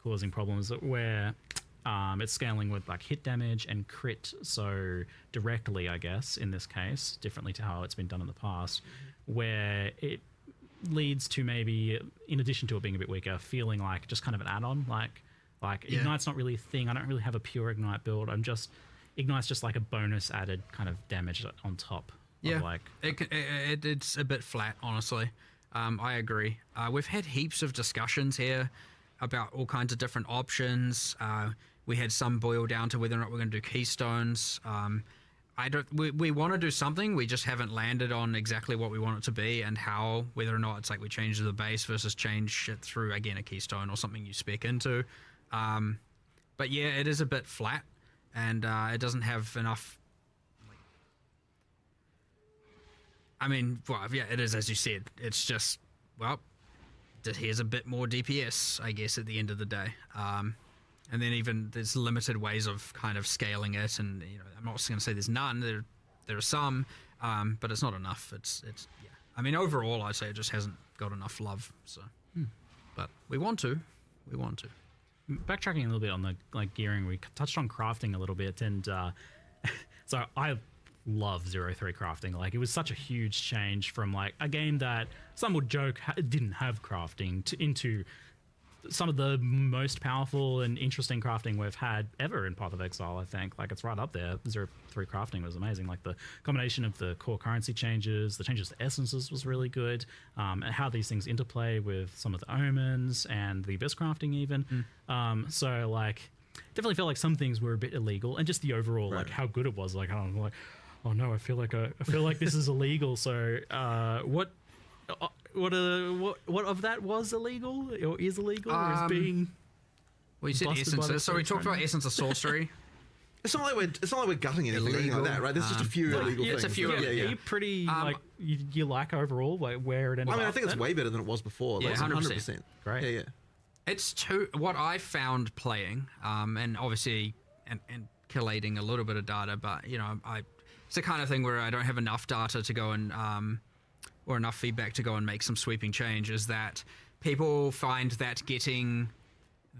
causing problems where. It's scaling with like hit damage and crit, so directly, I guess, in this case, differently to how it's been done in the past, where it leads to maybe, in addition to it being a bit weaker, feeling like just kind of an add-on, like Ignite's not really a thing. I don't really have a pure Ignite build. Ignite's just like a bonus added kind of damage on top. Yeah, of like it's a bit flat, honestly. I agree. We've had heaps of discussions here about all kinds of different options. We had some boil down to whether or not we're going to do keystones. We want to do something. We just haven't landed on exactly what we want it to be and how, whether or not it's like we change the base versus change it through, again, a keystone or something you spec into. But yeah, it is a bit flat, and it doesn't have enough. I mean, well, yeah, it is, as you said. It's just, well, here's a bit more DPS, I guess, at the end of the day. And then even there's limited ways of kind of scaling it, and I'm not going to say there's none. There are some, but it's not enough. It's yeah. I mean, overall, I'd say it just hasn't got enough love. So, but we want to. Backtracking a little bit on the gearing, we touched on crafting a little bit, and so I love 0-3 crafting. Like, it was such a huge change from like a game that some would joke didn't have crafting into some of the most powerful and interesting crafting we've had ever in Path of Exile. I think like it's right up there. 0-3 crafting was amazing. Like the combination of the core currency changes, the changes to essences was really good, and how these things interplay with some of the omens and the abyss crafting even. So like definitely felt like some things were a bit illegal, and just the overall like how good it was. Like I don't know, like, oh no, I feel like this is illegal. So what of that was illegal or is illegal or is being? Well, you said essences. So we talked about essence of sorcery. It's not like we're gutting anything like that, right? There's just a few illegal things. It's a few. Yeah. Are you pretty like you like overall like where it ended up? I mean, I think it's way better than it was before. Yeah, 100%. Great. Yeah. It's what I found playing, and obviously and collating a little bit of data, but it's the kind of thing where I don't have enough data to go and or enough feedback to go and make some sweeping change. Is that people find that getting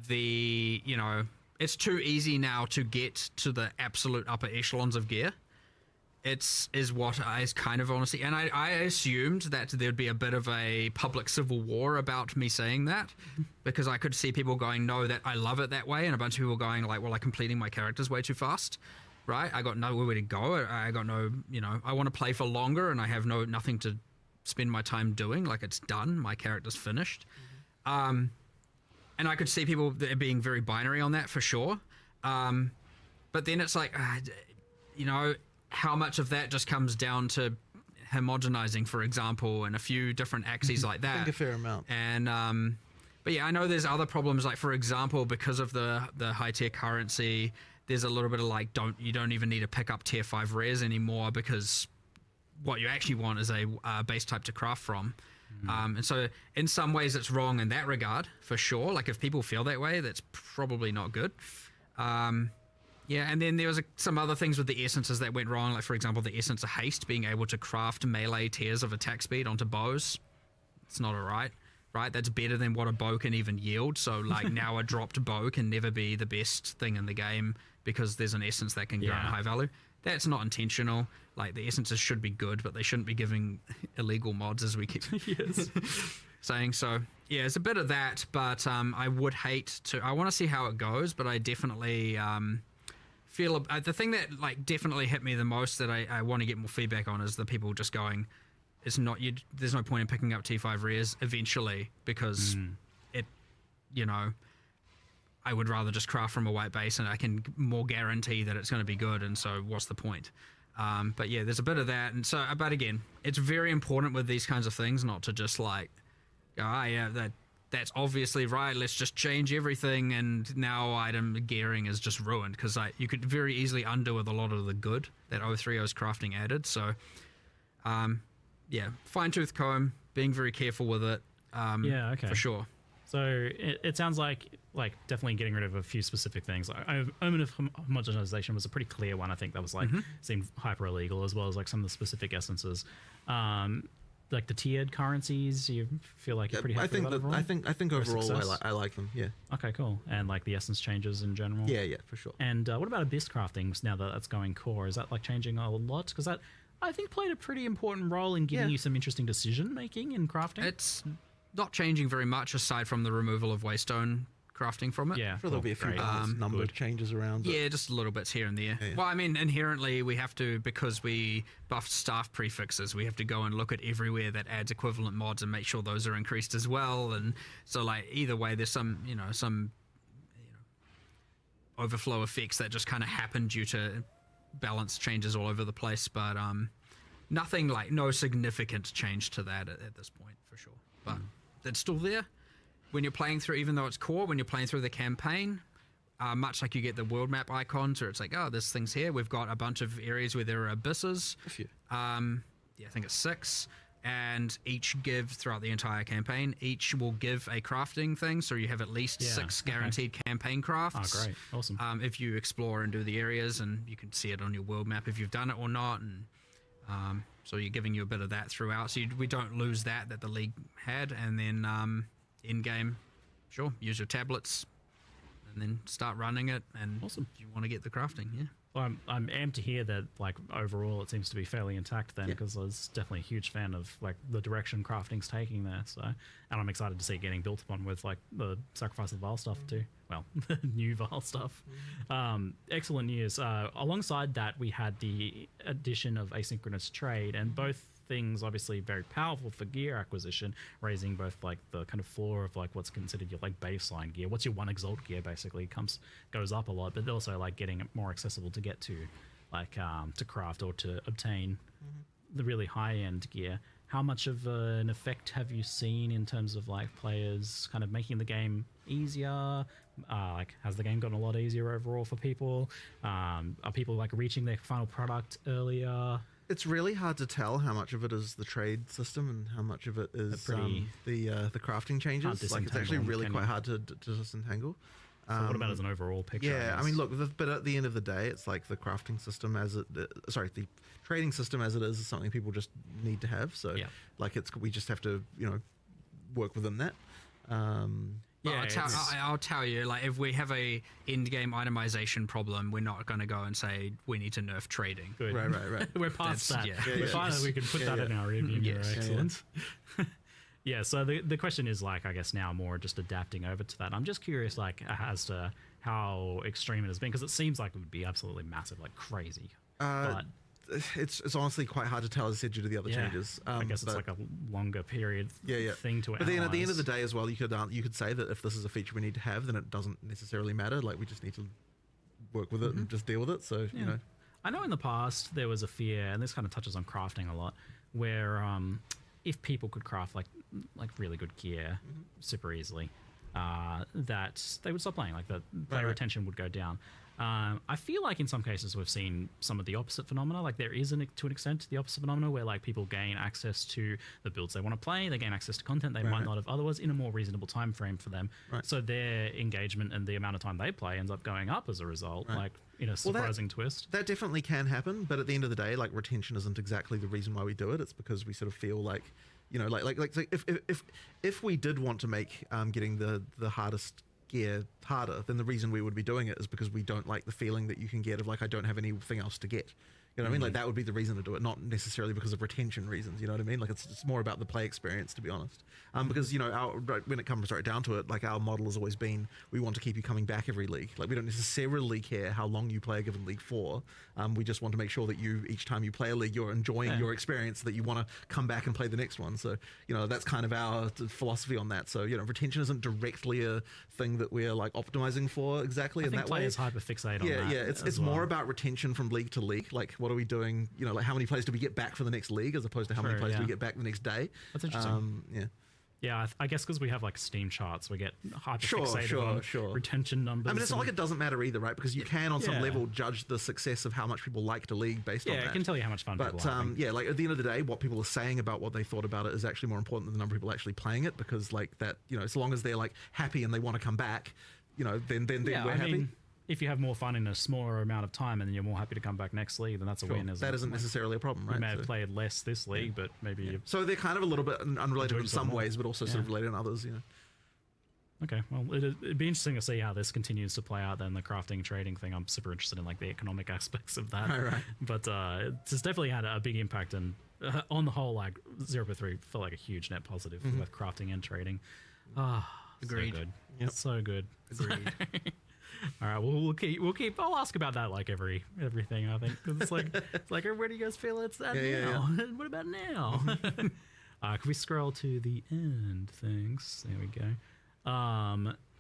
the it's too easy now to get to the absolute upper echelons of gear. Is what I kind of honestly, and I assumed that there'd be a bit of a public civil war about me saying that, because I could see people going, no, that I love it that way, and a bunch of people going like, well, I'm completing my characters way too fast, right? I got nowhere to go. I got no, I want to play for longer, and I have nothing to spend my time doing. Like, it's done, my character's finished. And I could see people being very binary on that for sure. But then it's like, how much of that just comes down to homogenizing, for example, and a few different axes like that. I think a fair amount. And but yeah, I know there's other problems, like for example, because of the high tier currency, there's a little bit of like, you don't even need to pick up tier 5 rares anymore, because what you actually want is a base type to craft from. And so in some ways it's wrong in that regard, for sure. Like, if people feel that way, that's probably not good. Yeah, and then there was some other things with the essences that went wrong. Like, for example, the essence of haste, being able to craft melee tiers of attack speed onto bows. It's not alright, right? That's better than what a bow can even yield. So like now a dropped bow can never be the best thing in the game because there's an essence that can grant high value. That's not intentional. Like, the essences should be good, but they shouldn't be giving illegal mods, as we keep saying. So yeah, it's a bit of that, but I would hate to. I want to see how it goes, but I definitely feel the thing that like definitely hit me the most that I want to get more feedback on is the people just going, it's not you. There's no point in picking up T5 rares eventually, because it, I would rather just craft from a white base and I can more guarantee that it's going to be good, and so what's the point? But yeah, there's a bit of that, and so, but again, it's very important with these kinds of things not to just like, that's obviously right, let's just change everything, and now item gearing is just ruined, because you could very easily undo with a lot of the good that 030's crafting added. So yeah, fine-tooth comb, being very careful with it, for sure. So it sounds like definitely getting rid of a few specific things. Omen of homogenization was a pretty clear one. I think that was like seemed hyper illegal, as well as like some of the specific essences. Like the tiered currencies, you feel like you're pretty happy with that overall? I think overall I like them. Yeah. Okay, cool. And like the essence changes in general. Yeah, for sure. And what about abyss crafting? Now that that's going core, is that like changing a lot? Because that I think played a pretty important role in giving you some interesting decision making in crafting. It's not changing very much aside from the removal of waystone crafting from it. Yeah, sure, there'll be a few number changes around. Yeah, just little bits here and there. Yeah. Well, I mean, inherently we have to, because we buffed staff prefixes, we have to go and look at everywhere that adds equivalent mods and make sure those are increased as well. And so, like, either way, there's some overflow effects that just kind of happen due to balance changes all over the place, but nothing like no significant change to that at this point for sure. But it's still there when you're playing through, even though it's core. When you're playing through the campaign, much like you get the world map icons, or it's like, oh, this thing's here. We've got a bunch of areas where there are abysses. A few. I think it's 6. And each give throughout the entire campaign, each will give a crafting thing, so you have at least 6 guaranteed campaign crafts. Oh, great. Awesome. If you explore and do the areas, and you can see it on your world map if you've done it or not, and so you're giving you a bit of that throughout, so we don't lose that the league had. And then in-game, sure, use your tablets, and then start running it, and awesome. You want to get the crafting, yeah. Well, I'm amped to hear that, like, overall it seems to be fairly intact then, because I was definitely a huge fan of, like, the direction crafting's taking there. So, and I'm excited to see it getting built upon with, like, the Sacrifice of the Vile stuff too. Well, the new Vile stuff. Excellent news. Alongside that, we had the addition of asynchronous trade, and both things obviously very powerful for gear acquisition, raising both like the kind of floor of like what's considered your like baseline gear. What's your one exalt gear basically goes up a lot, but also like getting it more accessible to get to, like to craft or to obtain the really high end gear. How much of an effect have you seen in terms of like players kind of making the game easier? Like, has the game gotten a lot easier overall for people? Are people like reaching their final product earlier? It's really hard to tell how much of it is the trade system and how much of it is the crafting changes. Like, it's actually really quite hard to disentangle. So what about as an overall picture? Yeah, I mean, look, but at the end of the day, it's like the crafting system the trading system as it is something people just need to have. So, like, we just have to, work within that. Yeah, I'll tell you, like, if we have a in-game itemization problem, we're not going to go and say we need to nerf trading. Good. Right. We're past that. Yeah. We're finally, we can put that in our review mirror. Yes. Excellent. Yeah, so the question is, like, I guess now more just adapting over to that. I'm just curious, like, as to how extreme it has been, because it seems like it would be absolutely massive, like crazy. But it's honestly quite hard to tell, as I said, due to the other changes. I guess it's like a longer period thing to But then at the end of the day as well, you could say that if this is a feature we need to have, then it doesn't necessarily matter. Like, we just need to work with it and just deal with it. So, I know in the past there was a fear, and this kind of touches on crafting a lot, where if people could craft like really good gear super easily, that they would stop playing. Like, the player retention would go down. I feel like in some cases we've seen some of the opposite phenomena. Like, there is to an extent the opposite phenomena where like people gain access to the builds they want to play, they gain access to content they might not have otherwise in a more reasonable time frame for them. So their engagement and the amount of time they play ends up going up as a result, like in a surprising twist. That definitely can happen, but at the end of the day, like, retention isn't exactly the reason why we do it. It's because we sort of feel like, if we did want to make getting the hardest gear harder, then the reason we would be doing it is because we don't like the feeling that you can get of like, I don't have anything else to get. You know what I mean? Like, that would be the reason to do it, not necessarily because of retention reasons. You know what I mean? Like, it's more about the play experience, to be honest. Because, when it comes right down to it, like, our model has always been, we want to keep you coming back every league. Like, we don't necessarily care how long you play a given league for. We just want to make sure that each time you play a league, you're enjoying your experience, that you want to come back and play the next one. So, that's kind of our philosophy on that. So, retention isn't directly a thing that we're like optimizing for exactly in that way. Players hyperfixate on that. Yeah, it's more about retention from league to league. Like, what are we doing? Like, how many players do we get back for the next league, as opposed to how many players do we get back the next day? That's interesting. Yeah, I guess because we have like Steam charts, we get hyperfixated on retention numbers. I mean, it's not like it doesn't matter either, right? Because you can, on some level, judge the success of how much people liked a league based on that. Yeah, it can tell you how much fun people are. But like, at the end of the day, what people are saying about what they thought about it is actually more important than the number of people actually playing it. Because like that, as long as they're like happy and they want to come back, then we're happy. Mean, if you have more fun in a smaller amount of time and then you're more happy to come back next league, then that's a win. That isn't necessarily a problem, right? You may have played less this league, but maybe... So they're kind of a little bit unrelated in some ways, but also sort of related in others, Okay, well, it'd be interesting to see how this continues to play out then, the crafting, trading thing. I'm super interested in like the economic aspects of that. Right. But it's definitely had a big impact, and on the whole, like 0.3 felt like a huge net positive with crafting and trading. Agreed. So good. So good. Agreed. All right, well, we'll keep. I'll ask about that like everything. I think 'cause it's like where do you guys feel it's at now? What about now? Can we scroll to the end? Thanks. There we go.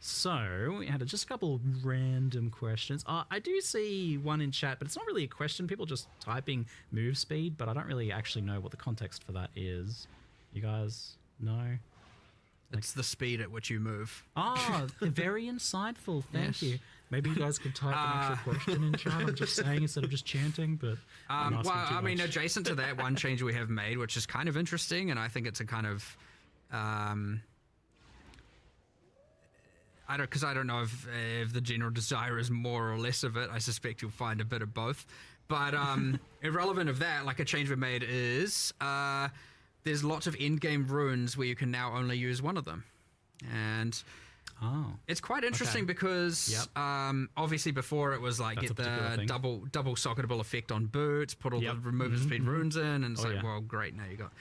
So we had just a couple of random questions. I do see one in chat, but it's not really a question. People just typing move speed, but I don't really actually know what the context for that is. You guys know? It's the speed at which you move. Oh, very insightful. Thank you. Maybe you guys could type an actual question in chat. I'm just saying instead of just chanting, but well, I mean, adjacent to that, one change we have made, which is kind of interesting, and I think it's a kind of I don't know if the general desire is more or less of it. I suspect you'll find a bit of both. But irrelevant of that, like a change we made is there's lots of in-game runes where you can now only use one of them. And it's quite interesting because obviously before it was like get the double socketable effect on boots, put all the removal speed runes in, and it's well, great, now you got.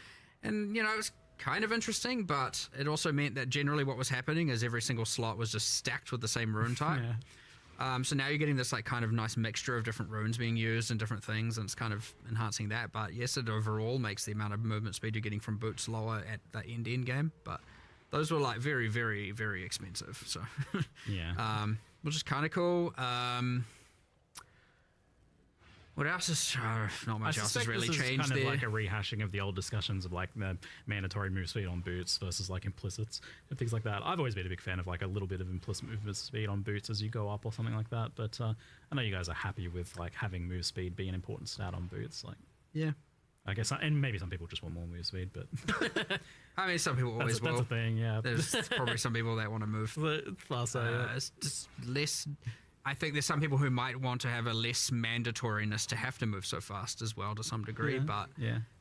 And you know, it's kind of interesting, but it also meant that generally what was happening is every single slot was just stacked with the same rune type. So now you're getting this like kind of nice mixture of different runes being used and different things, and it's kind of enhancing that. But yes, it overall makes the amount of movement speed you're getting from boots lower at the end game. But those were like very, very, very expensive. So which is kind of cool. What else is not much else has really changed kind there. of like a rehashing of the old discussions of like the mandatory move speed on boots versus like implicits and things like that. I've always been a big fan of like a little bit of implicit movement speed on boots as you go up or something like that. But I know you guys are happy with like having move speed be an important stat on boots. Like, I guess, and maybe some people just want more move speed, but I mean, some people always will. That's a thing, yeah. There's probably some people that want to move faster. It's just less. I think there's some people who might want to have a less mandatoriness to have to move so fast as well to some degree, but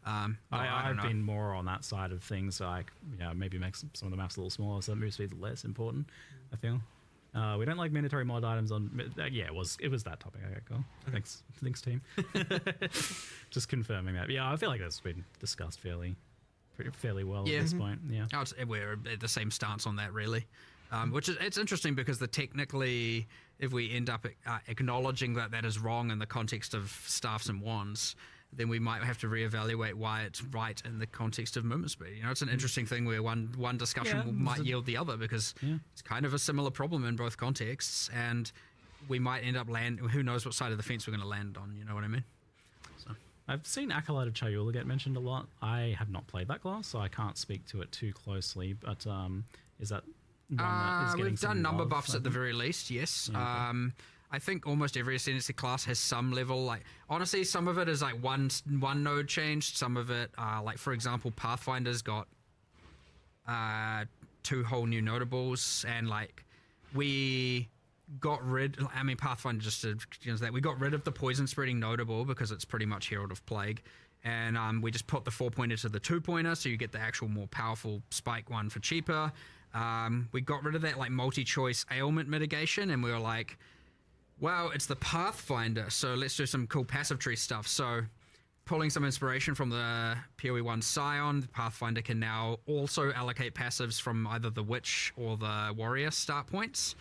I've been more on that side of things, like maybe make some of the maps a little smaller so move speed less important, I feel. We don't like mandatory mod items on it was that topic. Okay, cool. Thanks team. Just confirming that. I feel like that's been discussed fairly well at this point. We're at the same stance on that, really. Which is, it's interesting because technically, if we end up acknowledging that is wrong in the context of staffs and wands, then we might have to reevaluate why it's right in the context of movement speed. You know, it's an interesting thing where one discussion might yield the other because it's kind of a similar problem in both contexts, and we might end up who knows what side of the fence we're going to land on. You know what I mean? So I've seen Acolyte of Chayula get mentioned a lot. I have not played that class, so I can't speak to it too closely. But is that we've done number buffs at the very least, yes. I think almost every ascendancy class has some level, like honestly some of it is like one node changed, some of it like for example Pathfinder's got 2 whole new notables, and like we got rid, I mean Pathfinder just did that, we got rid of the poison spreading notable because it's pretty much Herald of Plague, and we just put the 4-pointer to the 2-pointer so you get the actual more powerful spike one for cheaper. We got rid of that like multi-choice ailment mitigation, and we were like, wow, it's the Pathfinder, so let's do some cool passive tree stuff. So pulling some inspiration from the PoE1 Scion, the Pathfinder can now also allocate passives from either the Witch or the Warrior start points,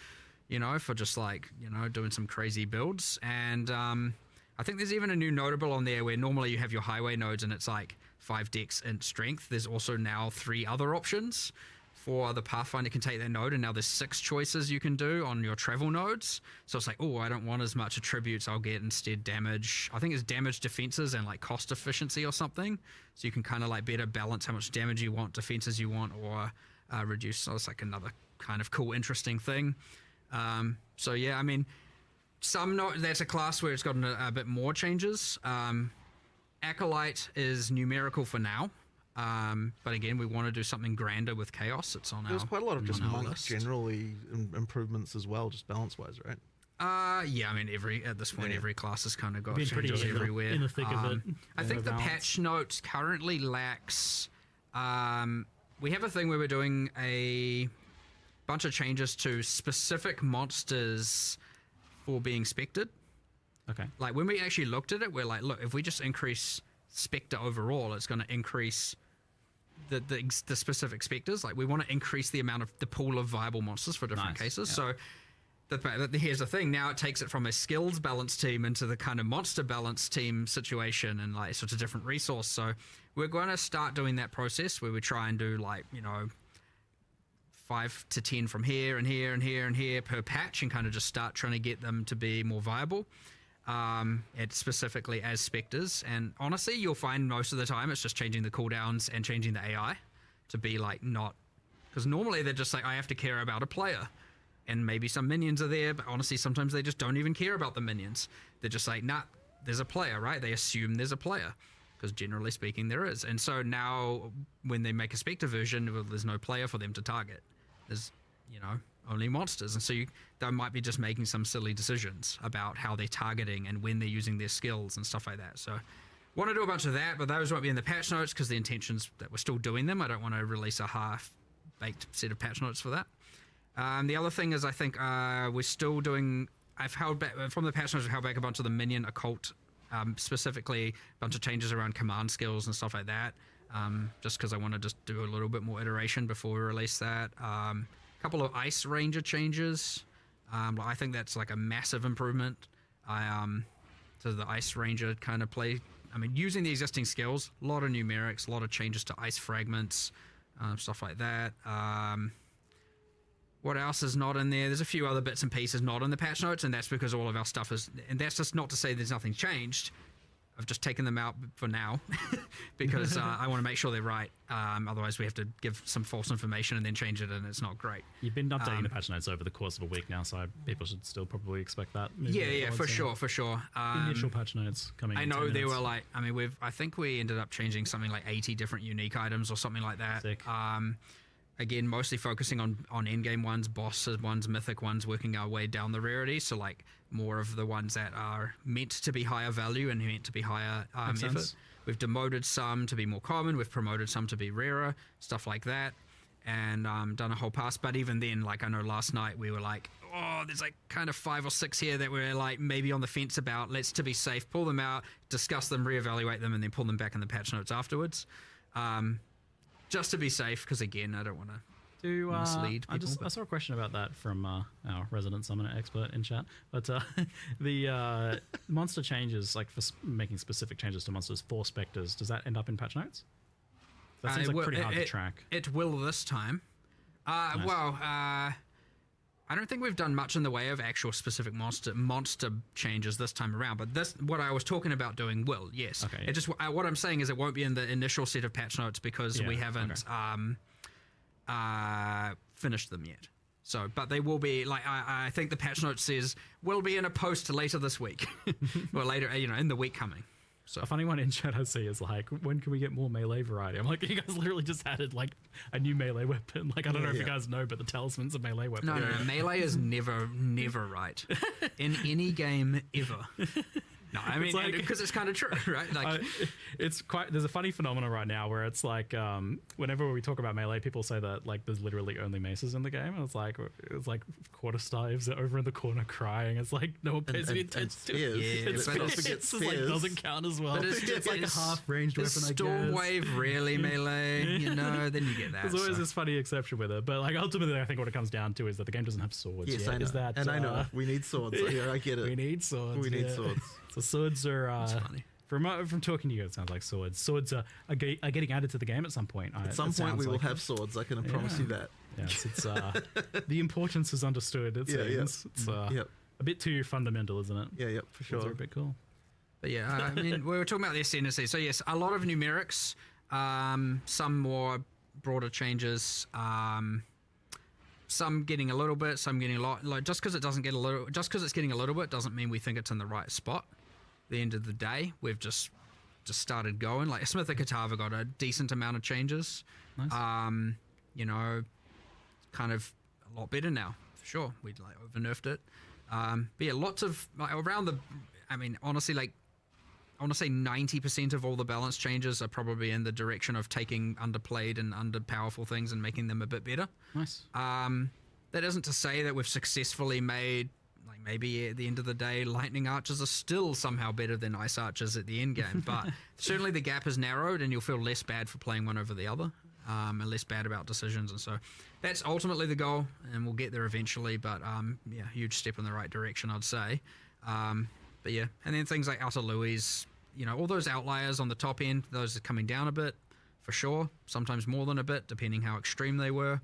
you know, for just like, you know, doing some crazy builds. And I think there's even a new notable on there where normally you have your highway nodes and it's like 5 dex and strength. There's also now 3 other options for the Pathfinder can take that node, and now there's 6 choices you can do on your travel nodes. So it's like, oh, I don't want as much attributes, I'll get instead damage. I think it's damage, defenses, and like cost efficiency or something. So you can kind of like better balance how much damage you want, defenses you want, or reduce. So it's like another kind of cool, interesting thing. So yeah, I mean, that's a class where it's gotten a bit more changes. Acolyte is numerical for now. But again, we want to do something grander with Chaos. It's on There's quite a lot of just monk generally improvements as well, just balance-wise, right? Yeah, I mean, at this point, every class has kind of got pretty changes everywhere. In the thick of it. I think the patch note currently lacks... we have a thing where we're doing a bunch of changes to specific monsters for being spected. Okay. Like, when we actually looked at it, we're like, look, if we just increase Spectre overall, it's going to increase the specific specters. Like, we want to increase the amount of the pool of viable monsters for different cases. So here's the thing, now it takes it from a skills balance team into the kind of monster balance team situation, and like, so it's a different resource. So we're going to start doing that process where we try and do like, you know, 5 to 10 from here and here and here and here per patch, and kind of just start trying to get them to be more viable. It specifically as specters, and honestly, you'll find most of the time it's just changing the cooldowns and changing the AI to be like not, because normally they're just like, I have to care about a player, and maybe some minions are there, but honestly, sometimes they just don't even care about the minions. They're just like, nah, there's a player, right? They assume there's a player, because generally speaking there is. And so now when they make a specter version, well, there's no player for them to target. There's, you know, only monsters, and so they might be just making some silly decisions about how they're targeting and when they're using their skills and stuff like that. So want to do a bunch of that, but those won't be in the patch notes because the intention's that we're still doing them. I don't want to release a half-baked set of patch notes for that. The other thing is, I think we're still doing, I've held back from the patch notes, I've held back a bunch of the minion occult, specifically a bunch of changes around command skills and stuff like that, just because I want to just do a little bit more iteration before we release that. Couple of ice ranger changes. I think that's like a massive improvement. To the ice ranger kind of play. I mean, using the existing skills, a lot of numerics, a lot of changes to ice fragments, stuff like that. What else is not in there? There's a few other bits and pieces not in the patch notes, and that's because all of our stuff is, and that's just not to say there's nothing changed. I've just taken them out for now because I want to make sure they're right. Otherwise, we have to give some false information and then change it, and it's not great. You've been updating the patch notes over the course of a week now, so people should still probably expect that. Yeah, for sure. Initial patch notes coming. I know they were like, I mean, I think we ended up changing something like 80 different unique items or something like that. Sick. Again, mostly focusing on endgame ones, boss ones, mythic ones, working our way down the rarity. So like more of the ones that are meant to be higher value and meant to be higher effort. We've demoted some to be more common. We've promoted some to be rarer, stuff like that, and done a whole pass. But even then, like I know last night we were like, oh, there's like kind of 5 or 6 here that we're like maybe on the fence about. Let's, to be safe, pull them out, discuss them, reevaluate them, and then pull them back in the patch notes afterwards. Just to be safe, because again, I don't want to mislead people. I saw a question about that from our resident summoner expert in chat. But the monster changes, like for making specific changes to monsters for specters, does that end up in patch notes? That seems like pretty hard to track. It will this time. Nice. Well, I don't think we've done much in the way of actual specific monster changes this time around, but this, what I was talking about doing, will, yes. Okay, It just, what I'm saying is it won't be in the initial set of patch notes because we haven't finished them yet. So, but they will be, like, I think the patch note says will be in a post later this week, or later, you know, in the week coming. So a funny one in chat I see is like, when can we get more melee variety? I'm like, you guys literally just added like a new melee weapon. Like, I don't know if you guys know, but the talisman's a melee weapon. No, melee is never right in any game ever. No, I mean, because it's kind of true, right? Like, it's quite. There's a funny phenomenon right now where it's like, whenever we talk about melee, people say that like there's literally only maces in the game, and it's like quarterstaves are over in the corner crying. It's like no one pays any attention to it. Yeah, it's like doesn't count as well. But it's like a half-ranged weapon. I guess. Stormwave really melee, you know? Then you get that. There's always this funny exception with it, but like ultimately, I think what it comes down to is that the game doesn't have swords. Yes, yet. I know. Is that, and I know we need swords. Yeah, I get it. We need swords. We need swords. So swords are. That's funny. From talking to you, it sounds like swords. Swords are getting added to the game at some point. At some point, we will have swords. I can promise you that. Yes, it's the importance is understood. It seems it's a bit too fundamental, isn't it? Yeah, for sure. It's a bit cool. But yeah, I mean, we were talking about the ascendancy. So yes, a lot of numerics, some more broader changes, some getting a little bit, some getting a lot. Like just because it's getting a little bit doesn't mean we think it's in the right spot. At the end of the day, we've just started going. Like Smith and Katava got a decent amount of changes. Nice. You know, kind of a lot better now, for sure. We like over nerfed it. But yeah, lots of like, around the. I mean, honestly, like I want to say 90% of all the balance changes are probably in the direction of taking underplayed and underpowerful things and making them a bit better. Nice. That isn't to say that we've successfully made, like maybe at the end of the day, lightning archers are still somehow better than ice archers at the end game, but certainly the gap has narrowed and you'll feel less bad for playing one over the other, and less bad about decisions. And so that's ultimately the goal, and we'll get there eventually, but yeah, huge step in the right direction, I'd say. But yeah, and then things like Outer Louis, you know, all those outliers on the top end, those are coming down a bit, for sure. Sometimes more than a bit, depending how extreme they were.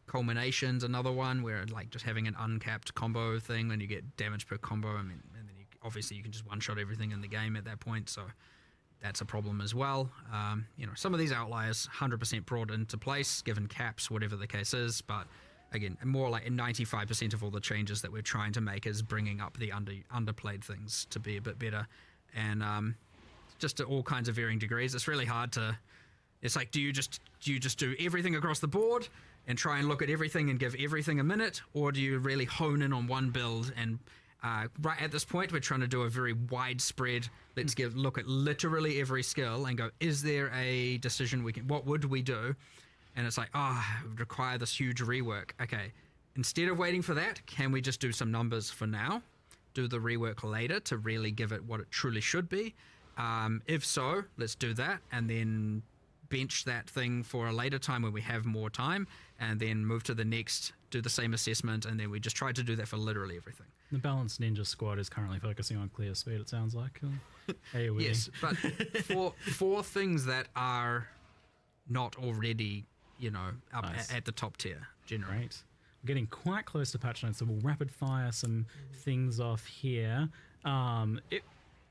Culmination's another one where like just having an uncapped combo thing, and you get damage per combo. I mean, and then obviously you can just one-shot everything in the game at that point, so that's a problem as well. Some of these outliers 100% brought into place, given caps, whatever the case is, but again, more like 95% of all the changes that we're trying to make is bringing up the underplayed things to be a bit better, and just to all kinds of varying degrees. It's really hard to. It's like, do you just do everything across the board and try and look at everything and give everything a minute, or do you really hone in on one build? And right at this point, we're trying to do a very widespread. Let's look at literally every skill and go, is there a decision what would we do? And it's like, it would require this huge rework. Okay, instead of waiting for that, can we just do some numbers for now? Do the rework later to really give it what it truly should be? If so, let's do that, and then bench that thing for a later time when we have more time, and then move to the next, do the same assessment, and then we just try to do that for literally everything. The Balanced Ninja Squad is currently focusing on clear speed, it sounds like. AoE. Yes, but for things that are not already, up at the top tier, generally. Great. We're getting quite close to patch notes, so we'll rapid fire some things off here.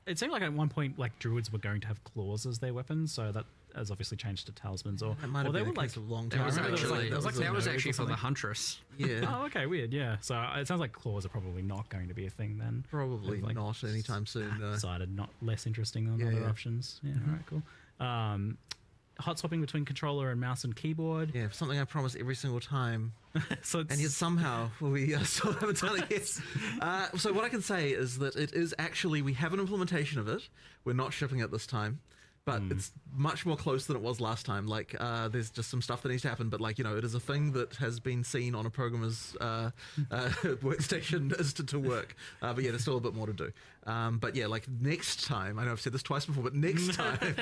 It seemed like at one point, like, druids were going to have claws as their weapons, so that has obviously changed to talismans. Or It might have they been were a case like of long That time. was ago. actually, that was actually for the something. Huntress. Yeah. Oh, okay, weird. Yeah, so it sounds like claws are probably not going to be a thing then. Probably Like, not anytime soon. No. Decided not less interesting than Yeah, other yeah. options. Yeah, all right, cool. Hot swapping between controller and mouse and keyboard. Yeah, something I promise every single time. So and yet somehow we still haven't done it yet. So what I can say is that it is actually, we have an implementation of it. We're not shipping it this time. But it's much more close than it was last time. Like, there's just some stuff that needs to happen. But, like, it is a thing that has been seen on a programmer's workstation as to work. But, yeah, there's still a bit more to do. But, yeah, like, next time, I know I've said this twice before, but next time,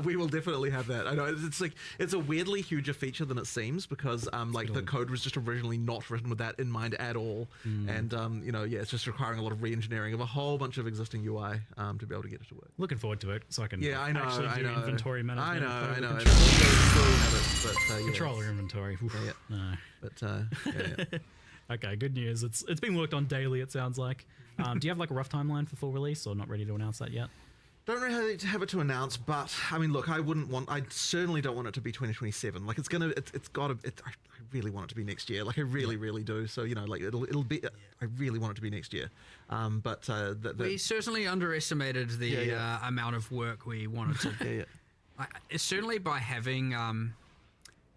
we will definitely have that. I know, it's a weirdly huger feature than it seems because, like, the code was just originally not written with that in mind at all. And, yeah, it's just requiring a lot of re-engineering of a whole bunch of existing UI to be able to get it to work. Looking forward to it, so I can I know. inventory management. I know. Controller inventory. Oof, Yeah. No. But Okay, good news. It's being worked on daily, it sounds like. Do you have like a rough timeline for full release, or not ready to announce that yet? don't really have it to announce, but I mean, look, I certainly don't want it to be 2027. Like, I really want it to be next year. Like, I really do. So, like, it'll be, I really want it to be next year. We certainly underestimated the amount of work we wanted to. It's certainly by having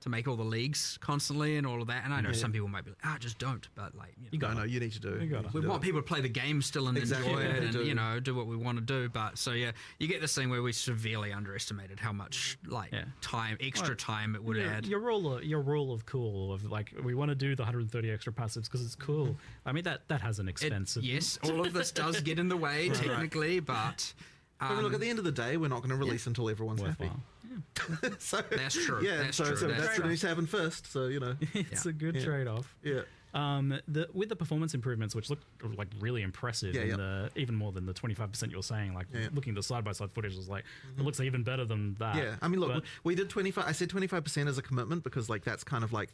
to make all the leagues constantly and all of that. And I know some people might be like, just don't. But like, you need to do. We want people to play the game still and enjoy it, and do what we want to do. But so you get this thing where we severely underestimated how much extra time it would add. Your rule of cool of like, we want to do the 130 extra passives because it's cool. I mean, that has an expense. Yes, all of this does get in the way technically, but. But look, at the end of the day, we're not going to release until everyone's happy. So that's true. Yeah, that's what needs to happen first. So it's a good trade-off. Yeah. With the performance improvements, which look like really impressive, even more than the 25% you're saying, like looking at the side-by-side footage was like, it looks even better than that. Yeah, I mean, look, we did 25. I said 25% as a commitment because like that's kind of like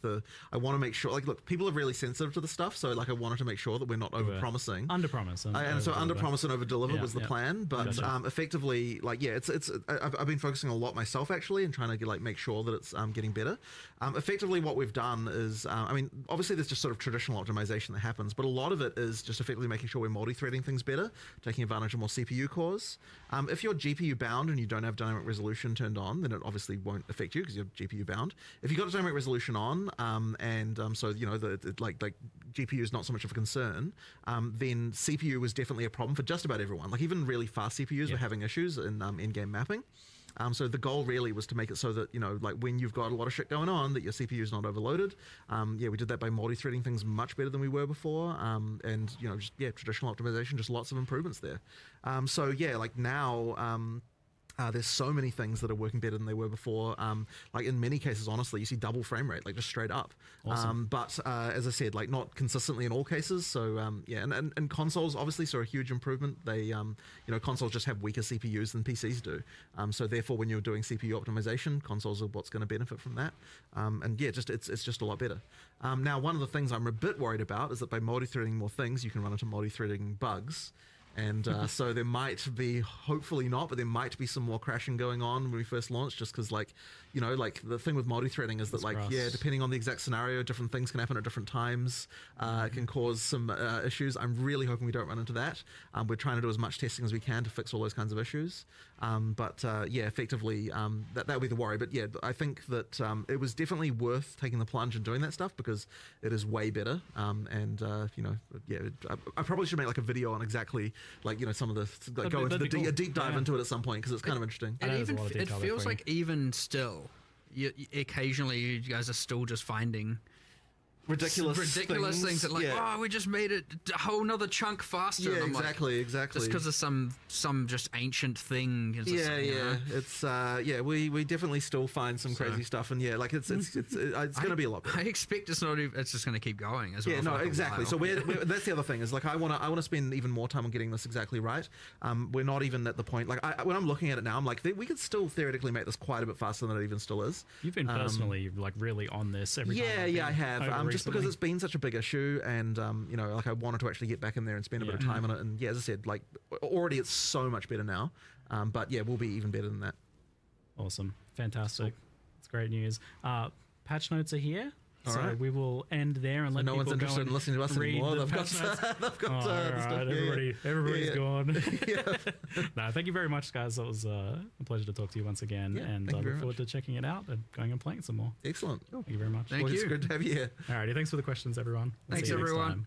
I want to make sure, like, look, people are really sensitive to the stuff, so like I wanted to make sure that we're not over-promising. Under-promise. And so under-promise and over-deliver was the plan, but effectively, like, I've been focusing a lot myself actually and trying to make sure that it's getting better. Effectively, what we've done is, I mean, obviously there's just sort of traditional optimization that happens, but a lot of it is just effectively making sure we're multi-threading things better, taking advantage of more CPU cores. If you're GPU bound and you don't have dynamic resolution turned on, then it obviously won't affect you because you're GPU bound. If you've got dynamic resolution on, so the GPU is not so much of a concern, then CPU was definitely a problem for just about everyone. Like, even really fast CPUs were having issues in in-game mapping. So the goal really was to make it so that, like, when you've got a lot of shit going on, that your CPU is not overloaded. We did that by multi-threading things much better than we were before. Traditional optimization, just lots of improvements there. Like now, There's so many things that are working better than they were before. Like in many cases, honestly, you see double frame rate, like just straight up. Awesome. But as I said, like not consistently in all cases. So yeah, and consoles obviously saw a huge improvement. They, you know, consoles just have weaker CPUs than PCs do. So therefore, when you're doing CPU optimization, consoles are what's going to benefit from that. And yeah, just it's just a lot better. Now, one of the things I'm a bit worried about is that by multi-threading more things, you can run into multi-threading bugs. And so there might be, hopefully not, but there might be some more crashing going on when we first launch, just because, like, you know, like the thing with multi-threading is that, like, yeah, depending on the exact scenario, different things can happen at different times. It can cause some issues. I'm really hoping we don't run into that. We're trying to do as much testing as we can to fix all those kinds of issues. But yeah, effectively, that would be the worry. But yeah, I think that it was definitely worth taking the plunge and doing that stuff because it is way better. And you know, yeah, I probably should make like a video on exactly, like, you know, some of the, like, go into a deep dive into it at some point because it's kind of interesting. And even it feels like even still, occasionally you guys are still just finding ridiculous things that, like, yeah. oh, we just made it a whole nother chunk faster. Yeah, and I'm exactly. Just because of some just ancient thing. Yeah, you know? It's yeah, we definitely still find some crazy stuff, and yeah, like it's going to be a lot better. I expect it's just going to keep going as well. Yeah, no, exactly. So that's the other thing is, like, I want to spend even more time on getting this exactly right. We're not even at the point, like, when I'm looking at it now, I'm like, we could still theoretically make this quite a bit faster than it even still is. You've been personally like really on this every time. Yeah, I have. Just because it's been such a big issue, and you know, like, I wanted to actually get back in there and spend a bit of time on it. And yeah, as I said, like, already it's so much better now. But yeah, we'll be even better than that. Awesome, fantastic. It's great news. Patch notes are here. All so right. we will end there and let no people one's interested in listening to us anymore. They've got the stuff. Everybody's gone. No, thank you very much, guys. That was a pleasure to talk to you once again, and I look forward to checking it out and going and playing some more. Excellent. Thank you very much. Thank you. It's good to have you here. Alrighty, thanks for the questions, everyone. Thanks, see you next everyone. time.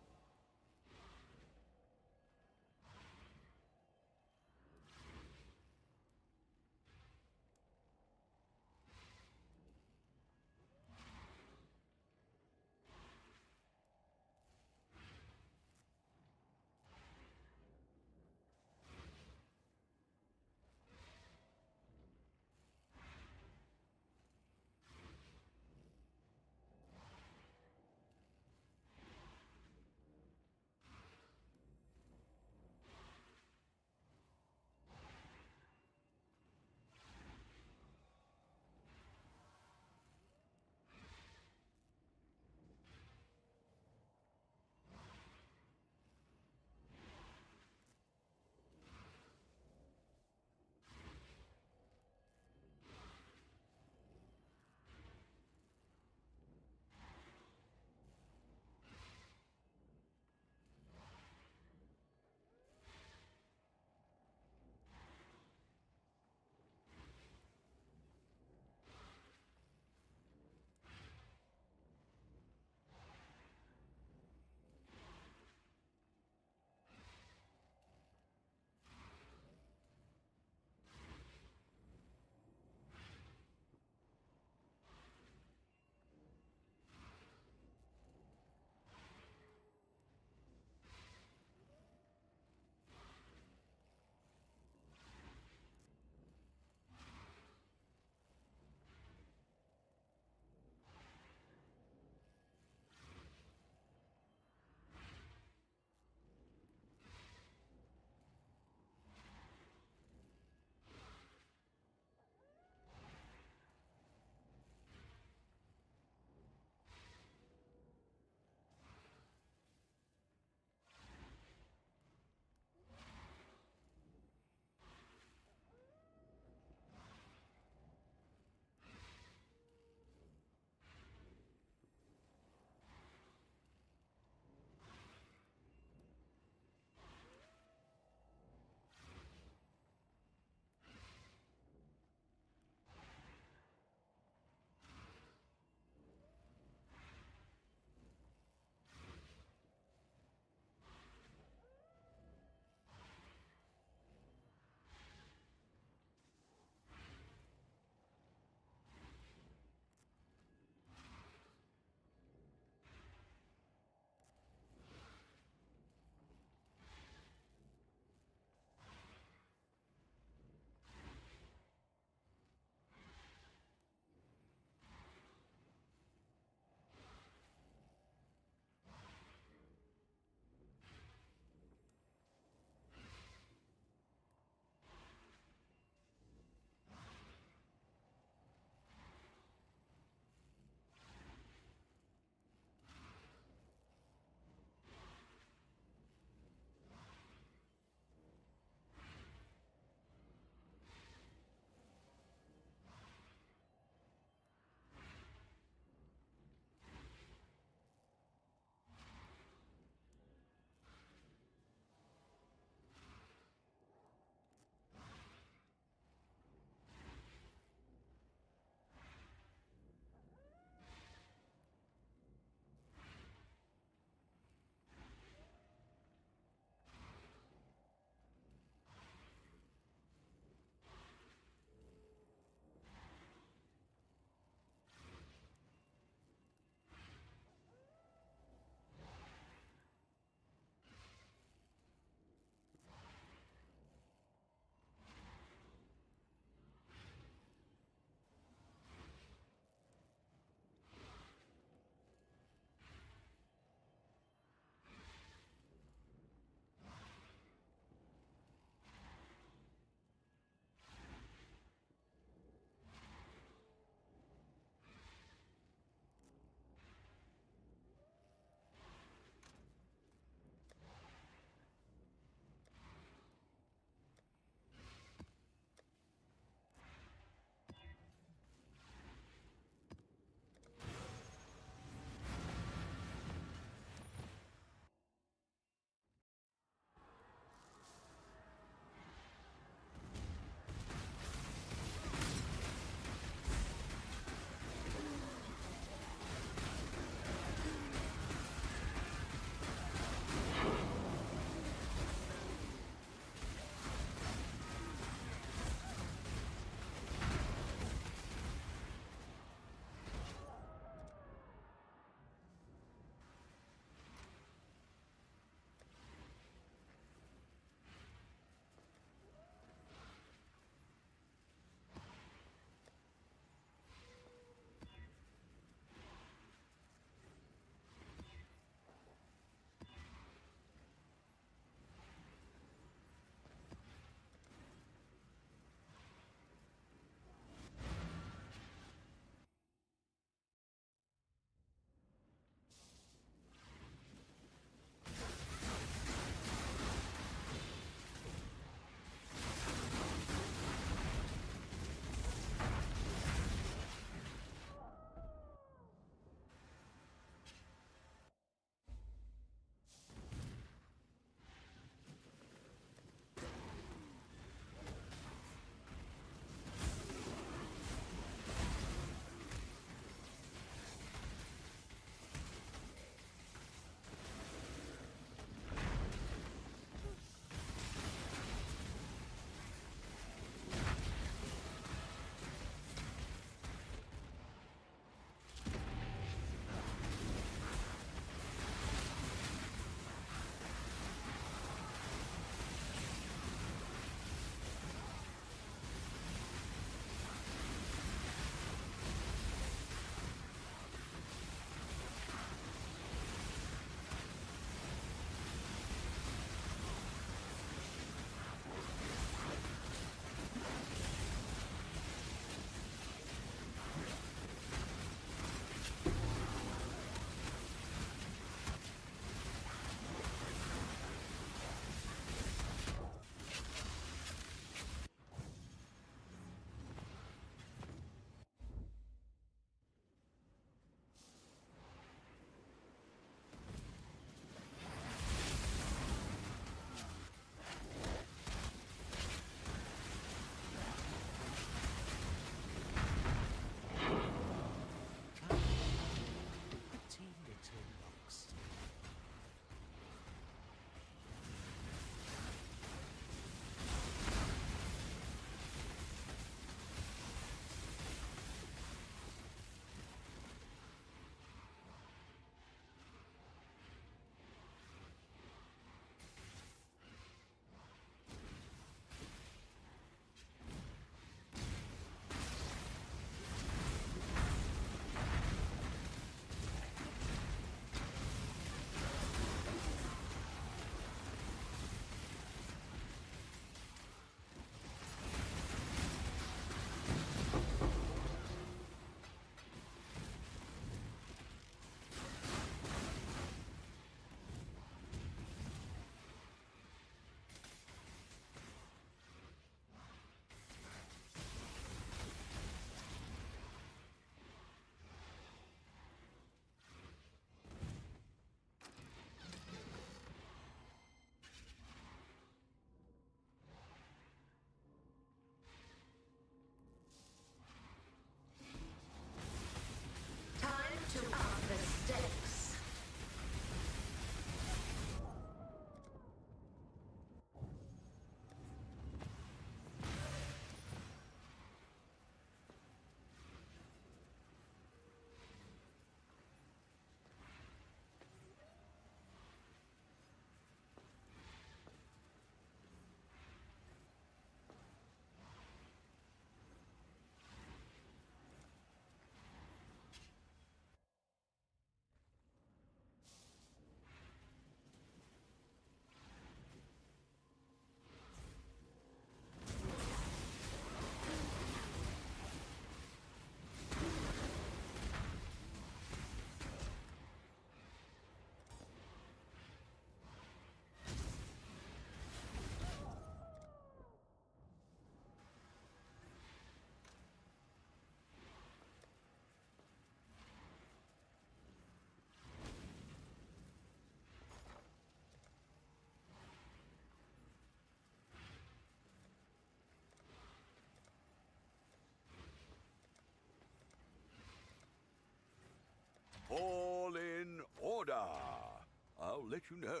I'll let you know.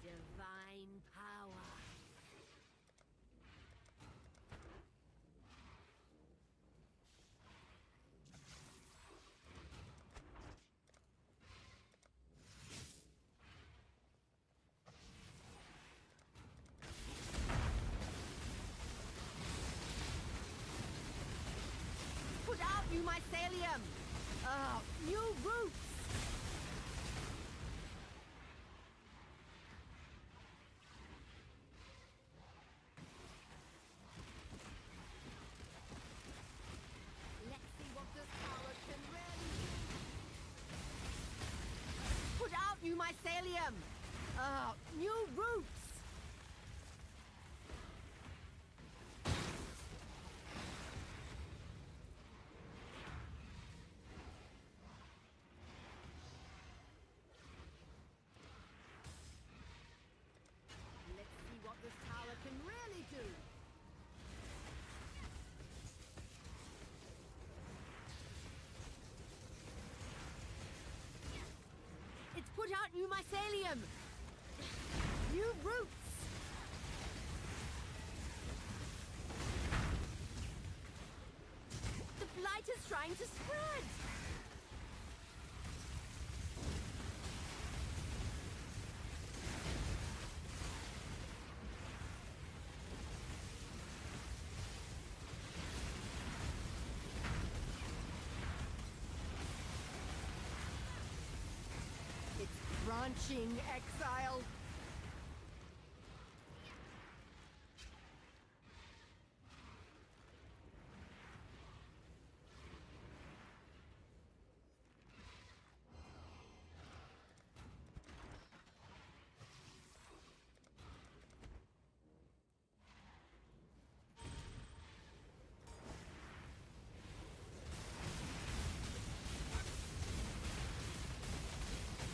Divine power. Put out new mycelium! New roots! Let's see what this power can really do. Put out new mycelium! New roots! Let's see what this tower can really do. It's put out new mycelium. New roots. The blight is trying to spread. Branching Exile.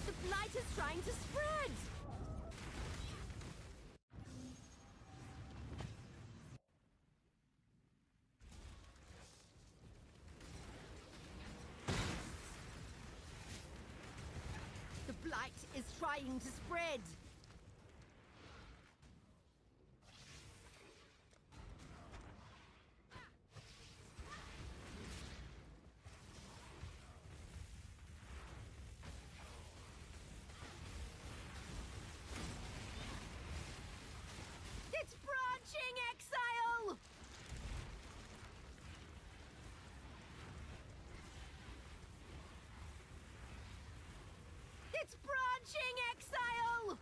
The blight is trying to spread! The blight is trying to spread! It's branching, Exile!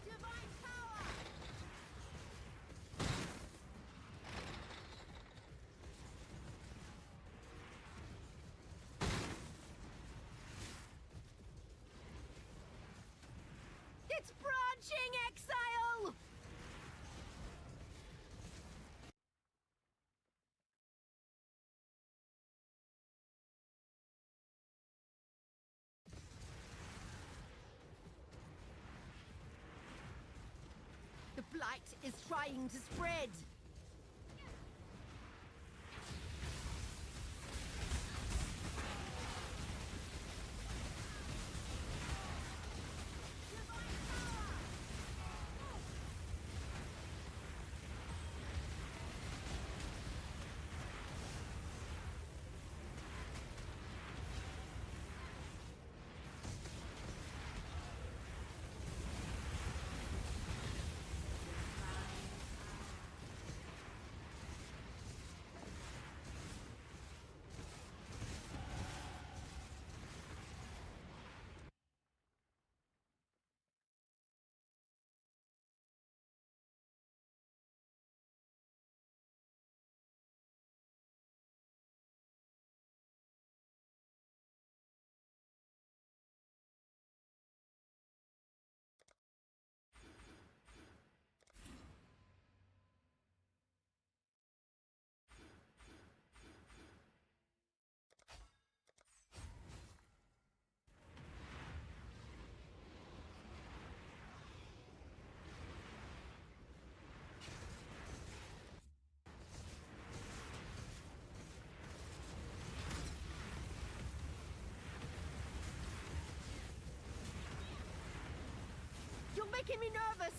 Divine power! It's branching, Exile! The blight is trying to spread. You're making me nervous!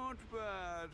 Not bad.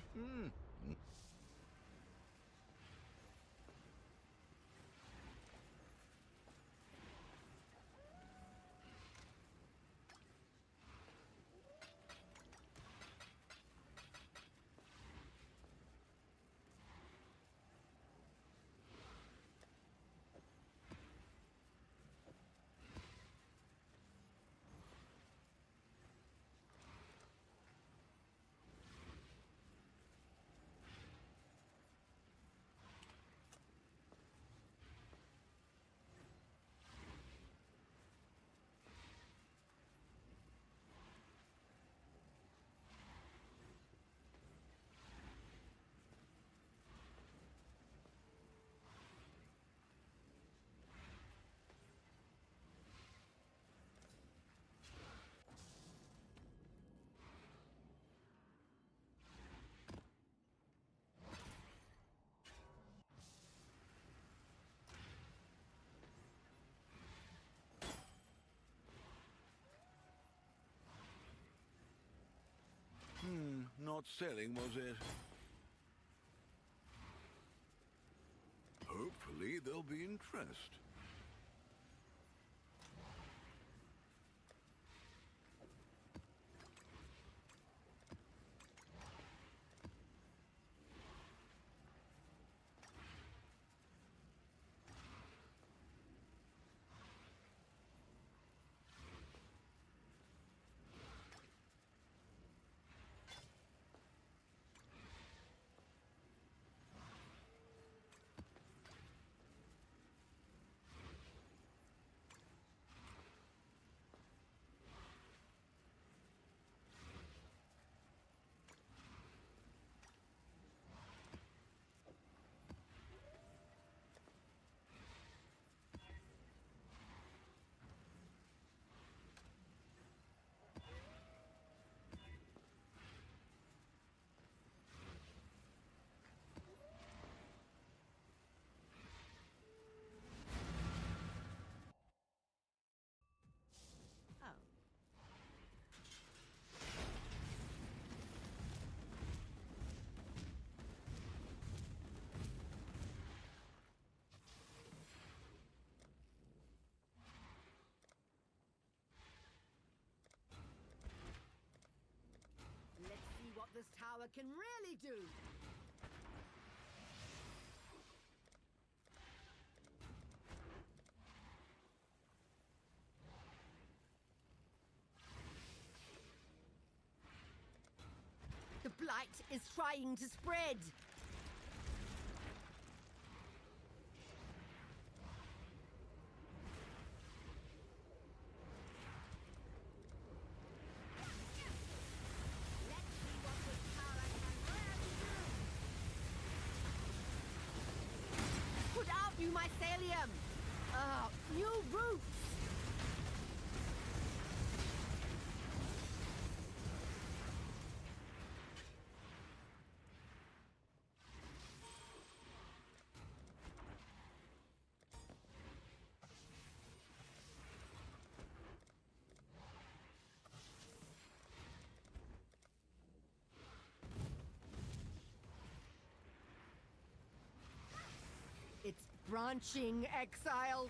Not selling, was it? Hopefully there'll be interest. Let's see what this tower can really do. The blight is trying to spread. Put out new mycelium! New roots! It's branching, Exile!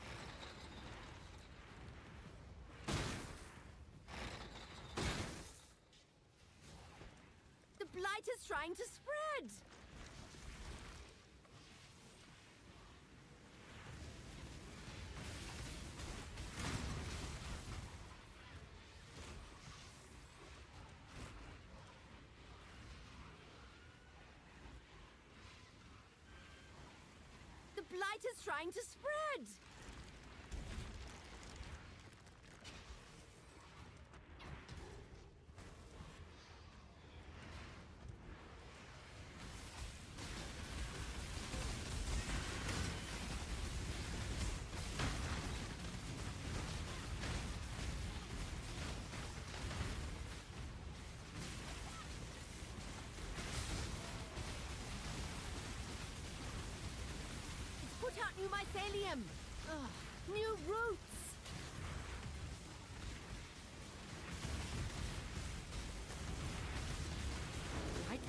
The blight is trying to spread! The blight is trying to spread! Put out new mycelium! New roots! Light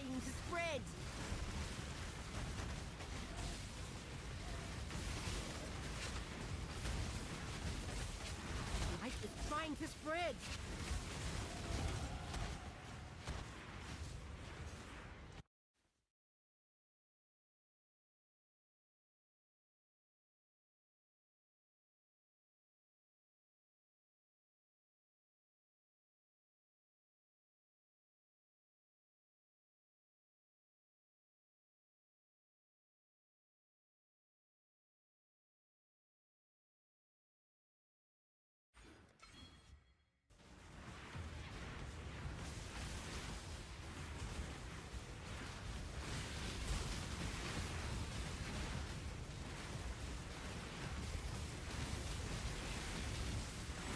trying to spread. Light is trying to spread.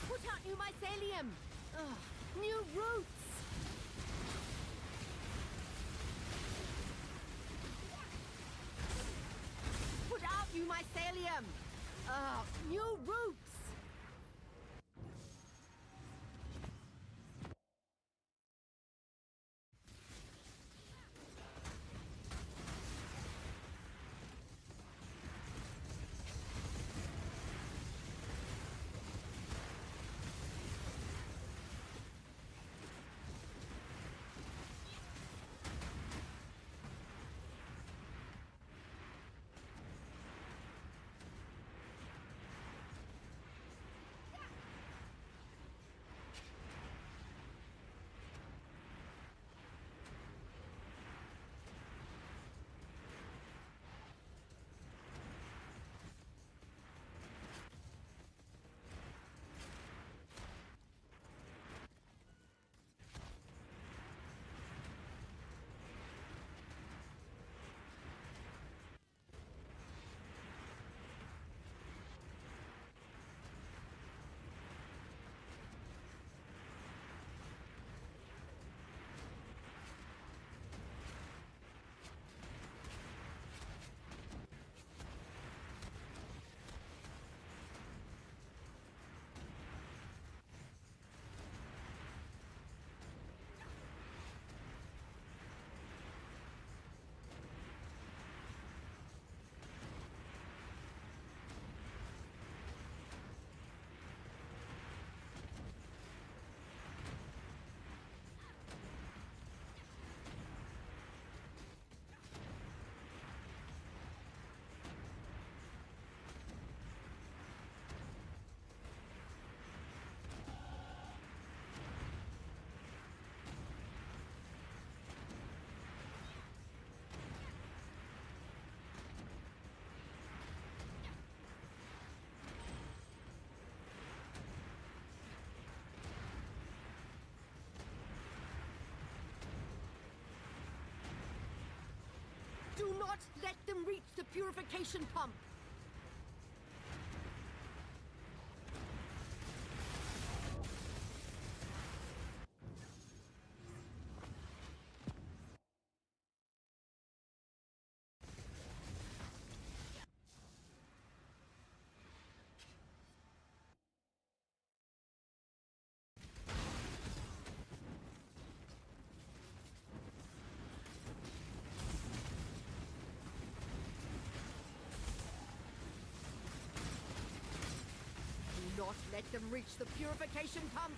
Put out new mycelium! Ugh, new roots! Put out new mycelium! New roots! Do not let them reach the purification pump! Do not let them reach the purification pump!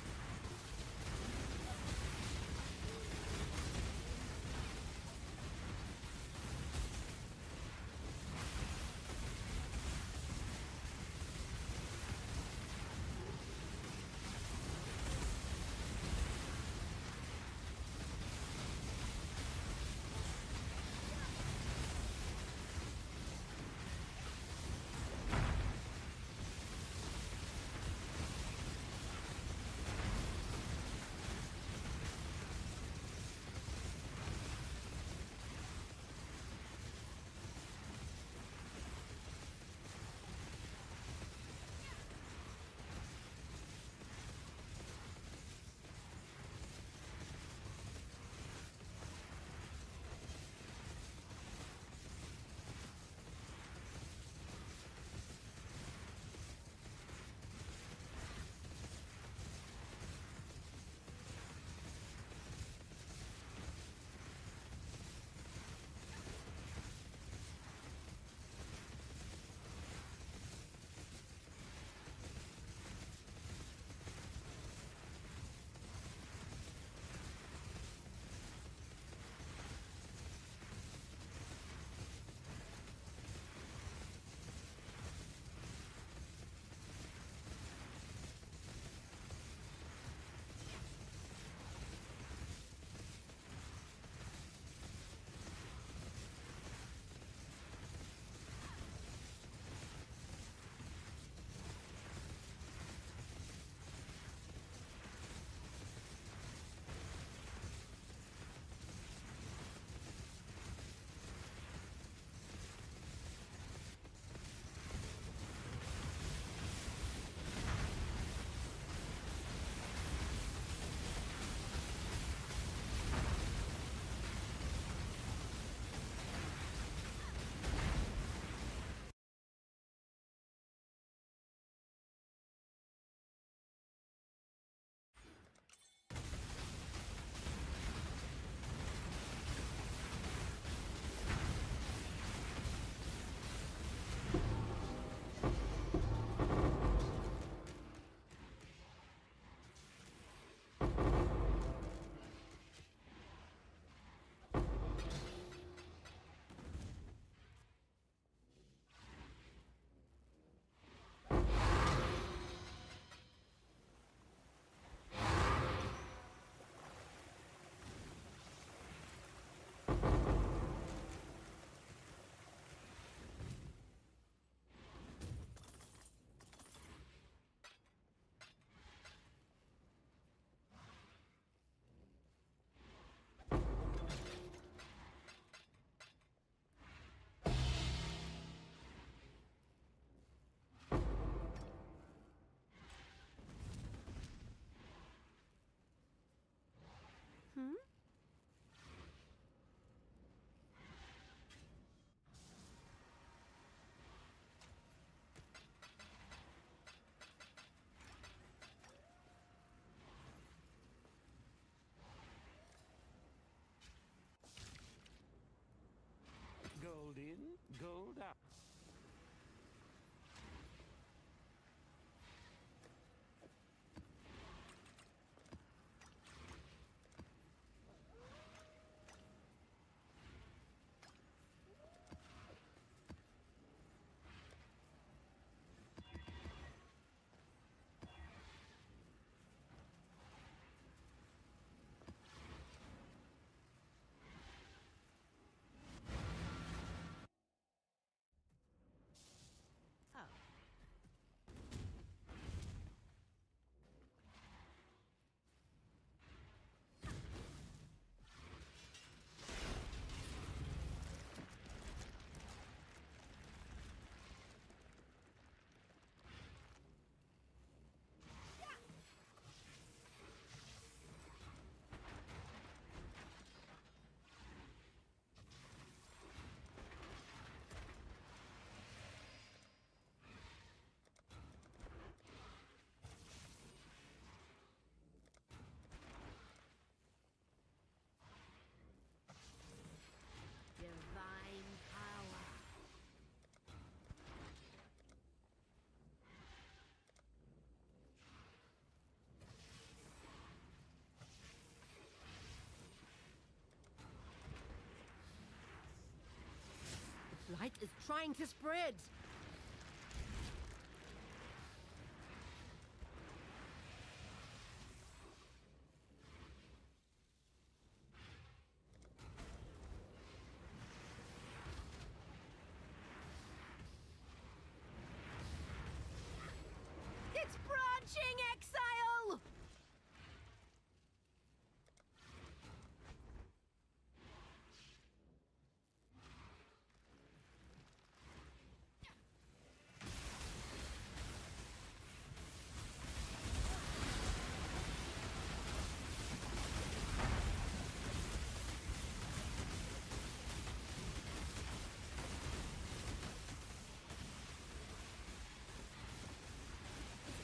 Divine power. The light is trying to spread. It's branching, Exile!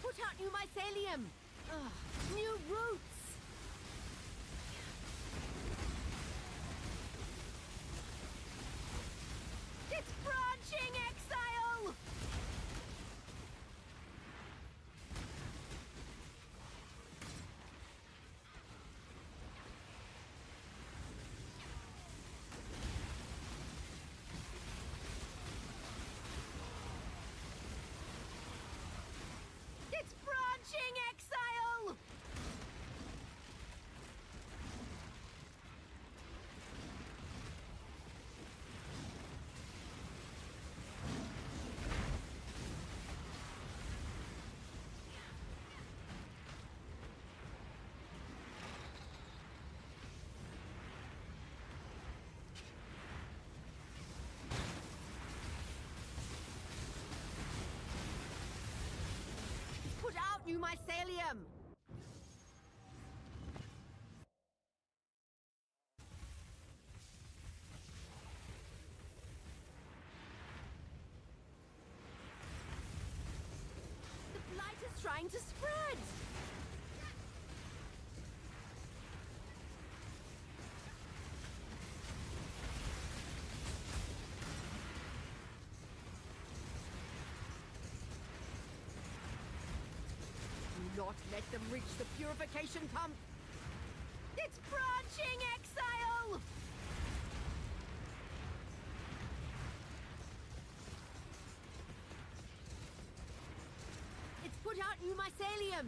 Put out new mycelium! Ugh, new roots! It's branching, Exile! It's branching, Exile! Put out new mycelium! The blight is trying to spread! Do not let them reach the purification pump! It's branching, Exile! It's put out new mycelium!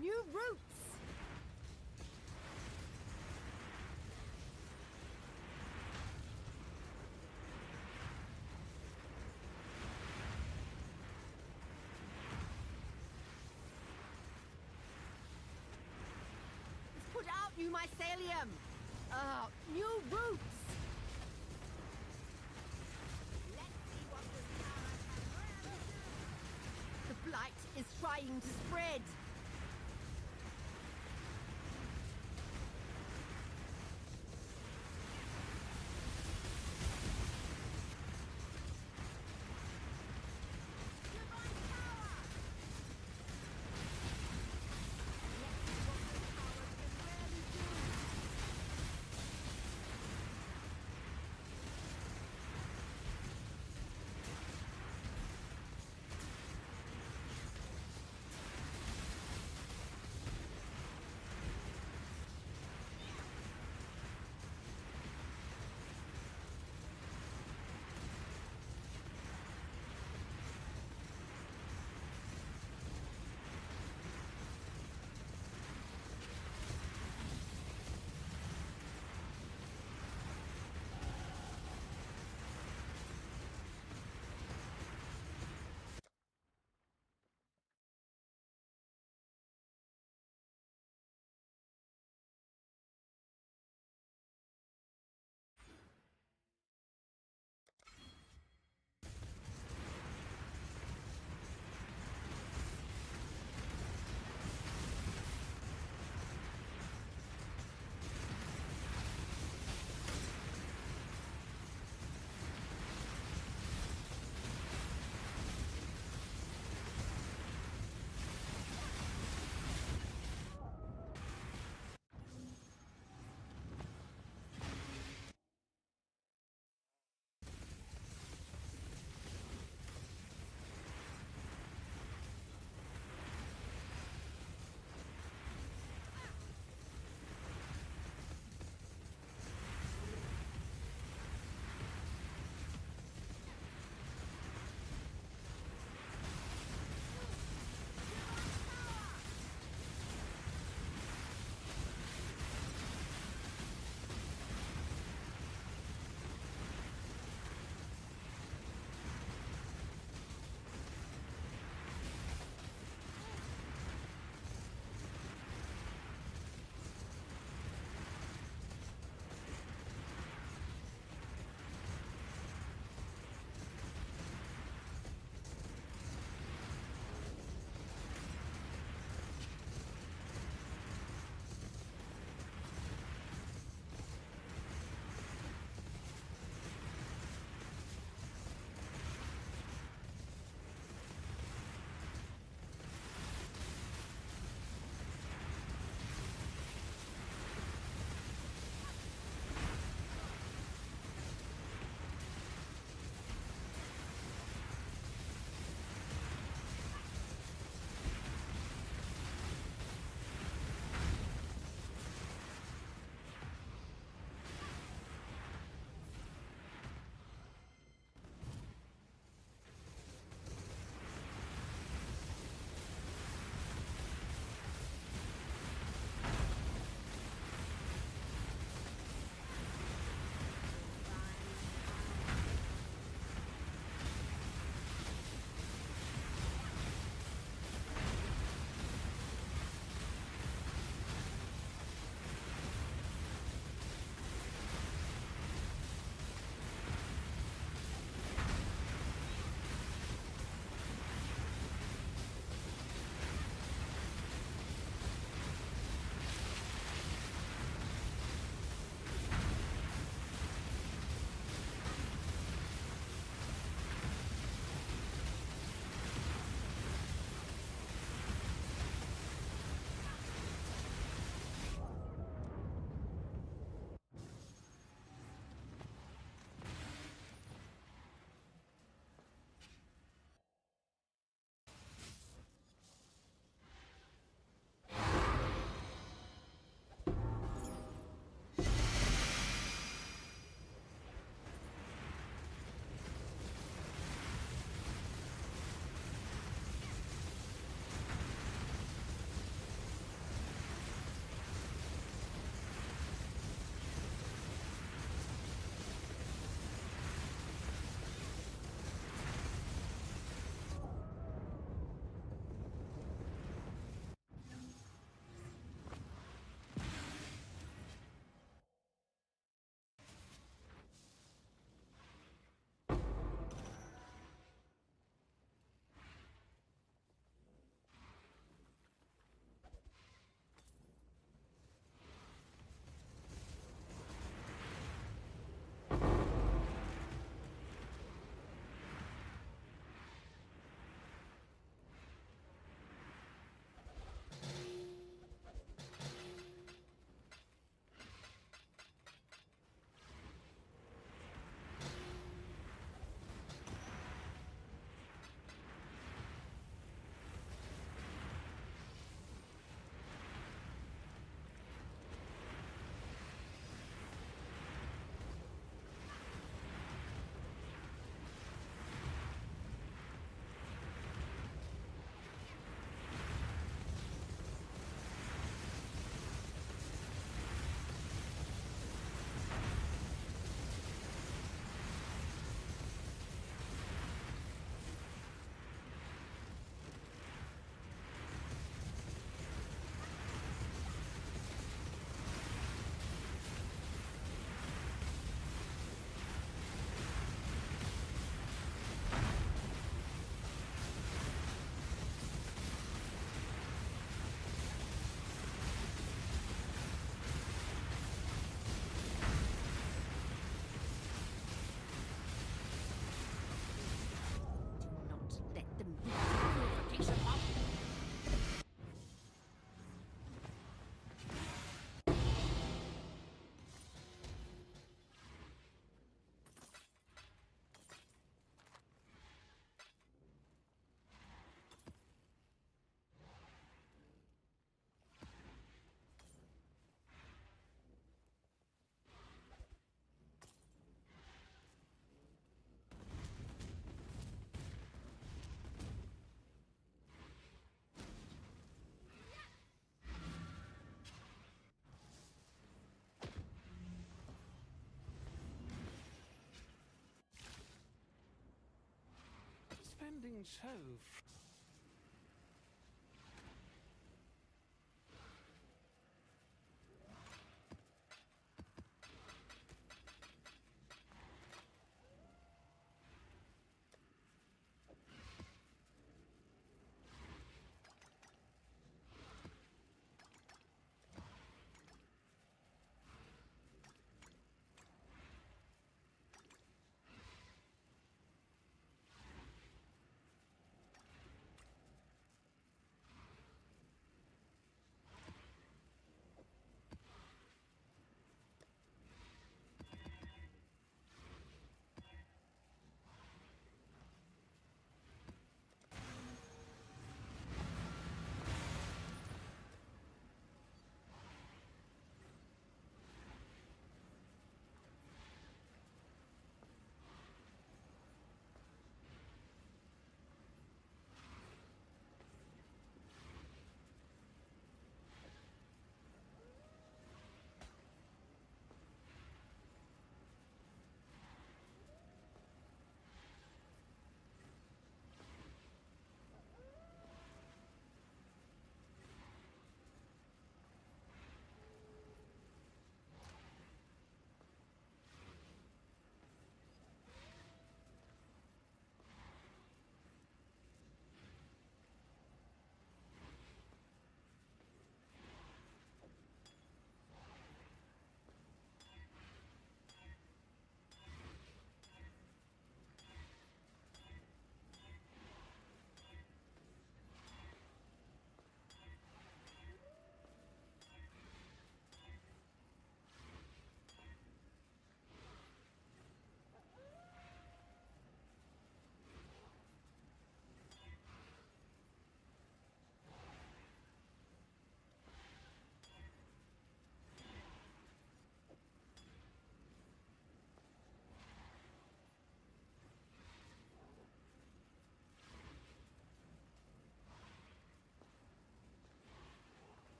New roots! Put out new mycelium! New roots! Let's see what this power can really do! The blight is trying to spread! looking so.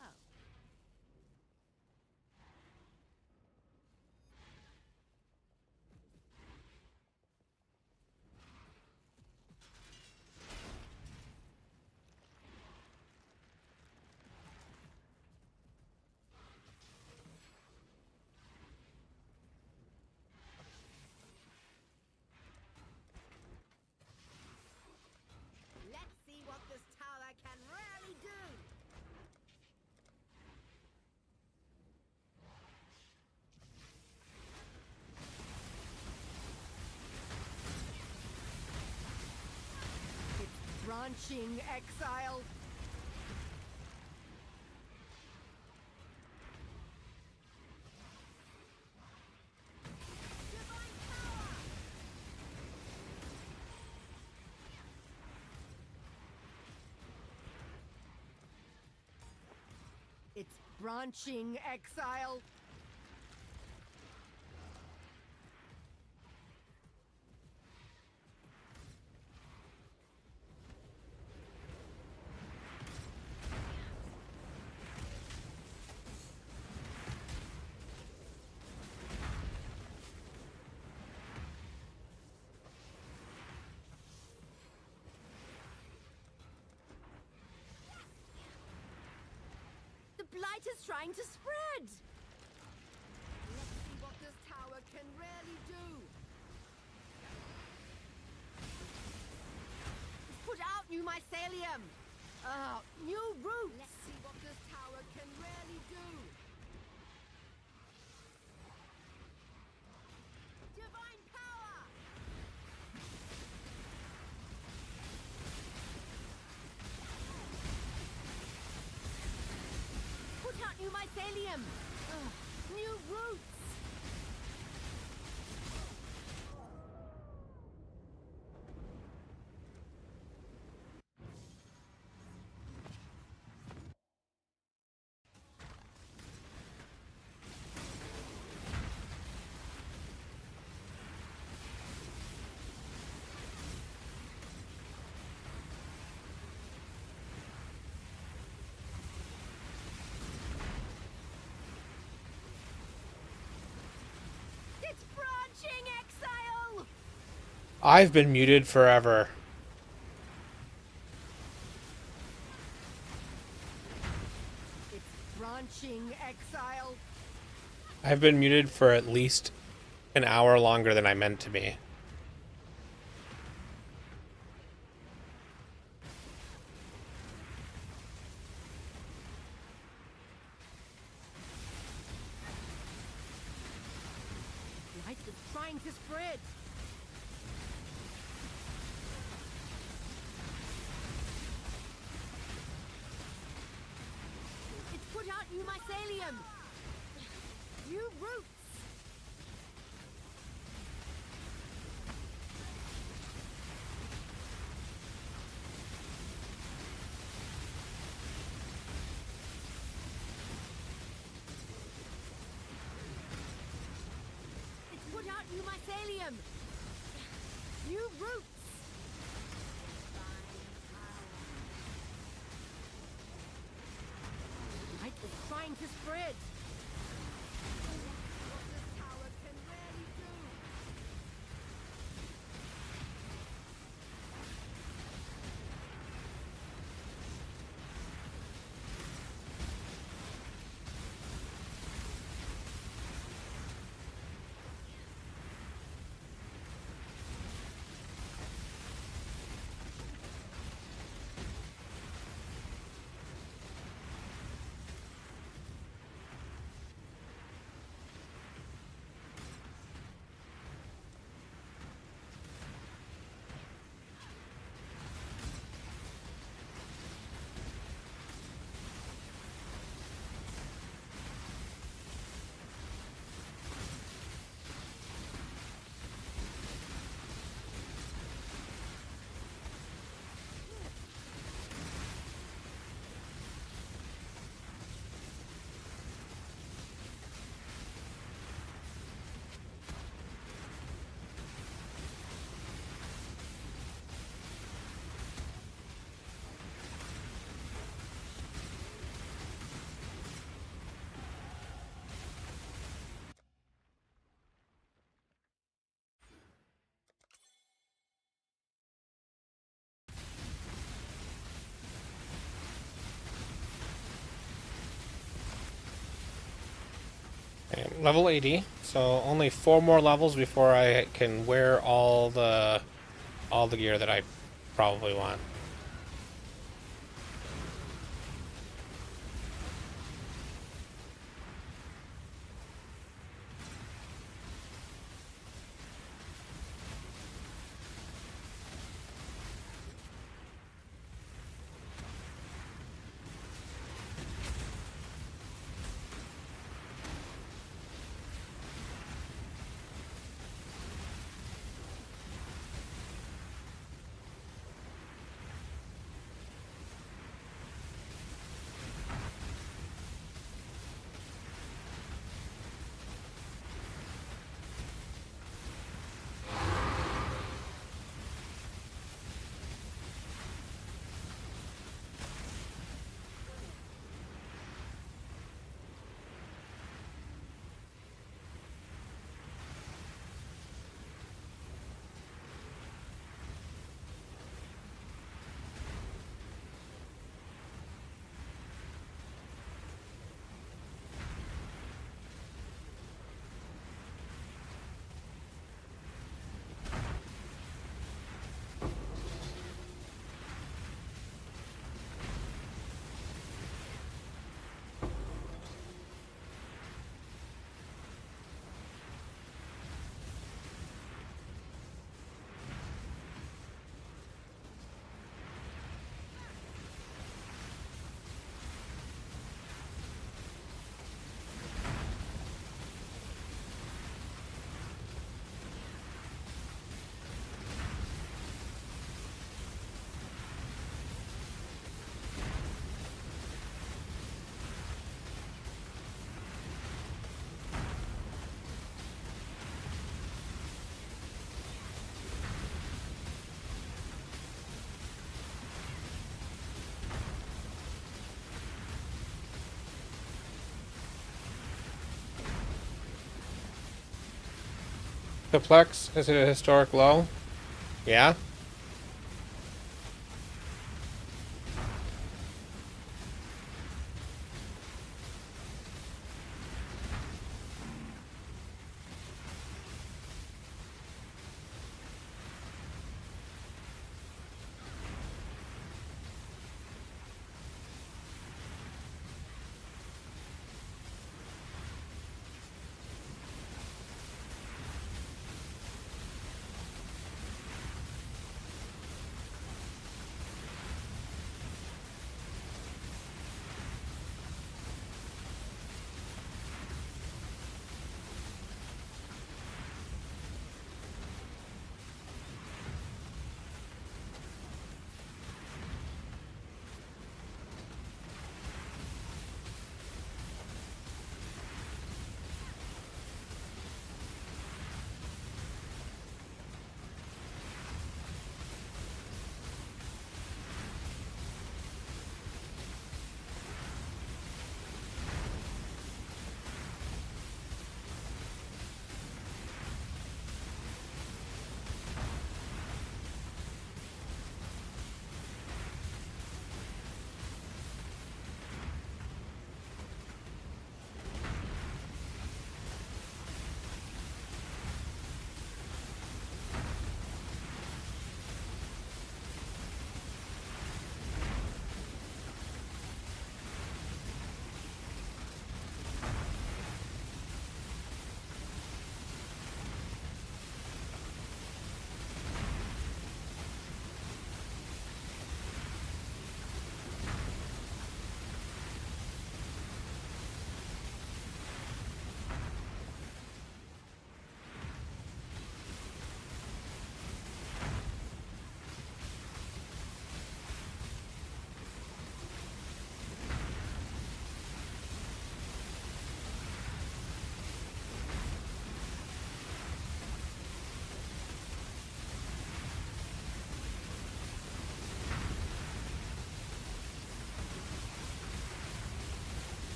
Oh. Let's see what this tower can really do! It's branching, Exile! It's branching, Exile! The blight is trying to spread! Let's see what this tower can really do! Put out new mycelium! New roots! Let's see what this tower can really do! Divine power! Put out new mycelium! New roots! It's branching, Exile! I've been muted forever. It's branching, Exile! I've been muted for at least an hour longer than I meant to be. Light is trying to spread! It's put out new mycelium! New roots! It's put out new mycelium! New roots! Light is trying to spread! What this tower can really do! I'm level 80, so only 4 more levels before I can wear all the gear that I probably want. The Plex is at a historic low. Yeah.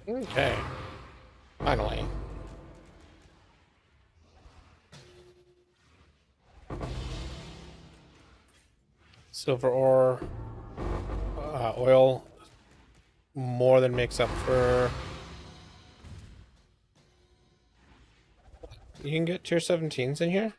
Okay. Finally. Silver ore, oil, more than makes up for. You can get tier 17s in here?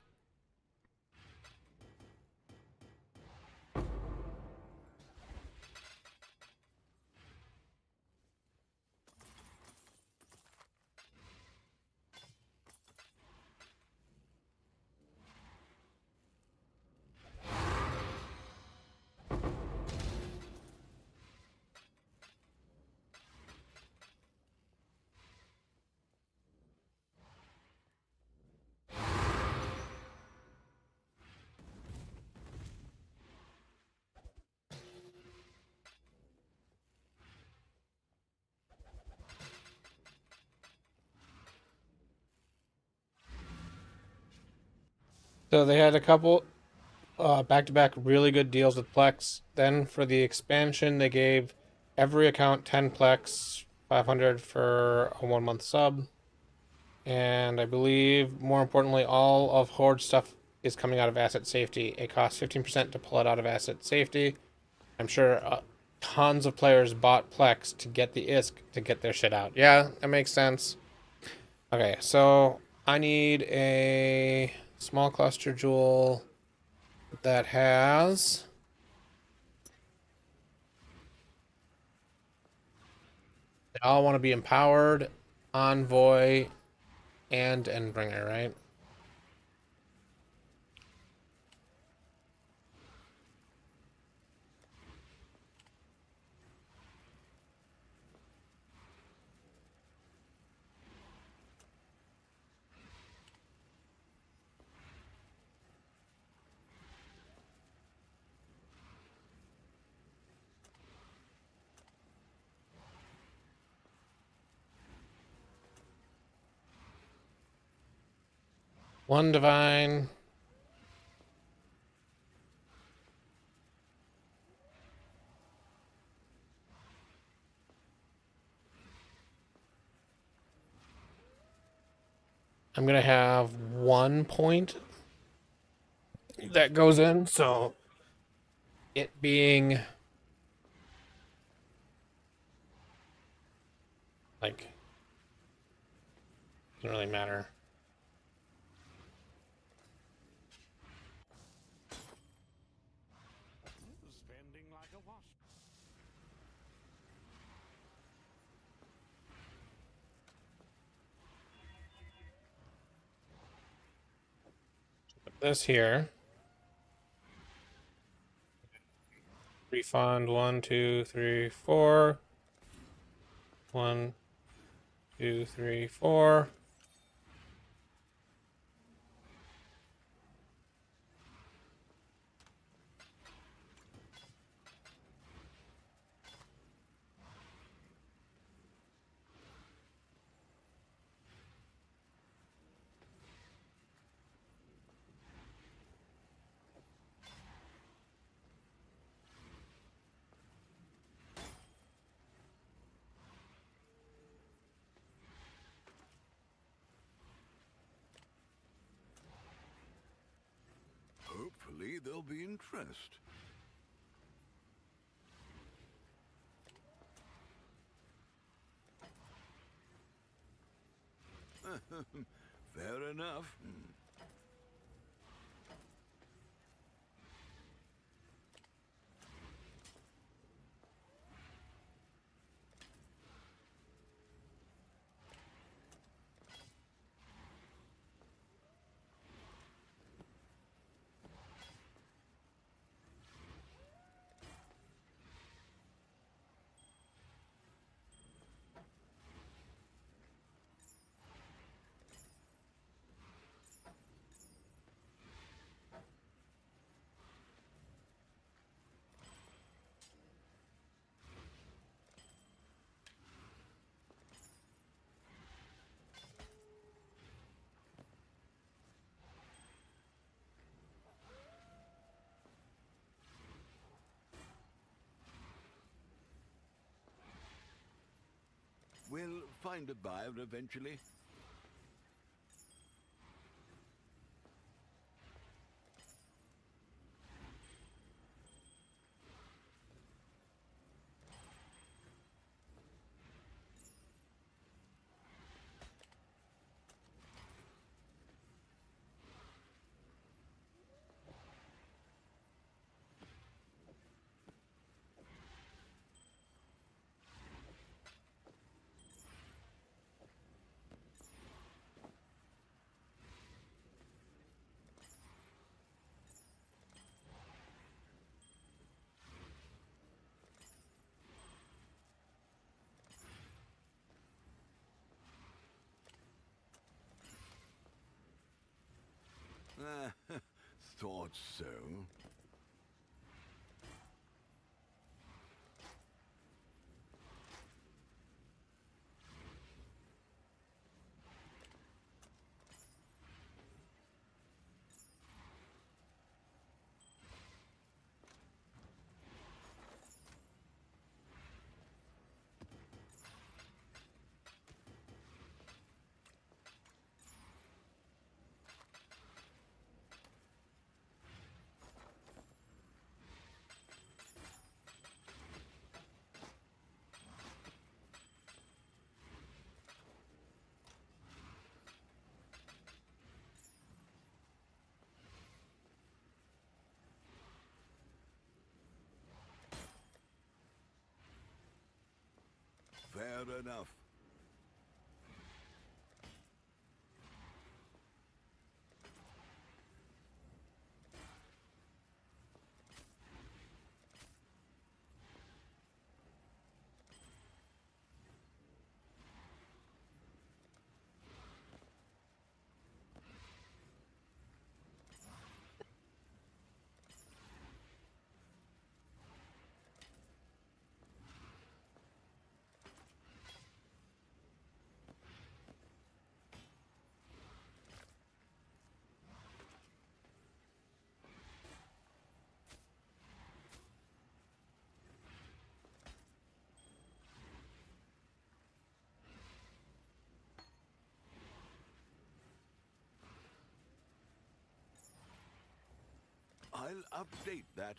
So they had a couple back-to-back really good deals with Plex. Then for the expansion, they gave every account 10 Plex, 500 for a 1-month sub. And I believe, more importantly, all of Horde stuff is coming out of asset safety. It costs 15% to pull it out of asset safety. I'm sure tons of players bought Plex to get the ISK to get their shit out. Yeah, that makes sense. Okay, so I need a small cluster jewel that has they all want to be empowered, envoy, and endbringer, right? One divine. I'm gonna have 1 point that goes in, so it being like doesn't really matter. Put this here. Refund 1, 2, 3, 4. 1, 2, 3, 4. Hopefully there'll be interest. Fair enough. We'll find a buyer eventually. Thought so. Fair enough. update that.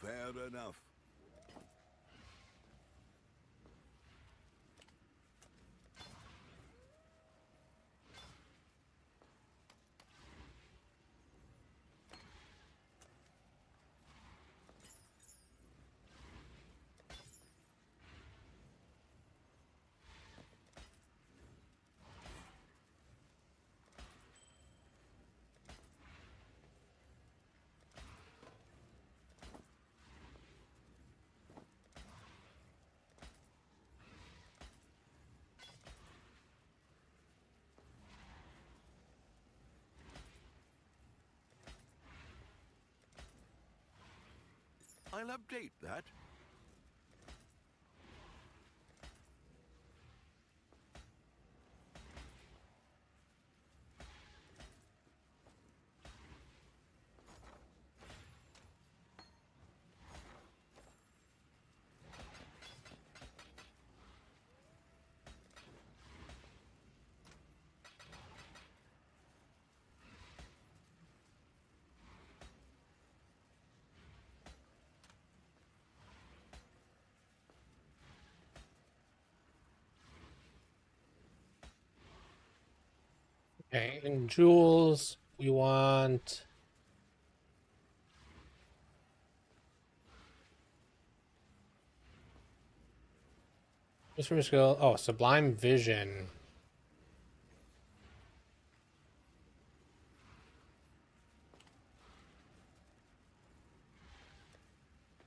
Fair enough. I'll update that. Okay, in jewels, we want mystery skill. Oh, sublime vision.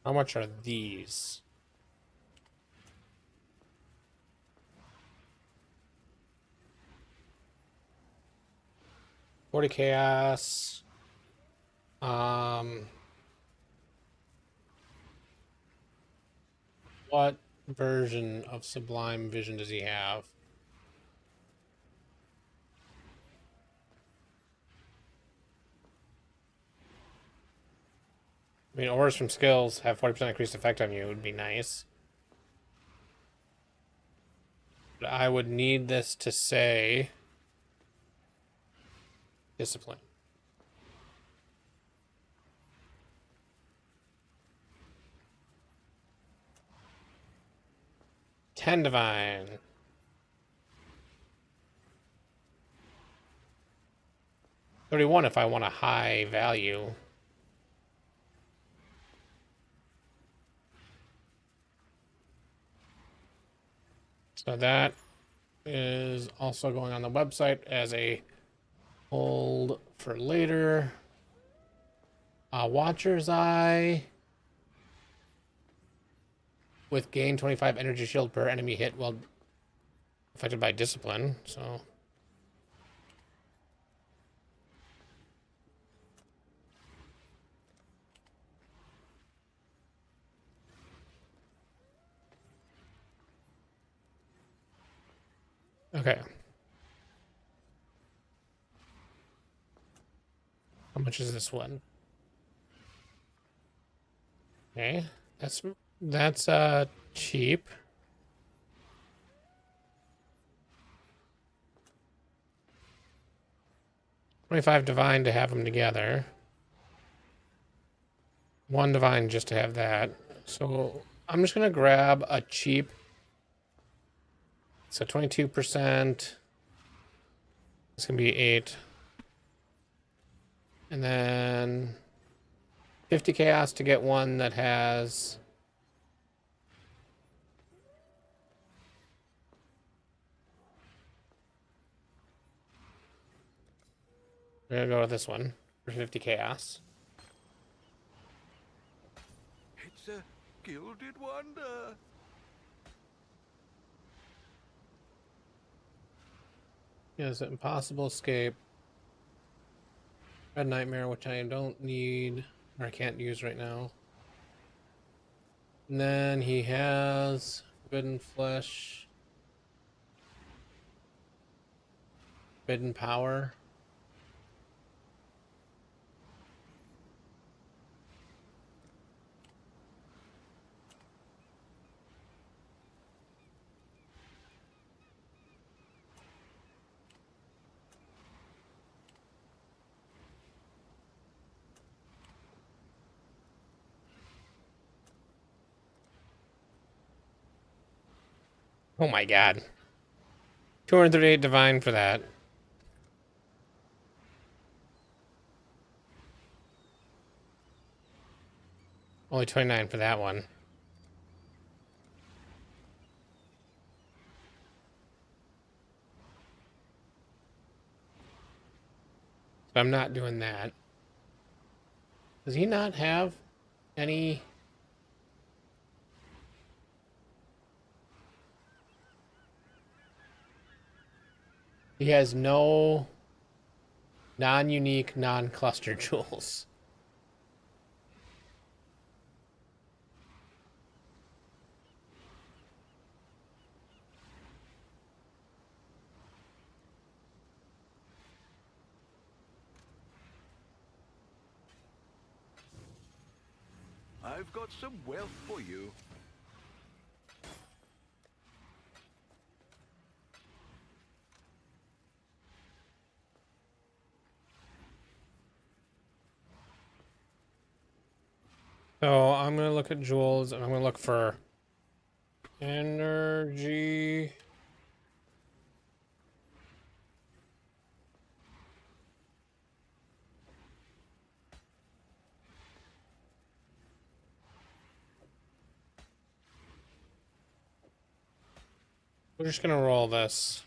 How much are these? $40 chaos. What version of sublime vision does he have? I mean, auras from skills have 40% increased effect on you. Would be nice. But I would need this to say discipline. Ten divine. $31 if I want a high value. So that is also going on the website as a hold for later. Watcher's Eye with gain 25 energy shield per enemy hit while affected by discipline. So okay. How much is this one? Okay, that's cheap. $25 divine to have them together. 1 divine just to have that. So I'm just gonna grab a cheap. So 22%. It's gonna be 8. And then 50 chaos to get one that has we're gonna go with this one for 50 chaos. It's a gilded wonder. Yes, impossible escape. Red Nightmare, which I don't need, or I can't use right now. And then he has Forbidden Flesh, Forbidden Power. Oh my god. 238 divine for that. Only 29 for that one. So I'm not doing that. Does he not have any? He has no non-unique, non-cluster jewels. I've got some wealth for you. So I'm gonna look at jewels, and I'm gonna look for energy. We're just gonna roll this.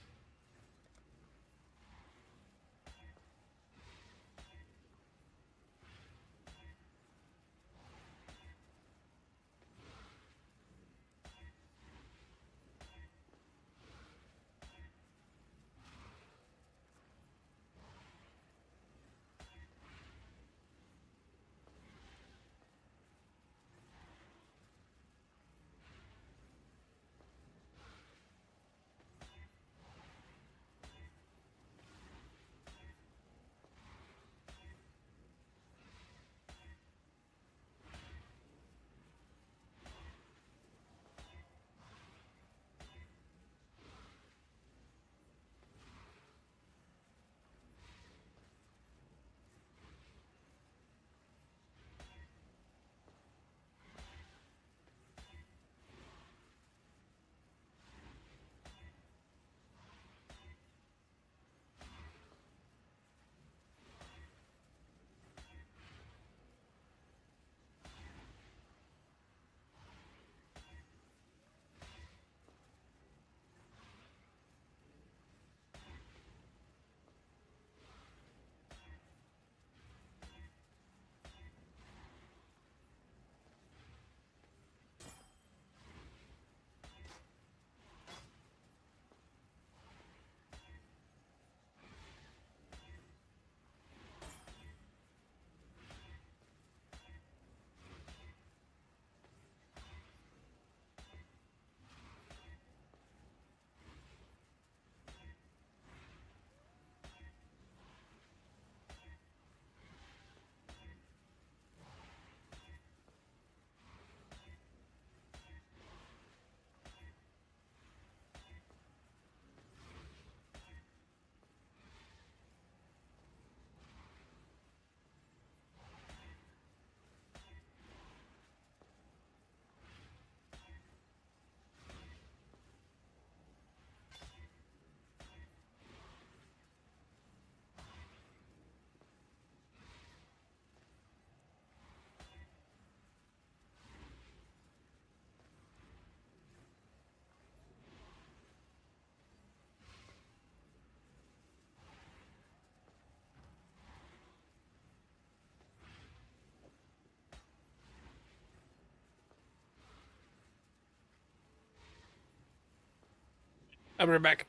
I'll be right back.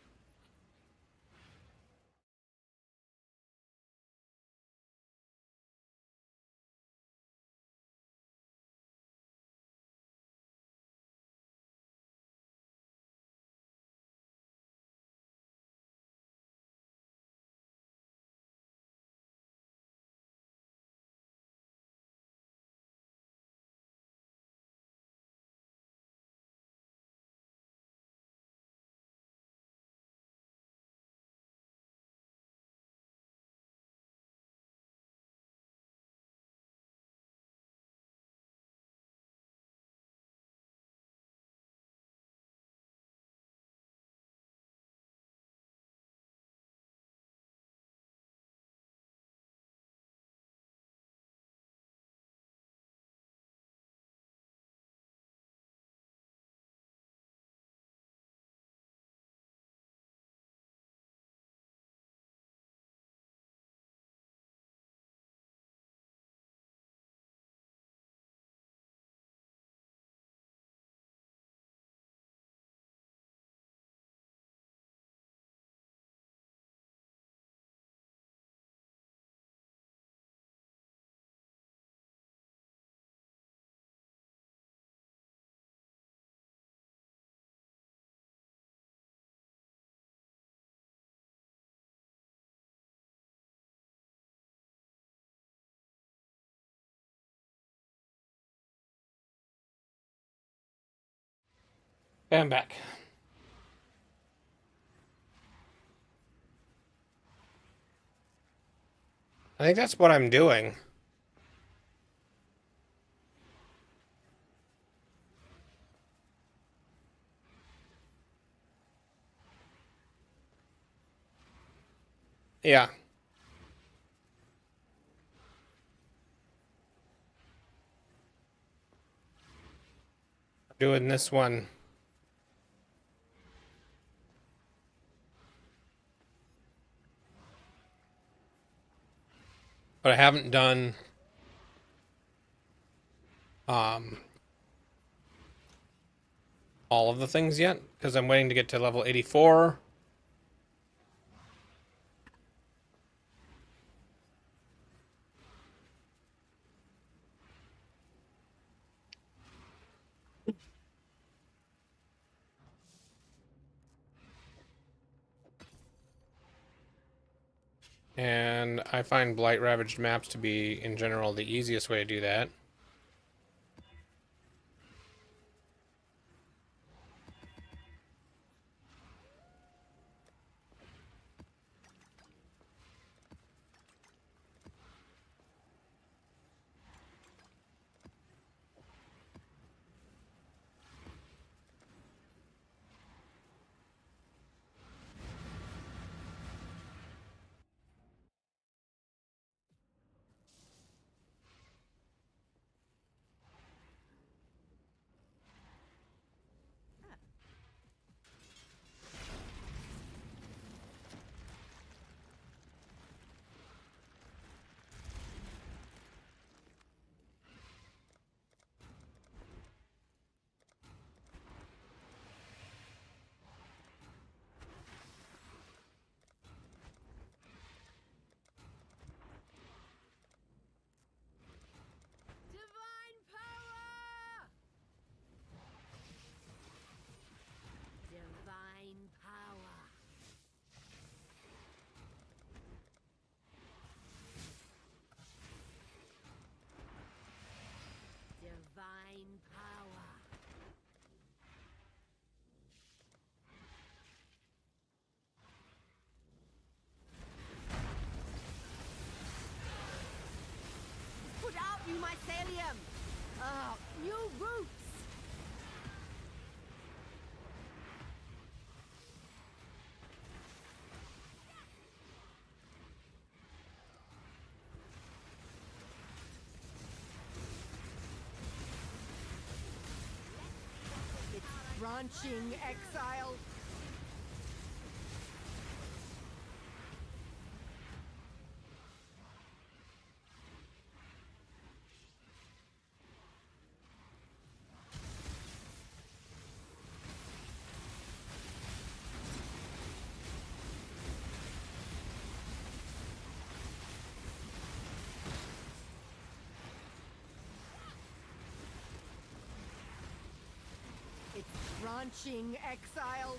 And I'm back. I think that's what I'm doing. Yeah. Doing this one. But I haven't done all of the things yet because I'm waiting to get to level 84. And I find blight ravaged maps to be, in general, the easiest way to do that. Divine power! Divine power. Divine power. Put out new mycelium! New roots! It's branching, Exile! branching, Exile.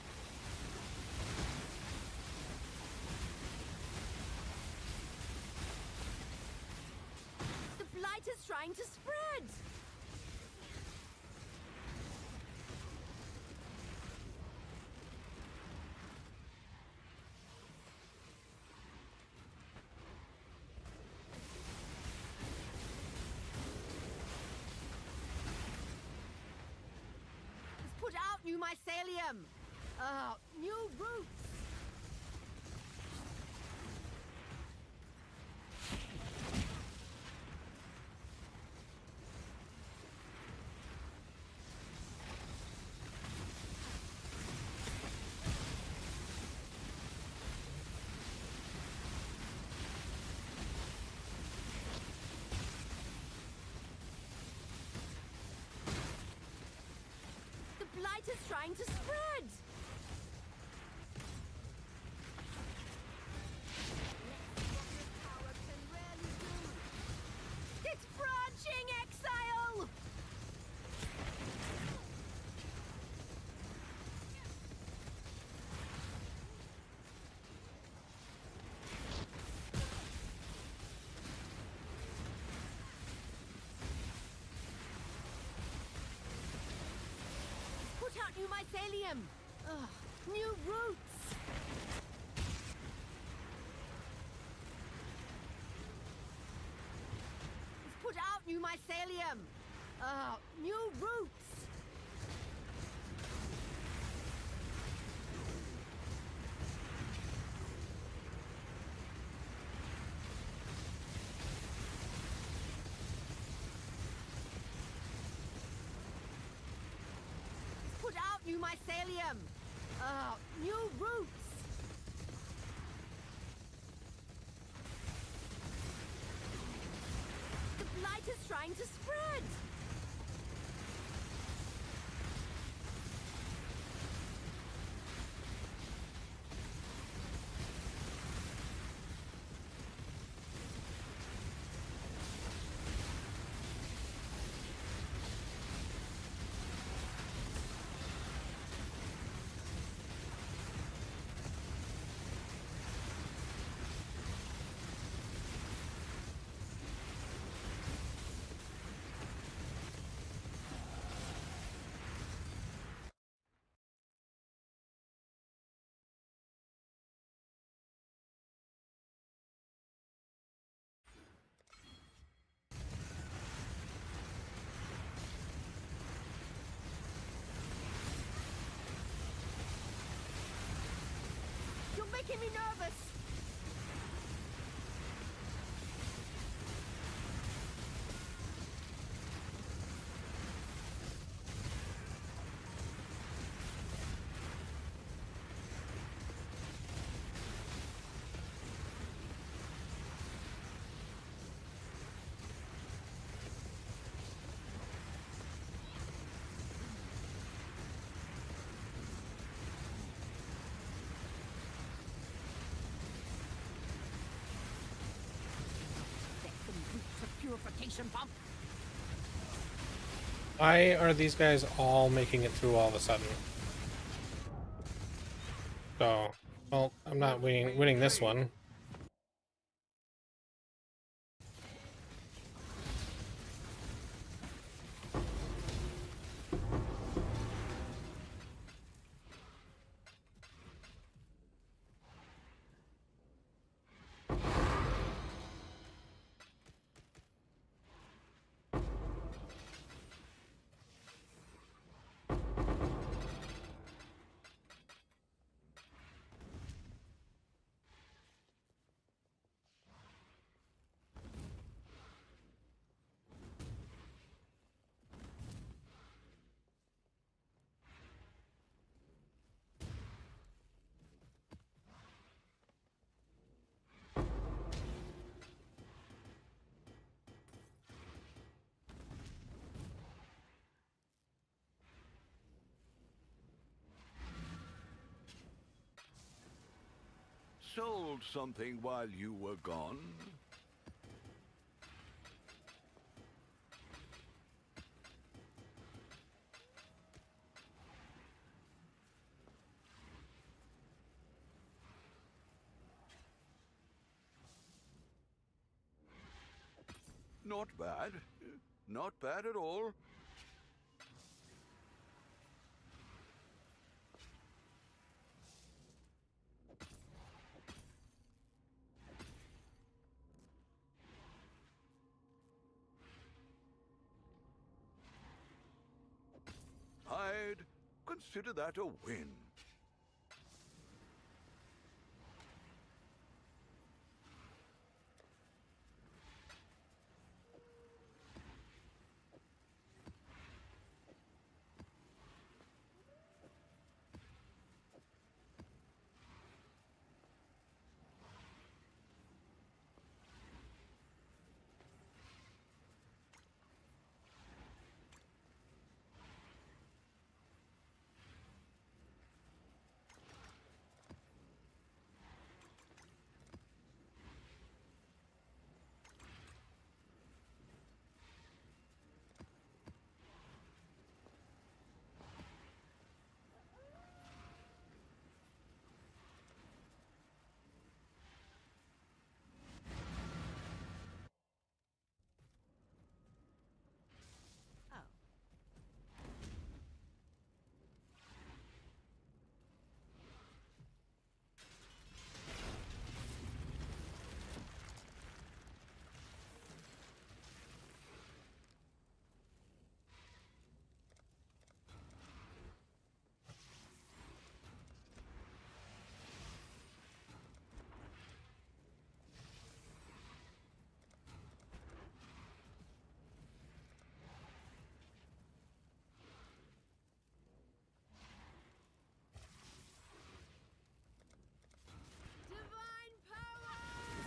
The blight is trying to spread. Put out new mycelium! New roots! The blight is trying to spread! It's branching, Exile! Put out new mycelium! New roots! Put out new mycelium! New roots! Put out new mycelium! New roots! The blight is trying to spread! You're making me nervous! Purification pump. Why are these guys all making it through all of a sudden? So, well, I'm not winning this one. Sold something while you were gone? Not bad. Not bad at all. I'd consider that a win.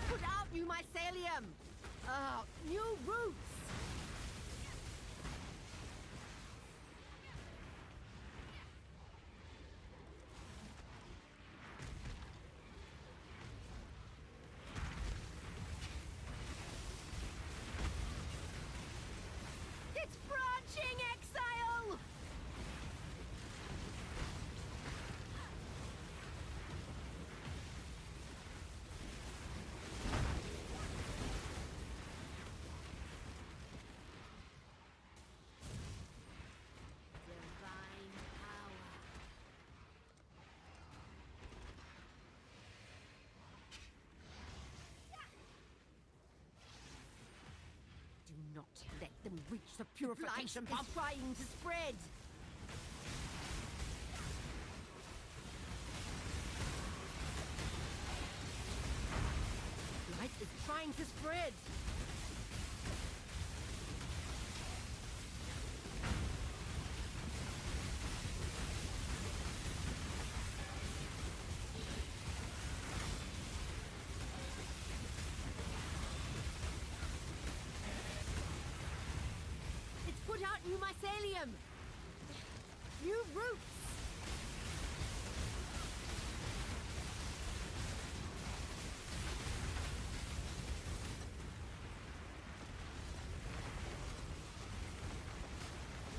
Put out new mycelium! New roots! It's branching, Exile! Divine power. Do not let them reach the purification pump. It's trying to spread. Light is trying to spread. It's put out new mycelium. New roots.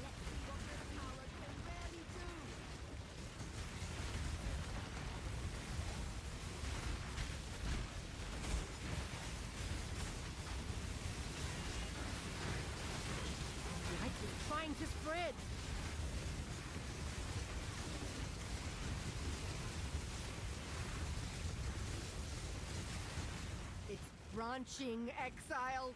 Let's see what this power can really do. Light is trying to spread. It's branching, Exile.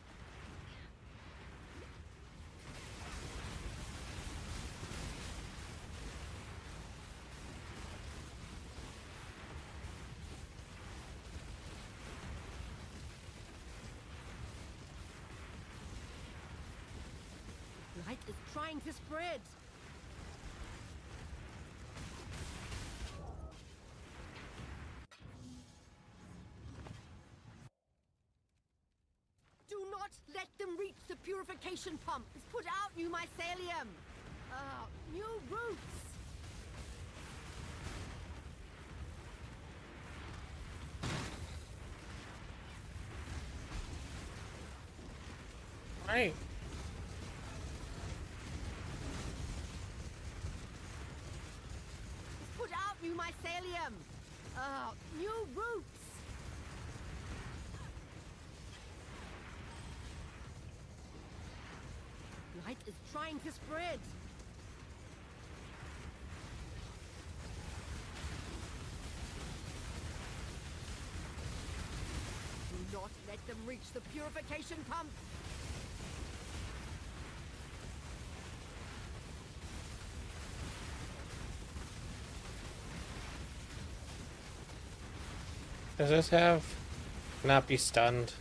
Light is trying to spread. Do not let them reach the purification pump. It's put out new mycelium. New roots. Right. It's put out new mycelium. New roots. trying to spread. Do not let them reach the purification pump. Does this have not be stunned?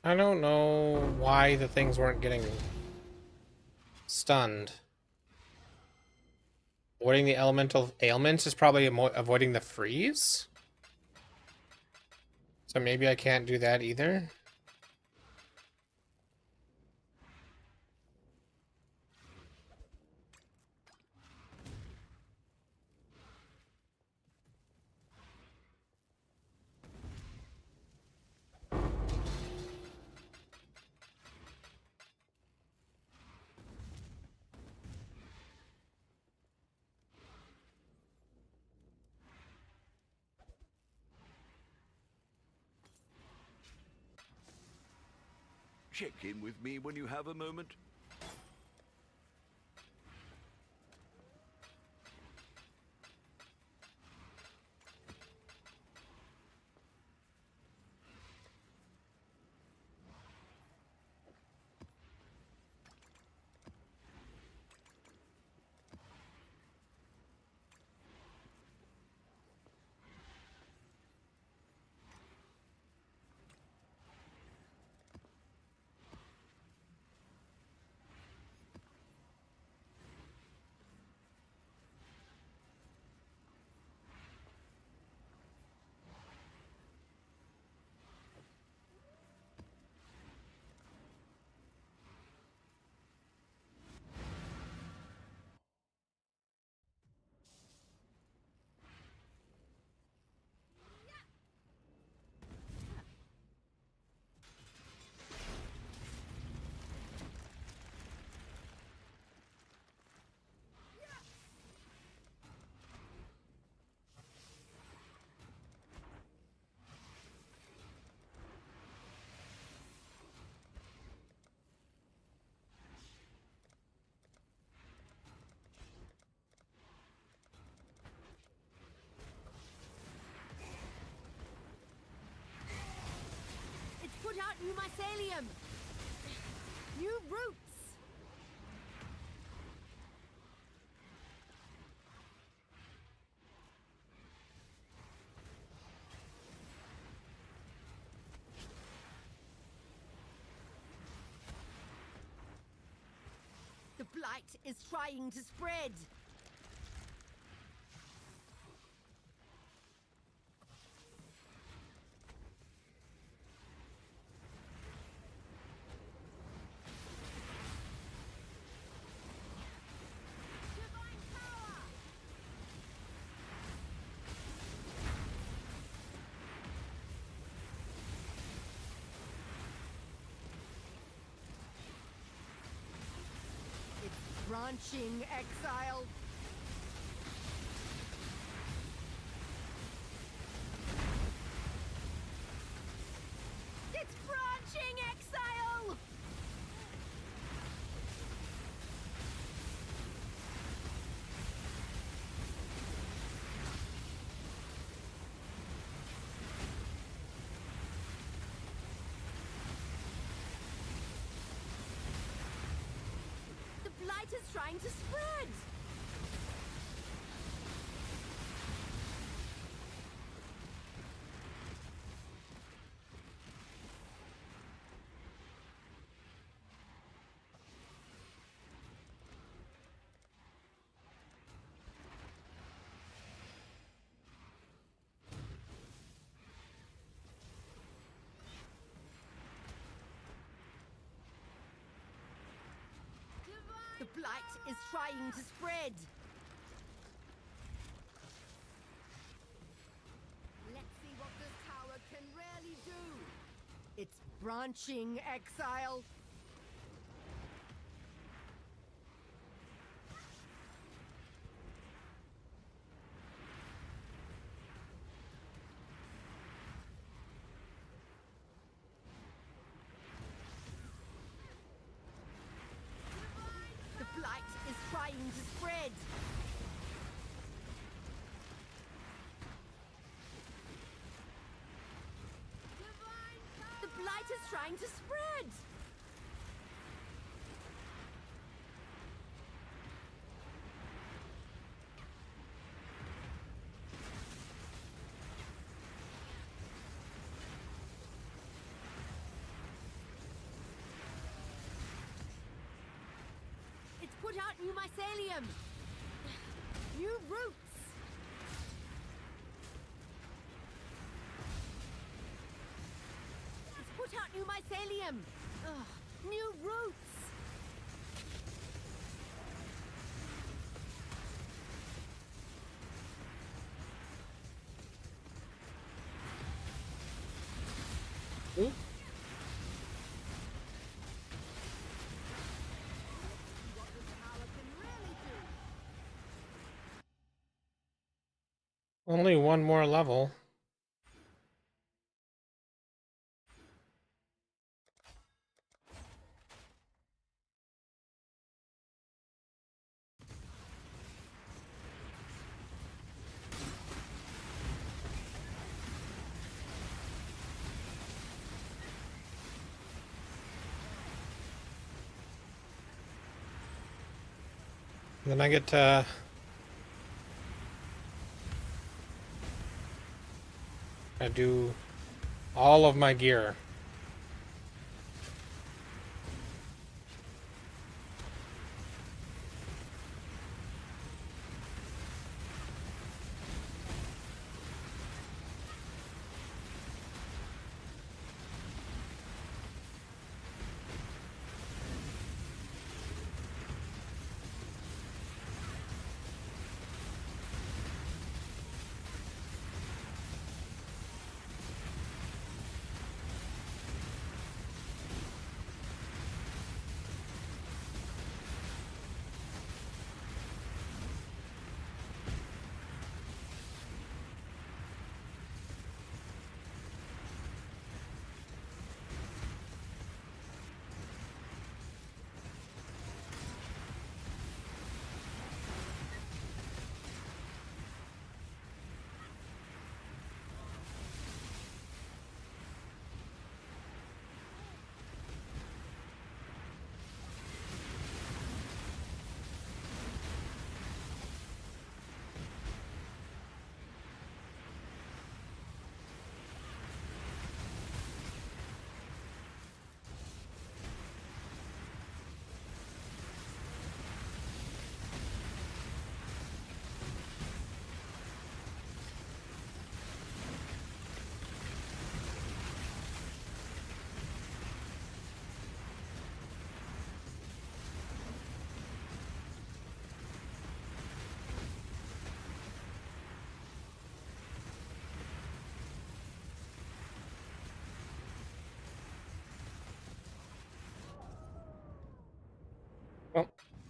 I don't know why the things weren't getting stunned. Avoiding the elemental ailments is probably avoiding the freeze. So maybe I can't do that either. Check in with me when you have a moment. Put out new mycelium! New roots! The blight is trying to spread! Divine branching, Exile. It's branching, Exile! The blight is trying to spread! The blight is trying to spread. Let's see what this tower can really do. It's branching, Exile. The blight is trying to spread. The blight is trying to spread. It's put out new mycelium. New roots. It's put out new mycelium. Ugh, new roots. Ooh. Only one more level. Then I get to I do all of my gear.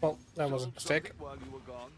Well, That was a mistake. While you were gone.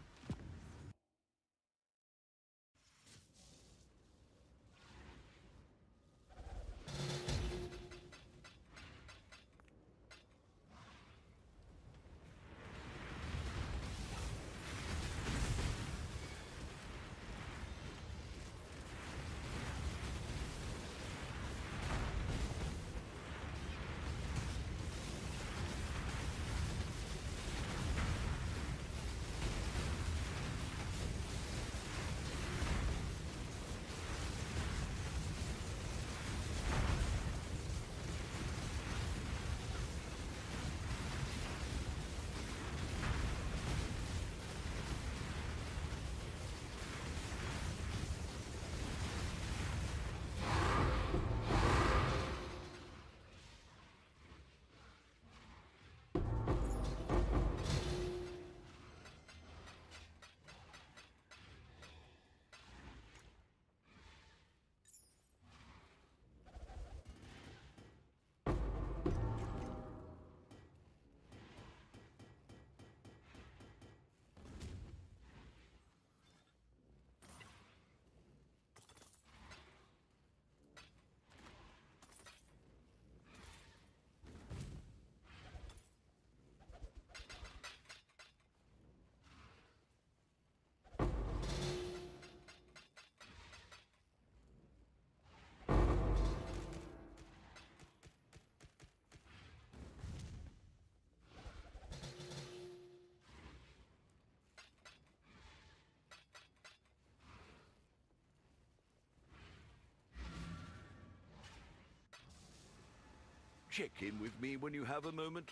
Check in with me when you have a moment.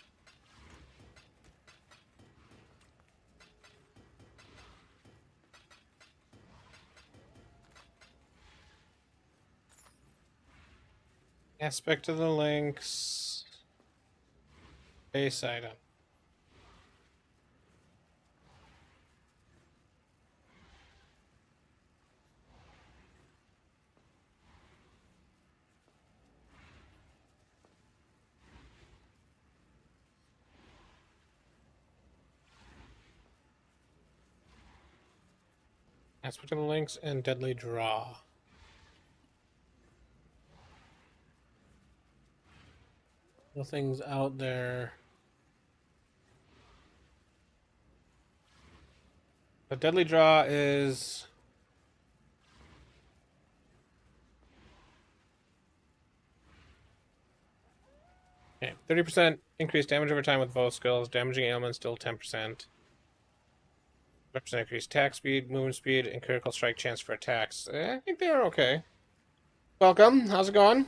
Aspect of the links. Base item. Aspect of the links and deadly draw. Nothing's out there. The deadly draw is okay. 30% increased damage over time with both skills. Damaging ailments still 10%. 5% increased attack speed, movement speed, and critical strike chance for attacks. I think they're okay. Welcome. How's it going?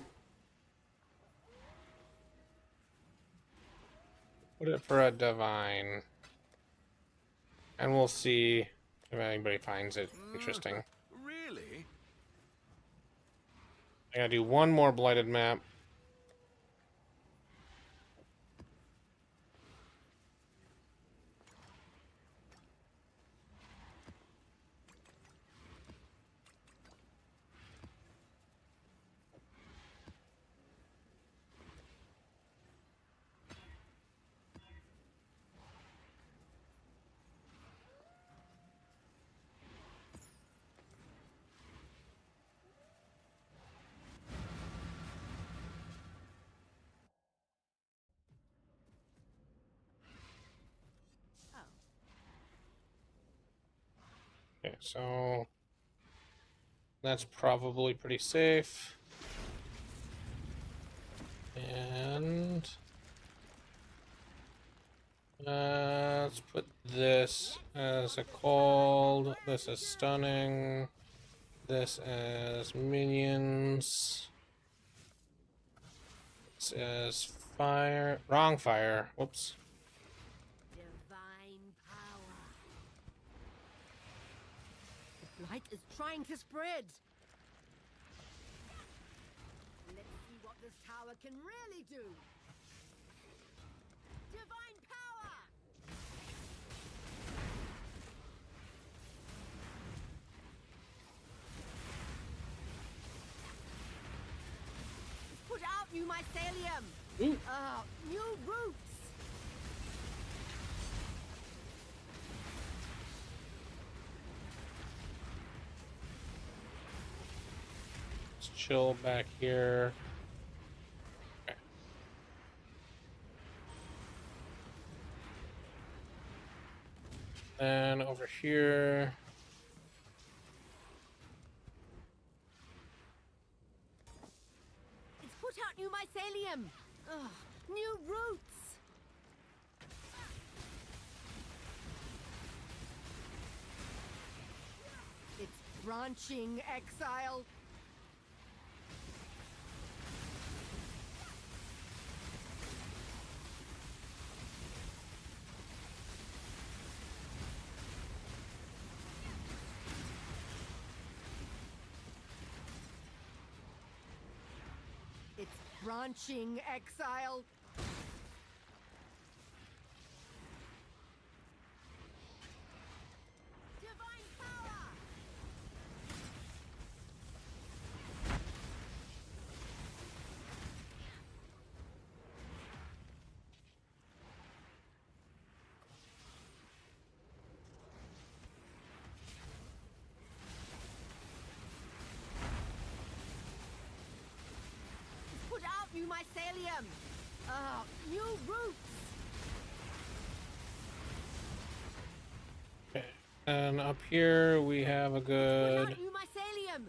Put it for a divine. And we'll see if anybody finds it interesting. Really? I gotta do one more blighted map. Okay, so that's probably pretty safe. And let's put this as a cold, this as stunning, this as minions, this as fire, wrong fire, whoops. Divine power. The light is trying to spread. Let's see what this tower can really do. Divine power! Put out new mycelium! New roots! Let's chill back here. Okay. Then over here. It's put out new mycelium. Ugh, new roots. It's branching, Exile. It's branching, Exile. Divine power. Put out new mycelium. New roots. Okay. And up here we have a Put good. out new mycelium.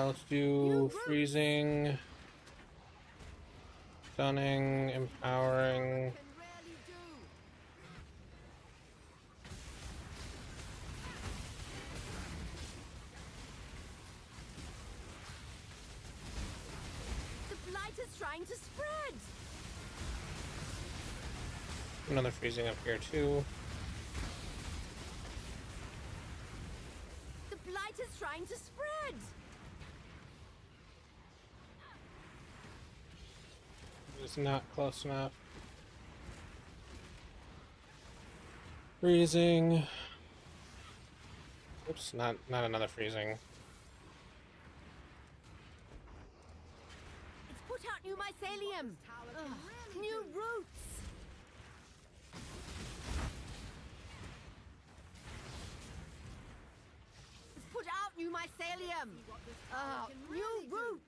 Let's do freezing, stunning, empowering. Can rarely do. The blight is trying to spread. Another freezing up here too. The blight is trying to spread. It's not close enough. Freezing. Oops, not another freezing. It's put out new mycelium. New roots. It's put out new mycelium. New roots.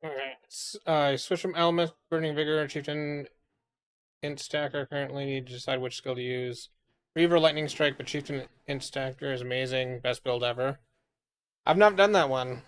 Alright, I switch from Element, Burning Vigor, and Chieftain Int Stacker. Currently need to decide which skill to use. Reaver Lightning Strike, but Chieftain Int Stacker is amazing. Best build ever. I've not done that one.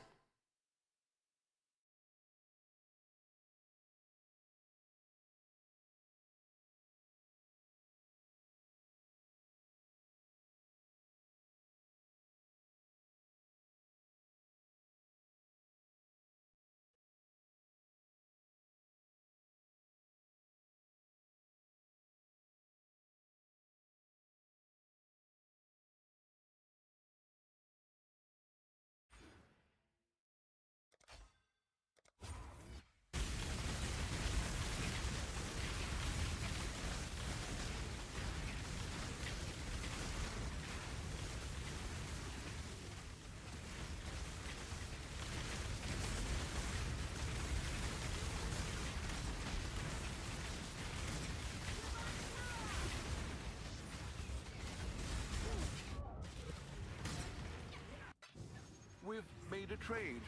We've made a trade.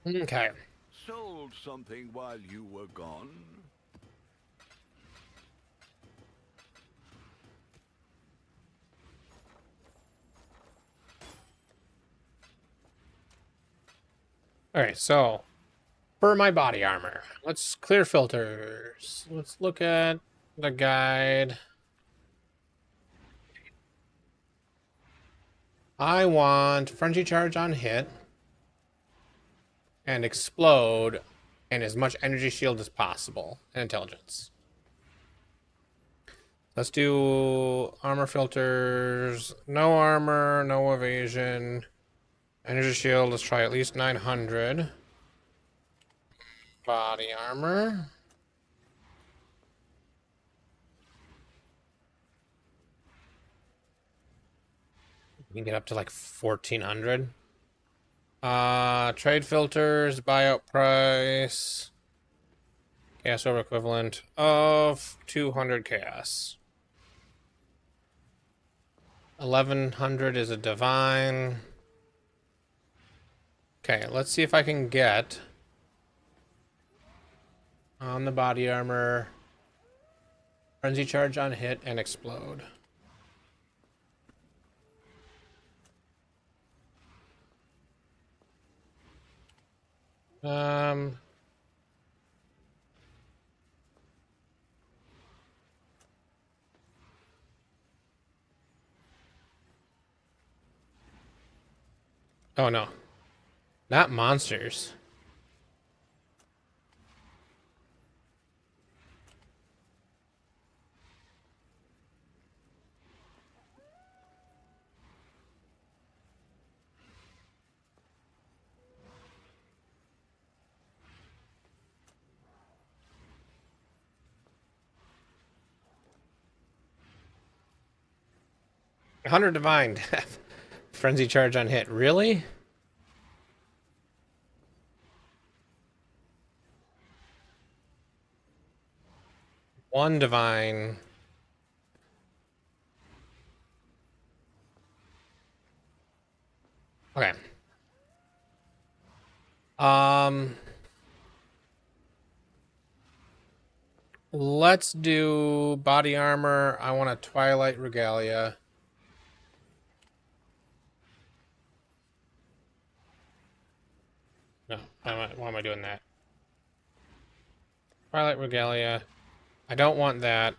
Okay. Sold something while you were gone? All right, so for my body armor, let's clear filters. Let's look at the guide. I want frenzy charge on hit and explode and as much energy shield as possible and intelligence. Let's do armor filters. No armor, no evasion. Energy shield, let's try at least 900. Body armor. You can get up to like 1400. Trade filters, buyout price. Chaos over equivalent of 200 chaos. 1100 is a divine. Okay, let's see if I can get on the body armor frenzy charge on hit and explode. Oh no. Not monsters. Hunter Divine. Frenzy charge on hit. Really? One divine. Okay. Let's do body armor. I want a Twilight Regalia. No, why am I doing that? Twilight Regalia. I don't want that.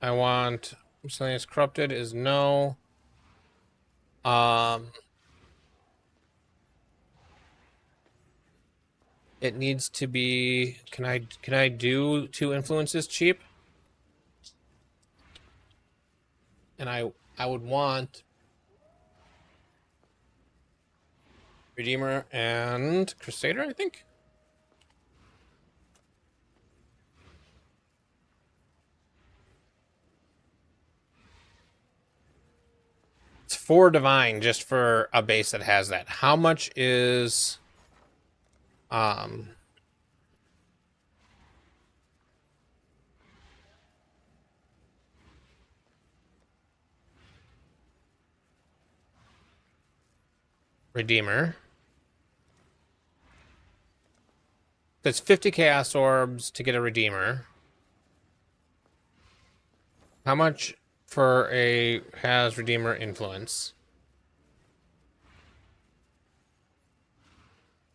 I want something that's corrupted is no. It needs to be. Can I do 2 influences cheap? And I would want Redeemer and Crusader, I think. It's 4 divine just for a base that has that. How much is Redeemer? That's 50 Chaos Orbs to get a Redeemer. How much for a has Redeemer influence?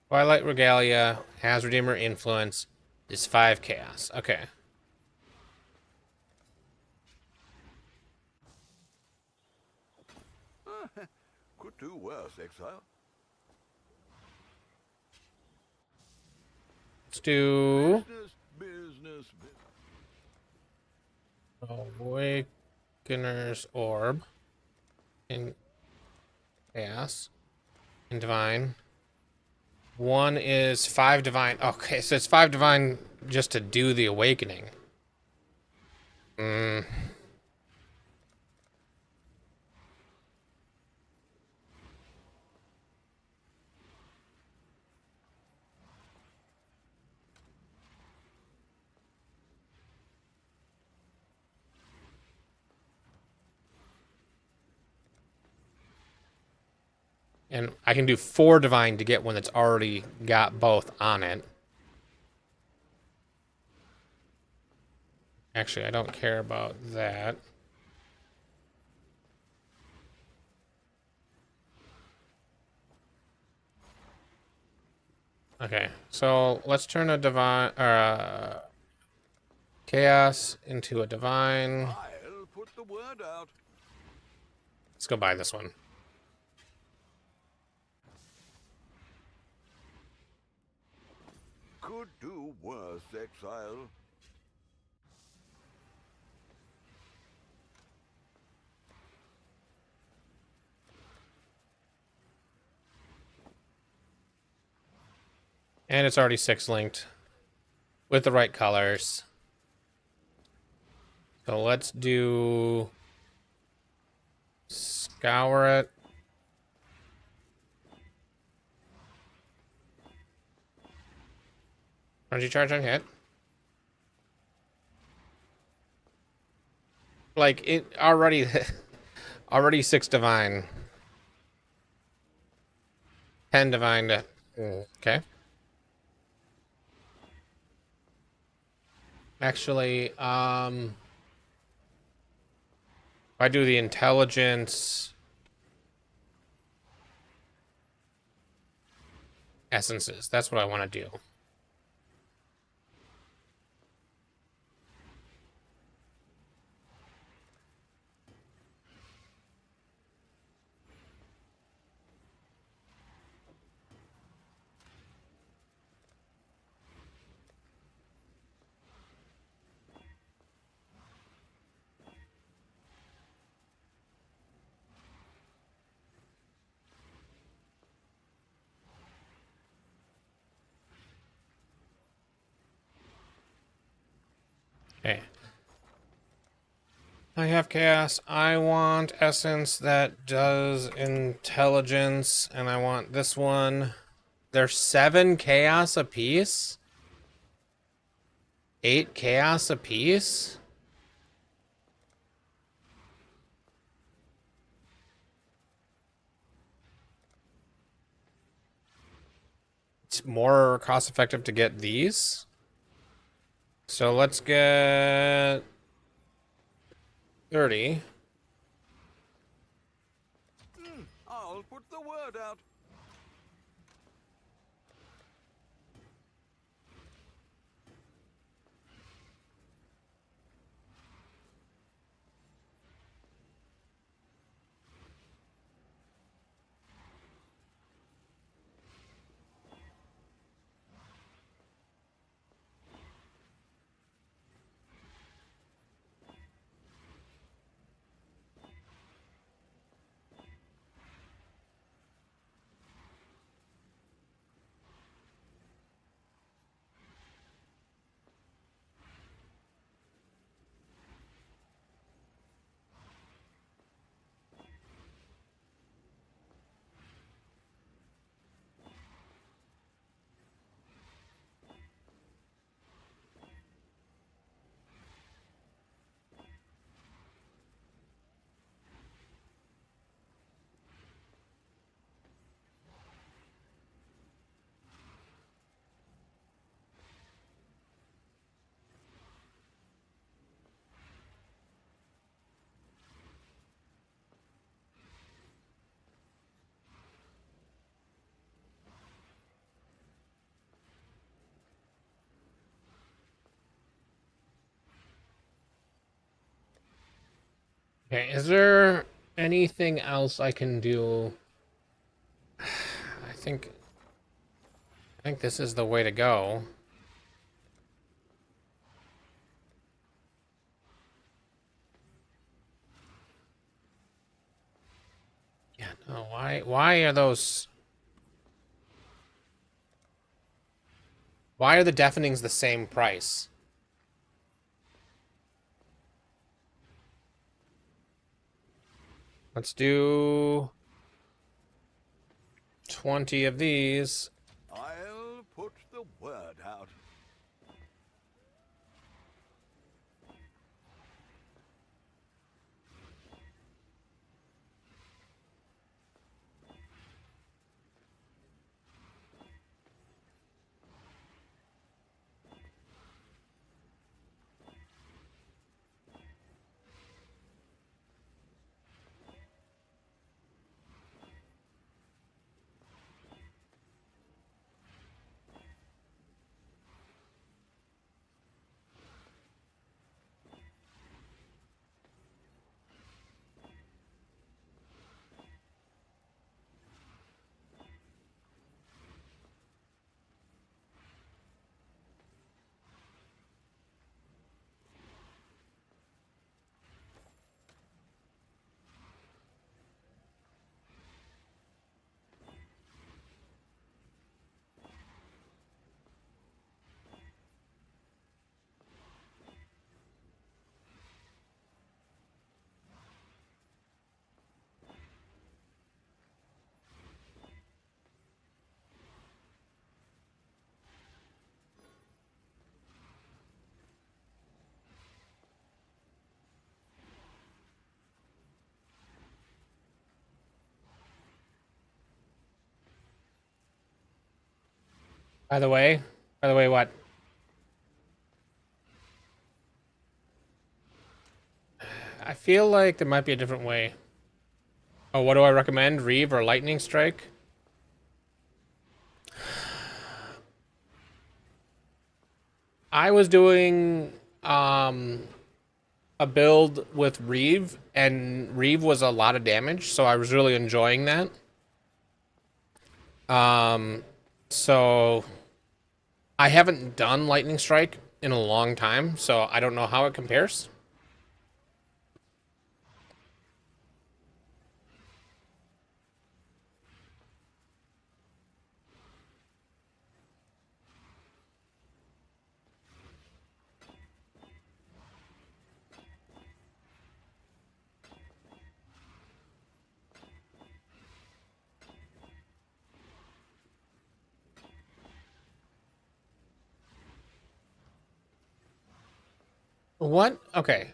Twilight Regalia has Redeemer influence is 5 Chaos. Okay. Could do worse, Exile. Let's do Business. Awakener's Orb in Chaos and Divine. 1 is 5 divine. Okay, so it's 5 divine just to do the awakening. And I can do 4 divine to get one that's already got both on it. Actually, I don't care about that. Okay, so let's turn a divine or chaos into a divine. I'll put the word out. Let's go buy this one. Could do worse, Exile. And it's already 6 linked with the right colors. So let's do scour it. Energy charge on hit. Like it already already 6 divine. 10 divine to okay. Actually, if I do the intelligence essences, that's what I want to do. Okay. I have chaos. I want essence that does intelligence, and I want this one. There's 7 chaos apiece. 8 chaos apiece. It's more cost effective to get these. So let's get 30. I'll put the word out. Okay, is there anything else I can do? I think this is the way to go. Yeah, no, why are those... Why are the deafenings the same price? Let's do 20 of these. I'll put the word out. By the way, what? I feel like there might be a different way. Oh, what do I recommend? Reeve or Lightning Strike? I was doing a build with Reeve, and Reeve was a lot of damage, so I was really enjoying that. So I haven't done Lightning Strike in a long time, so I don't know how it compares. What? Okay.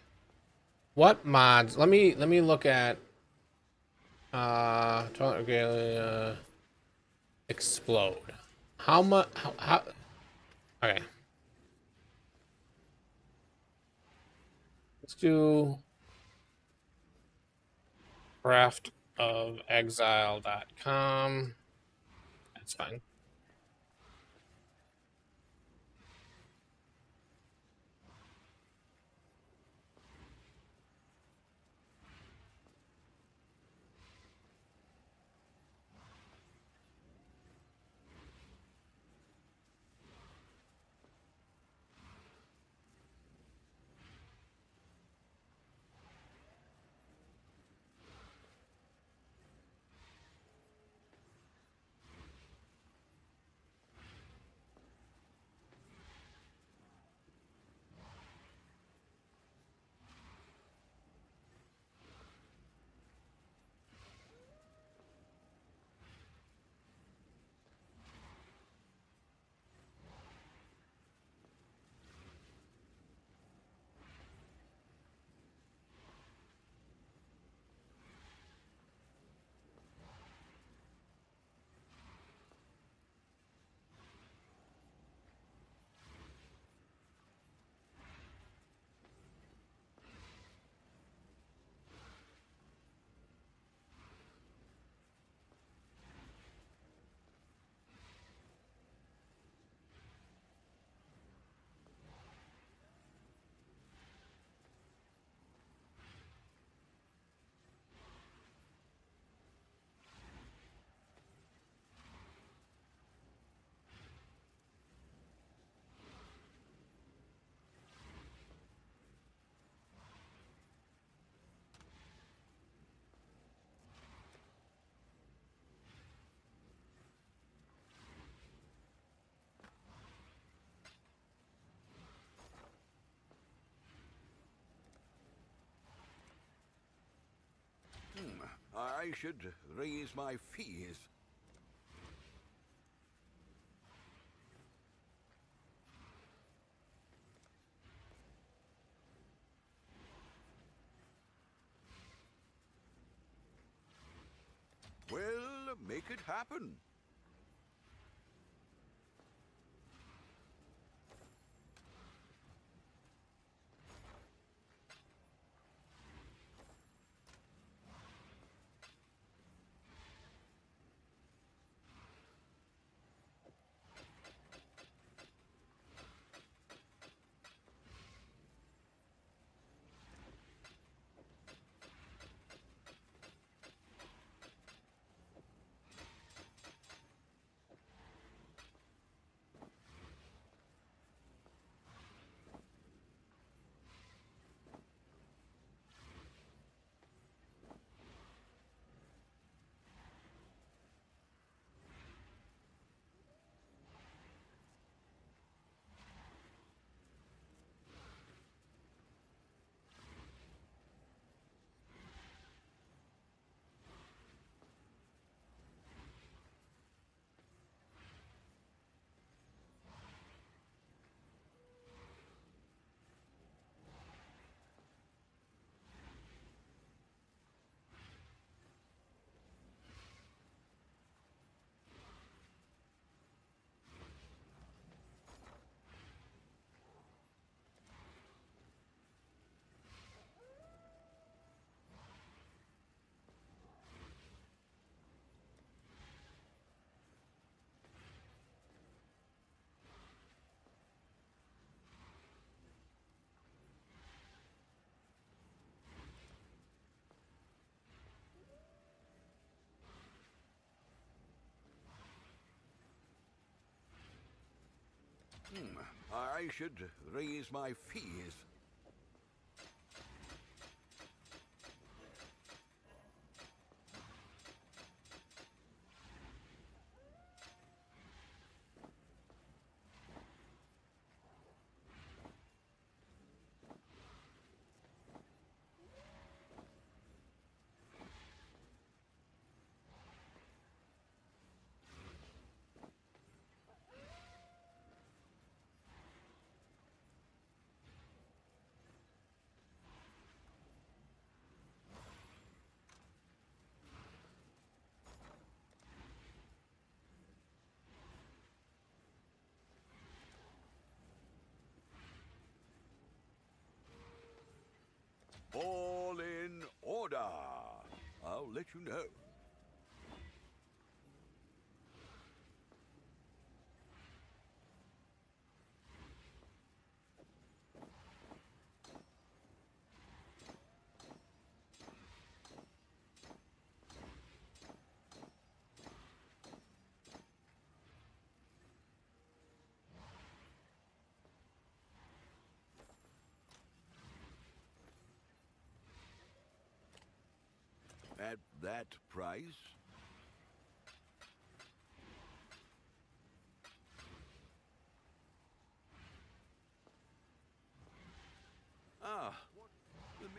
What mods? Let me look at explode. How much how okay. Let's do craftofexile.com. That's fine. I should raise my fees. Well, make it happen. I should raise my fees. All in order. I'll let you know. At that price? Ah. The man-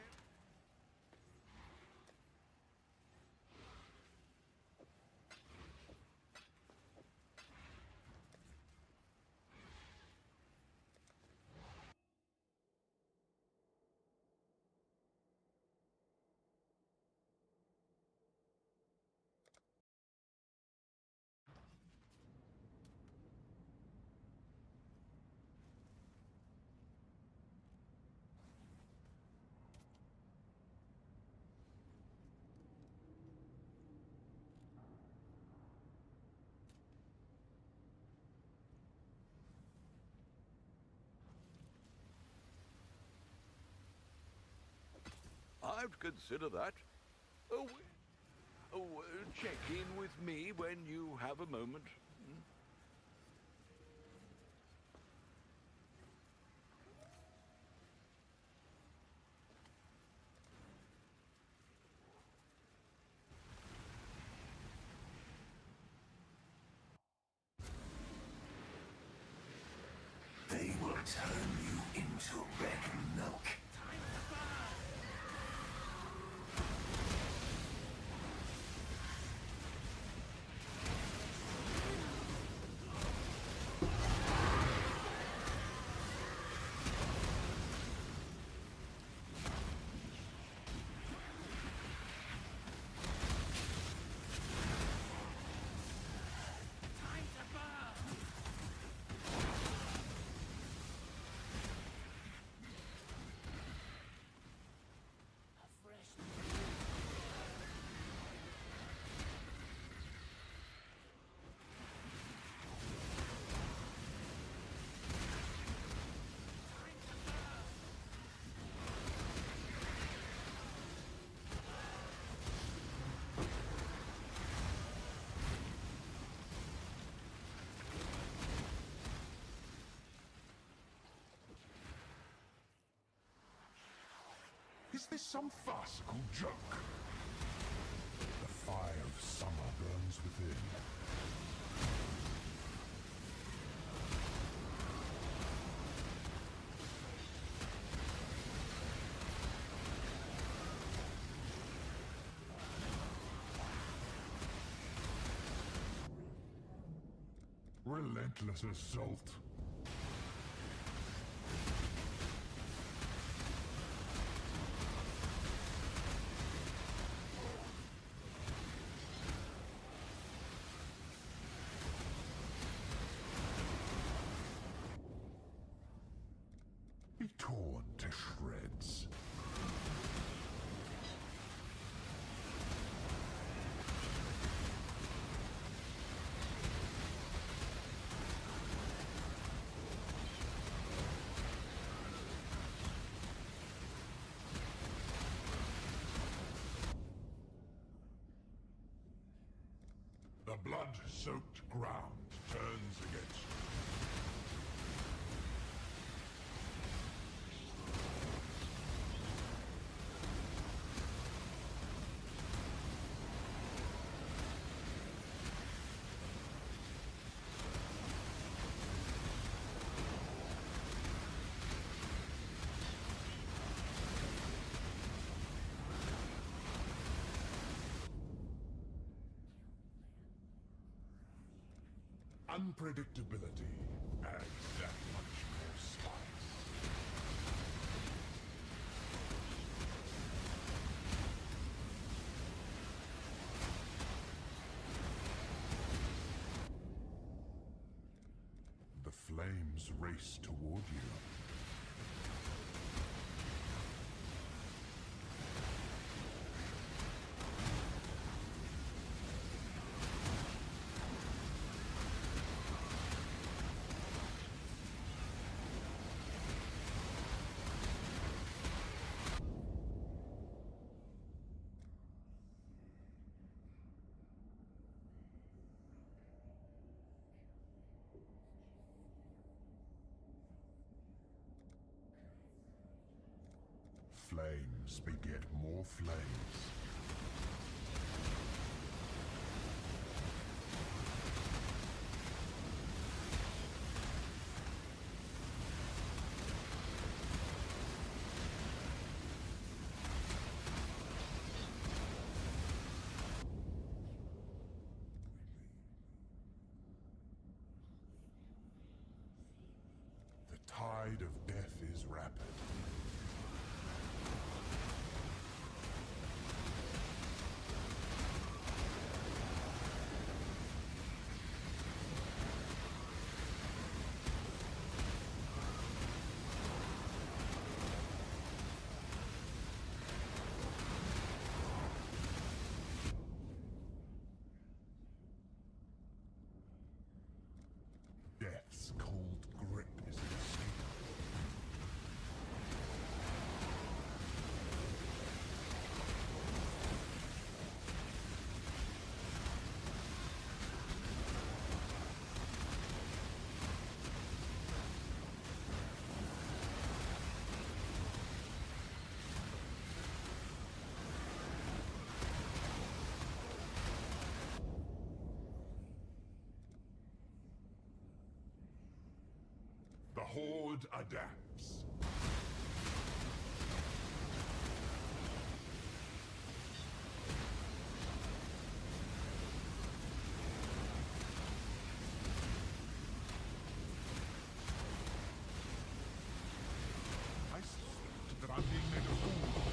I'd consider that. Check in with me when you have a moment. Hmm? They will turn you into red milk. Is this some farcical joke? The fire of summer burns within. Relentless assault. Be torn to shreds. The blood-soaked ground turns against you. Unpredictability adds that much more spice. The flames race toward you. Flames beget more flames. The tide of death is rapid. Death's cold grip is inescapable. The Horde adapts. I suspect that I'm being made a fool of.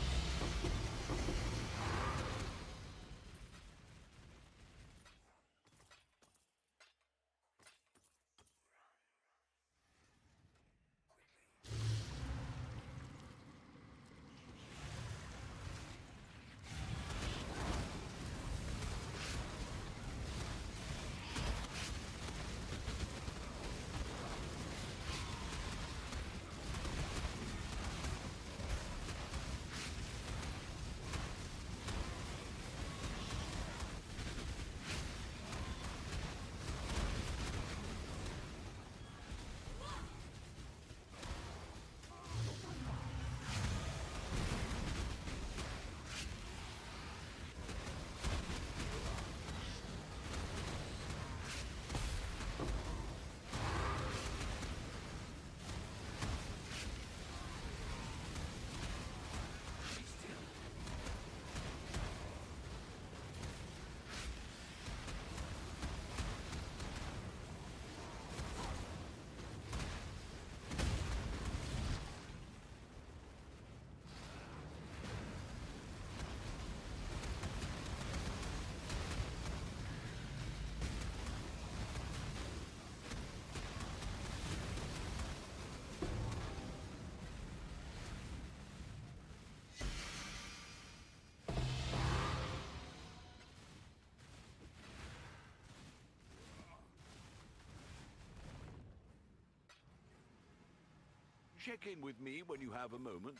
Check in with me when you have a moment.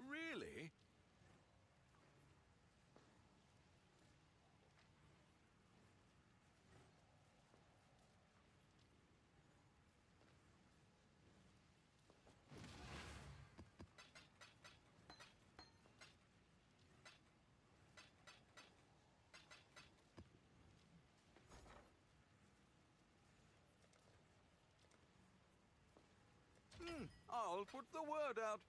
Really? I'll put the word out.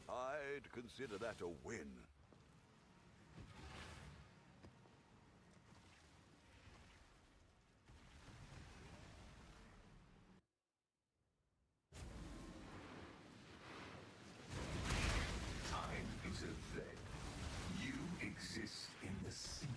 I'd consider that a win. Time is a thread. You exist in the singular.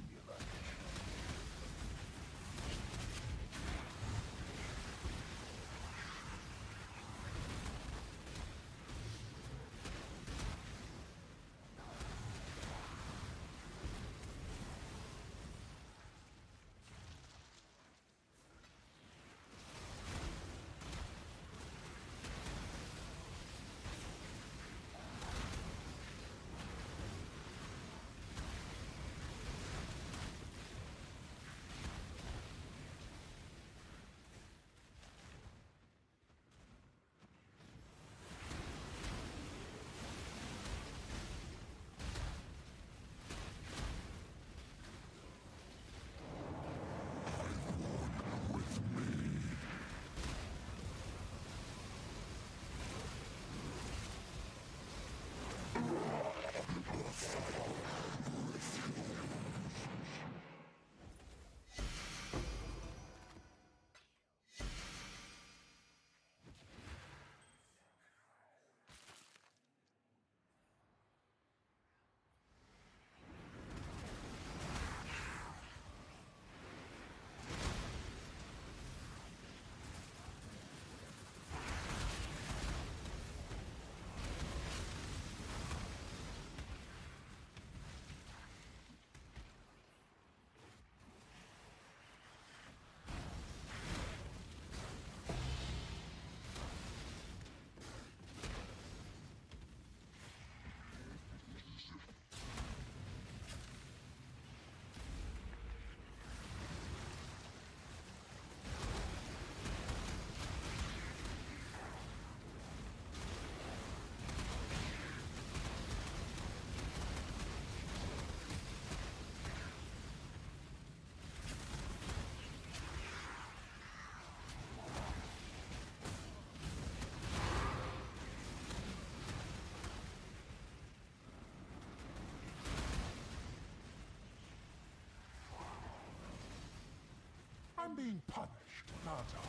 I'm being punished, aren't I?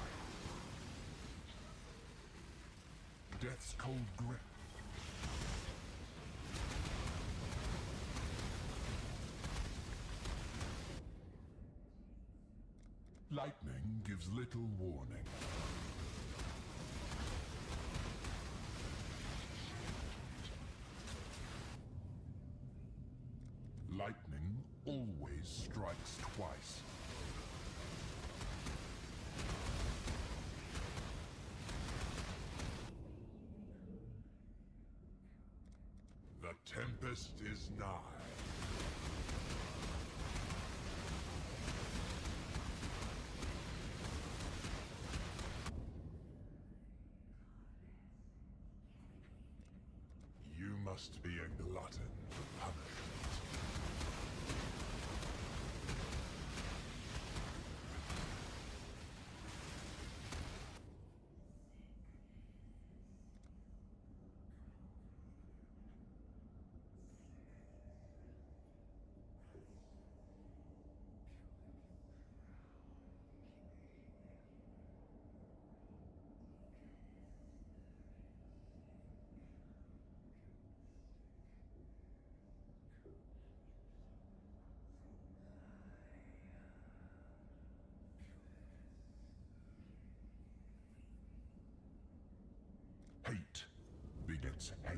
Death's cold grip. Lightning gives little warning. Lightning always strikes twice. The tempest is nigh. You must be a glutton for punishment. Hate begets hate.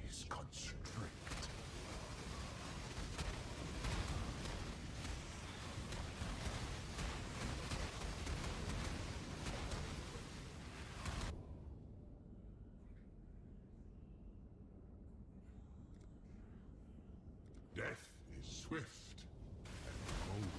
energies constrict. Death is swift and cold.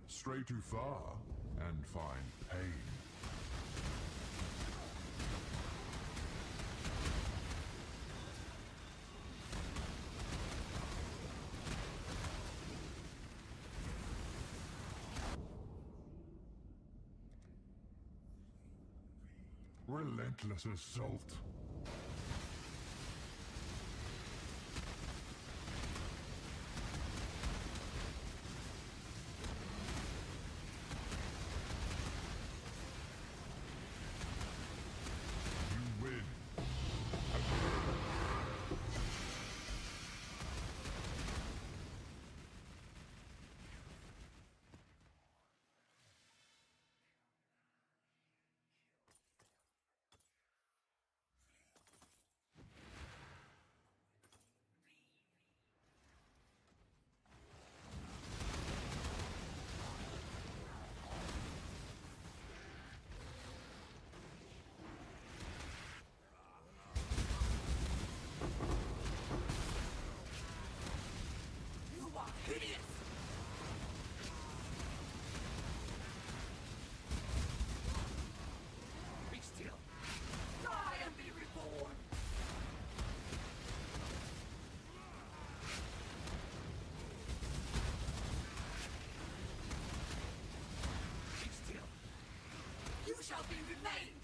Stray too far and find pain. Relentless assault. You win. You are hideous! Be still. Die and be reborn! Be still. You shall be remained!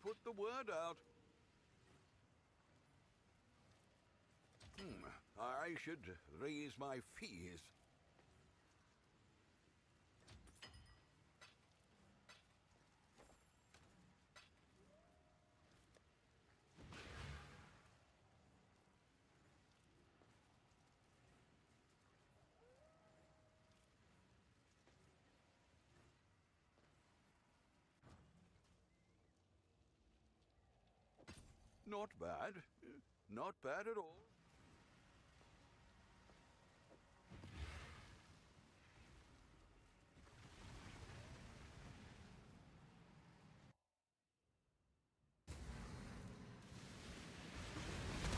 put the word out. I should raise my fees. Not bad. Not bad at all.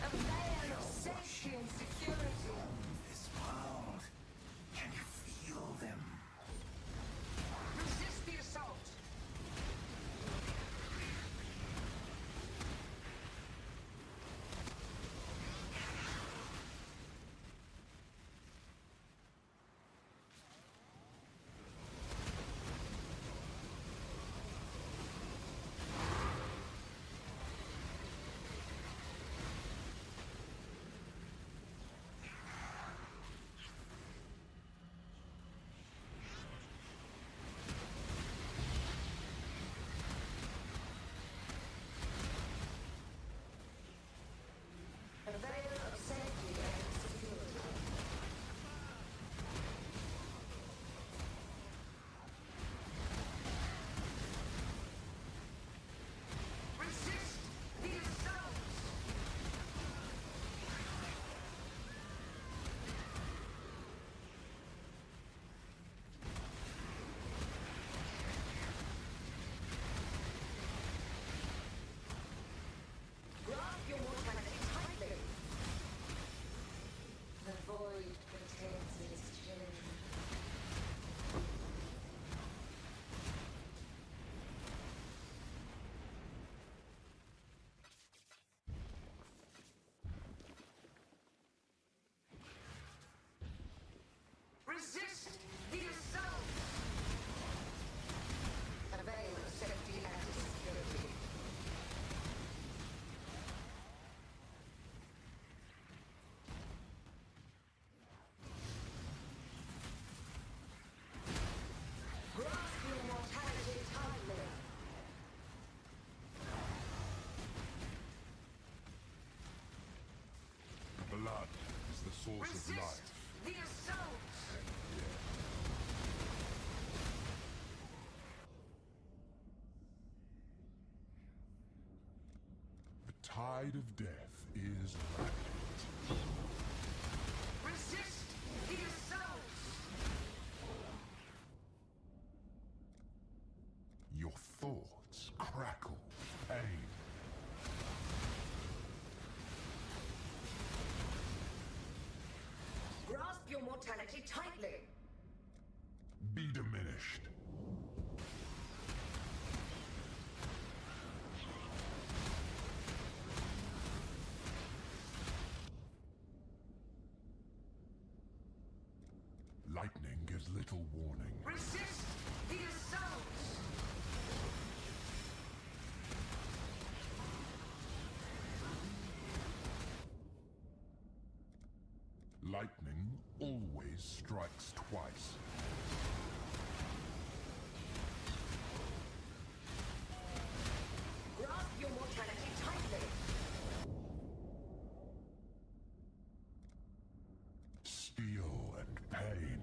A veil of safety and security. This world. Can you feel them? Resist the assault. A veil of safety and security. Resist the assault! Grasp your mortality tightly. The void contains its children. Resist the assault! A veil of safety and security. Grasp your mortality tightly. Blood is the source of life. The assault! The tide of death is rapid. Resist the assault! Your thoughts crackle with pain. Grasp your mortality tightly. Be diminished. Lightning gives little warning. Resist the assault! Lightning always strikes twice. Grasp your mortality tightly. Steel and pain.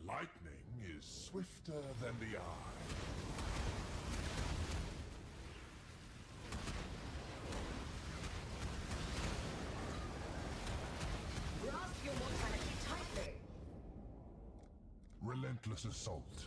Lightning is swifter than the eye. Grasp your mortality tightly. Relentless assault.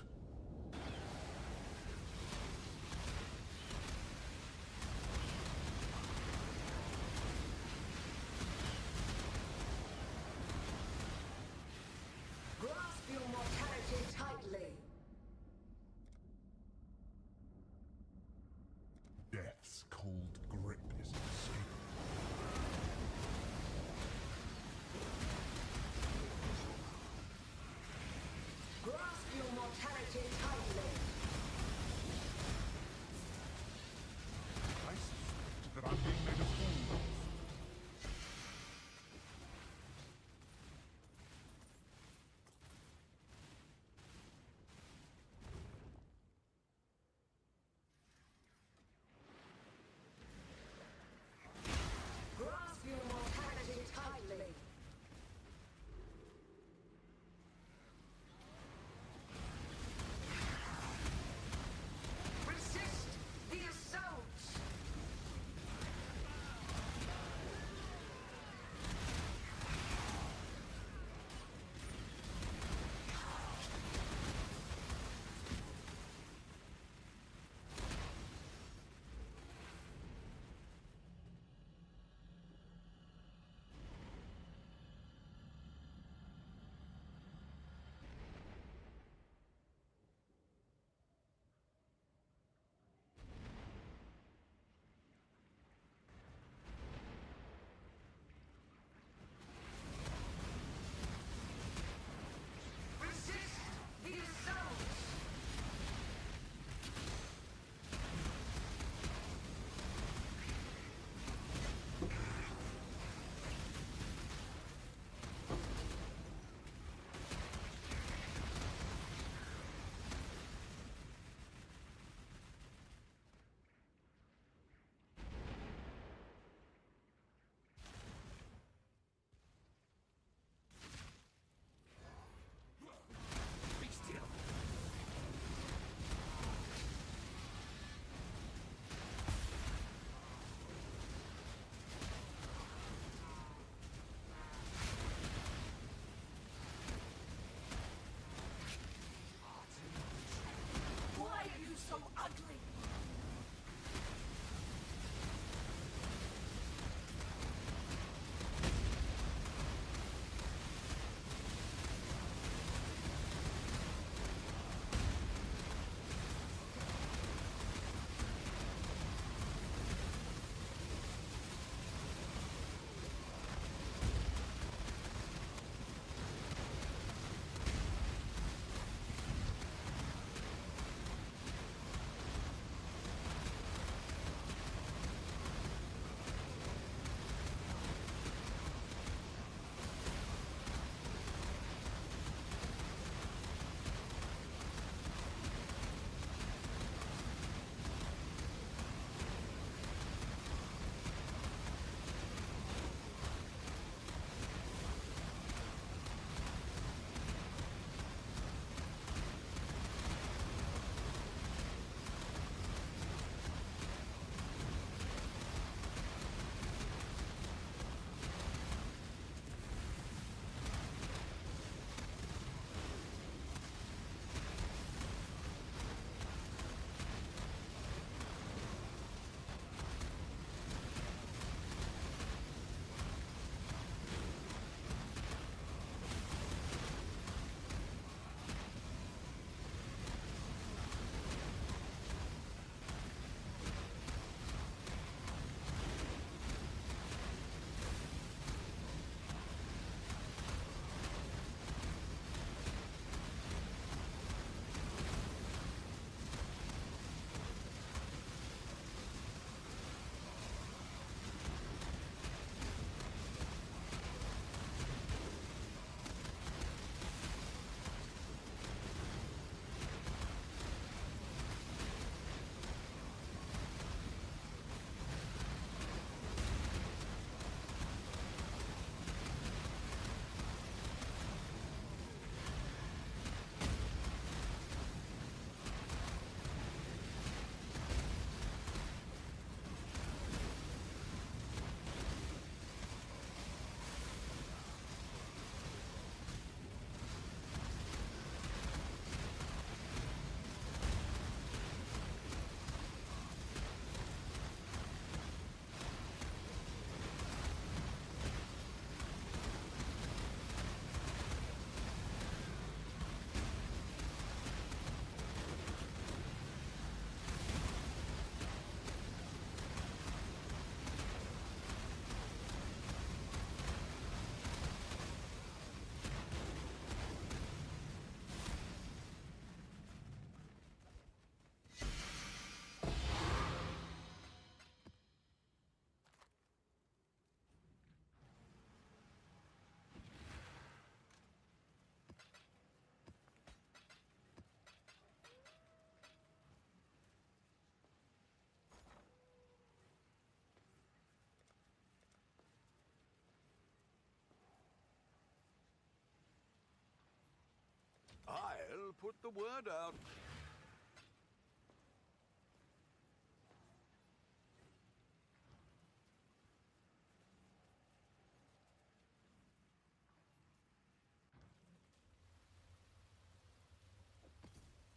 put the word out.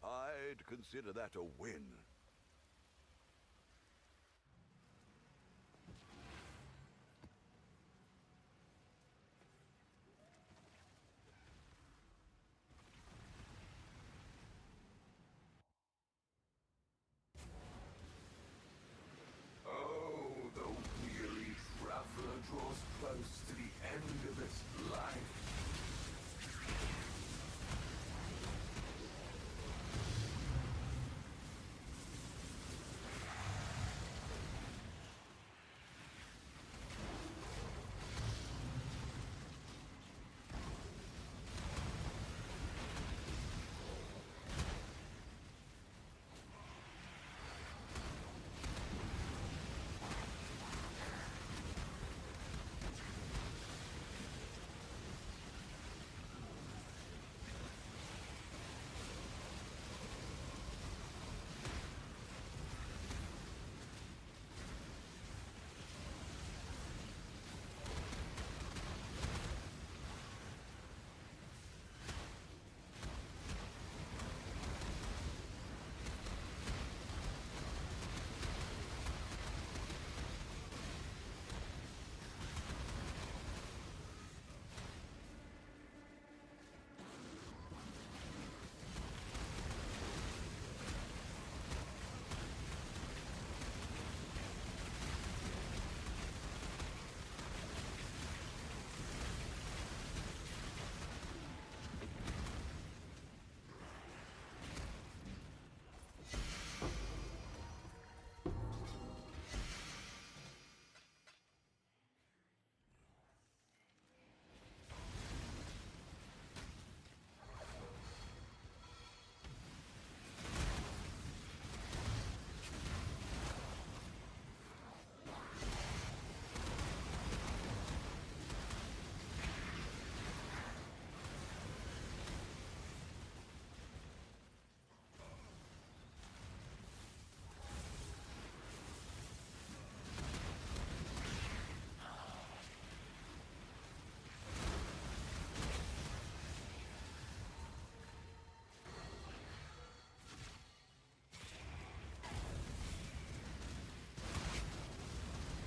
I'd consider that a win. Oh, the weary traveler draws close to the end of its life.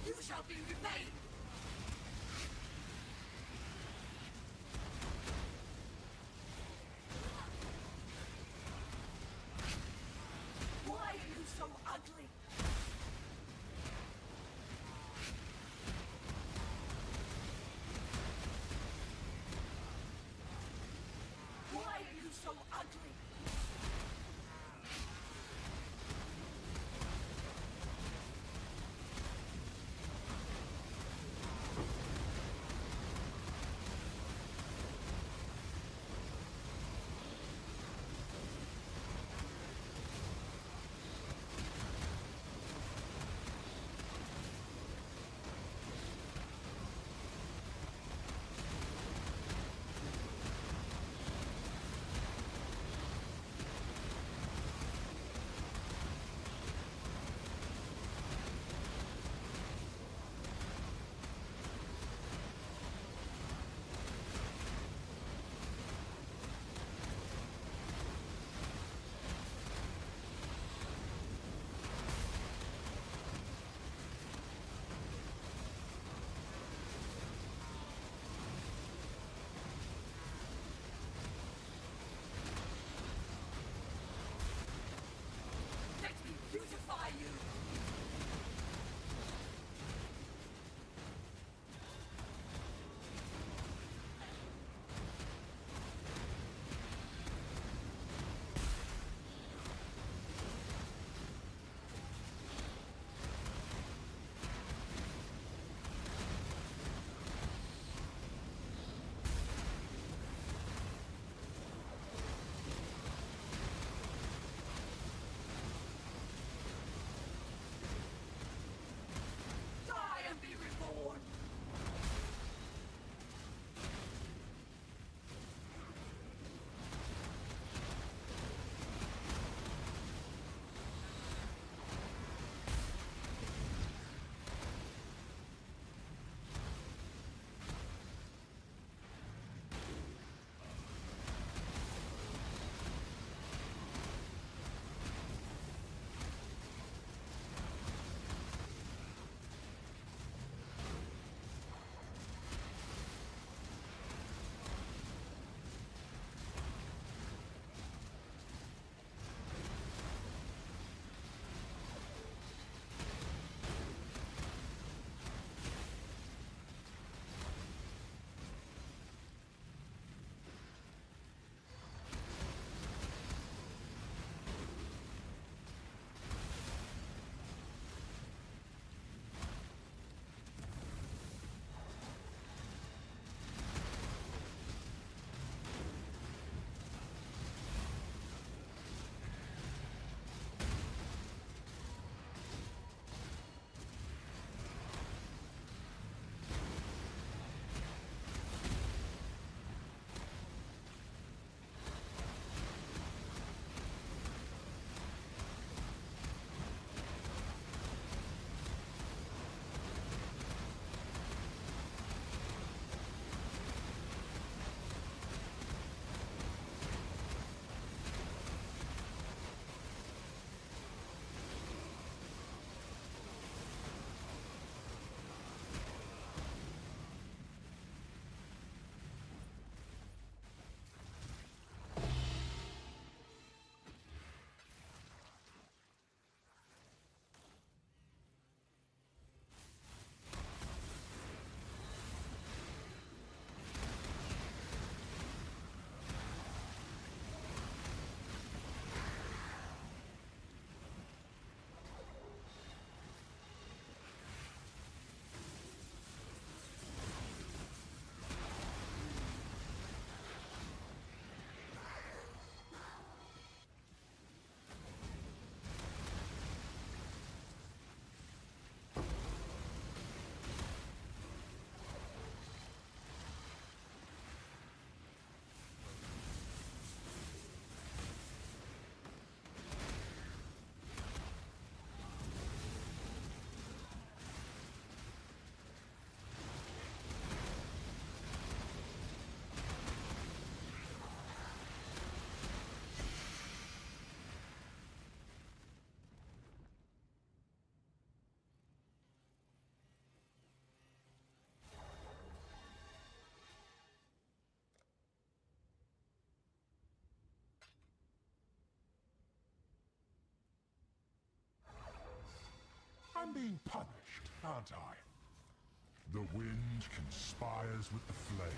You shall be repaid! Why are you so ugly? Why are you so ugly? I'm being punished, aren't I? The wind conspires with the flames.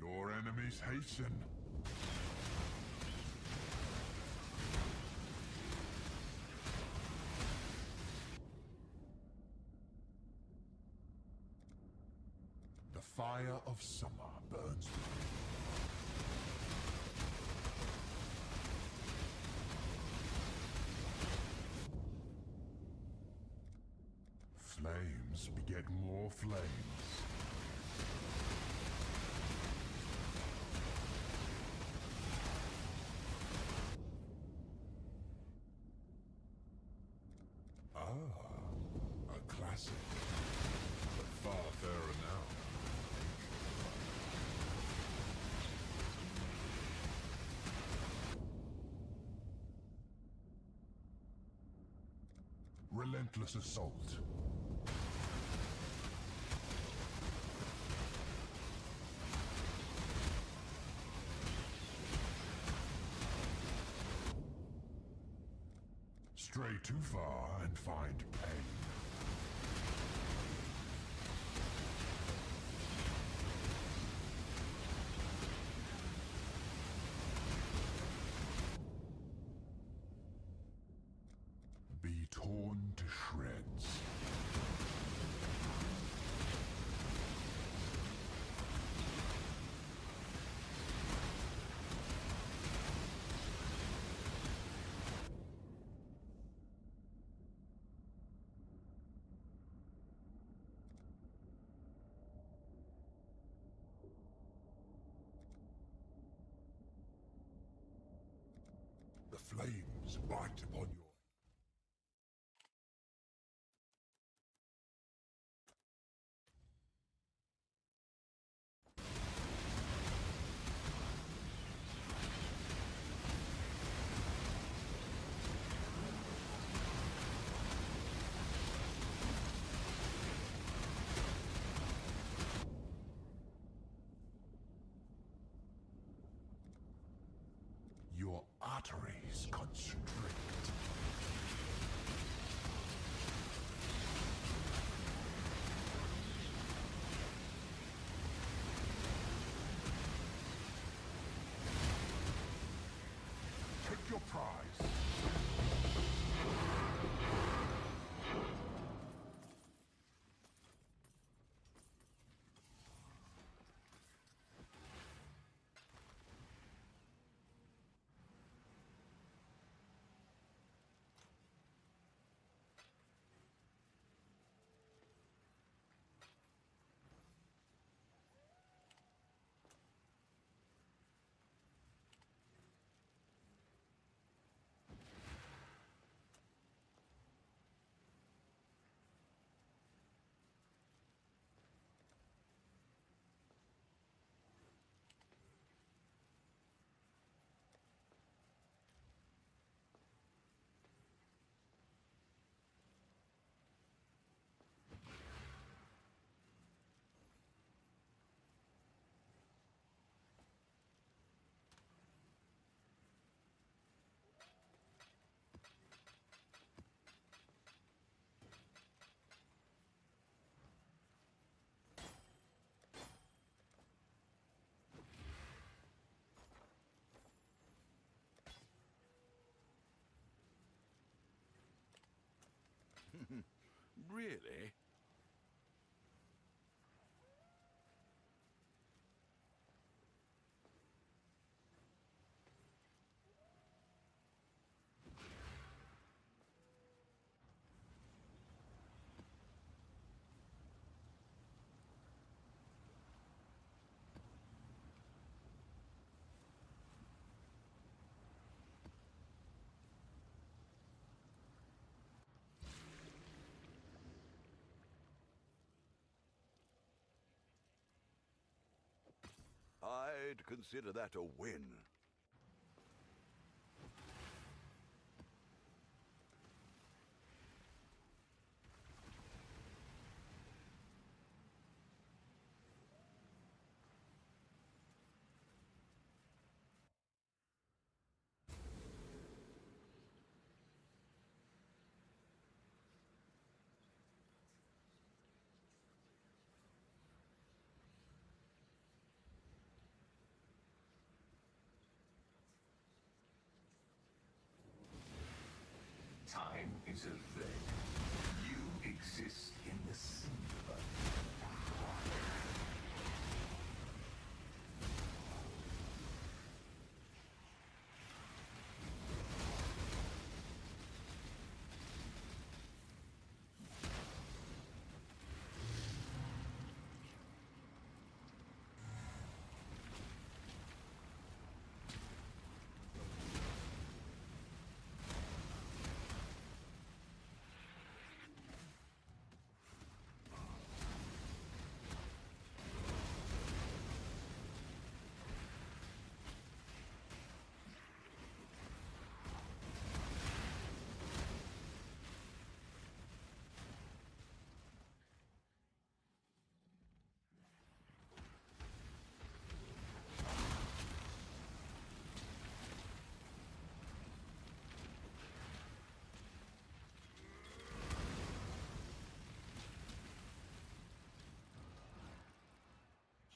Your enemies hasten. The fire of summer burns within. Flames beget more flames. Ah, a classic. But far fairer now. Relentless assault. Stray too far and find pain. Be torn to shreds. The flames bite upon your... Your arteries constrict. Take your prize. Really? I'd consider that a win. Until then, you exist in the sea.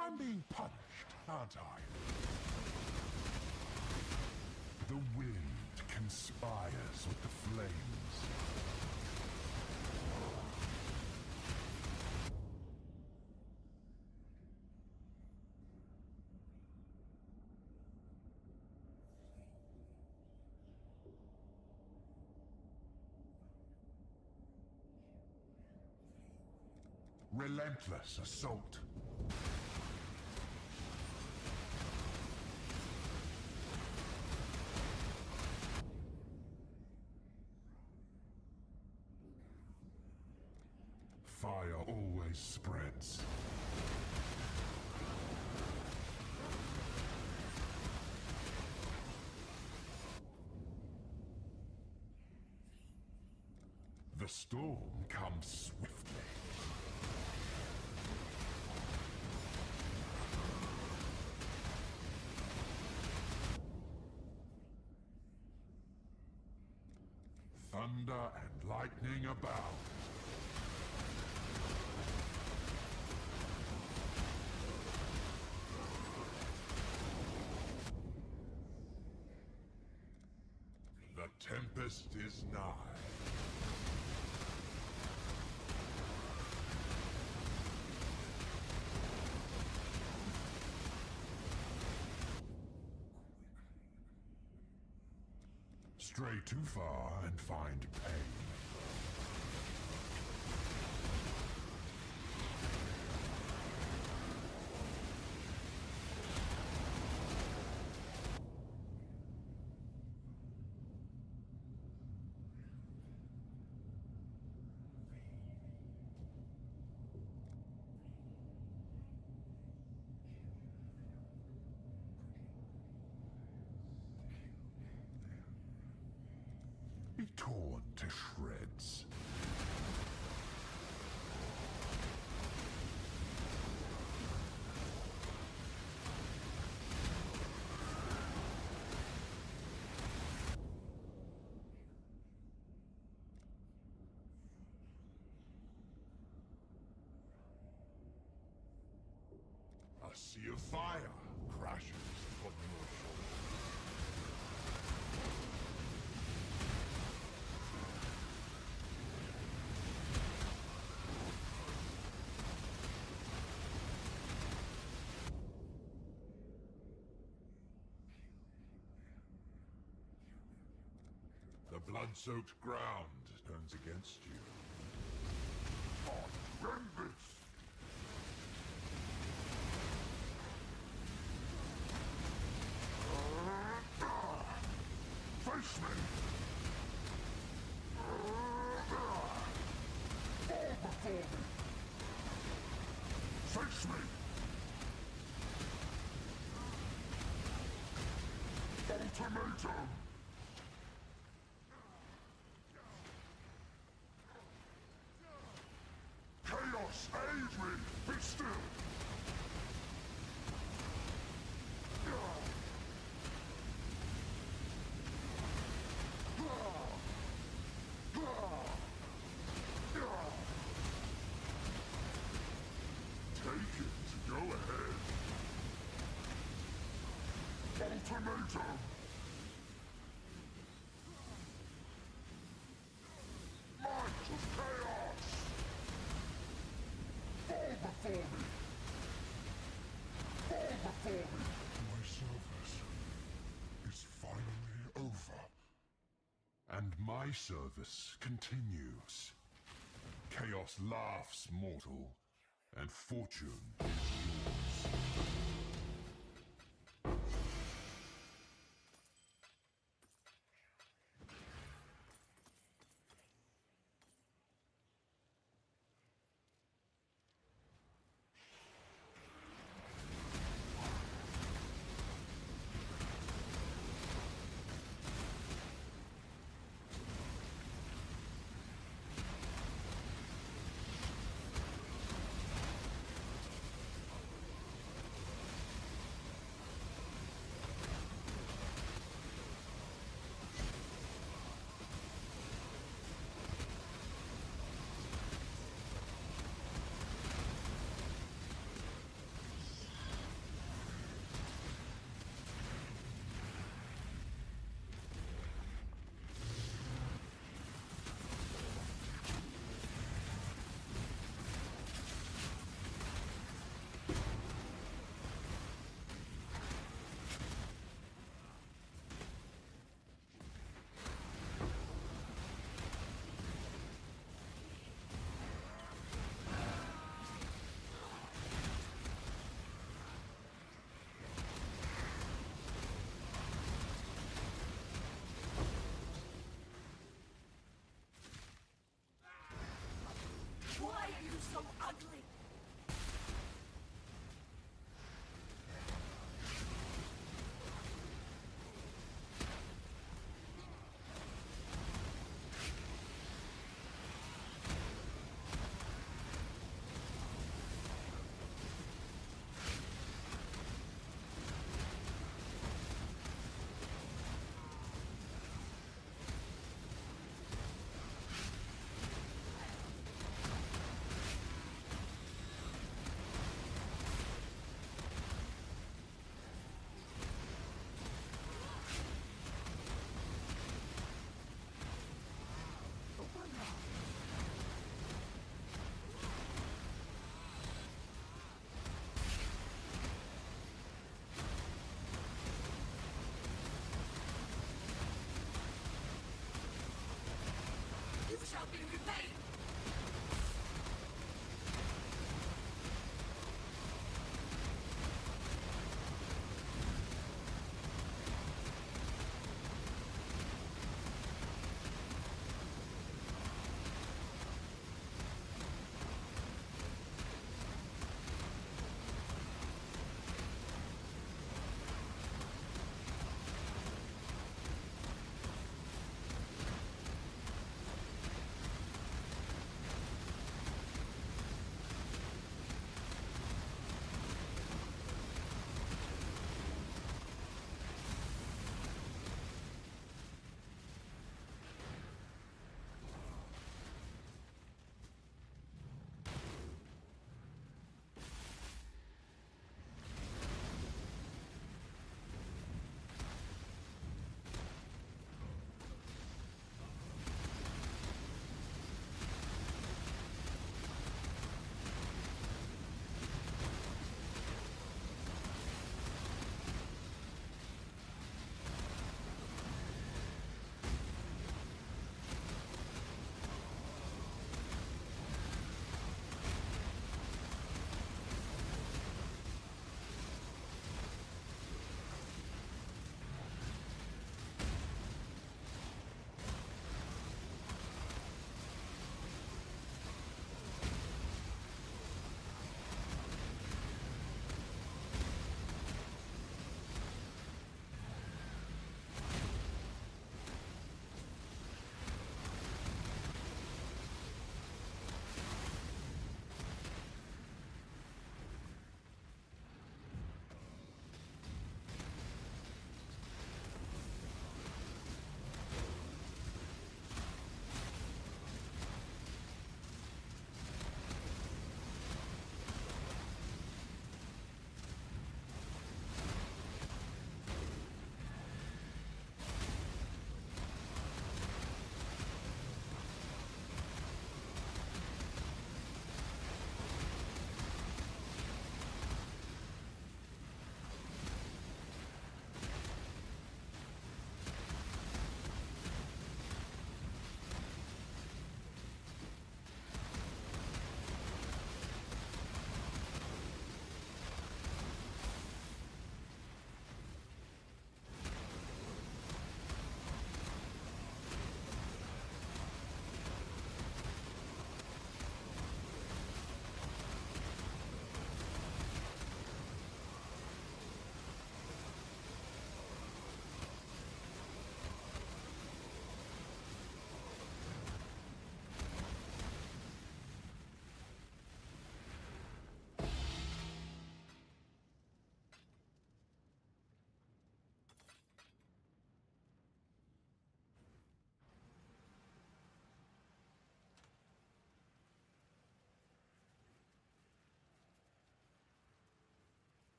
I'm being punished, aren't I? The wind conspires with the flames. Relentless assault. Fire always spreads. The storm comes swiftly. Thunder and lightning abound. The tempest is nigh. Stray too far and find pain. Be torn to shreds. A sea of fire crashes upon your shoulders. The blood-soaked ground turns against you. Horrendous! Face me! Fall before me! Face me! Ultimatum! Chaos, aid me! Be still! Take it, go ahead. Ultimatum! and my service continues. Chaos laughs, mortal, and fortune yours.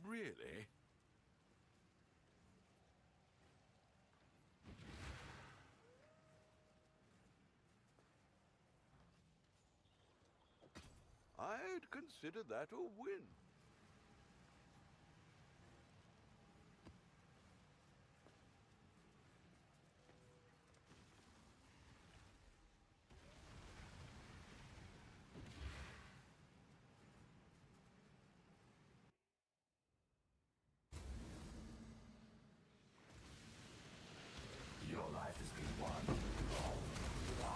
Really? I'd consider that a win. Your life has been one long lie.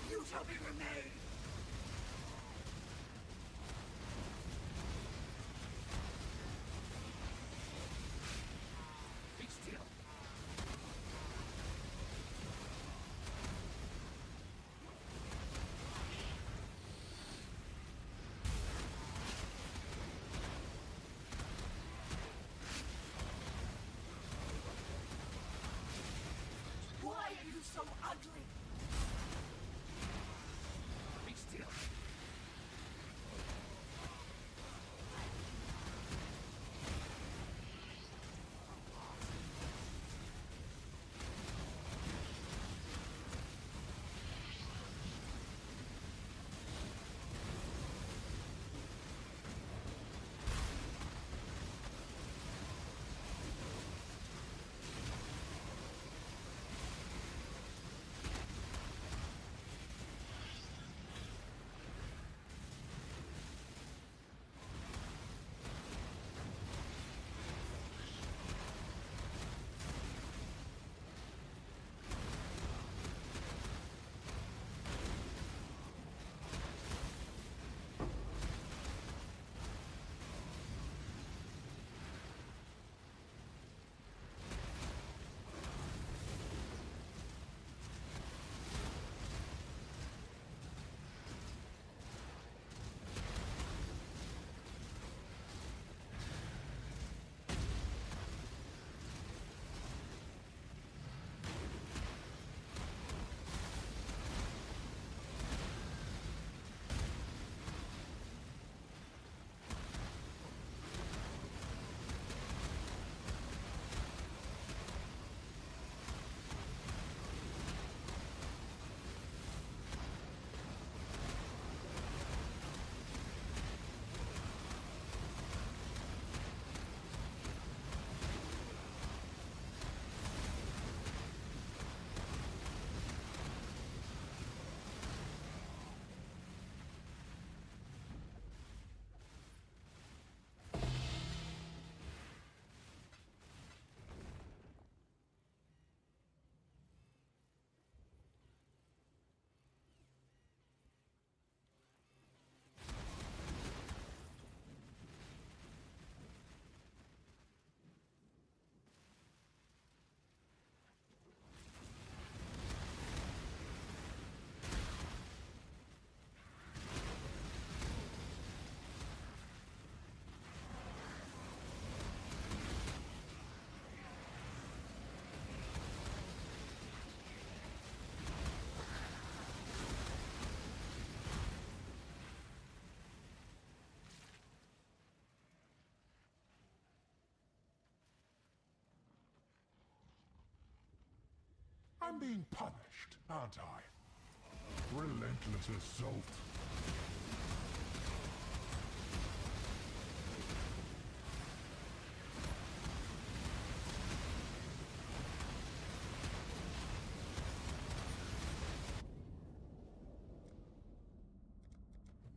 You shall be remade! Be still! Why are you so ugly? I'm being punished, aren't I? Relentless assault.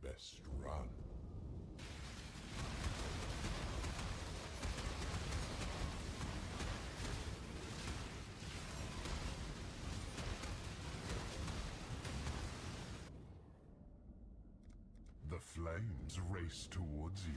Best run. The flames race towards you.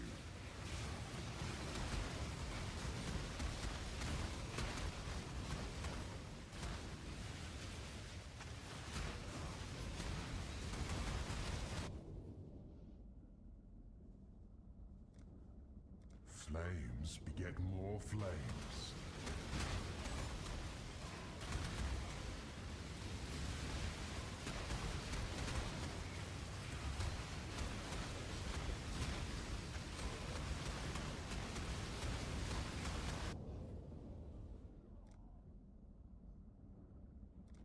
Flames beget more flames.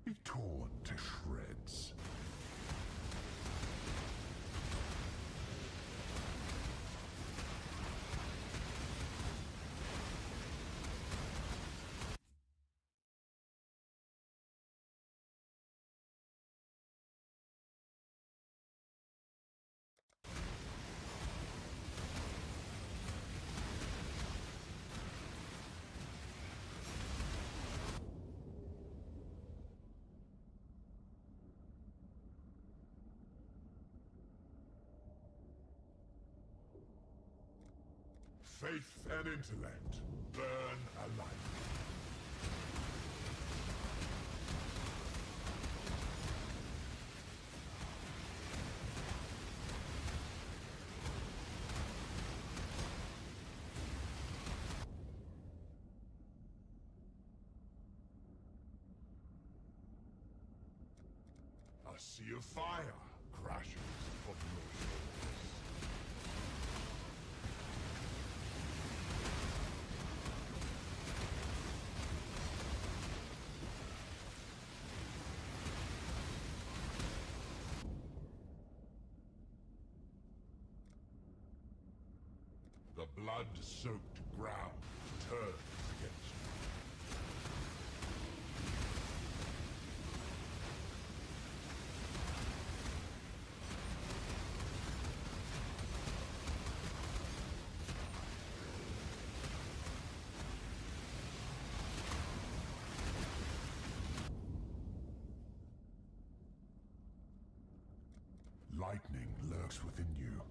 Be torn to shreds. Faith and intellect burn alike. A sea of fire crashes upon your shores. The blood-soaked ground turns against you. Lightning lurks within you.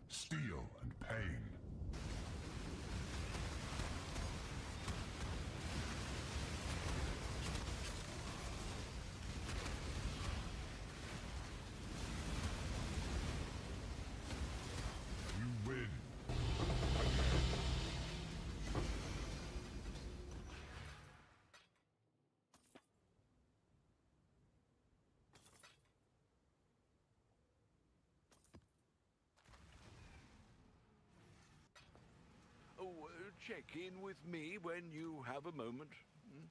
Steel and pain. You win. Oh, check in with me when you have a moment. Hmm?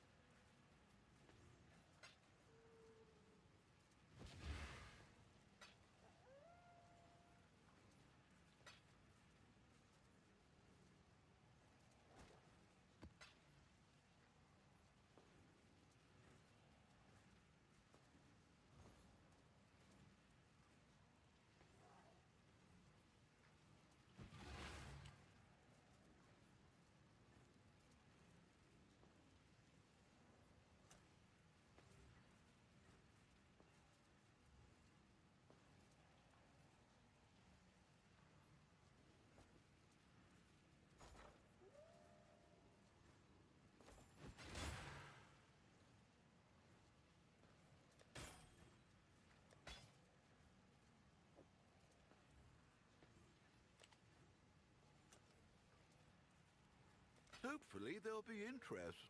Hopefully there'll be interest.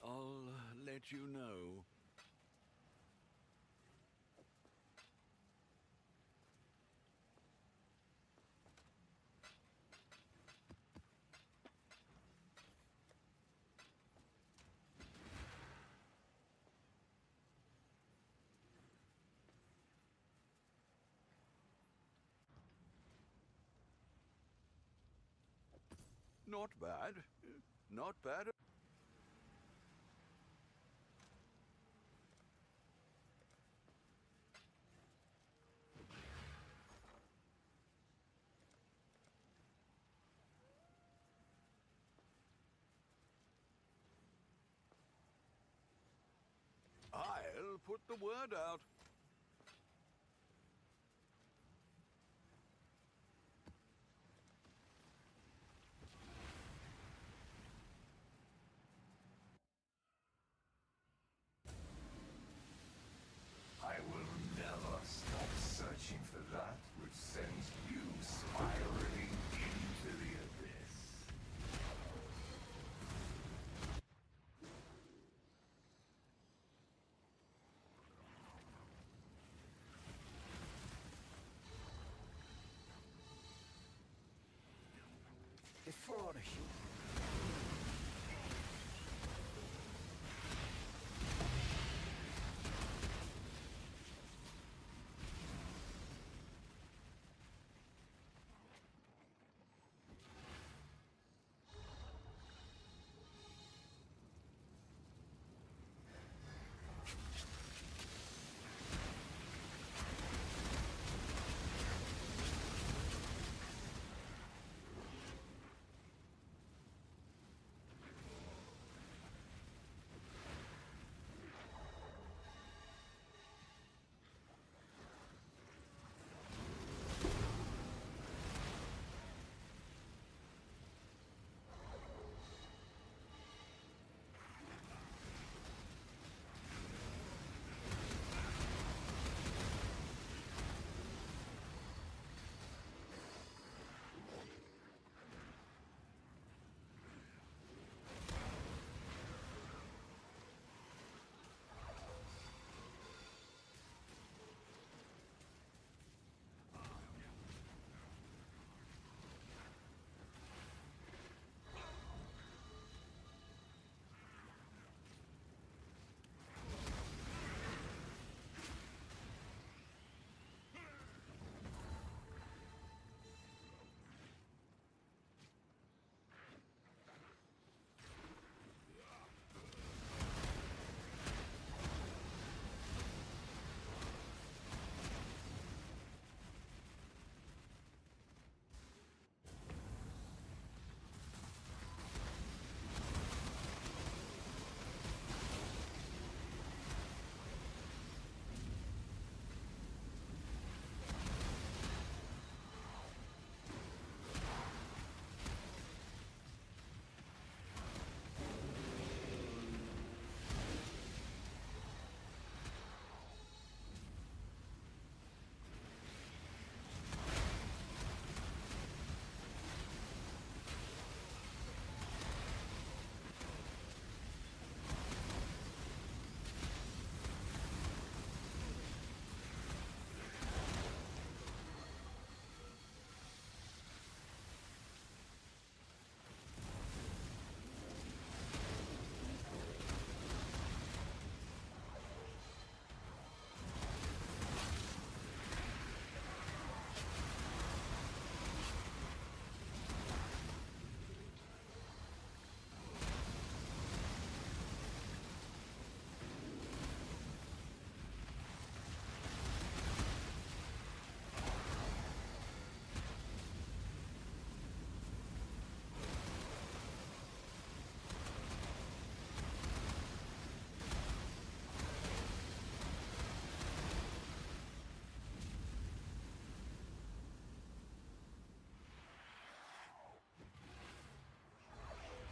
I'll let you know. Not bad. Not bad. I'll put the word out. I will never stop searching for that which sends you spiraling into the abyss. Before you.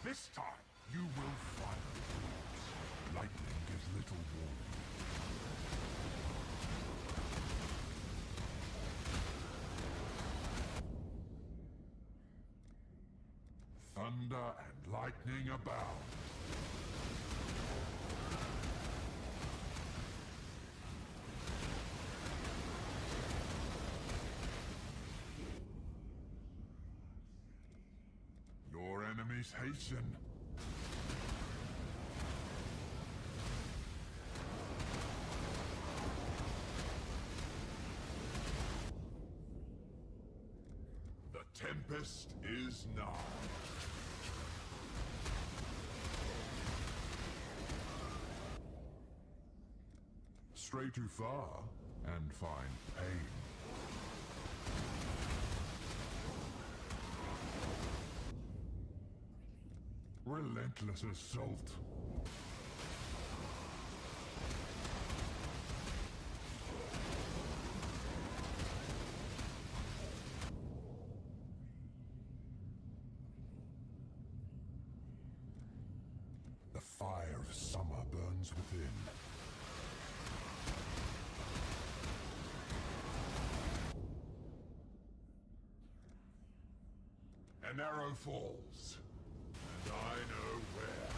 This time, you will fire. Lightning gives little warning. Thunder and lightning abound. Your enemies hasten. The tempest is nigh. Stray too far and find pain. Relentless assault. The fire of summer burns within. An arrow falls, and I know where.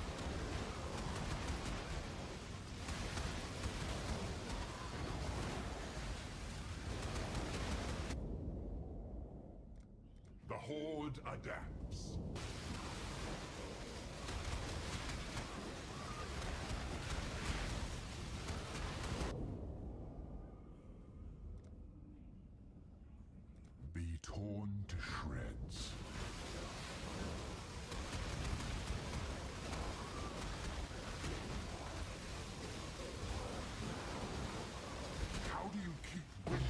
The Horde adapts. Be torn to shreds. How do you keep winning?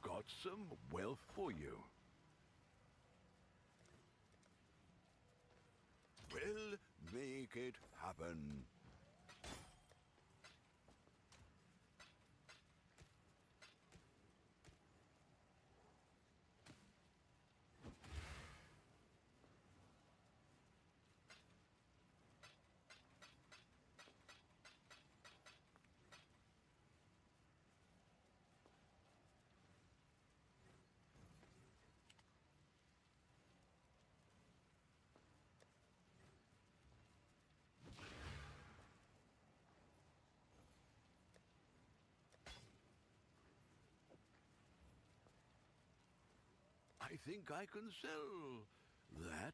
got some wealth for you. We'll make it happen. I think I can sell that.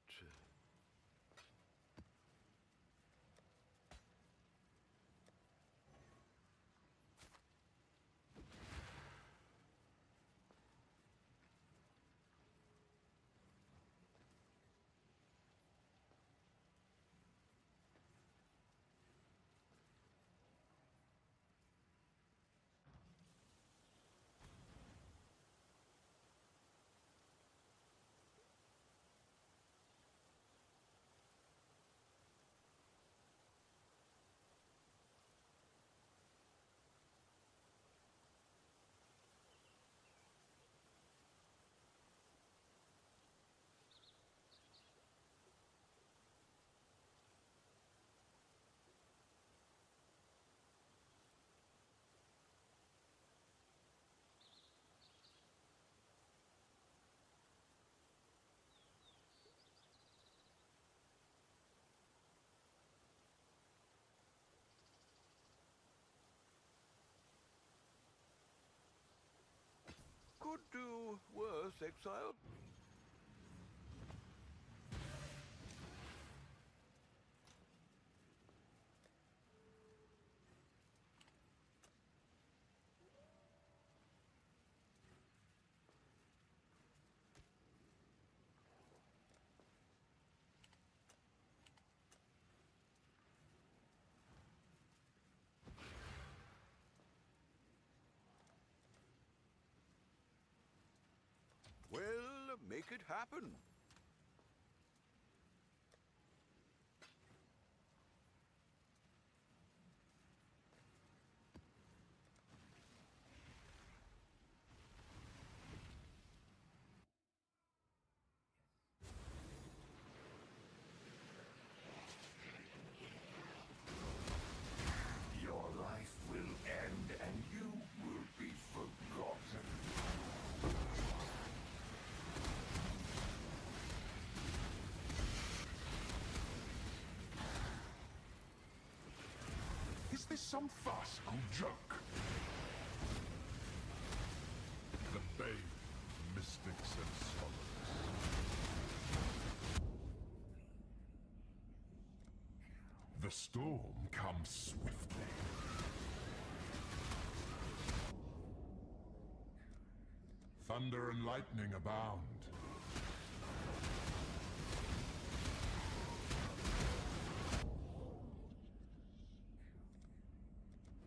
Could do worse, Exile. Well, make it happen. Your life will end and you will be forgotten. Is this some farcical joke? The Babe, mystics and scholars. The storm comes swiftly. Thunder and lightning abound.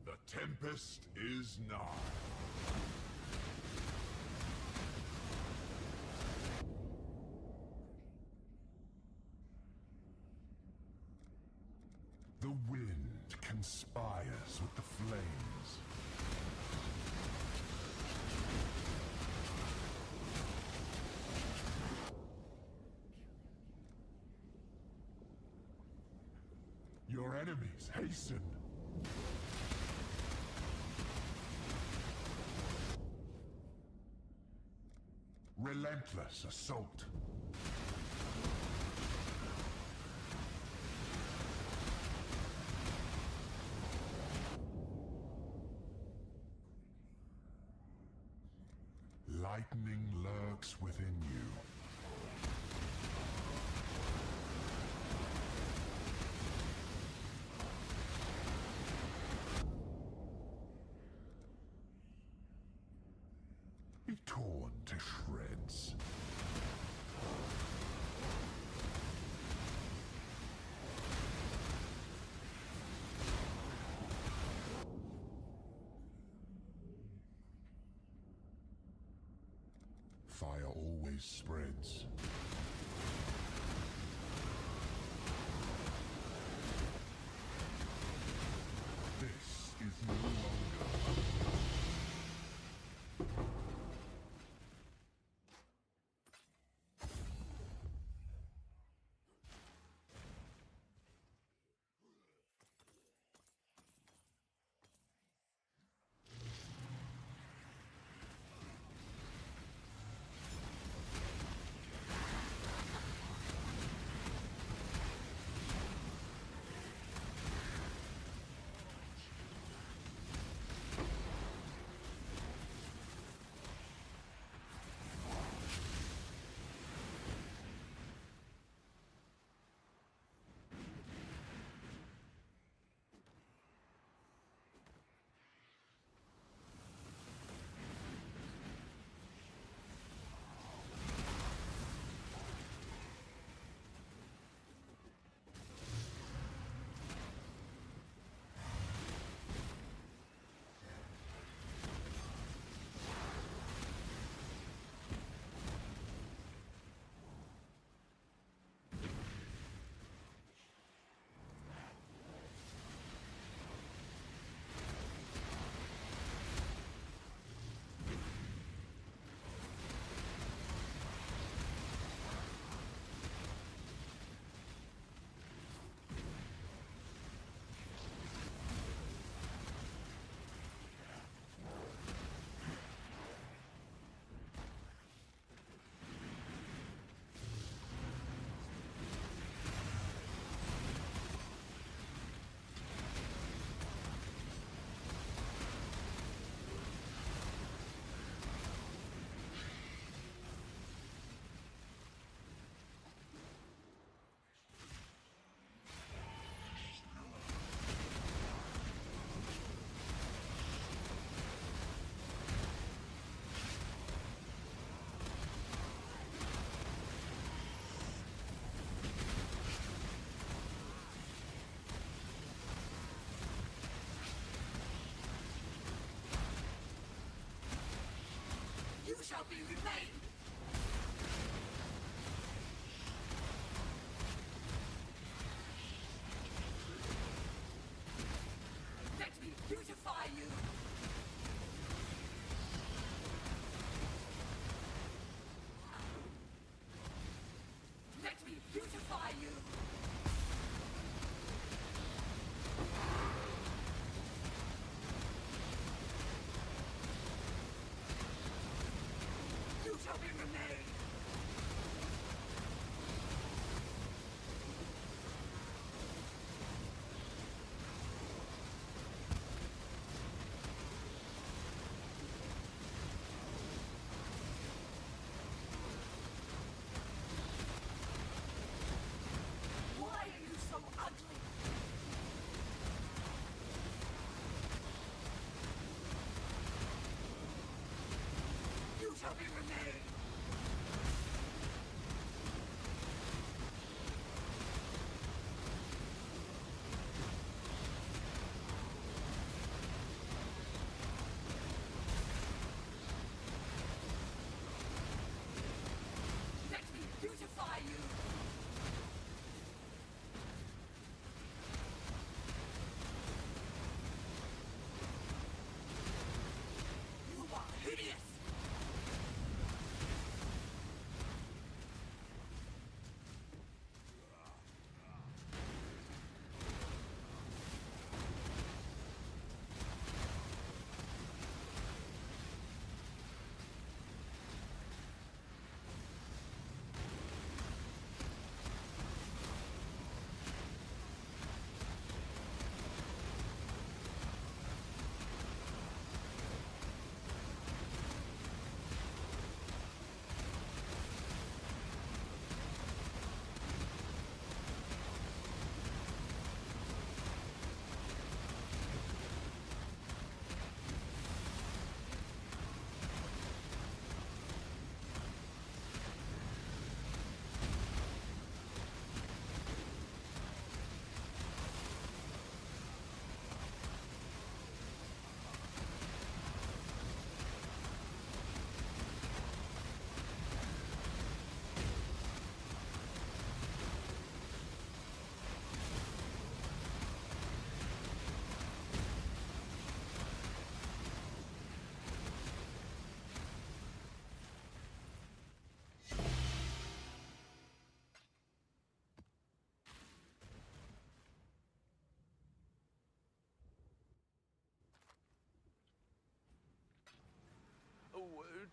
The tempest is nigh. The wind conspires with the flames. Your enemies hasten. Relentless assault. Lightning lurks within you. Be torn to shreds. Fire always spreads. This is no longer. You shall be remained! Let me beautify you! Let me beautify you! You shall be remained! Why are you so ugly? You shall be remained! Let me beautify you! You are hideous!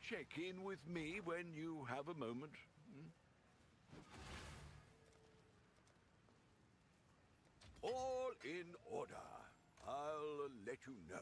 check in with me when you have a moment? All in order. I'll let you know.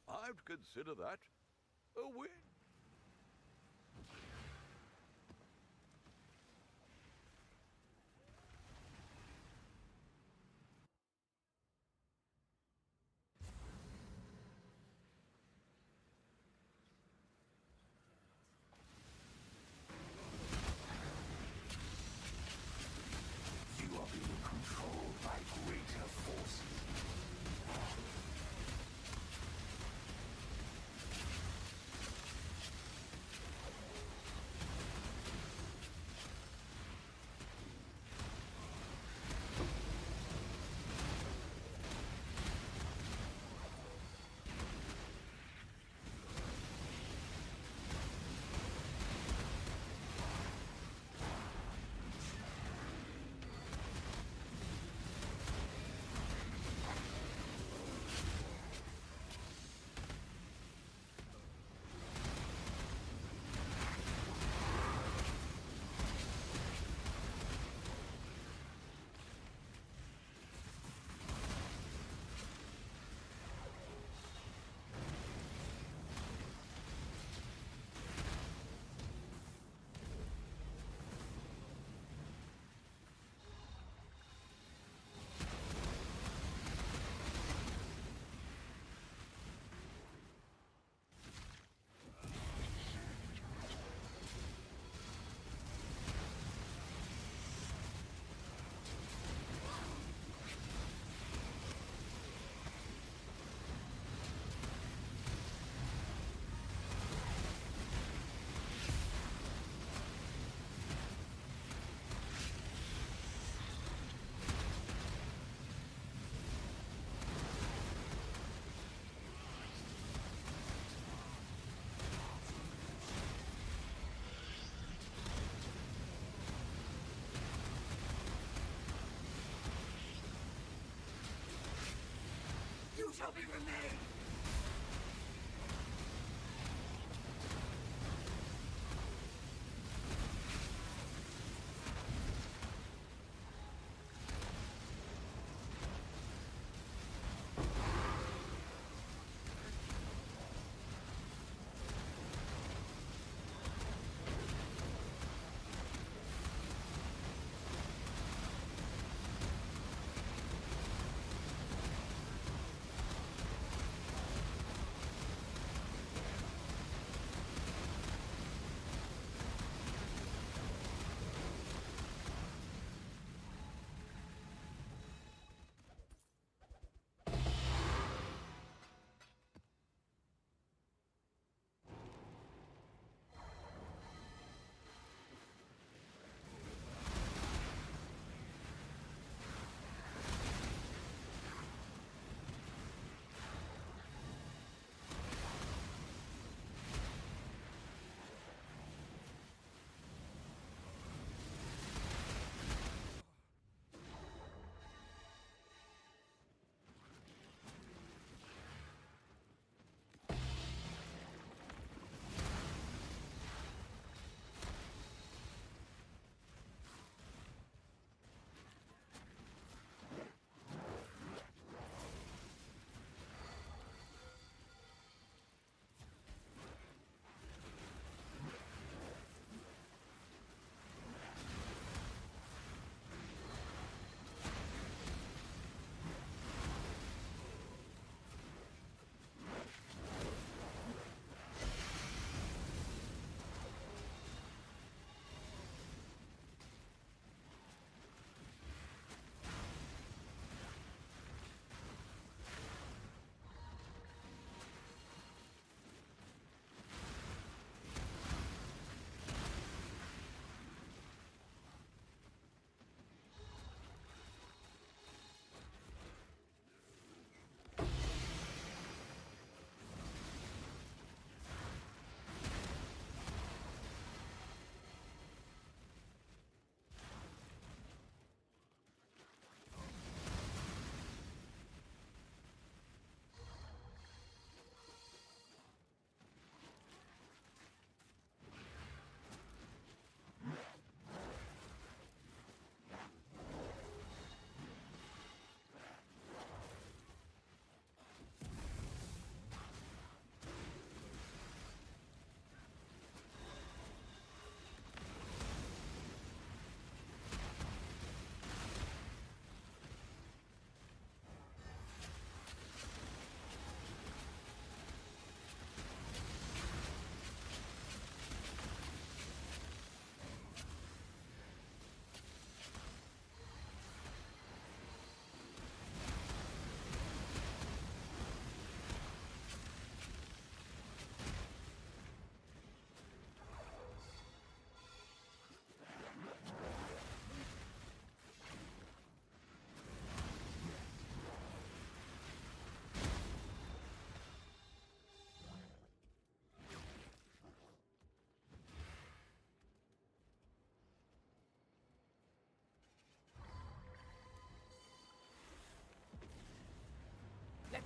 I'd consider that a win. You are being controlled by greater forces. You shall be remade!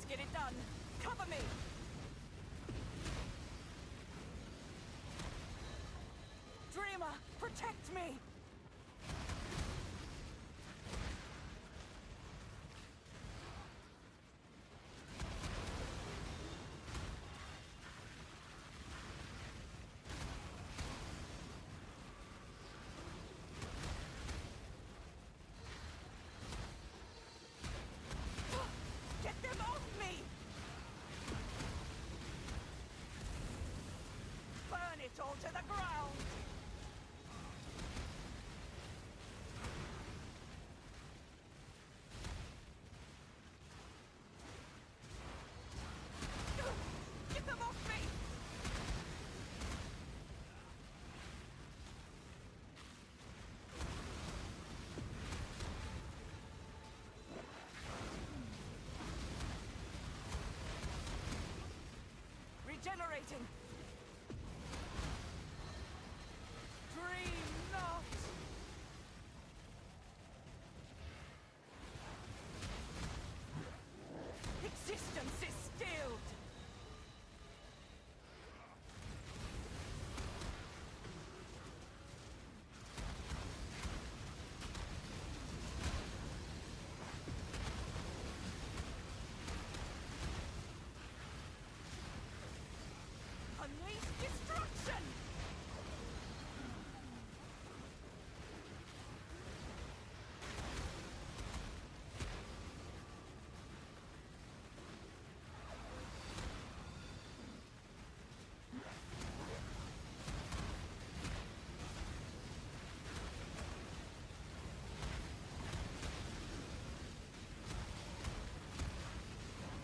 Let's get it done. Cover me. Dreamer, protect me. Get them off me! Burn it all to the ground! Get them off me! Regenerating! Dream not! Existence is stilled! Unleash destruction!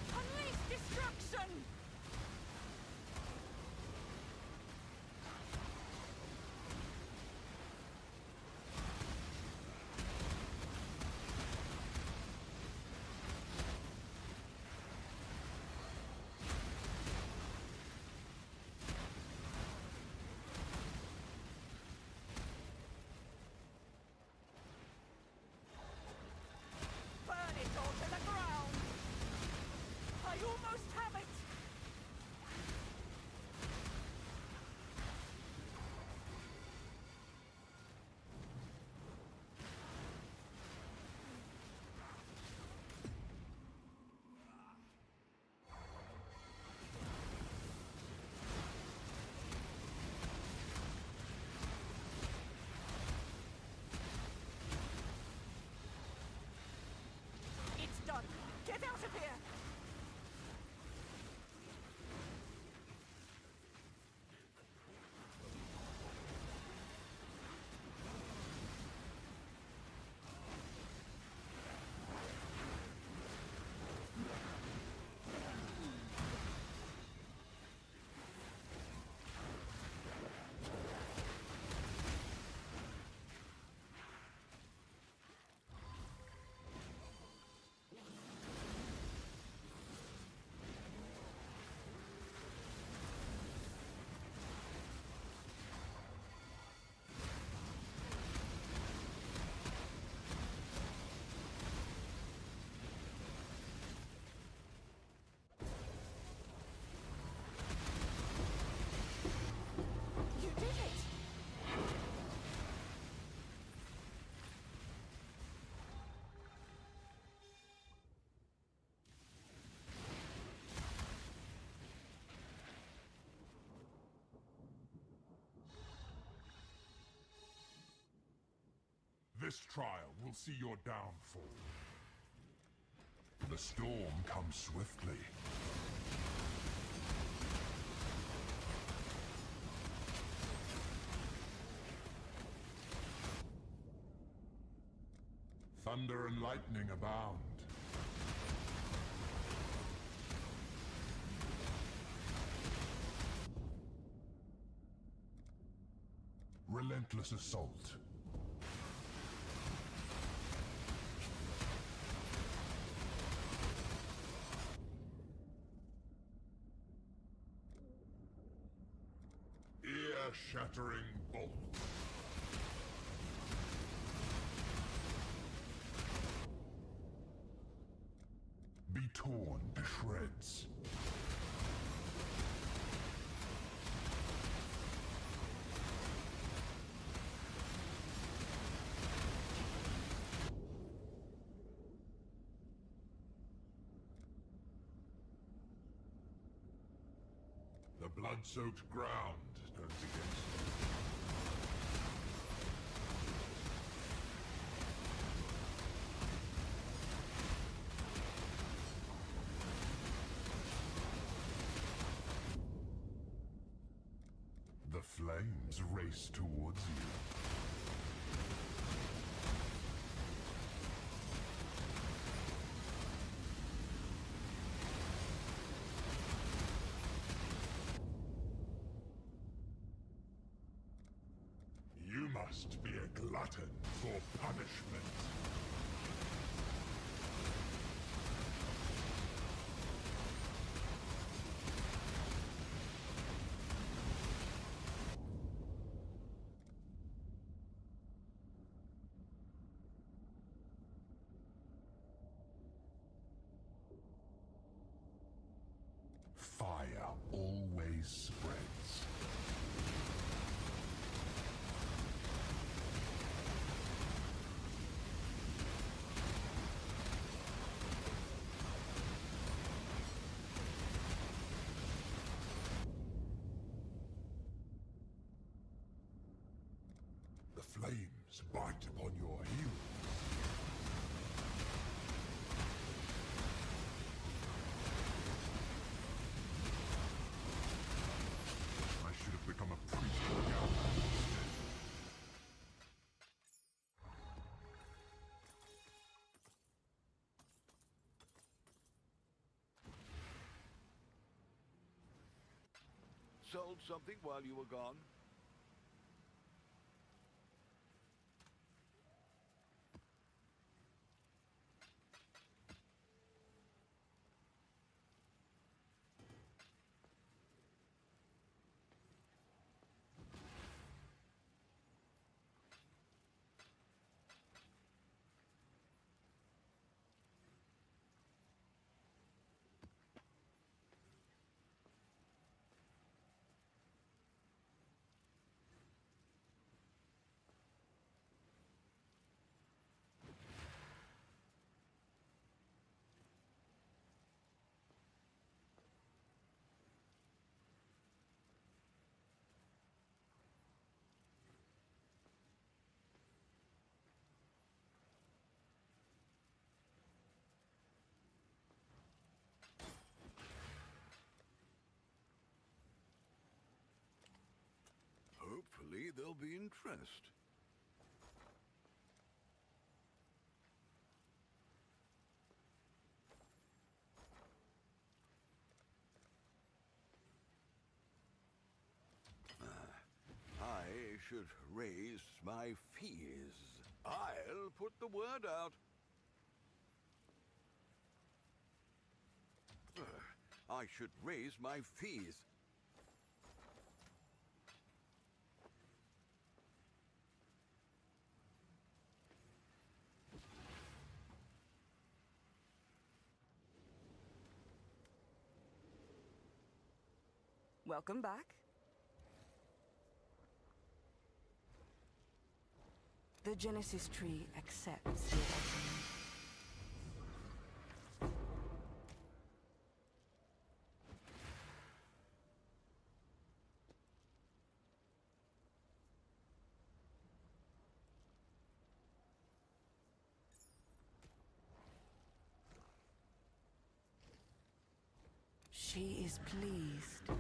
Unleash destruction! Burn it all to the ground! I almost have it! It's done! Get out of here! You did it! This trial will see your downfall. The storm comes swiftly. Thunder and lightning abound. Relentless assault. Ear-shattering bolt. Be be torn to shreds. The blood-soaked ground turns against you. The flames race towards you. You must be a glutton for punishment. Fire always spreads. The flames bite upon your heels. I should have become a priest of Gaia instead. Sold something while you were gone? Hopefully there'll be interest. I should raise my fees. I'll put the word out. I should raise my fees. Welcome back. The Genesis tree accepts your offering. She is pleased.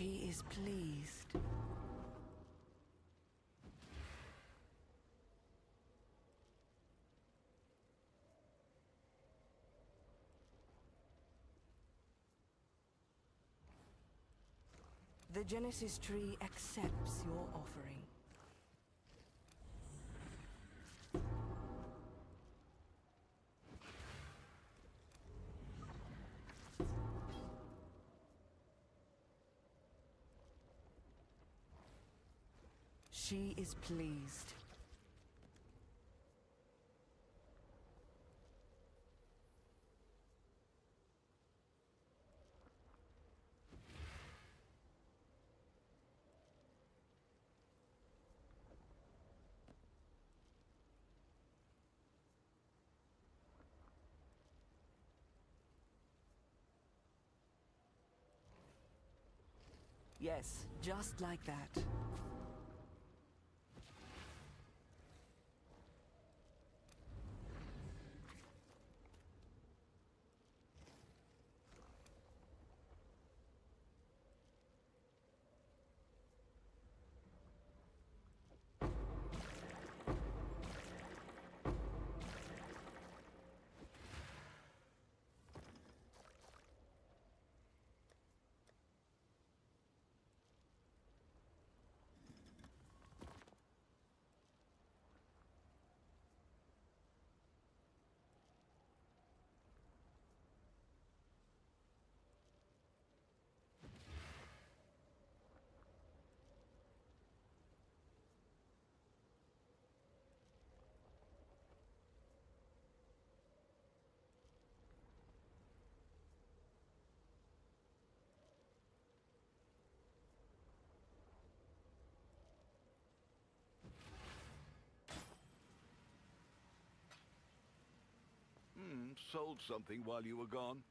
She is pleased. The Genesis tree accepts your offering. She is pleased. Yes, just like that. Sold something while you were gone.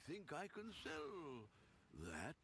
think I can sell that.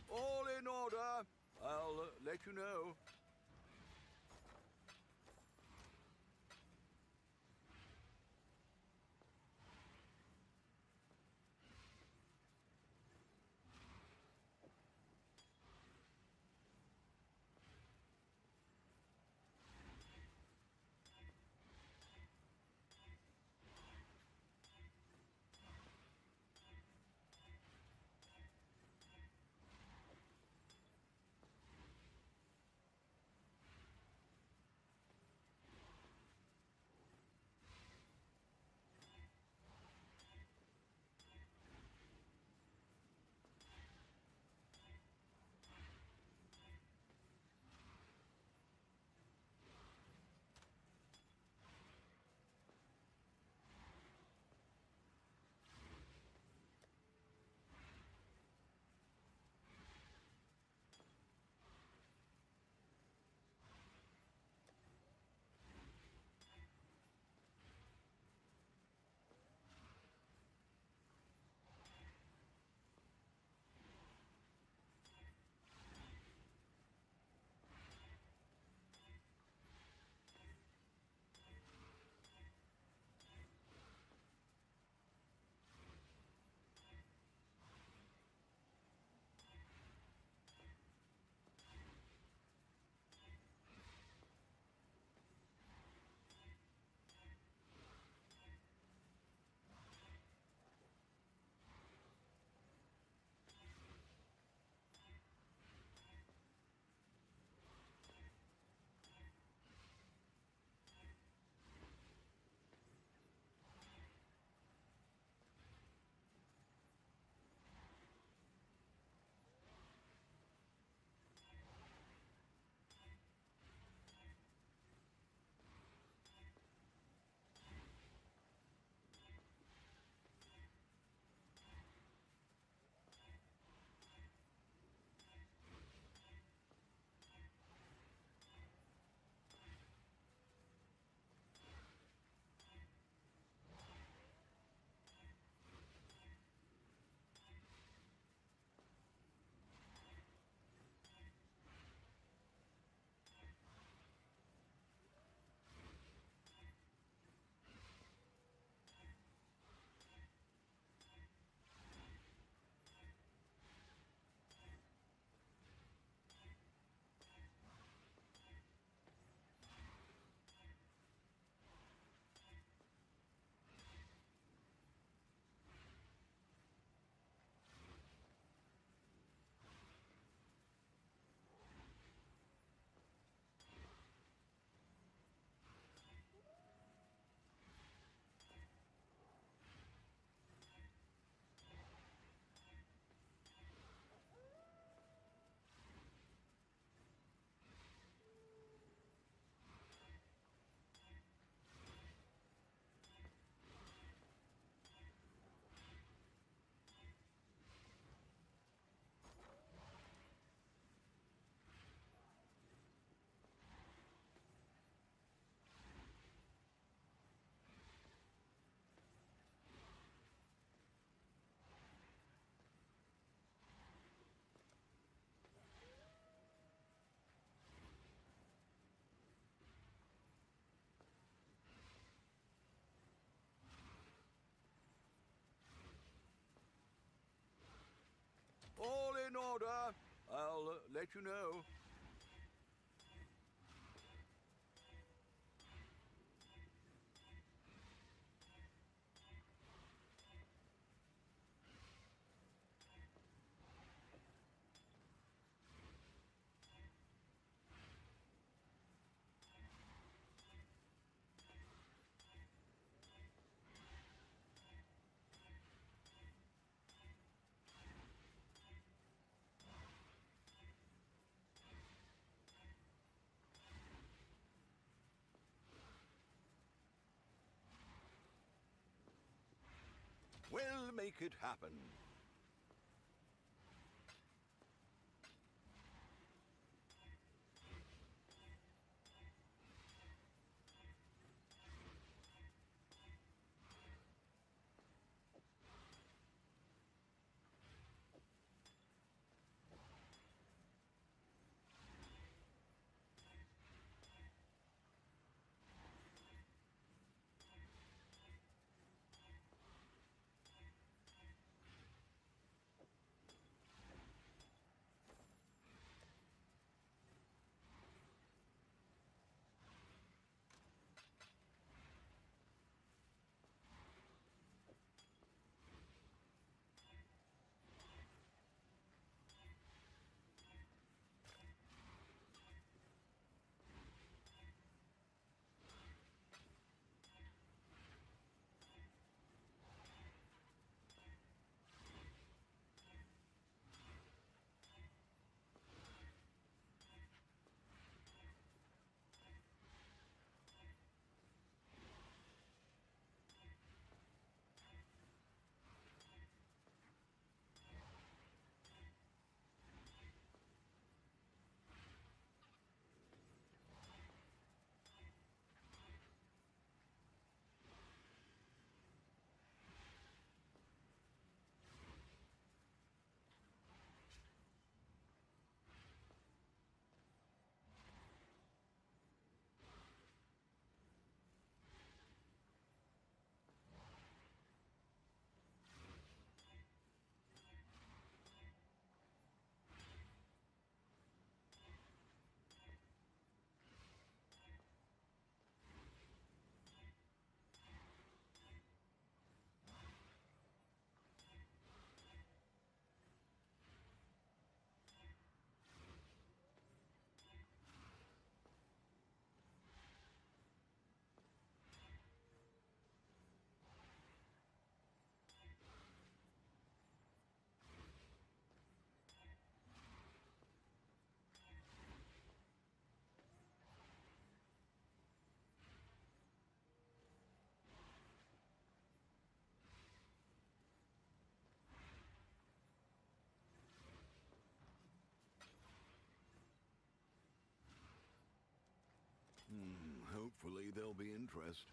All in order. I'll let you know. an order, I'll let you know. We'll make it happen. Hopefully there'll be interest.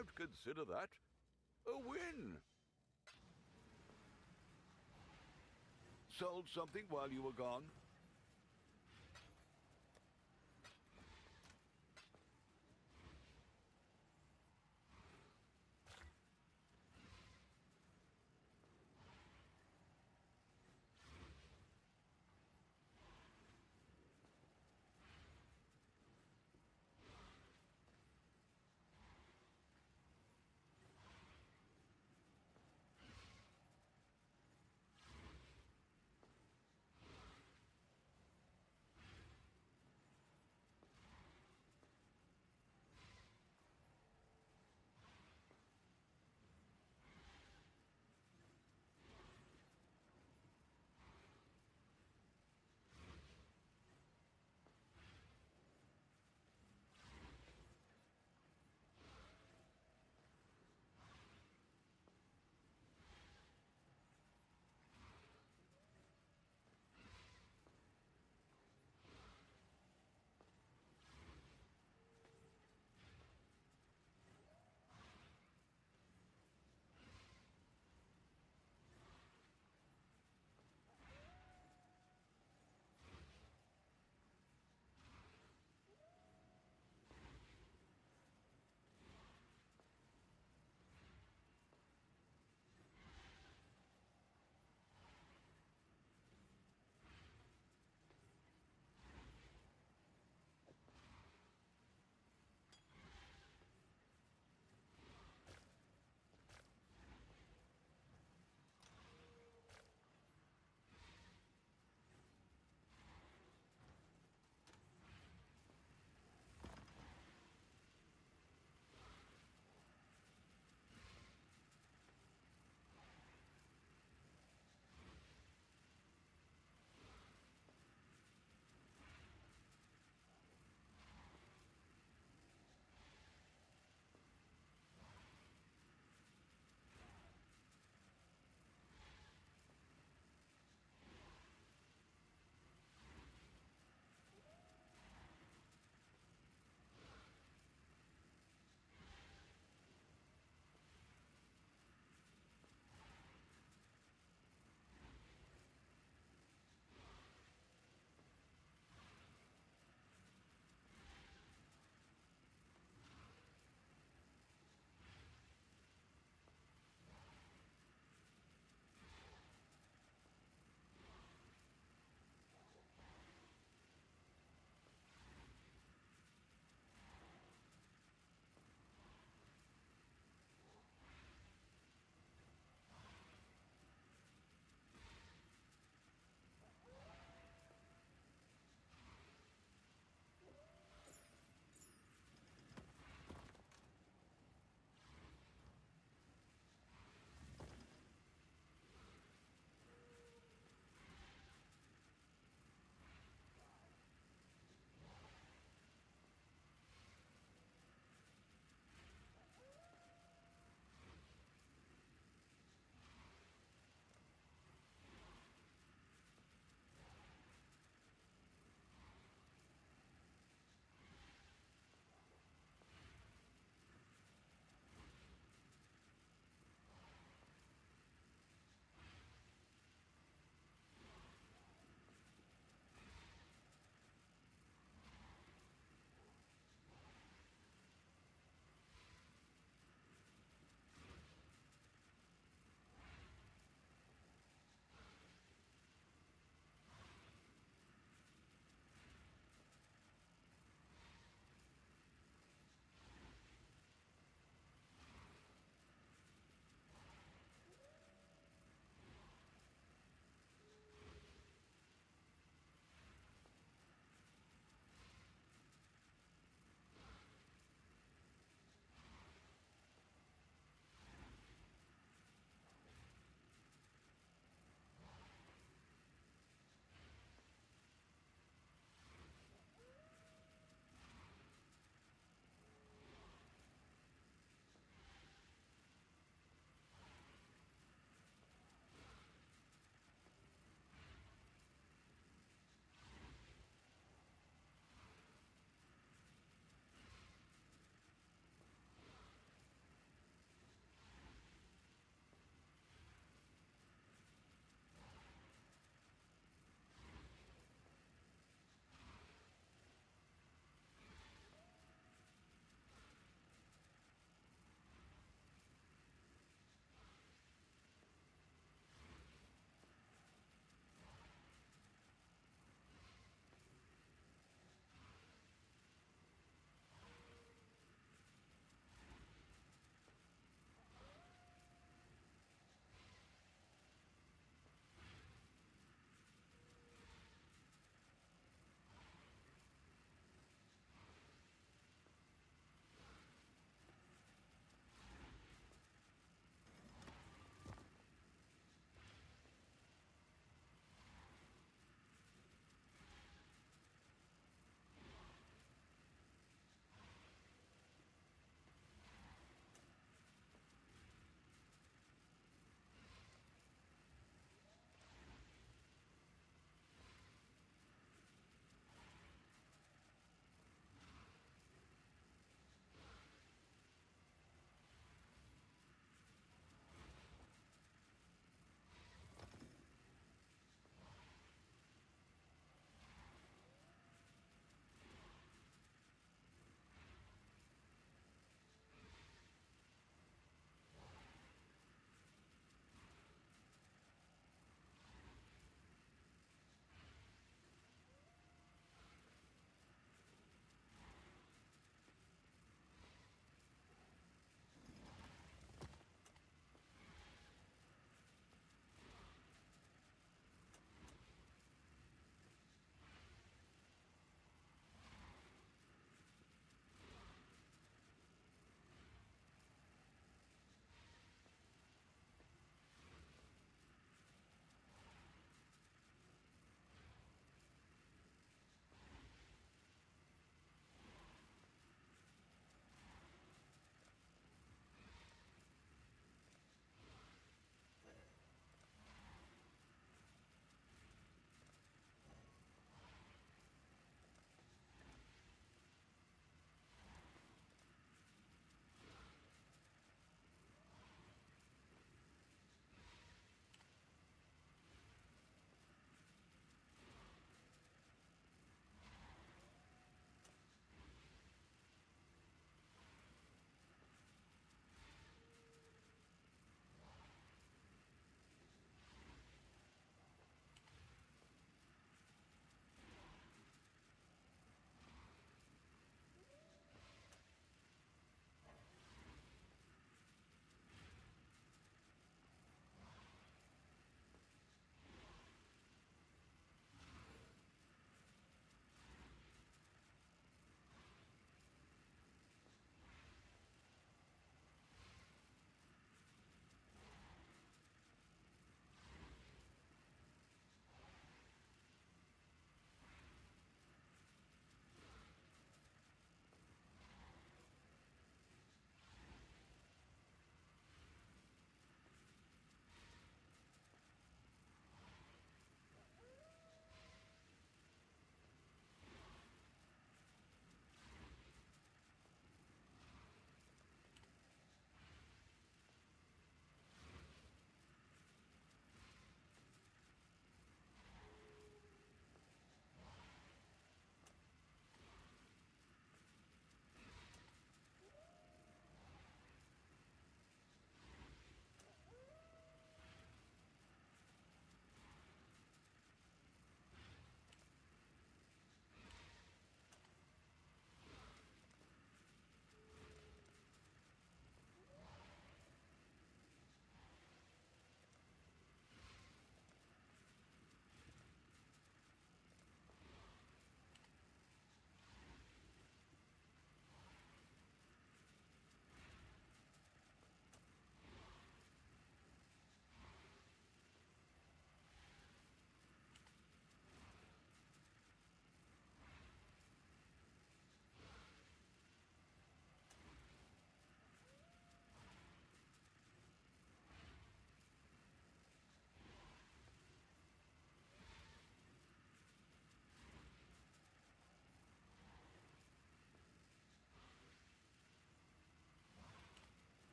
I'd consider that a win. Sold something while you were gone?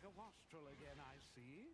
like a wastrel again, I see.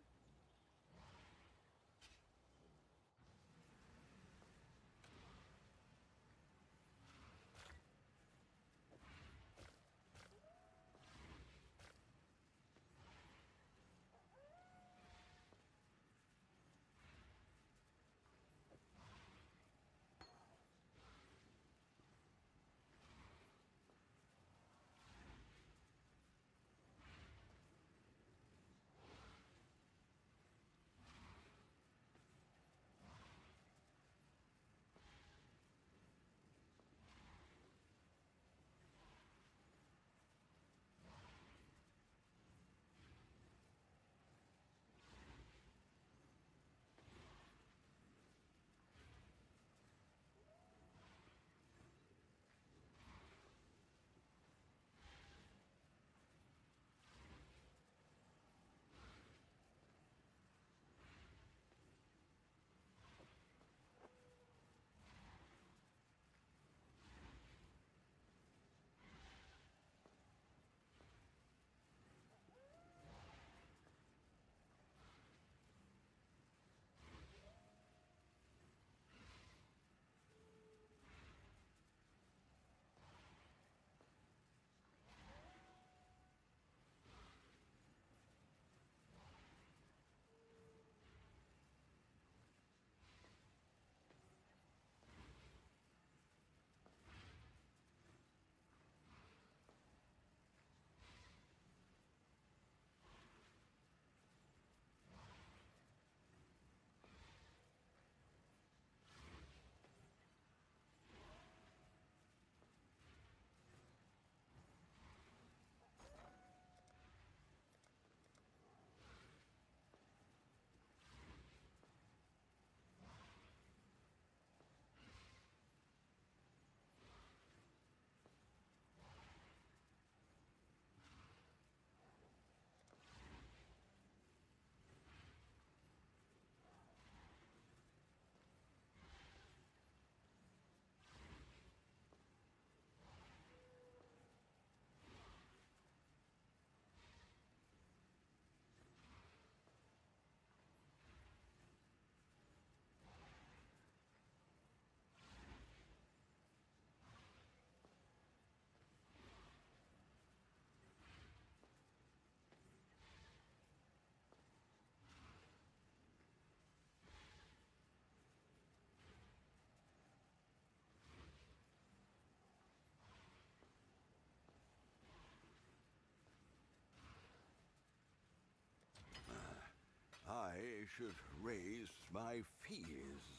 I should raise my fees.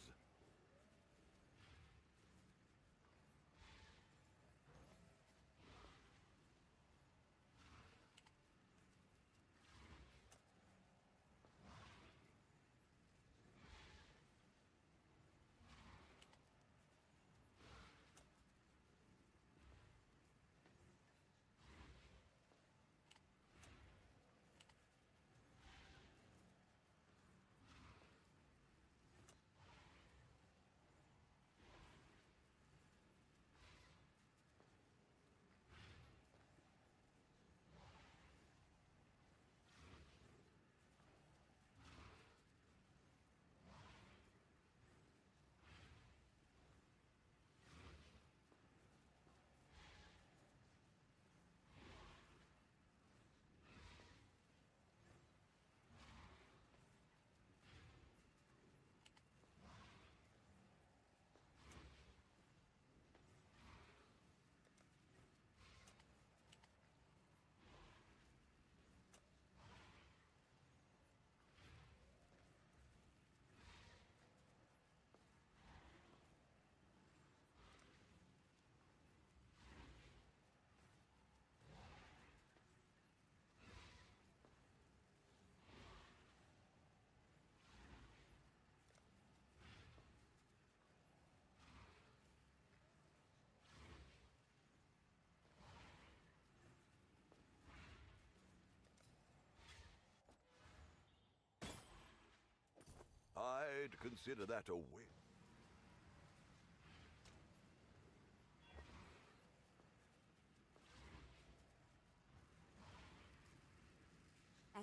I'd consider that a win.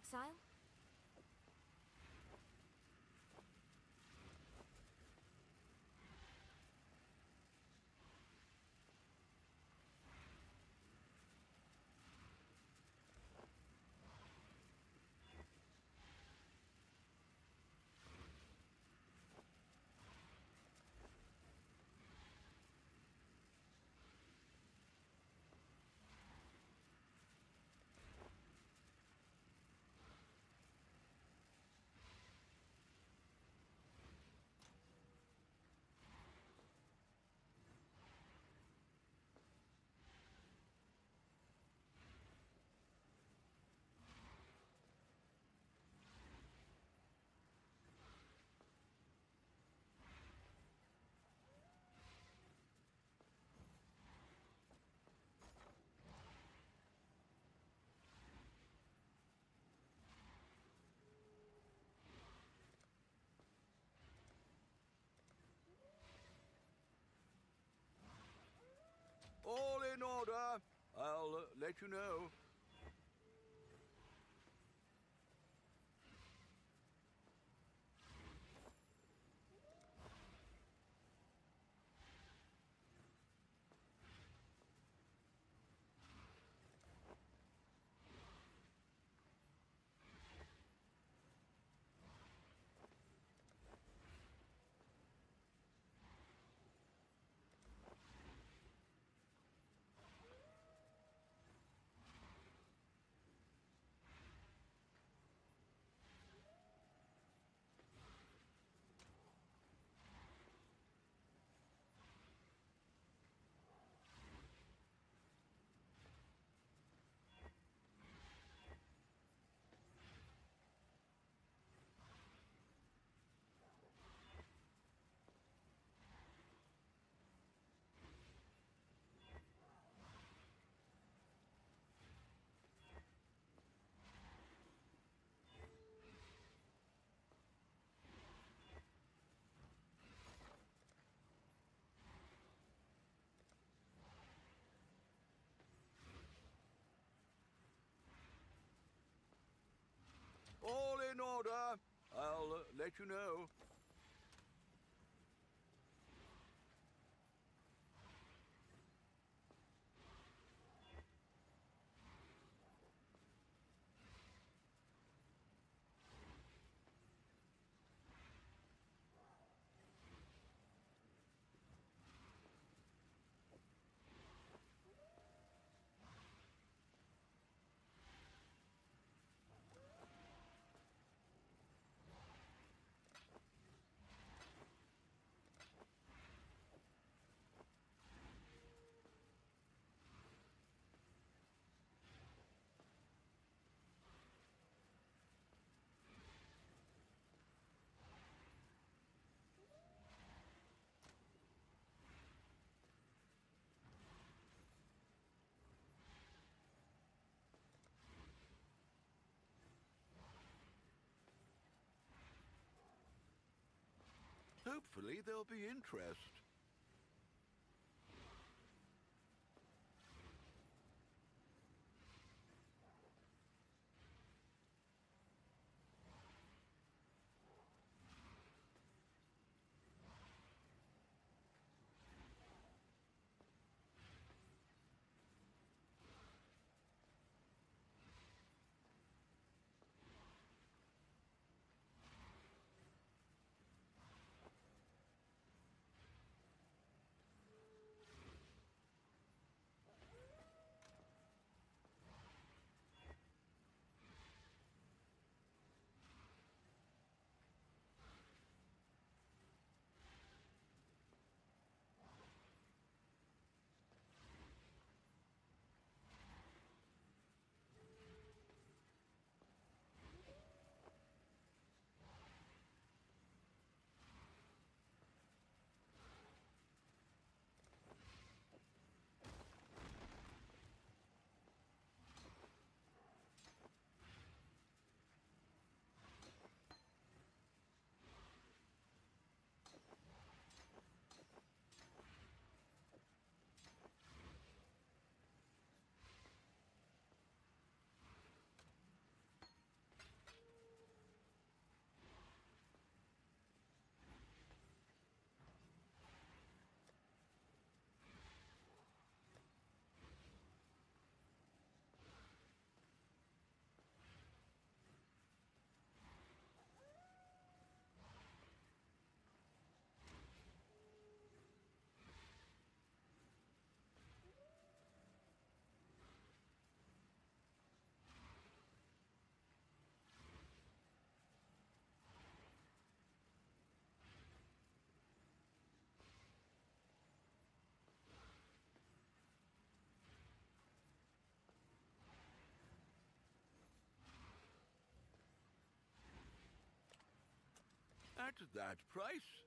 Exile? All in order. I'll let you know. All in order. I'll let you know. Hopefully there'll be interest. At that price?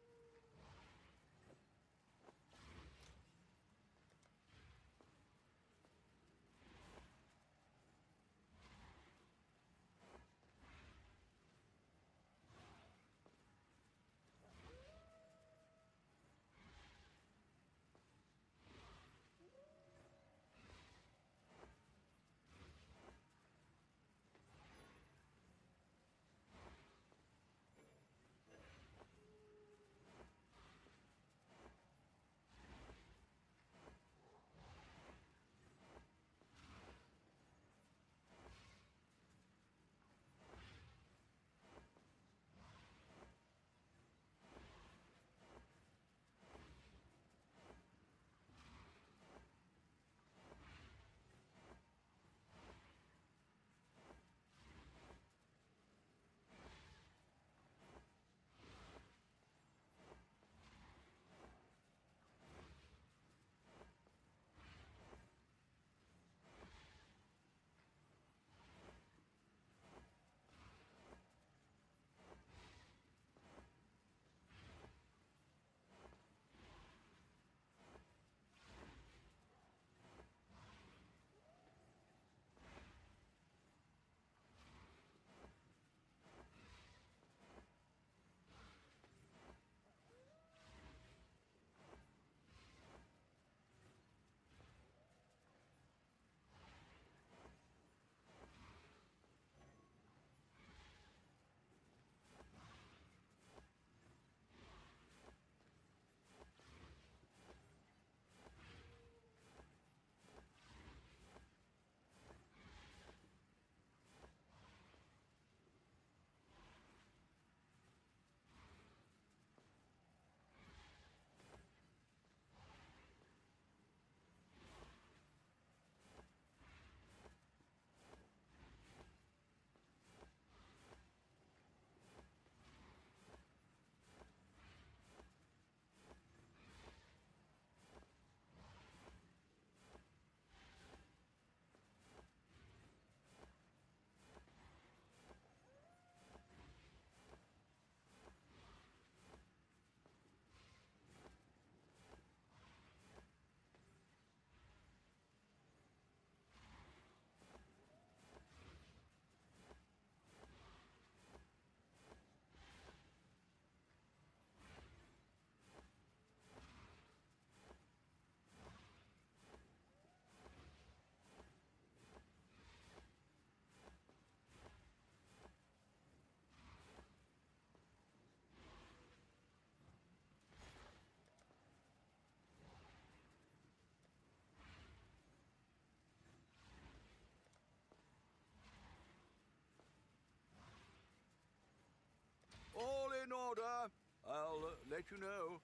All in order. I'll let you know.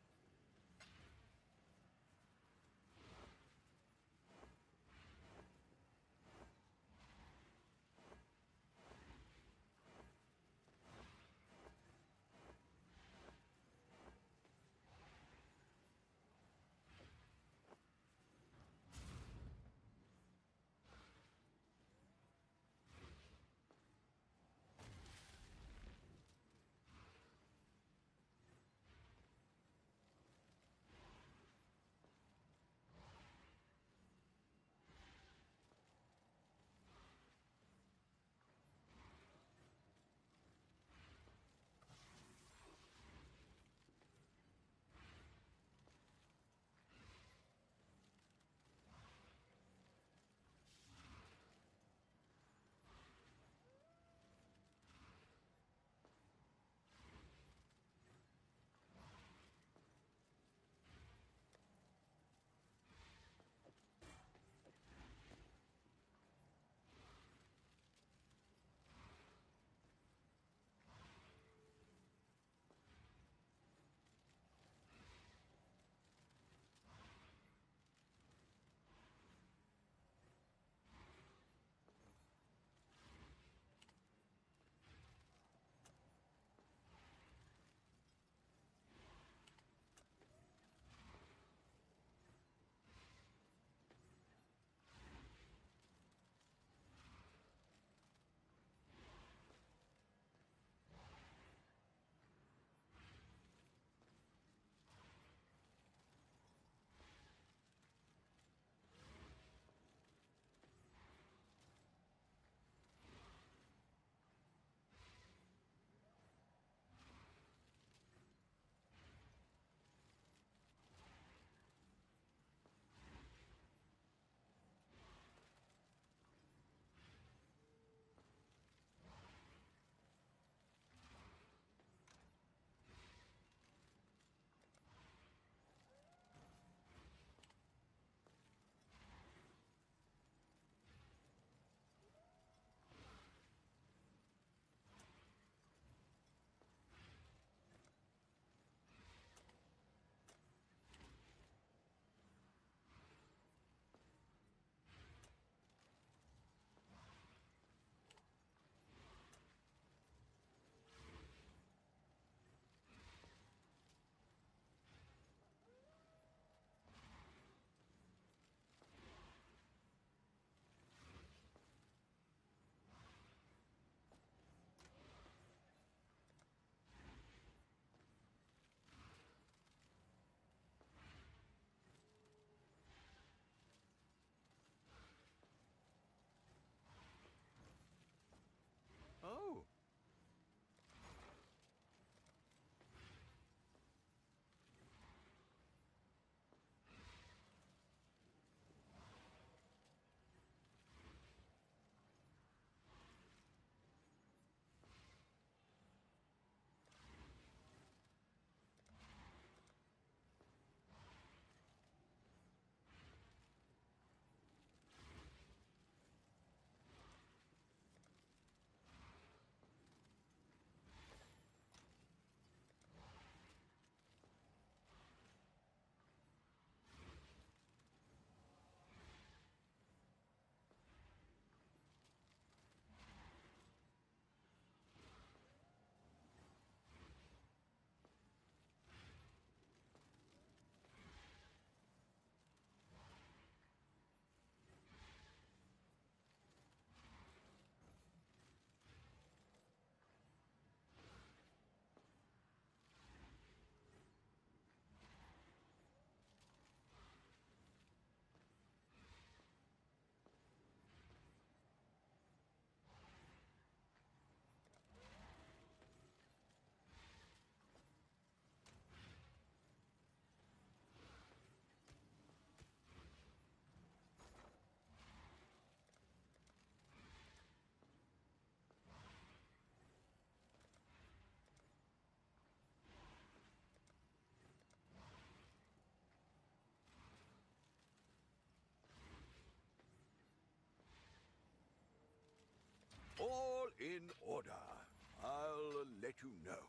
order, I'll let you know.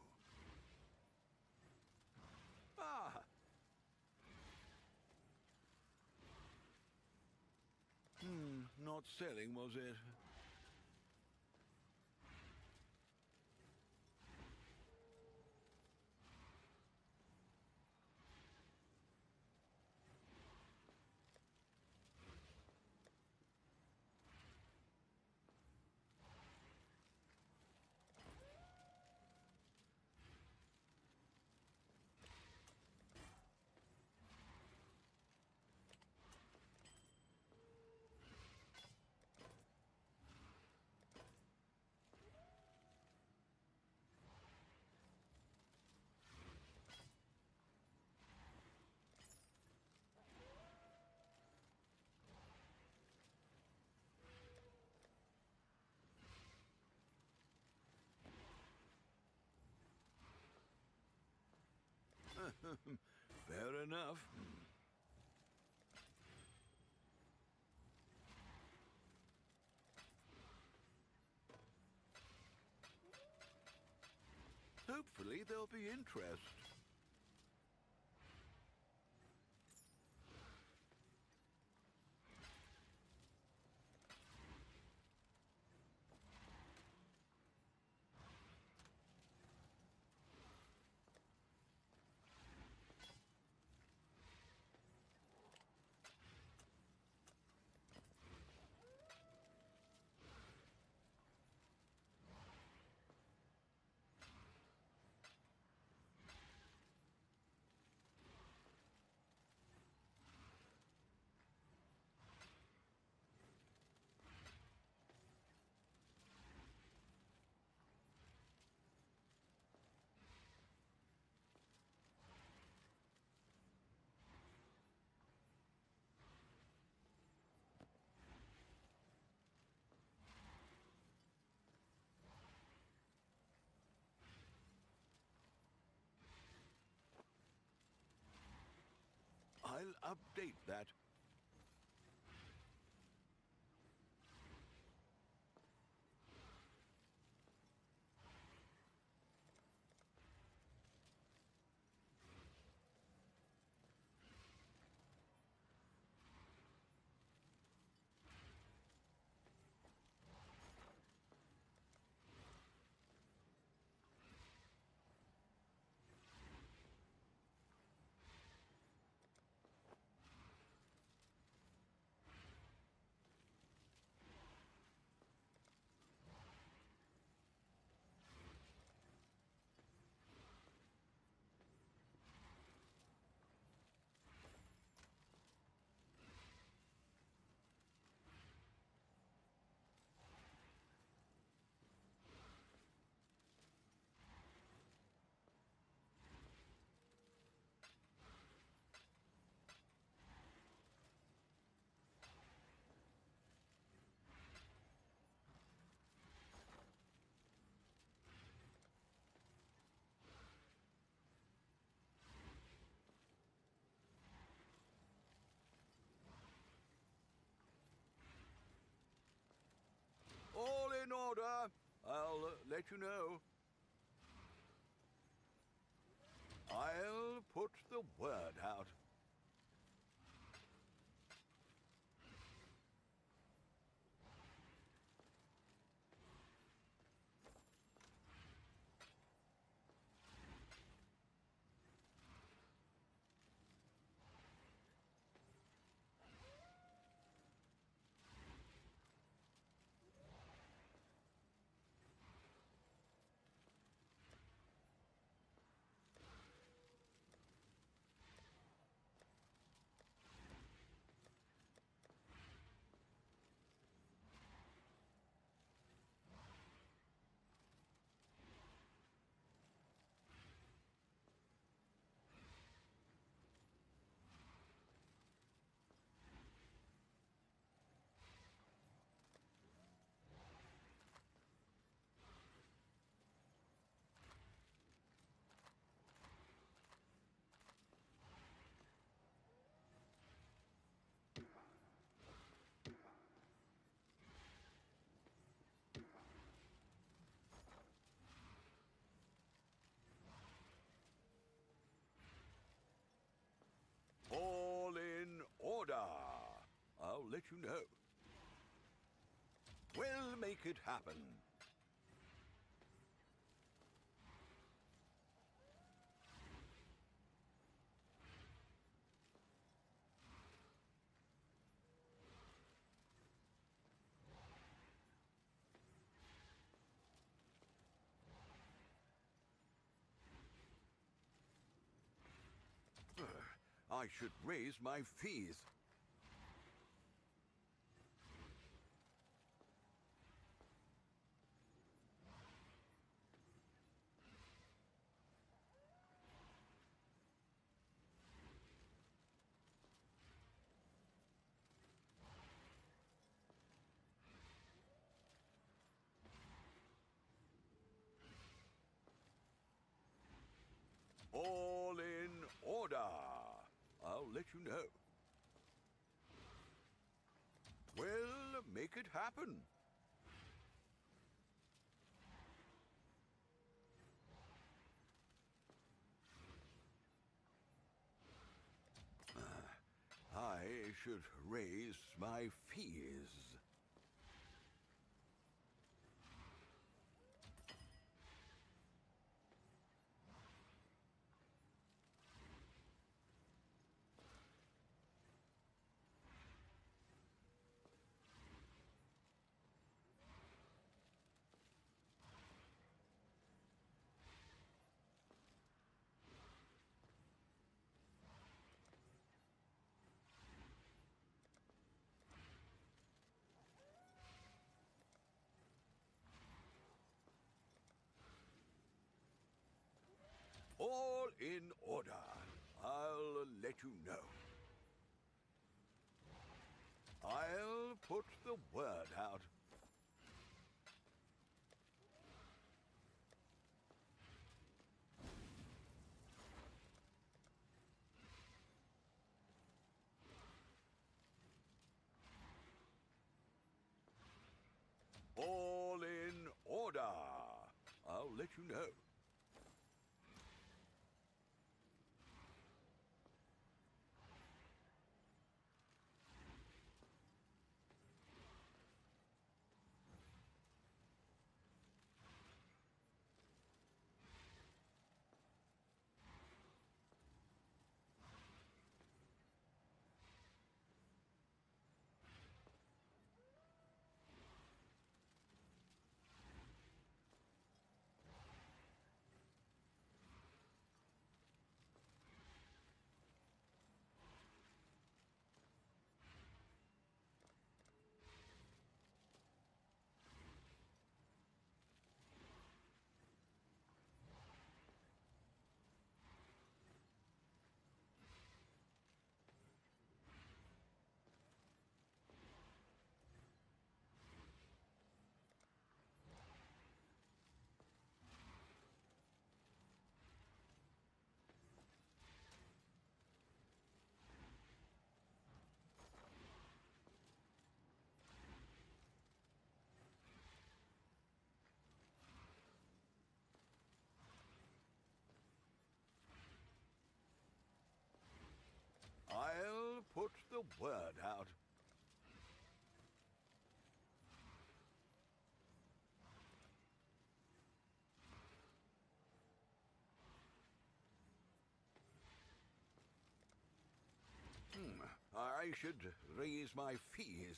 Ah! Not selling, was it? Fair enough. Hopefully there'll be interest. I'll update that. All in order. I'll let you know. I'll put the word out. I'll let you know. We'll make it happen. I should raise my fees. All in order. I'll let you know. We'll make it happen. I should raise my fees. All in order. I'll let you know. I'll put the word out. All in order. I'll let you know. I'll put the word out. I should raise my fees.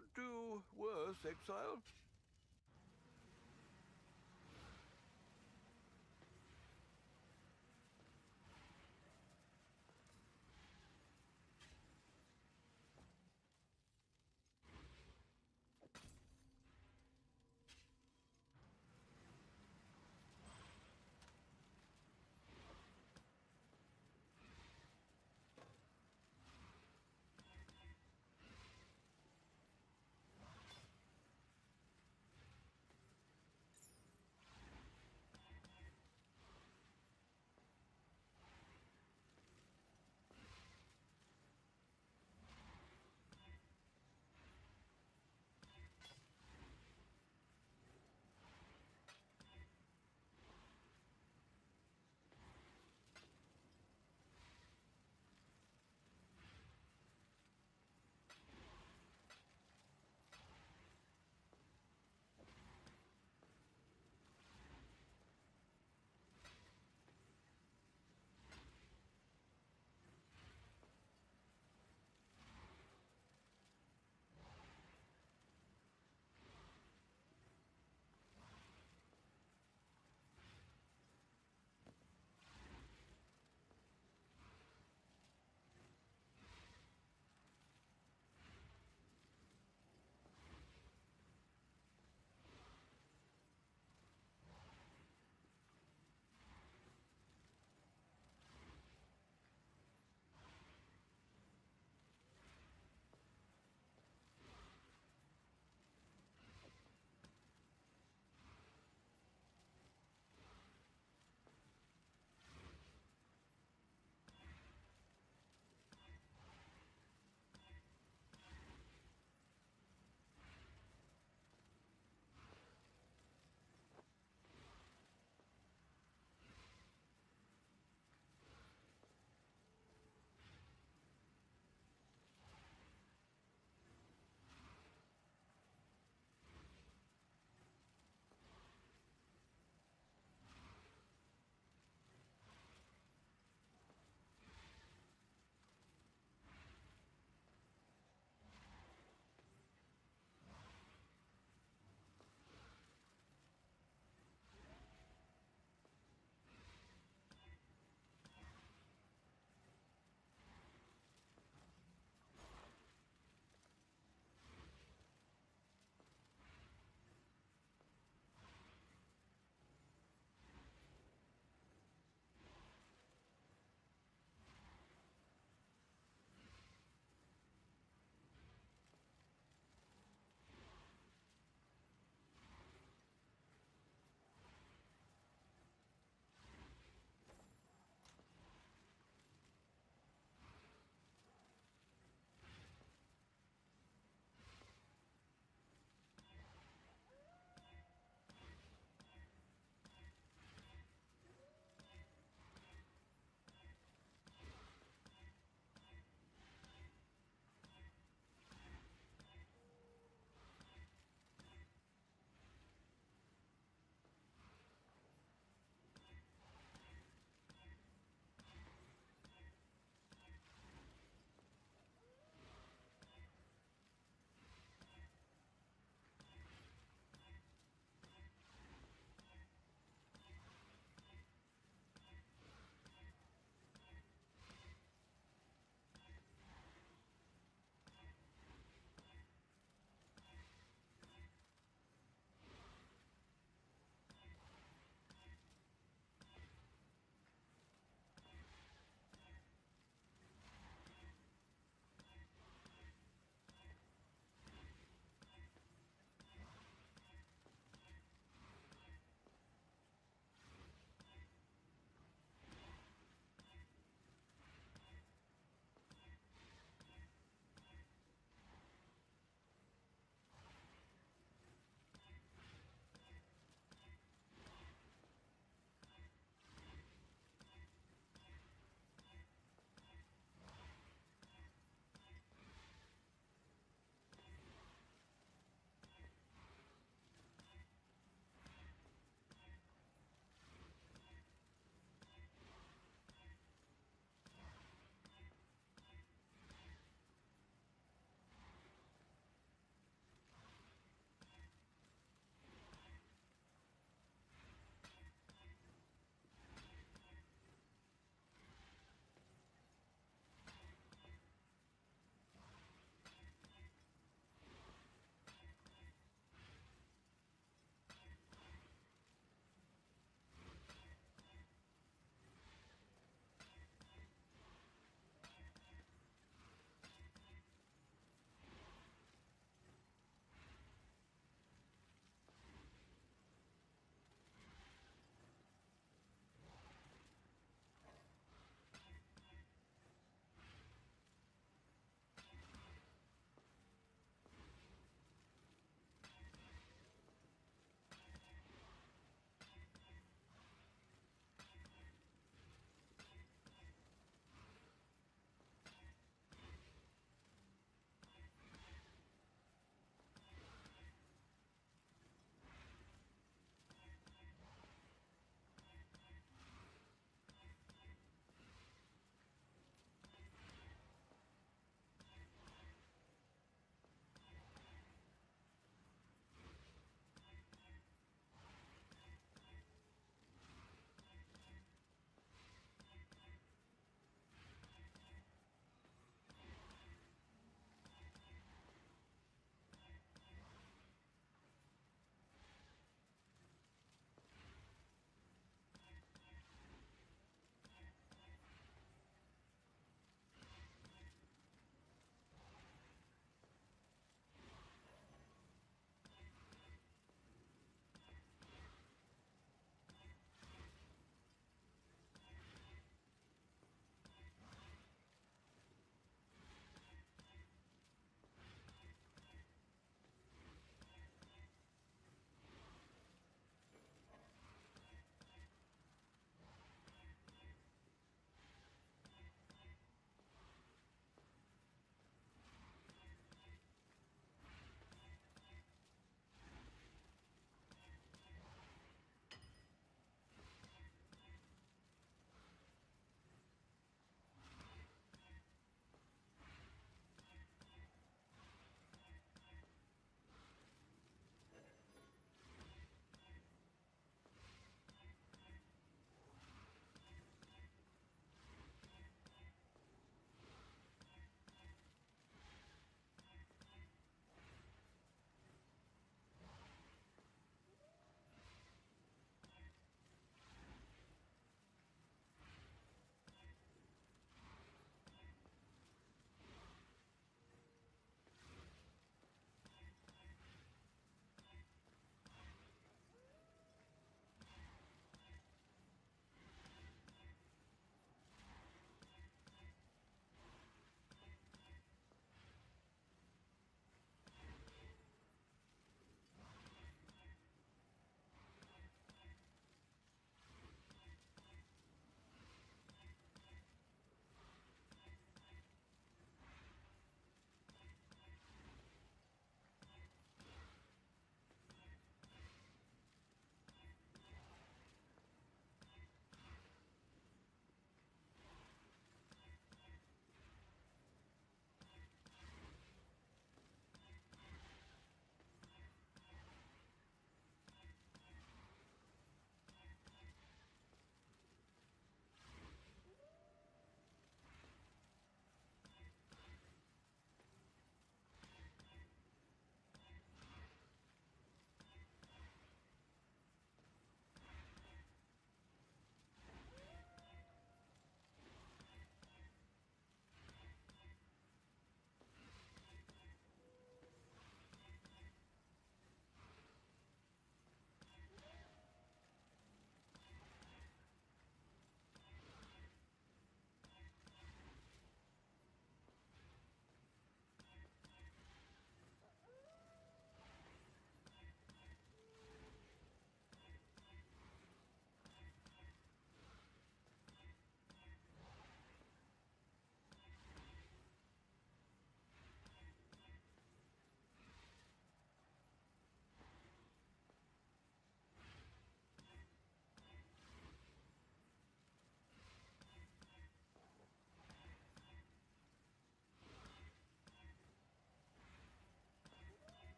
could do worse, Exile.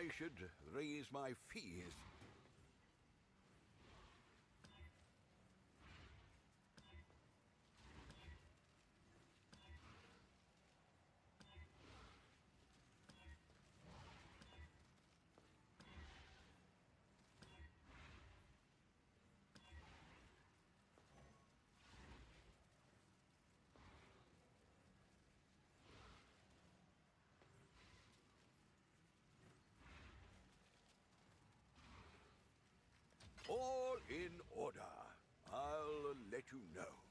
I should raise my fees. All in order. I'll let you know.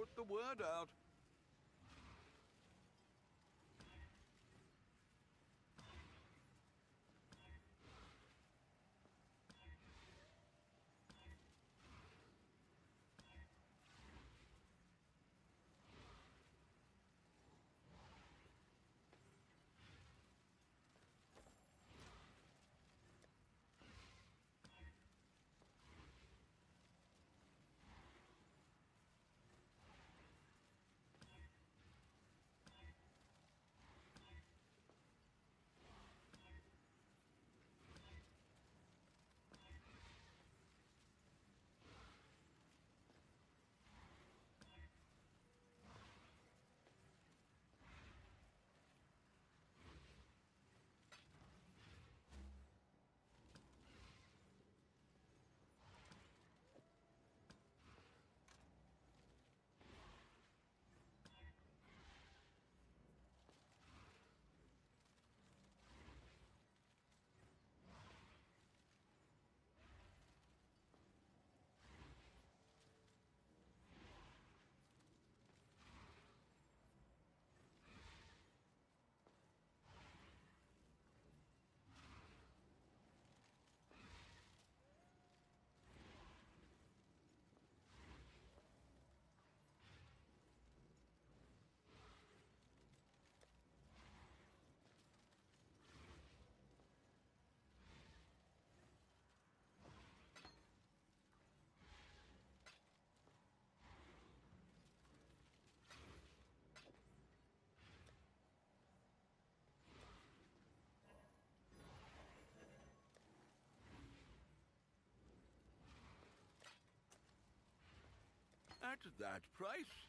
put the word out. At that price?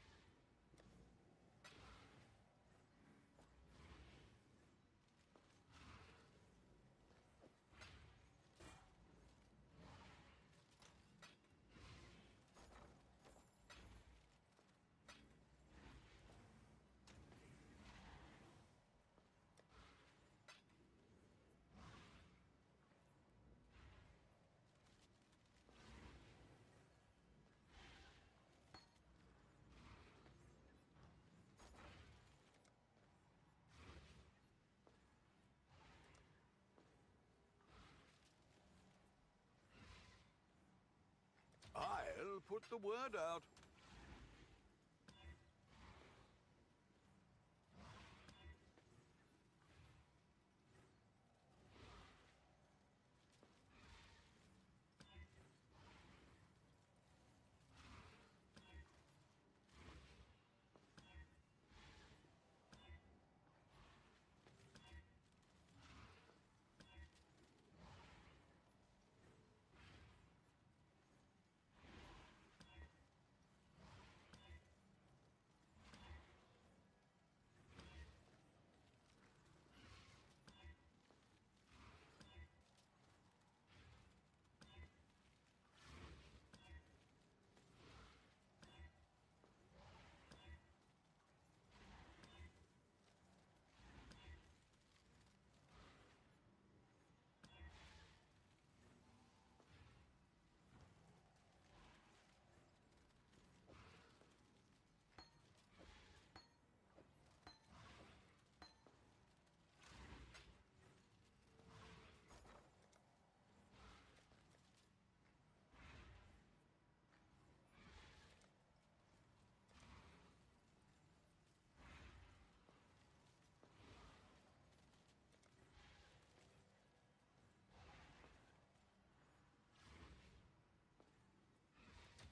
I'll put the word out.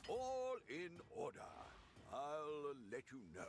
All in order. I'll let you know.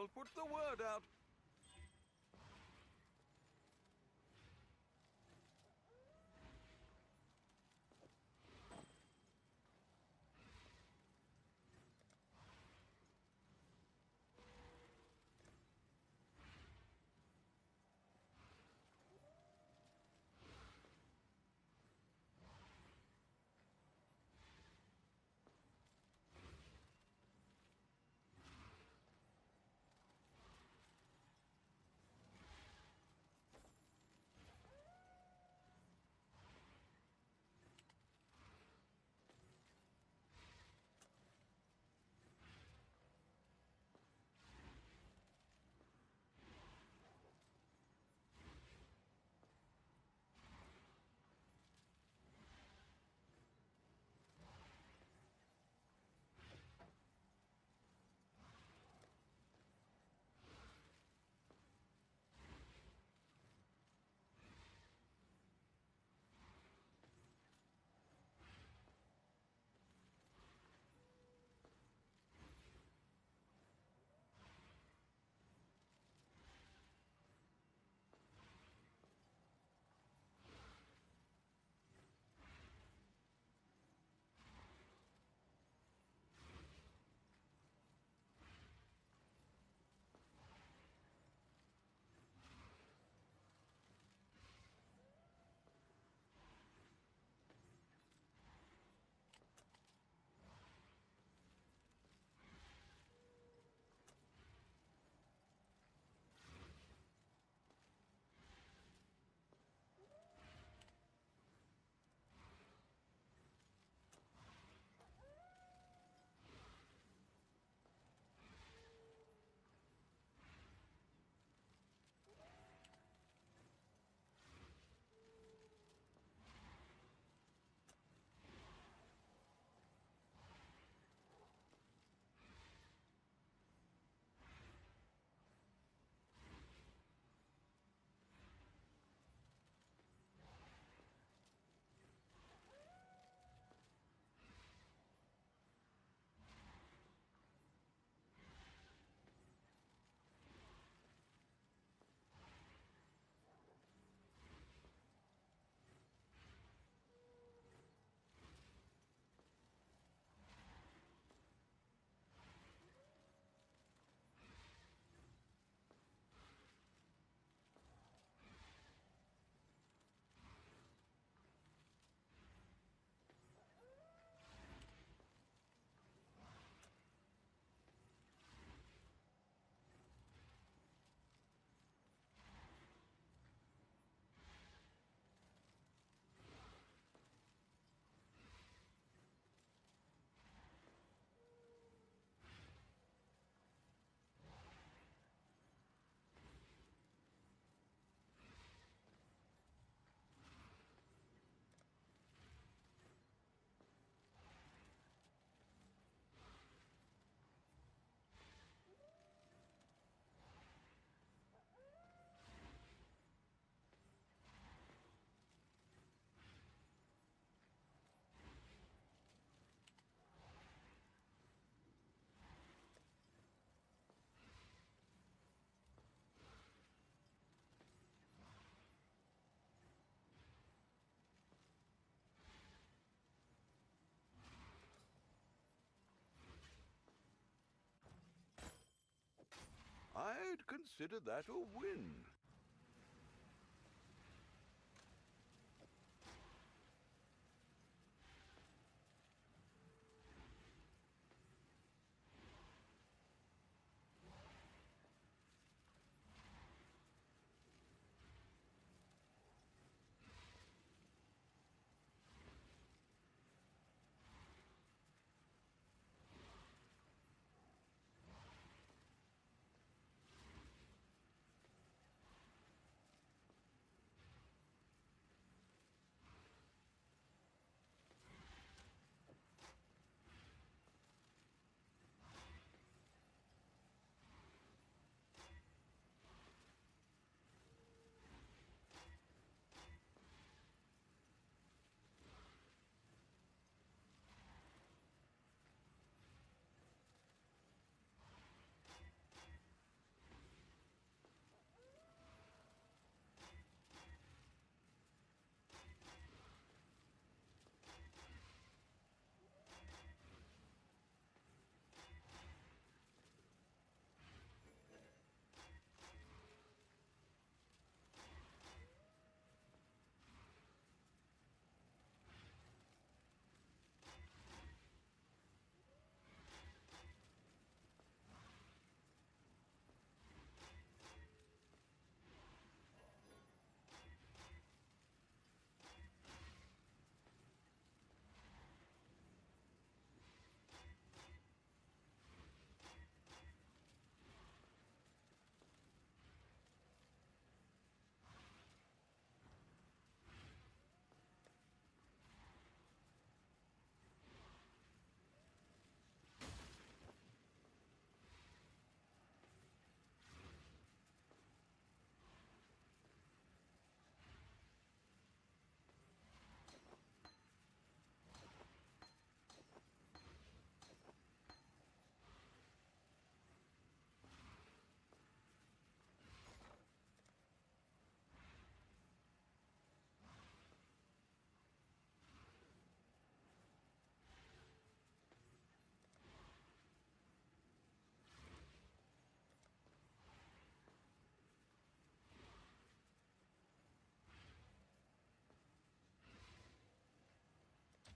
I'll put the word out. I'd consider that a win.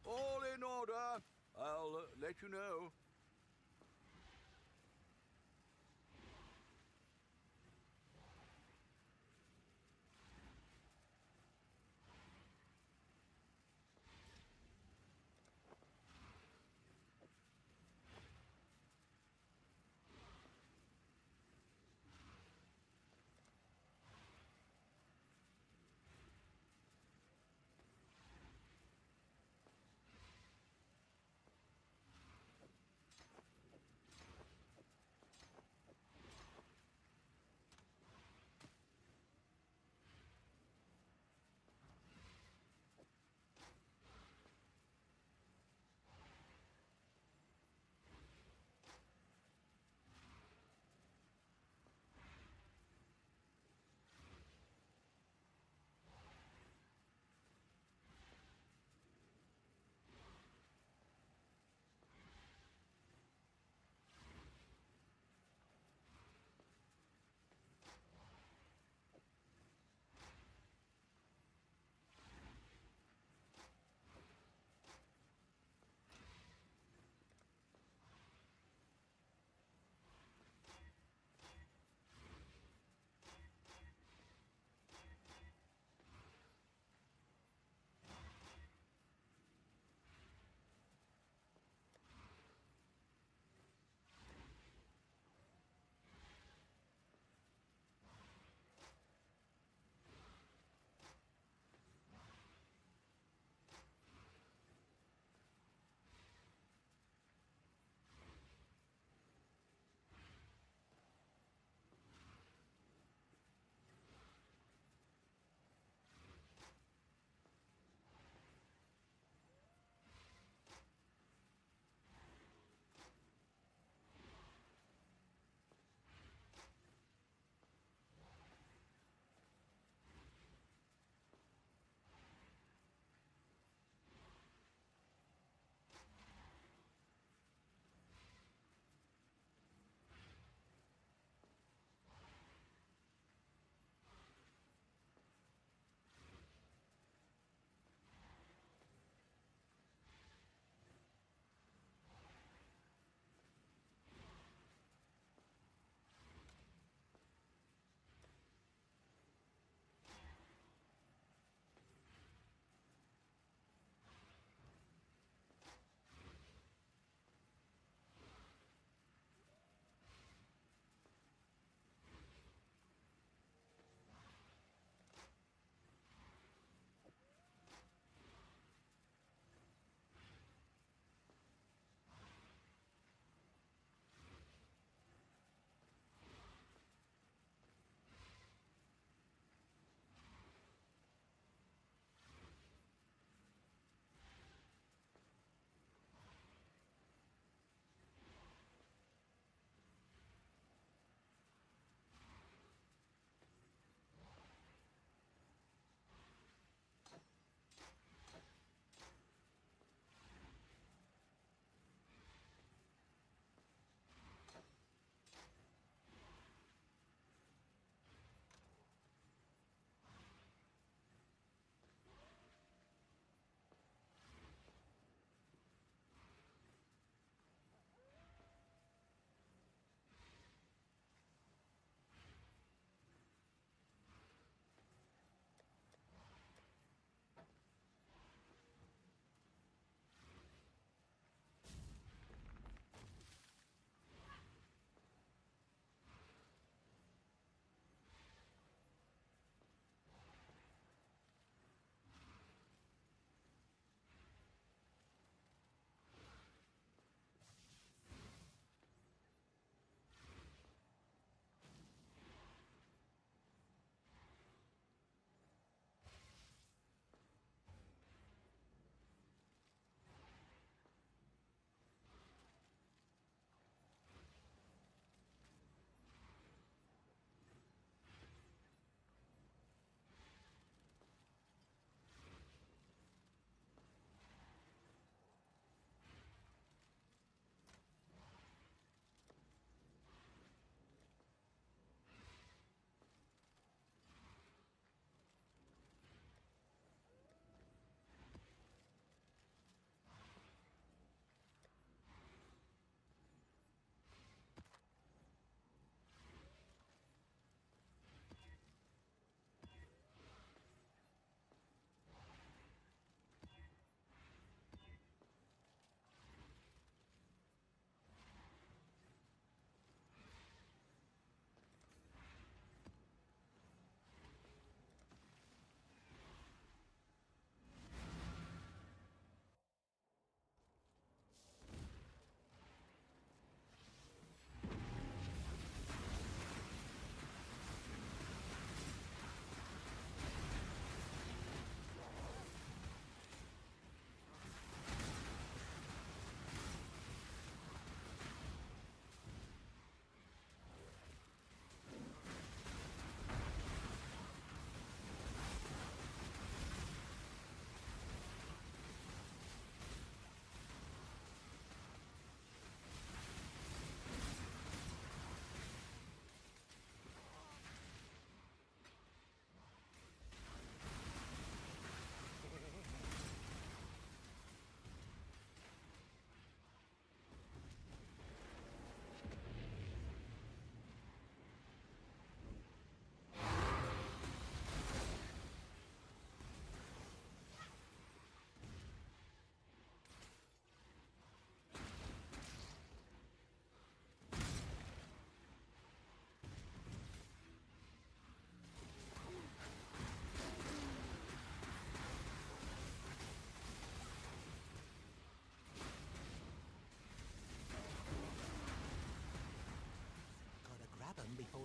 All in order. I'll let you know.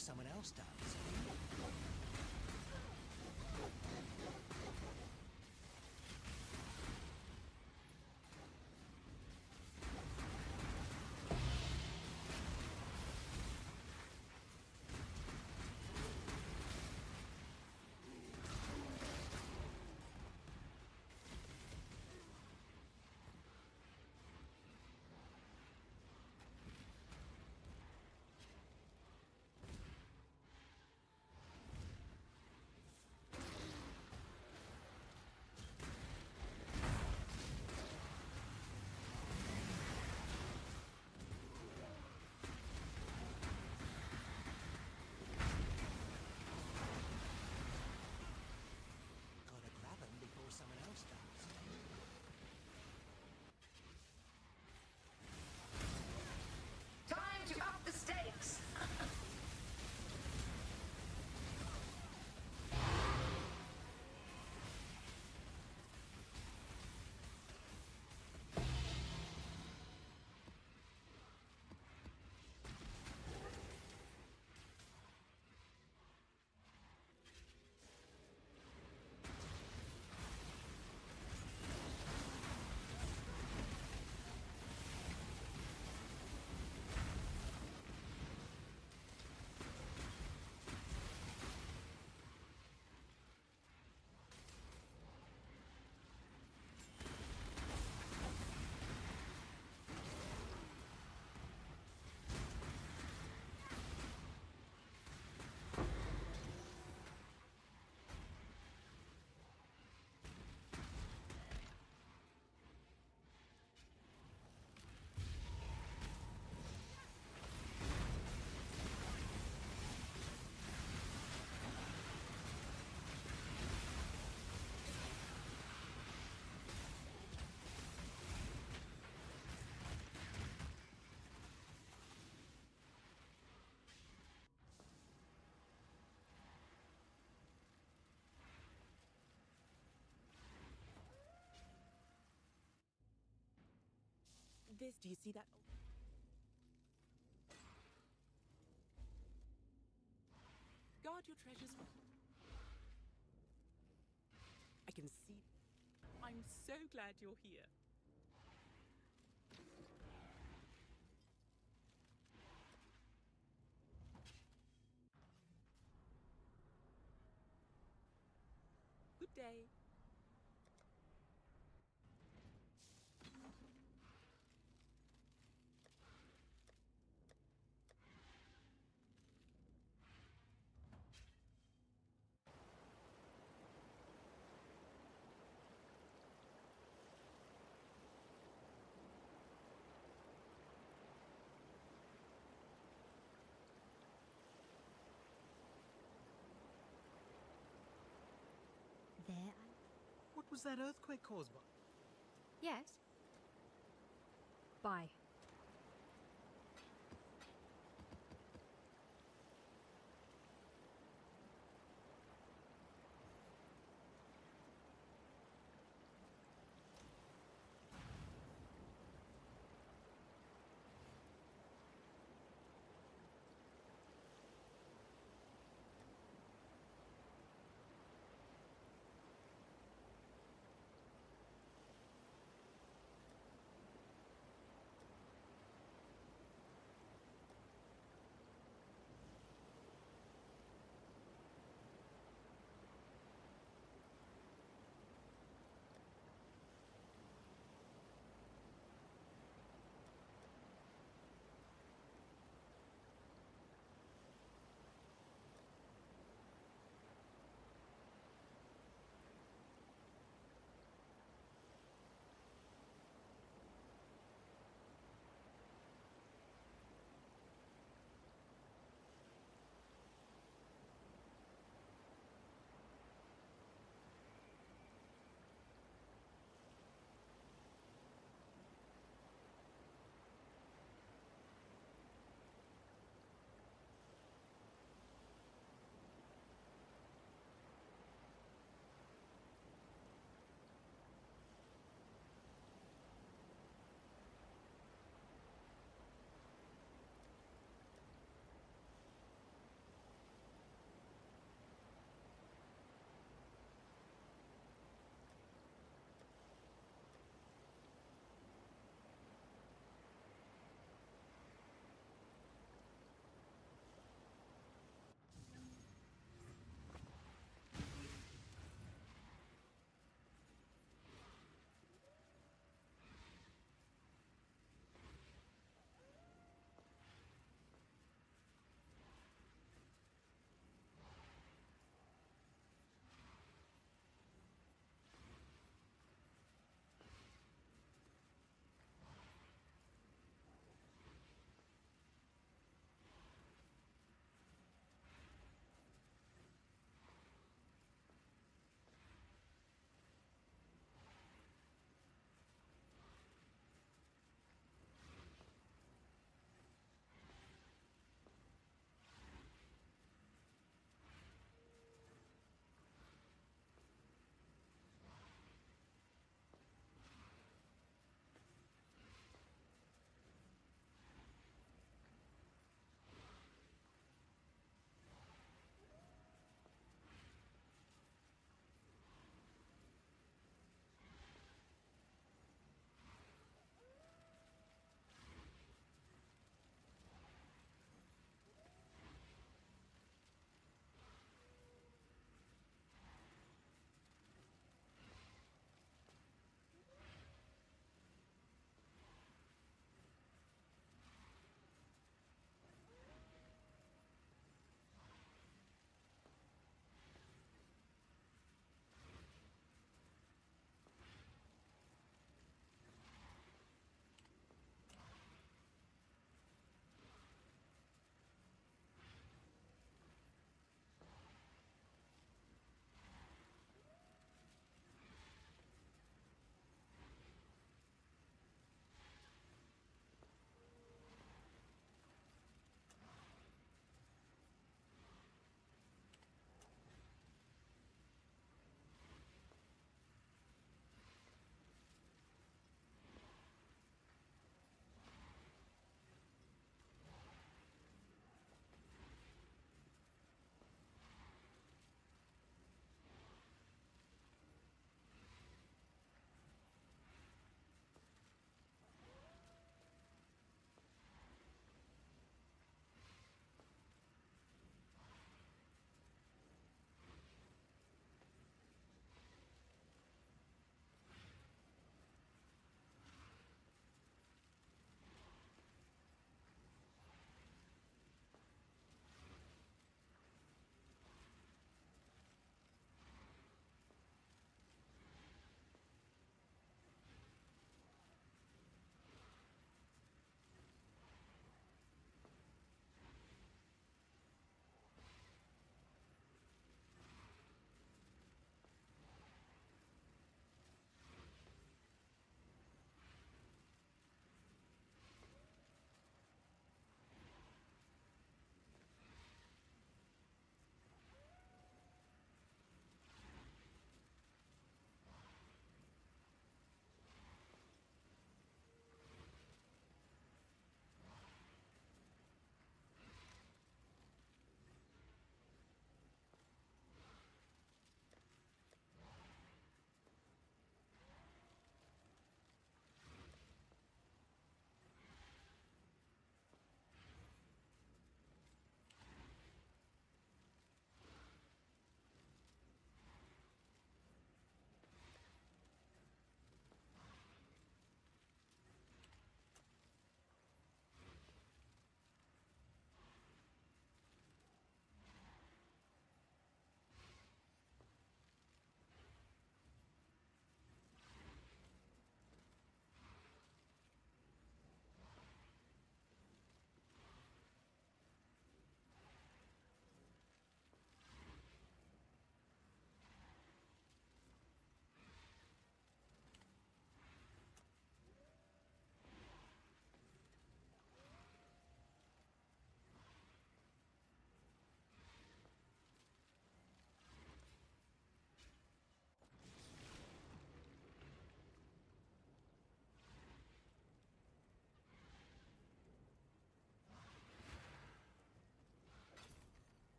someone else does. Gotta grab him before someone else does. Time to up the stakes! This, do you see that? Guard your treasures. I can see. I'm so glad you're here. Good day. There. What was that earthquake caused by? Yes. Bye.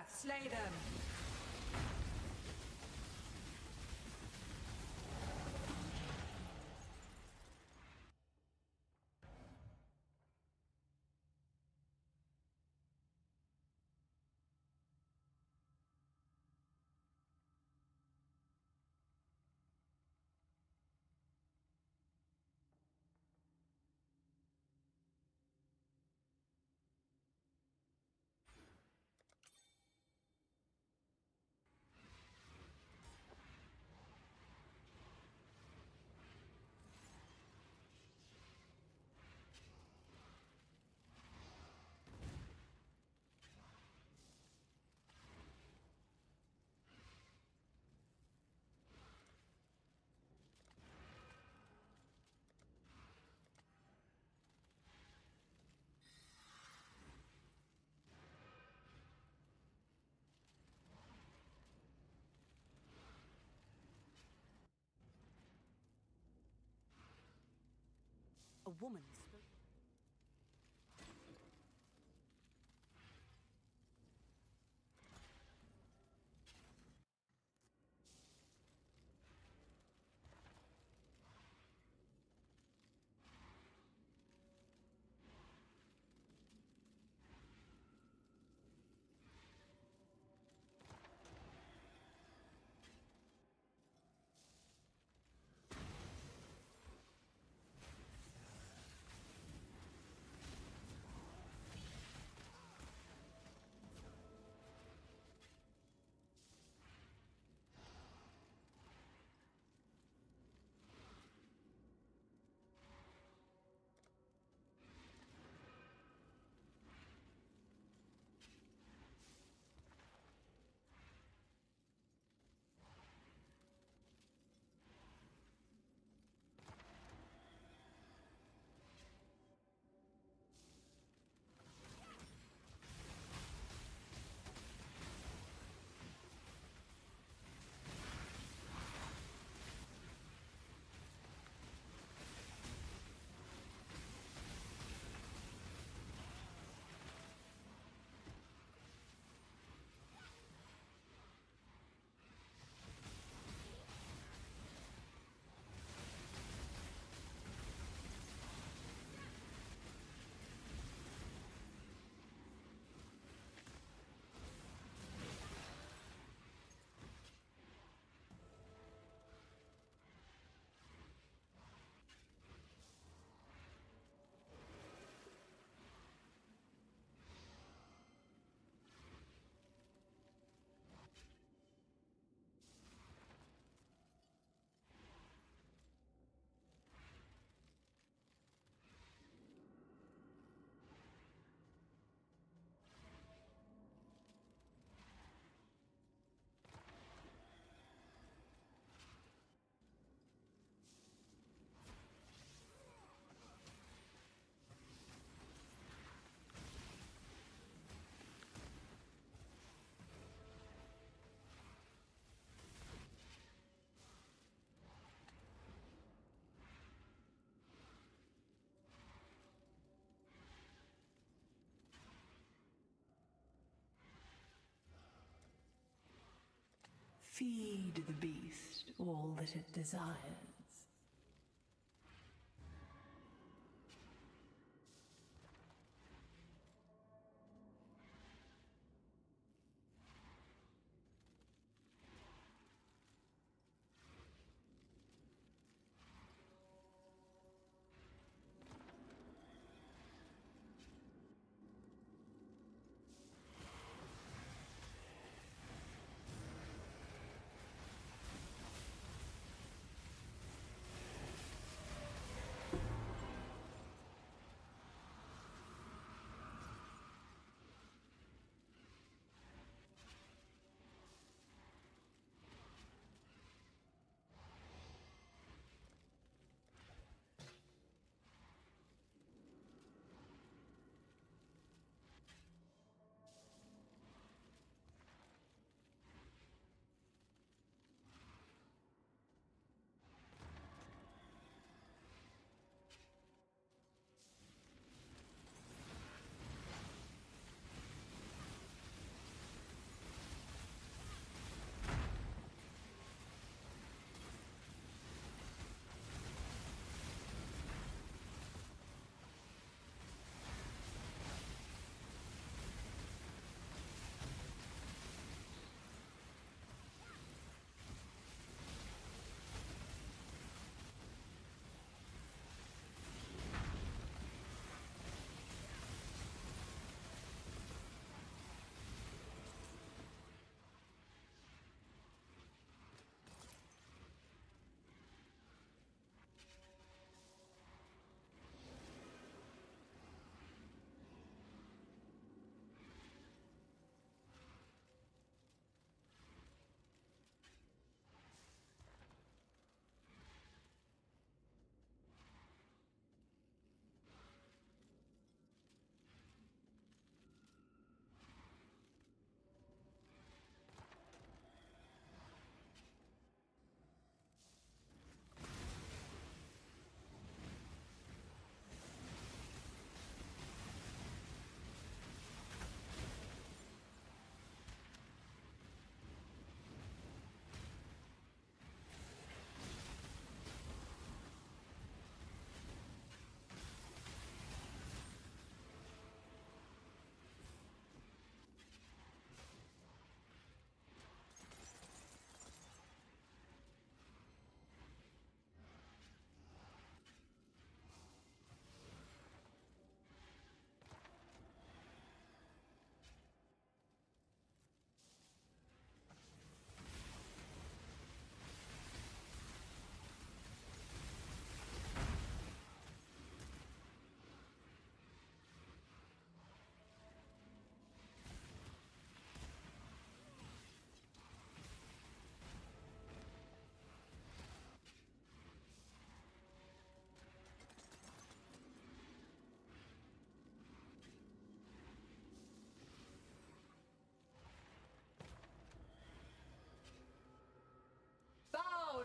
Slay them. A woman spoke. Feed the beast all that it desires.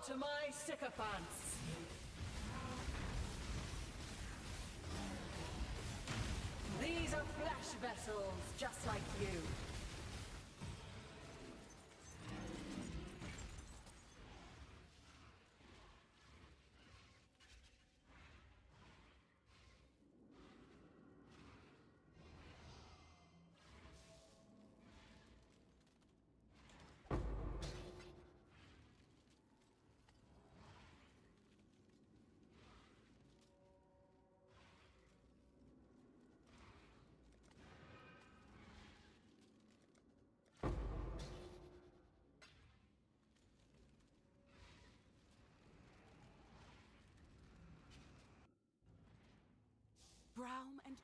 to my sycophants! These are flesh vessels, just like you. Brown and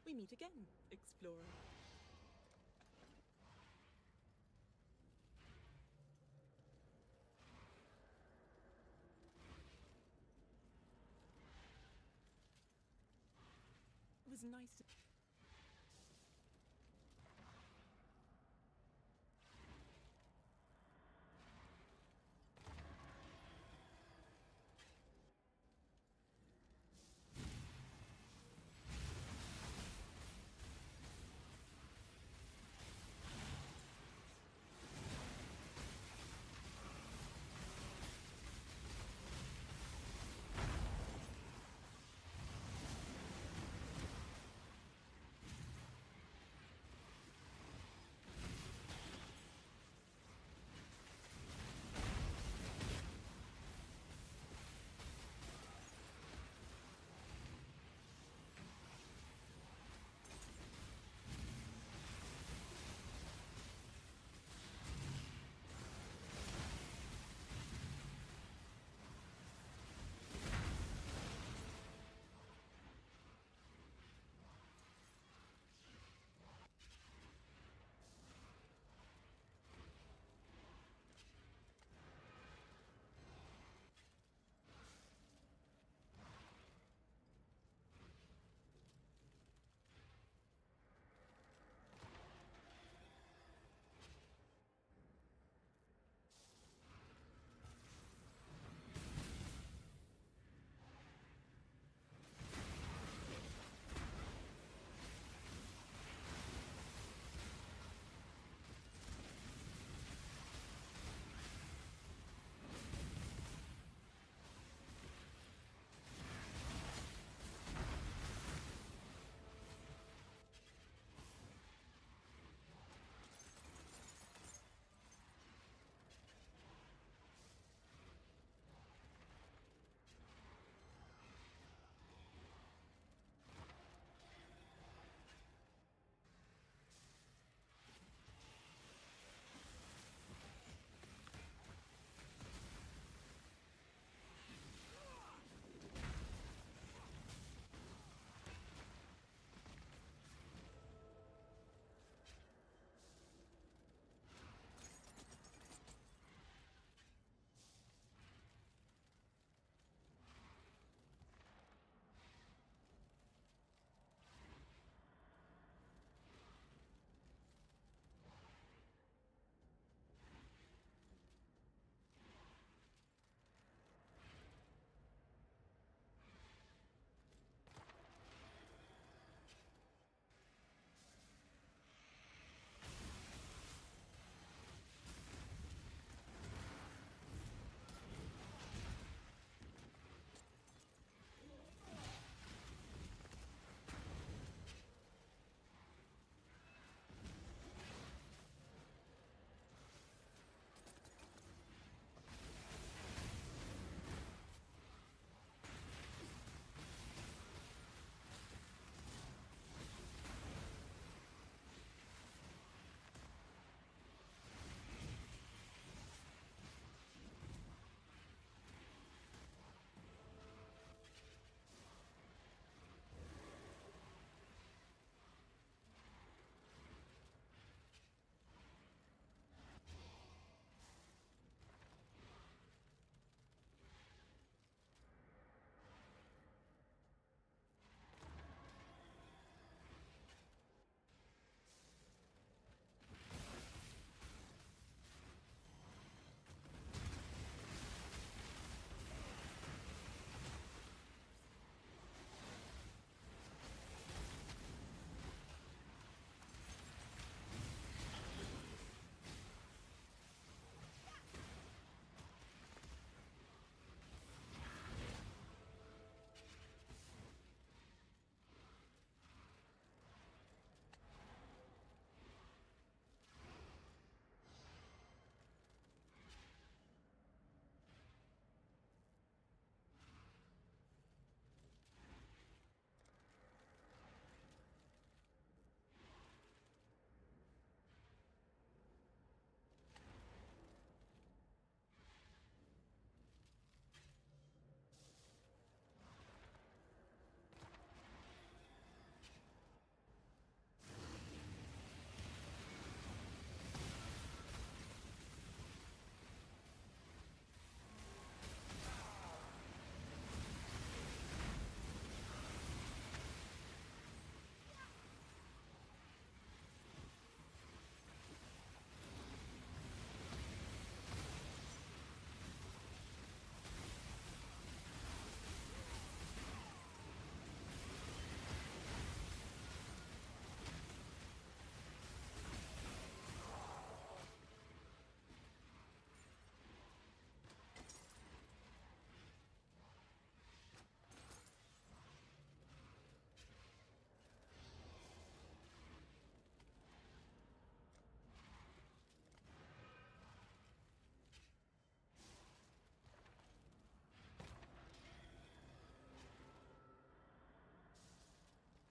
we meet again, explorer. It was nice to...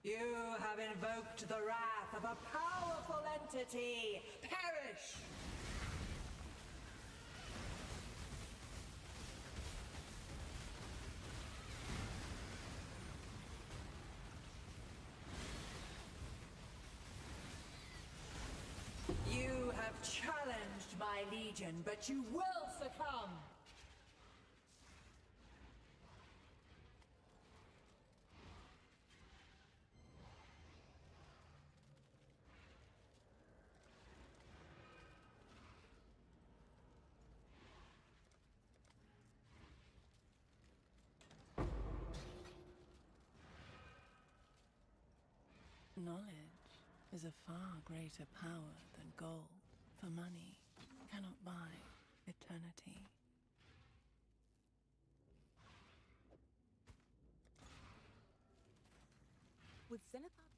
You have invoked the wrath of a powerful entity. Perish! You have challenged my legion, but you will succumb! Knowledge is a far greater power than gold, for money cannot buy eternity. With Zenithar